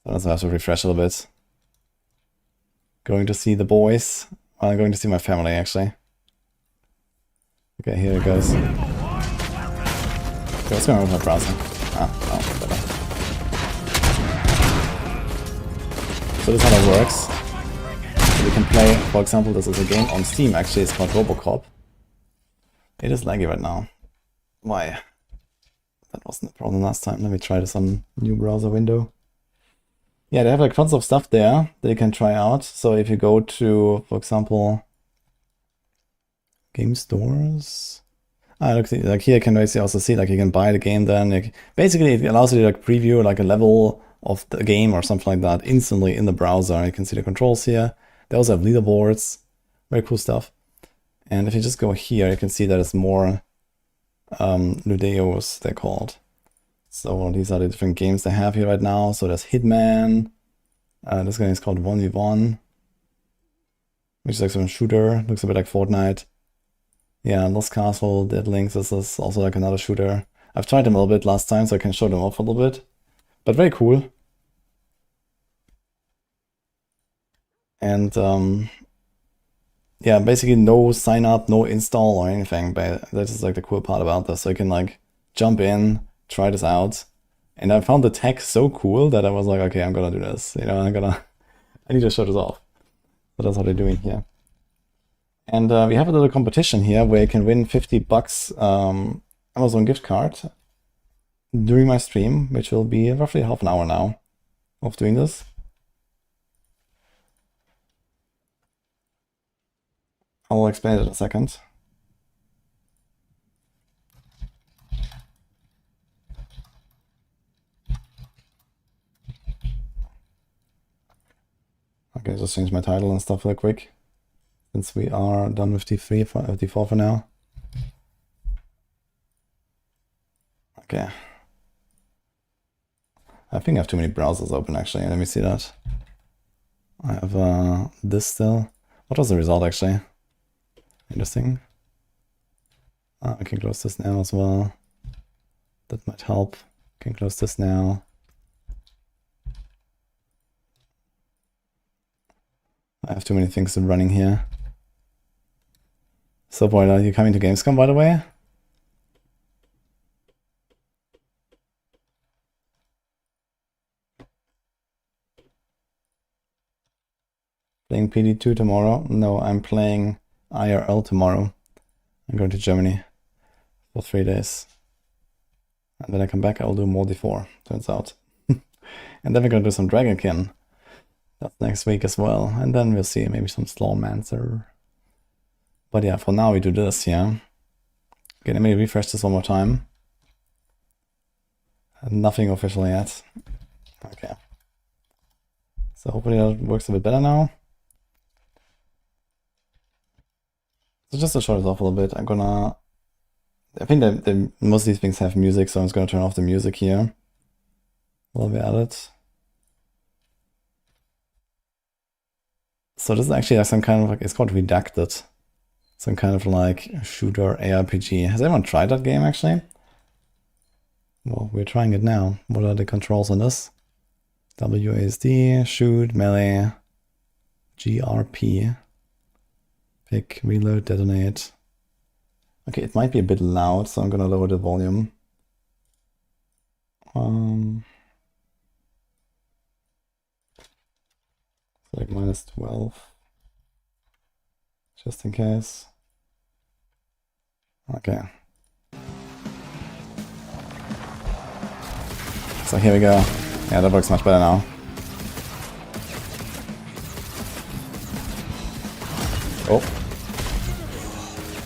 I also have to refresh a little bit. Going to see the boys. I'm going to see my family actually. Okay, here it goes. Okay, what's going on with my browser? Ah, oh, better. So this is how that works. So we can play, for example, this is a game on Steam, actually, it's called Robocop. It is laggy right now. Why? That wasn't the problem last time. Let me try this on new browser window. Yeah, they have like tons of stuff there that you can try out. So if you go to, for example, game stores. Like here you can basically also see like you can buy the game then. Like, basically it allows you to like preview like a level of the game or something like that instantly in the browser. You can see the controls here. They also have leaderboards. Very cool stuff. And if you just go here, you can see that it's more Ludeos, they're called. So these are the different games they have here right now. So there's Hitman. This game is called 1v1, which is like some shooter. Looks a bit like Fortnite. Yeah, Lost Castle, Dead Links. This is also like another shooter. I've tried them a little bit last time, so I can show them off a little bit. But very cool. And yeah, basically no sign up, no install or anything, but that's just like the cool part about this. So you can like jump in, try this out. And I found the tech so cool that I was like, okay, I'm gonna do this. You know, I need to show this off. So that's what they're doing here. And we have a little competition here where you can win 50 bucks Amazon gift card during my stream, which will be roughly half an hour now of doing this. I'll explain it in a second. Okay, just change my title and stuff real quick, since we are done with D4 for now. Okay. I think I have too many browsers open actually. Let me see that. I have this still. What was the result actually? Interesting. I can close this now as well. That might help. Can close this now. I have too many things running here. So boy, are you coming to Gamescom by the way? Playing PD2 tomorrow? No, I'm playing IRL tomorrow. I'm going to Germany for 3 days. And when I come back, I will do more D4, turns out. And then we're going to do some Dragonkin. That's next week as well. And then we'll see maybe some Slowmancer. But yeah, for now we do this, yeah. Okay, let me refresh this one more time. Nothing official yet. Okay. So hopefully that works a bit better now. So just to show this off a little bit, I think that most of these things have music, so I'm just gonna turn off the music here while we're at it. So this is actually like some kind of like, it's called Redacted. Some kind of like shooter ARPG. Has anyone tried that game actually? Well, we're trying it now. What are the controls on this? WASD, shoot, melee, GRP. Pick, reload, detonate. Okay, it might be a bit loud, so I'm gonna lower the volume. Like -12. Just in case. Okay. So here we go. Yeah, that works much better now. Oh.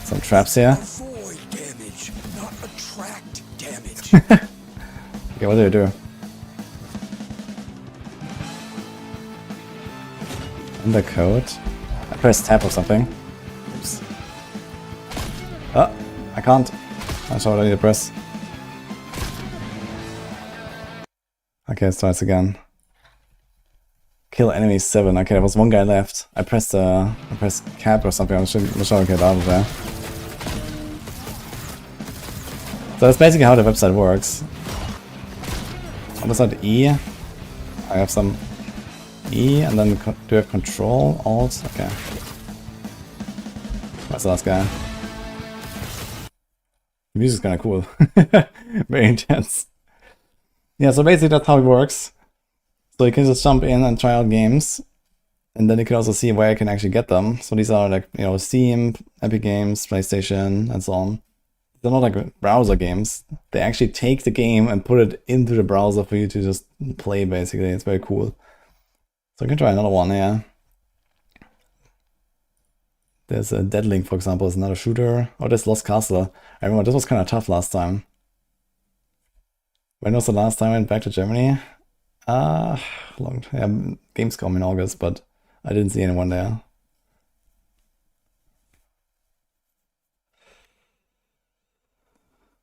Some traps here. Avoid damage, not attract damage. Okay, what do you do? Undercoat. I press tab or something. Oops. Oh, I can't. I'm sure I need to press. Okay, let's try this again. Kill enemy 7. Okay, there was one guy left. I pressed cap or something. I'm not sure I get out of there. So that's basically how the website works. What is that? E? I have some E, and then do you have Control, Alt? Okay. Where's the last guy? The music's kind of cool. Very intense. Yeah, so basically that's how it works. So you can just jump in and try out games. And then you can also see where you can actually get them. So these are like, you know, Steam, Epic Games, PlayStation, and so on. They're not like browser games. They actually take the game and put it into the browser for you to just play, basically. It's very cool. So I can try another one, yeah. There's a Deadlink, for example, is another shooter. Oh, there's Lost Castle. I remember this was kind of tough last time. When was the last time I went back to Germany? Long. Yeah, Gamescom in August, but I didn't see anyone there.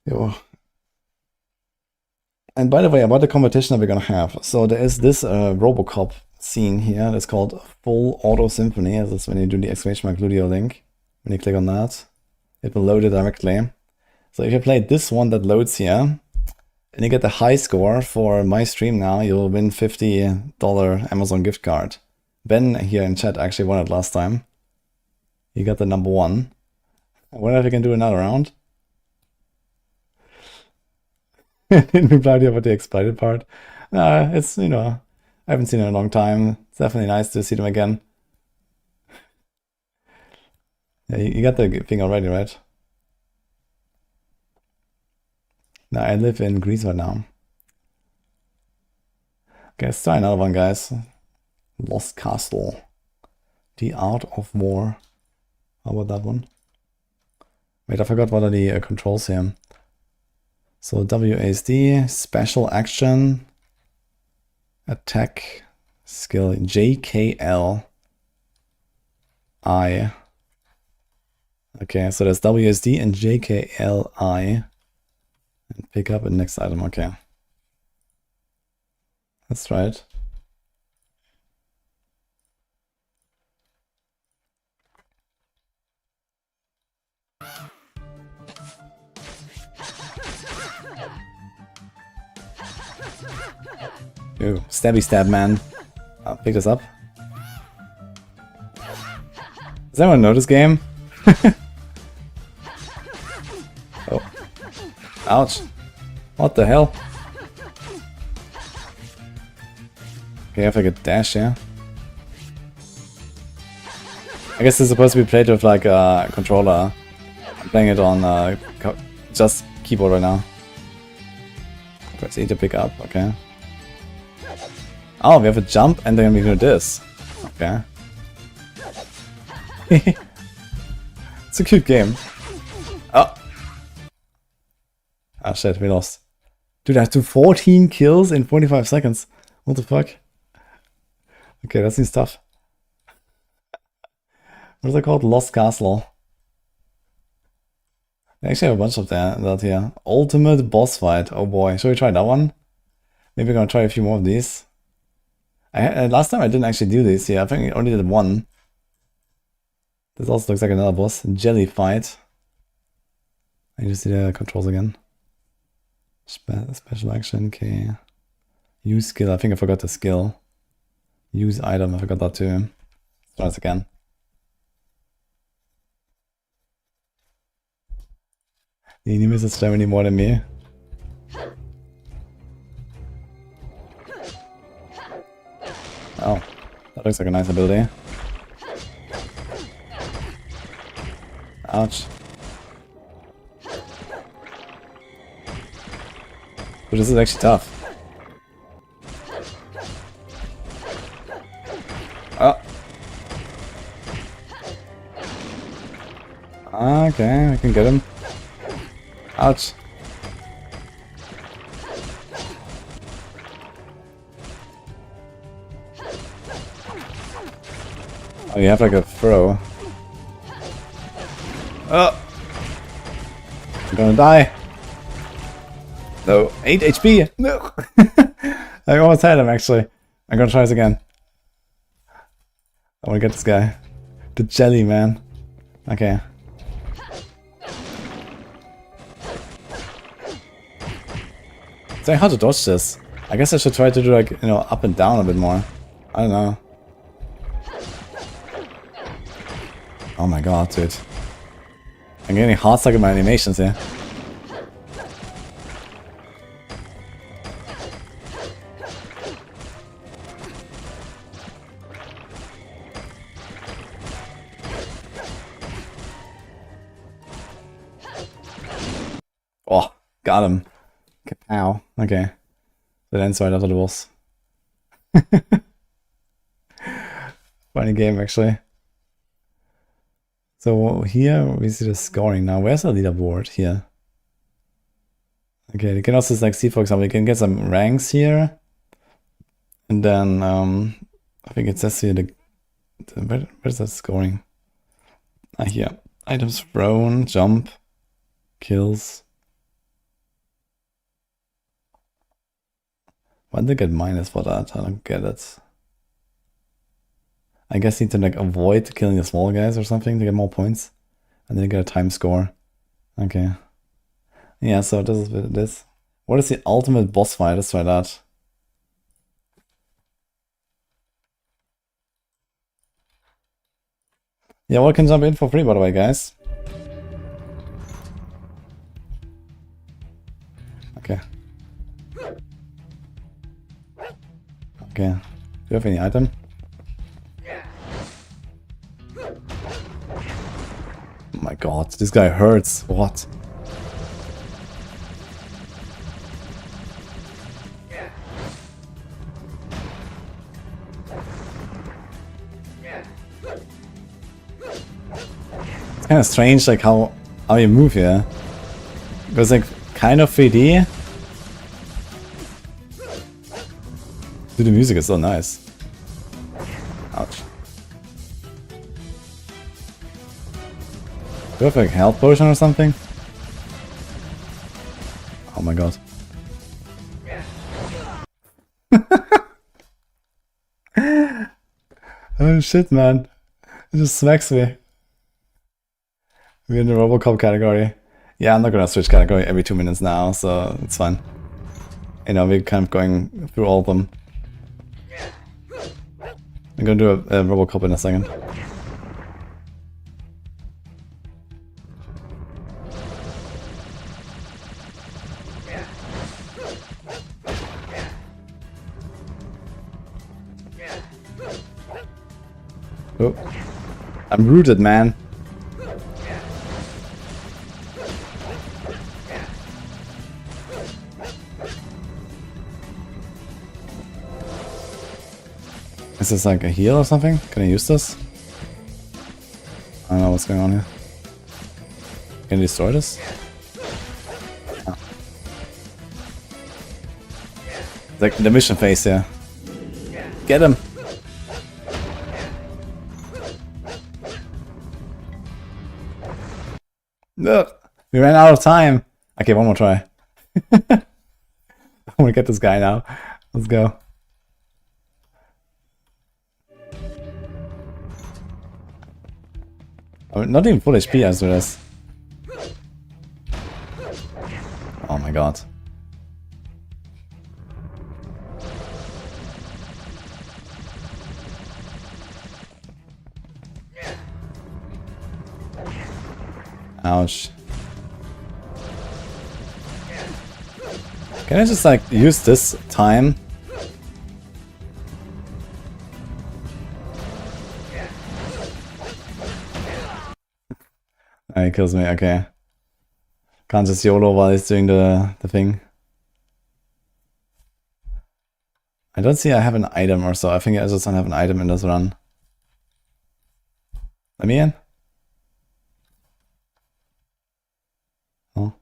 Yo. And by the way, about the competition that we're gonna have. So there is this Robocop scene here that's called Full Auto Symphony. This is when you do the !Ludio link. When you click on that, it will load it directly. So if you play this one that loads here, and you get the high score for my stream now, you'll win $50 Amazon gift card. Ben here in chat actually won it last time. He got the number 1. I wonder if we can do another round. Didn't reply to you about the excited part. It's, you know, I haven't seen it in a long time. It's definitely nice to see them again. Yeah, you got the thing already, right? No, I live in Greece right now. Okay, let's try another one, guys. Lost Castle. The Art of War. How about that one? Wait, I forgot what are the controls here. So WASD, special action, attack, skill, JKL, I. Okay, so there's WSD and JKLI. And pick up a next item, okay. Let's try it. Ooh, stabby stab, man. I'll pick this up. Does anyone know this game? Oh. Ouch. What the hell? Okay, I have like a dash, yeah? I guess it's supposed to be played with like a controller. I'm playing it on just keyboard right now. Press E to pick up, okay. Oh, we have a jump and then we can do this. Okay. It's a cute game. Oh. Ah shit, we lost. Dude, I have to 14 kills in 45 seconds. What the fuck? Okay, that seems tough. What is it called? Lost Castle. I actually have a bunch of that here. Ultimate boss fight. Oh boy. Shall we try that one? Maybe we're gonna try a few more of these. Last time I didn't actually do this here. I think I only did one. This also looks like another boss. Jelly fight. I just see the controls again. Special action, okay. Use skill. I think I forgot the skill. Use item. I forgot that too. Let's try this again. The enemies are so more than me. Oh, that looks like a nice ability. Ouch. But this is actually tough. Oh. Okay, I can get him. Ouch. Oh, you have like a throw. Oh! I'm gonna die. No, 8 HP! No! I almost had him actually. I'm gonna try this again. I wanna get this guy. The jelly man. Okay. It's like hard to dodge this. I guess I should try to do like, you know, up and down a bit more. I don't know. Oh my god, dude. I'm getting Heartseeker in my animations here. Got him. Kapow. Okay. That ends right after the boss. Funny game, actually. So here we see the scoring now. Where's the leaderboard here? Okay, you can also like see, for example, you can get some ranks here. And then I think it says here where's that scoring? Ah, here. Items thrown, jump, kills. Why did they get minus for that? I don't get it. I guess you need to like avoid killing the small guys or something to get more points. And then you get a time score. Okay. Yeah, so this is what it is. What is the ultimate boss fight? Let's try that. Yeah, well, can jump in for free, by the way, guys. Okay. Okay. Do you have any item? Oh my god, this guy hurts. What? It's kind of strange, like how you move here. Because like kind of 3D. Dude, the music is so nice. Ouch. Do you have like health potion or something? Oh my god. Oh shit, man. It just smacks me. We're in the Robocop category. Yeah, I'm not gonna switch category every 2 minutes now, so it's fine. You know, we're kind of going through all of them. I'm gonna do a Robocop in a second. Oh. I'm rooted, man. Is this like a heal or something? Can I use this? I don't know what's going on here. Can you destroy this? Oh. It's like the mission phase here. Get him! Ugh, we ran out of time. Okay, one more try. I want to get this guy now. Let's go. Oh, not even full HP as well as. Oh my god. Ouch. Can I just like use this time? Oh, he kills me, okay. Can't just YOLO while he's doing the thing. I don't see I have an item or so. I think I just don't have an item in this run. Let me in. Oh.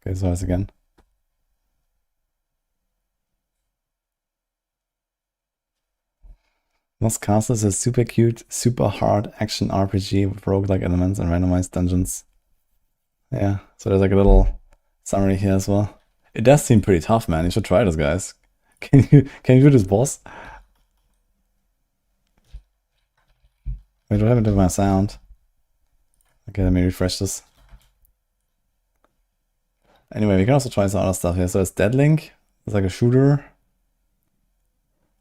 Okay, so it's again. Lost Castle is a super cute, super hard action RPG with roguelike elements and randomized dungeons. Yeah, so there's like a little summary here as well. It does seem pretty tough, man. You should try this, guys. Can you do this boss? Wait, what happened to my sound? Okay, let me refresh this. Anyway, we can also try some other stuff here. So it's Deadlink. It's like a shooter.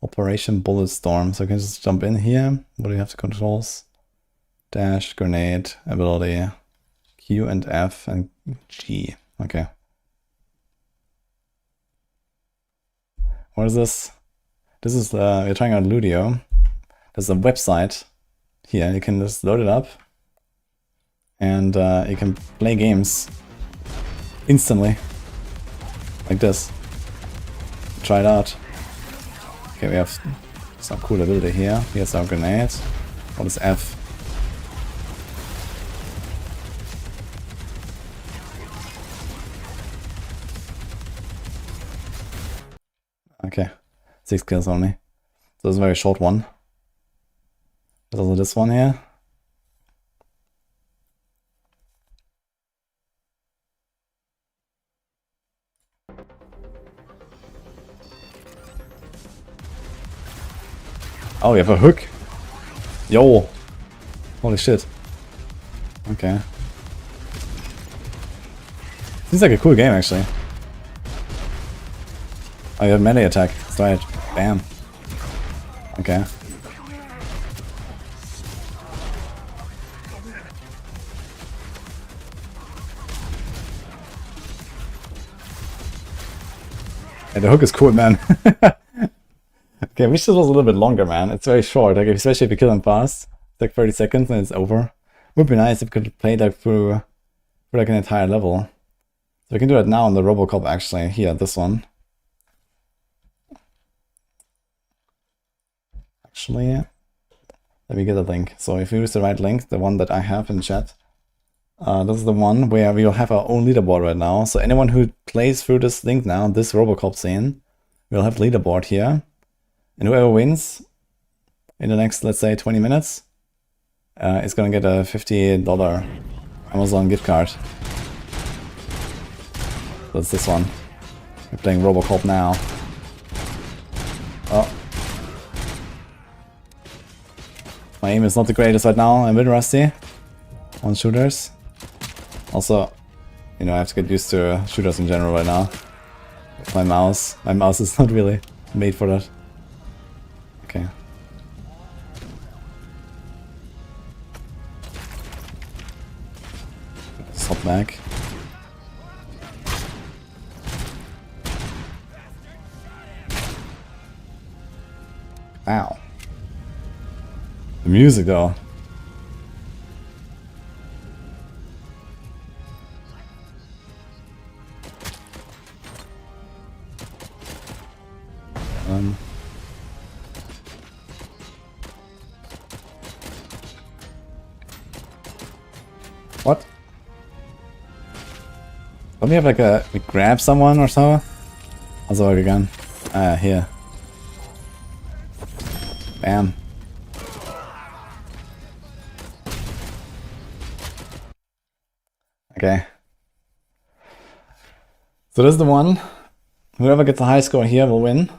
Operation Bulletstorm. So you can just jump in here. What do you have to controls? Dash, grenade, ability, Q and F and G. Okay. What is this? This is we're trying out Ludio. There's a website here. You can just load it up and you can play games instantly. Like this. Try it out. Okay, we have some cool ability here. Here's our grenade. What is F? Okay, 6 kills only. So it's a very short one. There's also this one here. Oh, we have a hook. Yo! Holy shit. Okay. Seems like a cool game actually. Oh, you have melee attack. Let's try it. Bam. Okay. Yeah, the hook is cool, man. Okay, I wish this was a little bit longer, man. It's very short, like especially if you kill him fast. It's like 30 seconds and it's over. Would be nice if we could play like through like an entire level. So we can do that now on the Robocop actually. Here, this one. Actually, let me get the link. So if you use the right link, the one that I have in chat, this is the one where we will have our own leaderboard right now. So anyone who plays through this link now, this Robocop scene, we'll have leaderboard here. And whoever wins in the next, let's say, 20 minutes, is gonna get a $50 Amazon gift card. That's this one. We're playing Robocop now. Oh. My aim is not the greatest right now. I'm a bit rusty on shooters. Also, you know, I have to get used to shooters in general right now. With my mouse. My mouse is not really made for that. Okay. Hop back. Ow. The music though. What? Don't we have like we grab someone or so? Also like again. Here. Bam. Okay. So this is the one. Whoever gets the high score here will win.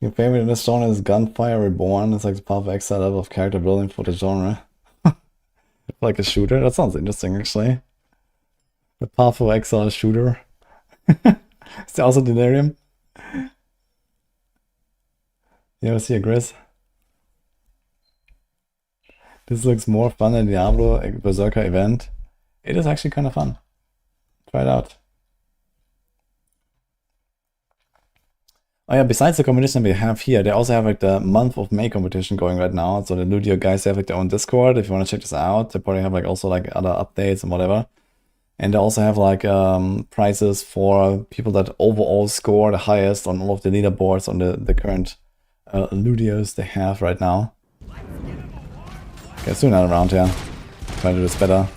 Your favorite in this genre is Gunfire Reborn. It's like the powerful Exile level of character building for the genre. Like a shooter? That sounds interesting actually. The powerful Exile shooter. Is there also Delirium? You ever see a Grizz? This looks more fun than Diablo Berserker event. It is actually kind of fun. Try it out. Oh yeah, besides the competition we have here, they also have like the month of May competition going right now. So the Ludio guys have like their own Discord. If you want to check this out, they probably have like also like other updates and whatever. And they also have like prizes for people that overall score the highest on all of the leaderboards on the current Ludios they have right now. Okay, let's do another round here. Try to do this better.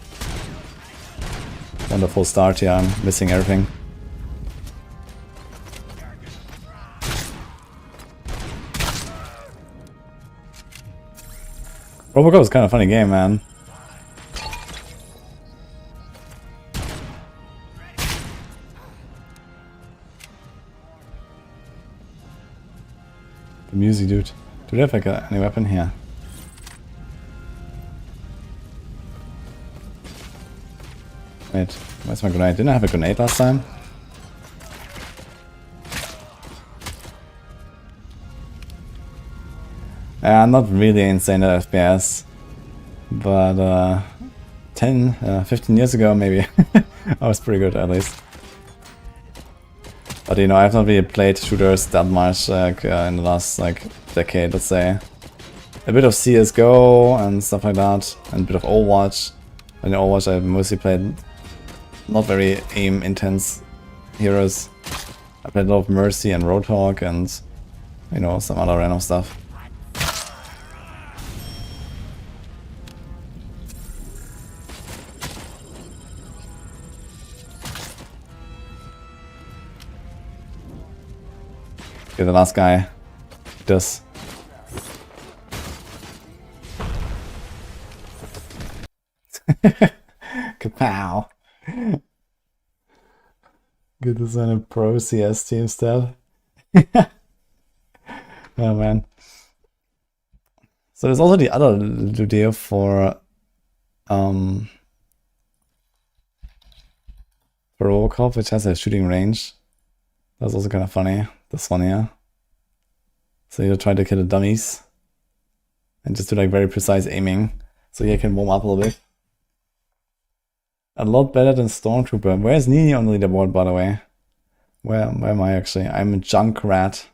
Wonderful start here, I'm missing everything. Robocop is kind of a funny game, man. The music, dude. Do they have like any weapon here? Wait, where's my grenade? Didn't I have a grenade last time? I'm not really insane at FPS, but 15 years ago maybe I was pretty good at least. But you know, I've not really played shooters that much like in the last like decade, let's say. A bit of CSGO and stuff like that, and a bit of Overwatch. In Overwatch I mostly played not very aim intense heroes. I played a lot of Mercy and Roadhog and, you know, some other random stuff. Okay, the last guy does. Kapow! Get this on a pro CS team stuff. Oh man. So there's also the other Ludeo for Robocop, which has a shooting range. That's also kind of funny. This one here. So you try to kill the dummies and just do like very precise aiming, so you can warm up a little bit. A lot better than Stormtrooper. Where's Nini on the leaderboard, by the way? Where am I actually? I'm a Junkrat.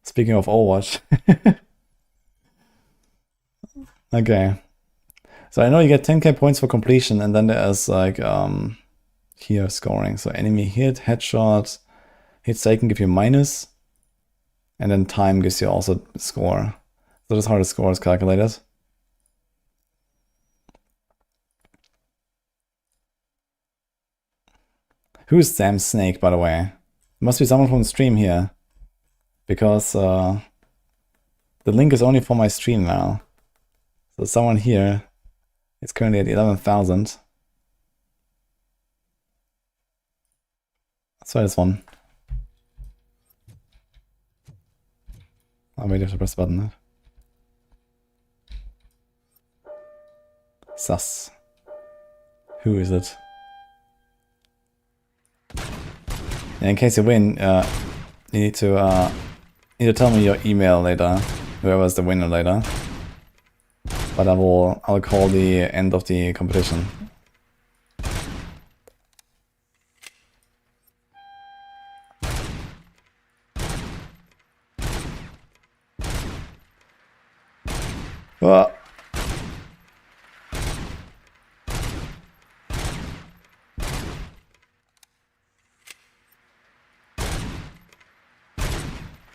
Speaking of Overwatch. Okay. So I know you get 10k points for completion, and then there's like here scoring. So enemy hit, headshot, hits taken give you minus, and then time gives you also score. So that's how the score is calculated. Who's Sam Snake, by the way? Must be someone from the stream here, because the link is only for my stream now. So someone here is currently at 11,000. Let's try this one. Oh wait, you have to press the button. Sus. Who is it? In case you win, you need to tell me your email later, whoever's the winner later. But I'll call the end of the competition. Oh.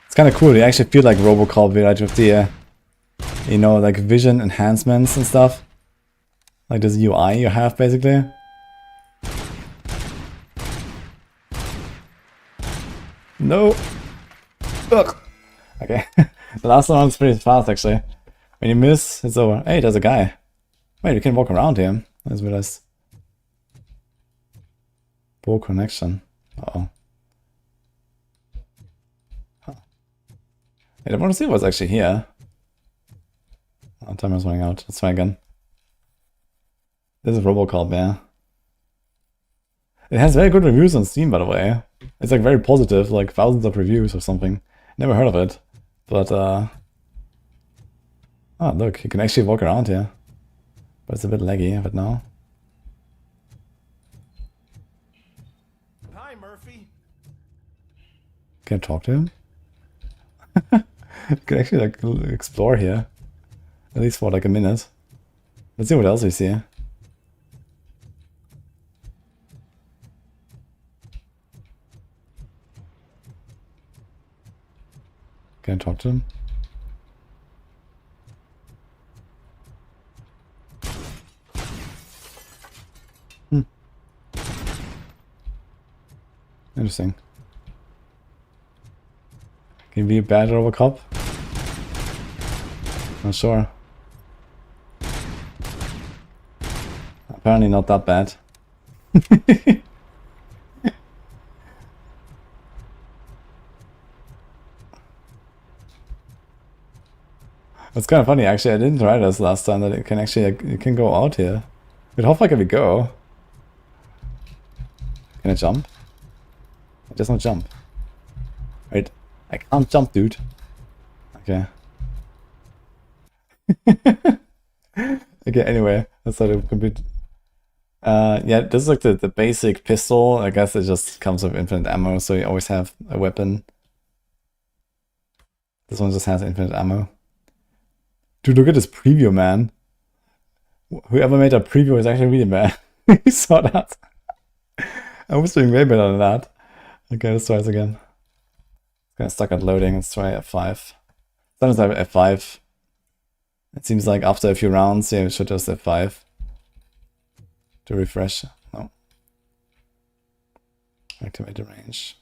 It's kind of cool. You actually feel like Robocop with the, you know, like vision enhancements and stuff. Like this UI you have basically. No. Ugh. Okay. The last one was pretty fast actually. When you miss, it's over. Hey, there's a guy. Wait, you can walk around him. I just realized. Poor connection. Uh-oh. Huh. I don't want to see what's actually here. Oh, timer's running out. Let's try again. This is Robocop, yeah. It has very good reviews on Steam, by the way. It's like very positive, like thousands of reviews or something. Never heard of it. But, oh, look, you can actually walk around here. But it's a bit laggy, but now. Hi, Murphy. Can I talk to him? You can actually like explore here. At least for like a minute. Let's see what else we see. Can I talk to him? Interesting. Can you be a bad Robocop? Not sure. Apparently not that bad. It's kind of funny actually. I didn't try this last time that it can actually like, you can go out here. But how far can we go? Can I jump? I just not jump. Wait, I can't jump, dude. Okay. Okay, anyway, that's how to compute. Yeah, this is like the basic pistol. I guess it just comes with infinite ammo, so you always have a weapon. This one just has infinite ammo. Dude, look at this preview, man. Whoever made a preview is actually really bad. You saw that? I was doing way better than that. Okay, let's try this again. It's kind of stuck at loading. Let's try F5. Sometimes I have F5. It seems like after a few rounds, yeah, we should just F5 to refresh. No. Activate the range.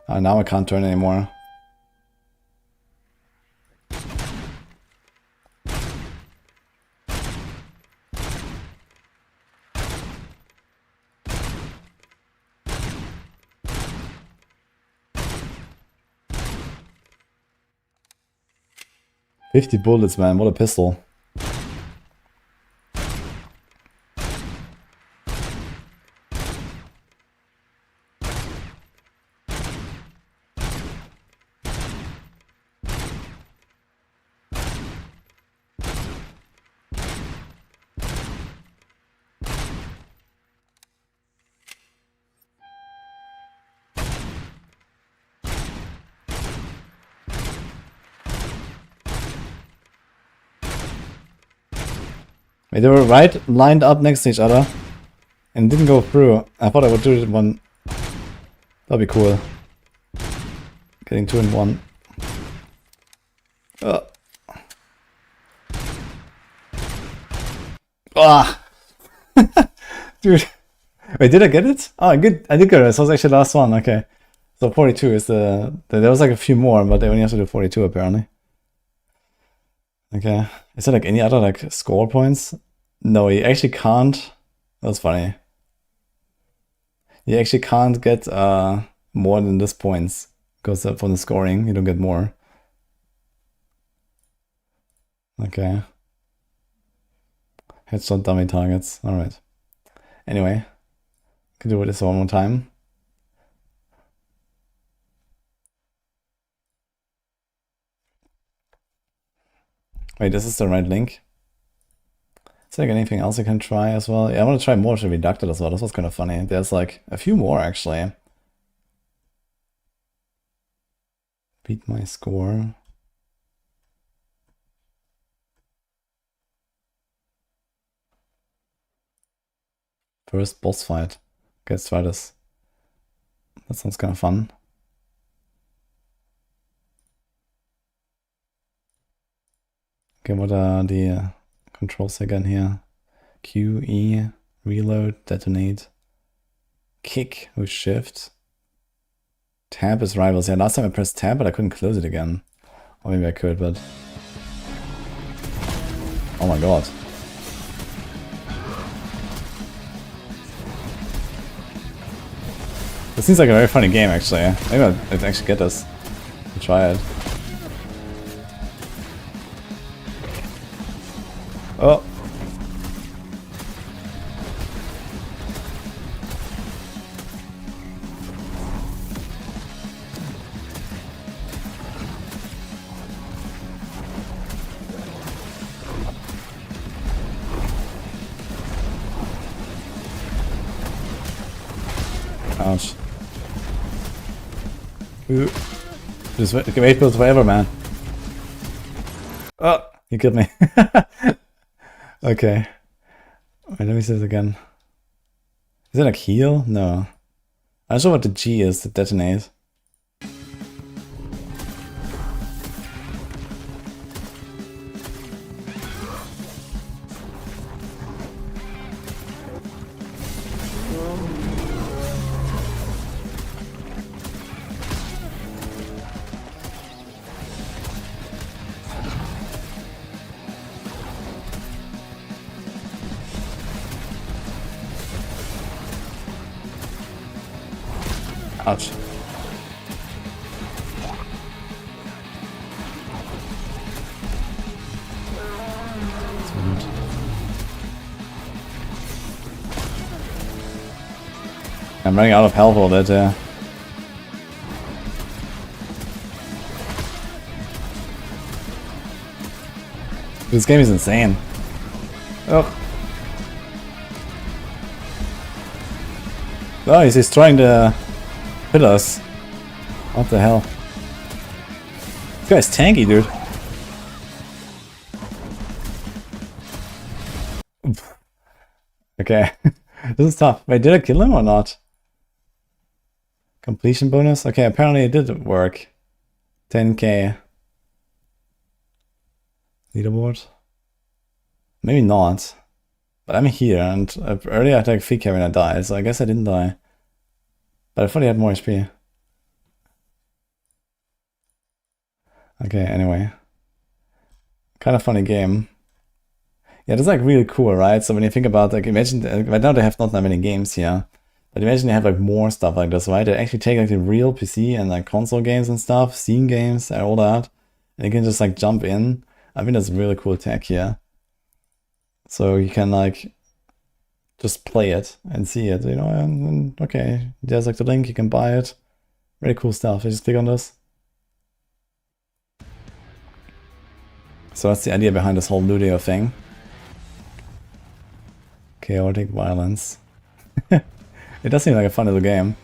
Now I can't turn anymore. $50 bullets, man. What a pistol. Wait, they were lined up next to each other and didn't go through. I thought I would do it in one. That'd be cool. Getting 2 in 1. Ah, dude. Wait, did I get it? Oh, good. I did get it. So was actually the last one. Okay. So 42 is the there was like a few more, but they only have to do 42 apparently. Okay. Is there like any other like score points? No, you actually can't. That's funny. You actually can't get more than this points because for the scoring you don't get more. Okay. Headshot dummy targets. All right. Anyway, can do this one more time. Wait, this is the right link. Is there like anything else I can try as well? Yeah, I want to try more to Reducted as well. This was kind of funny. There's like a few more actually. Beat my score. First boss fight. Okay, let's try this. That sounds kind of fun. Okay, what are the controls again here? Q, E, reload, detonate, kick with shift. Tab is rivals. Yeah, last time I pressed tab, but I couldn't close it again. Or maybe I could, but... Oh my god. This seems like a very funny game, actually. Maybe I'd actually get this. I'll try it. Oh. Ouch. Ooh. Just wait goes forever, man. Oh, you killed me. Okay. Wait, let me see this again. Is it like heal? No. I'm not sure what the G is to detonate. Ouch. I'm running out of health all that, yeah. This game is insane. Oh. Oh, he's destroying the pillars. What the hell? This guy's tanky, dude. Okay. This is tough. Wait, did I kill him or not? Completion bonus? Okay, apparently it did work. 10k. Leaderboard? Maybe not. But I'm here, and earlier I had like 3k when I died, so I guess I didn't die. But I thought he had more HP. Okay, anyway. Kind of funny game. Yeah, that's like really cool, right? So when you think about, like, imagine, right now they have not that many games here. But imagine they have like more stuff like this, right? They actually take like the real PC and like console games and stuff, Steam games and all that. And you can just like jump in. I think that's really cool tech here. So you can like just play it and see it, you know, and okay, there's like the link, you can buy it. Really cool stuff. I just click on this. So that's the idea behind this whole Ludio thing. Chaotic violence. It does seem like a fun little game.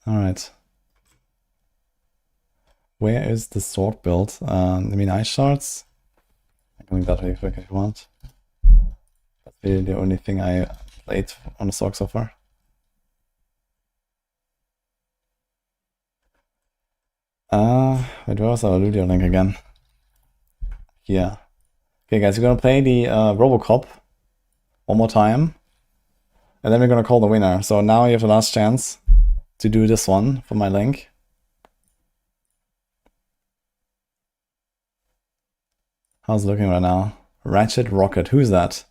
Alright. Where is the Sorc build? I mean, ice shards? I can link that really quick if you want. That's really the only thing I played on the Sorc so far. Wait, where was our Ludio link again? Here. Okay guys, we're gonna play the Robocop one more time. And then we're gonna call the winner. So now you have the last chance to do this one for my link. How's it looking right now? Ratchet Rocket, who's that?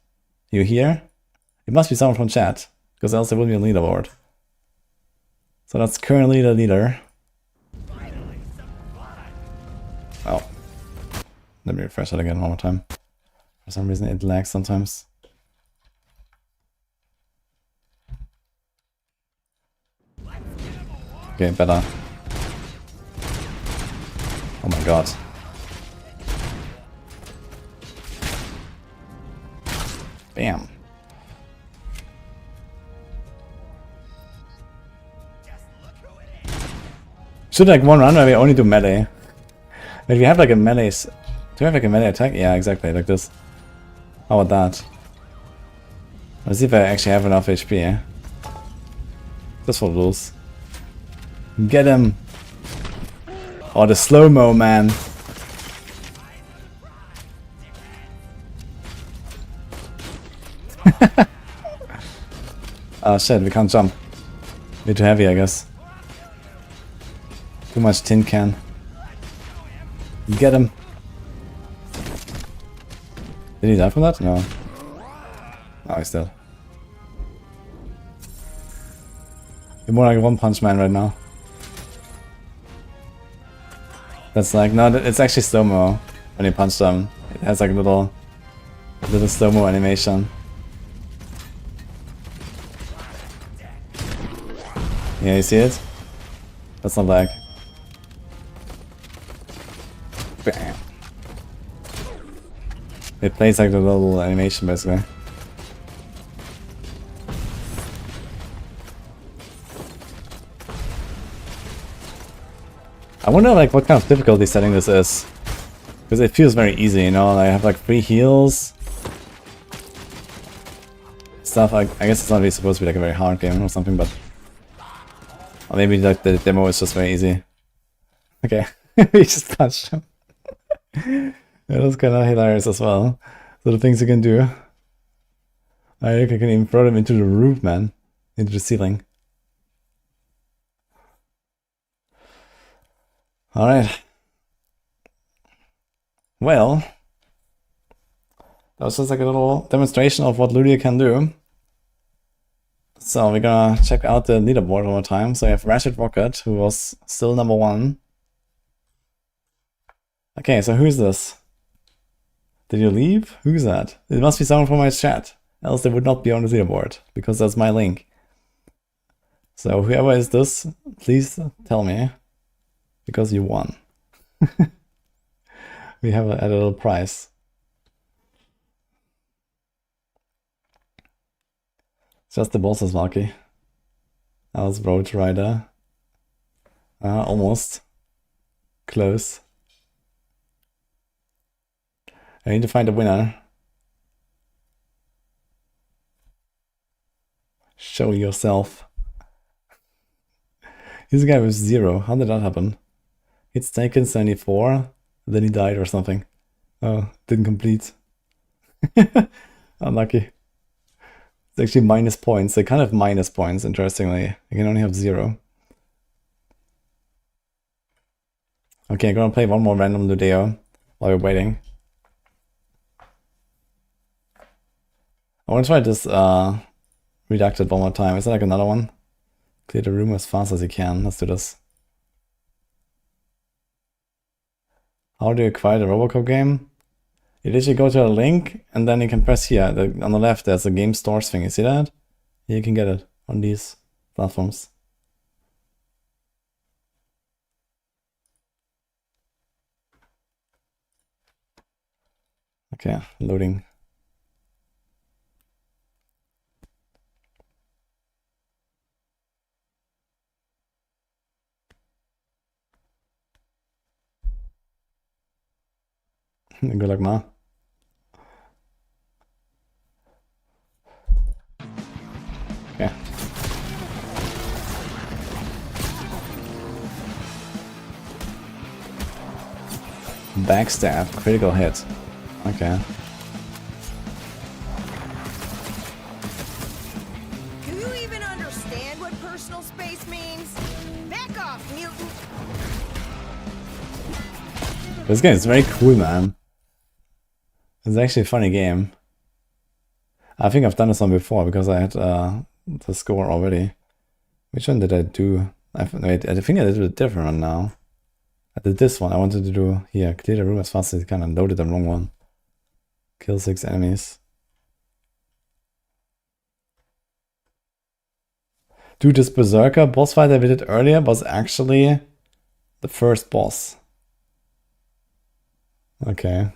You here? It must be someone from chat, because else there will be a leaderboard. So that's currently the leader. Oh. Let me refresh it again one more time. For some reason it lags sometimes. Okay, better. Oh my god. Bam. Should like one run where we only do melee. But we have like a melee. Do we have like a melee attack? Yeah, exactly, like this. How about that? Let's see if I actually have enough HP. Just for rules. Get him! Oh, the slow-mo, man. Oh shit, we can't jump. We're too heavy, I guess. Too much tin can. Get him! Did he die from that? No. Oh, he's dead. You're more like a one-punch man right now. That's like, no, it's actually slow-mo when you punch them. It has like a little slow-mo animation. Yeah, you see it? That's not lag. Bam. It plays like the little animation basically. I wonder like what kind of difficulty setting this is. Because it feels very easy, you know, I have like 3 heals. Stuff, I guess it's not really supposed to be like a very hard game or something, but... Or maybe like the demo is just very easy. Okay, we just punched him. That was kind of hilarious as well. So the things you can do. I think I can even throw them into the roof, man. Into the ceiling. Alright. Well, that was just like a little demonstration of what Ludia can do. So we're gonna check out the leaderboard one more time. So we have Ratchet Rocket, who was still number 1. Okay, so who's this? Did you leave? Who's that? It must be someone from my chat, else they would not be on the leaderboard, because that's my link. So whoever is this, please tell me, because you won. We have a little prize. Just the boss is lucky. I was Road Rider. Almost. Close. I need to find a winner. Show yourself. This guy was 0. How did that happen? It's taken 74, then he died or something. Oh, didn't complete. Unlucky. It's actually minus points. They kind of minus points, interestingly. You can only have 0. Okay, I'm gonna play one more random Ludeo while we're waiting. I wanna try this Redacted one more time. Is there like another one? Clear the room as fast as you can. Let's do this. How do you acquire the Robocop game? You literally go to a link and then you can press here. On the left there's a game stores thing. You see that? Here you can get it on these platforms. Okay, loading. Good luck, Ma. Okay. Backstab, critical hit. Okay. Do you even understand what personal space means? Back off, mutant! This game is very cool, man. It's actually a funny game. I think I've done this one before because I had the score already. Which one did I do? Wait, I think I did a different one now. I did this one. I wanted to do here, clear the room as fast as you can, and loaded the wrong one. Kill 6 enemies. Dude, this Berserker boss fight that we did earlier was actually the first boss. Okay.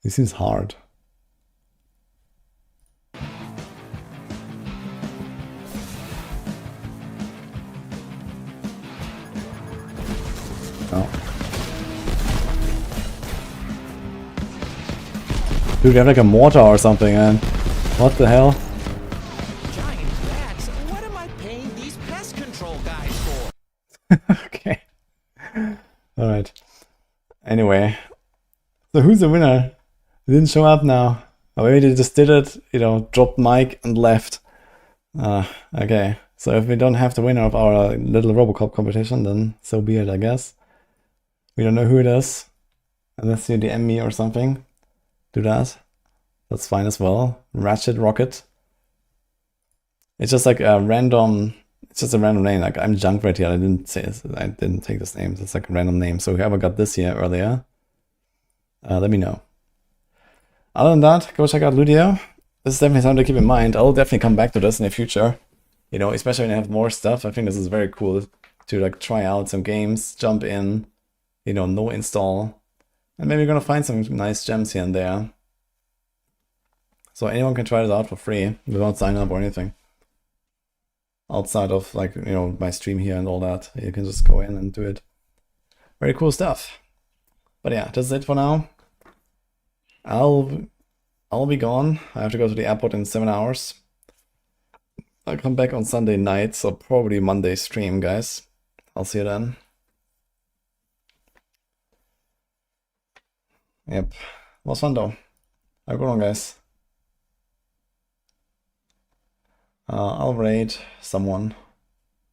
This seems hard. Oh. Dude, we have like a mortar or something, man. What the hell? Giant bats, what am I paying these pest control guys for? Okay. Alright. Anyway. So who's the winner? He didn't show up now. Or maybe they just did it, you know, dropped mic and left. Okay. So if we don't have the winner of our little Robocop competition, then so be it, I guess. We don't know who it is. Unless you DM me or something. Do that. That's fine as well. Ratchet Rocket. It's just like a random... It's just a random name. Like, I'm junk right here. I didn't say it. I didn't take this name. It's like a random name. So whoever got this here earlier, let me know. Other than that, go check out Ludio. This is definitely something to keep in mind. I'll definitely come back to this in the future. You know, especially when I have more stuff. I think this is very cool to like try out some games, jump in, you know, no install. And maybe we're gonna find some nice gems here and there. So anyone can try this out for free without signing up or anything. Outside of like, you know, my stream here and all that. You can just go in and do it. Very cool stuff. But yeah, that's it for now. I'll be gone. I have to go to the airport in 7 hours. I'll come back on Sunday night, so probably Monday stream, guys. I'll see you then. Yep. Was fun though. Have a good one, guys. I'll raid someone.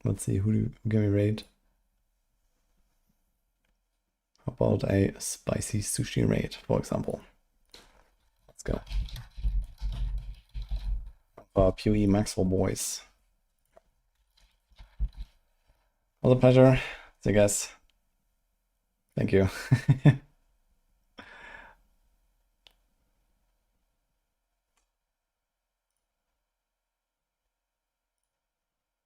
Let's see, who can we raid? How about a spicy sushi raid, for example? Let's go. PoE Maxwell boys. Was a pleasure. See you guys. Thank you.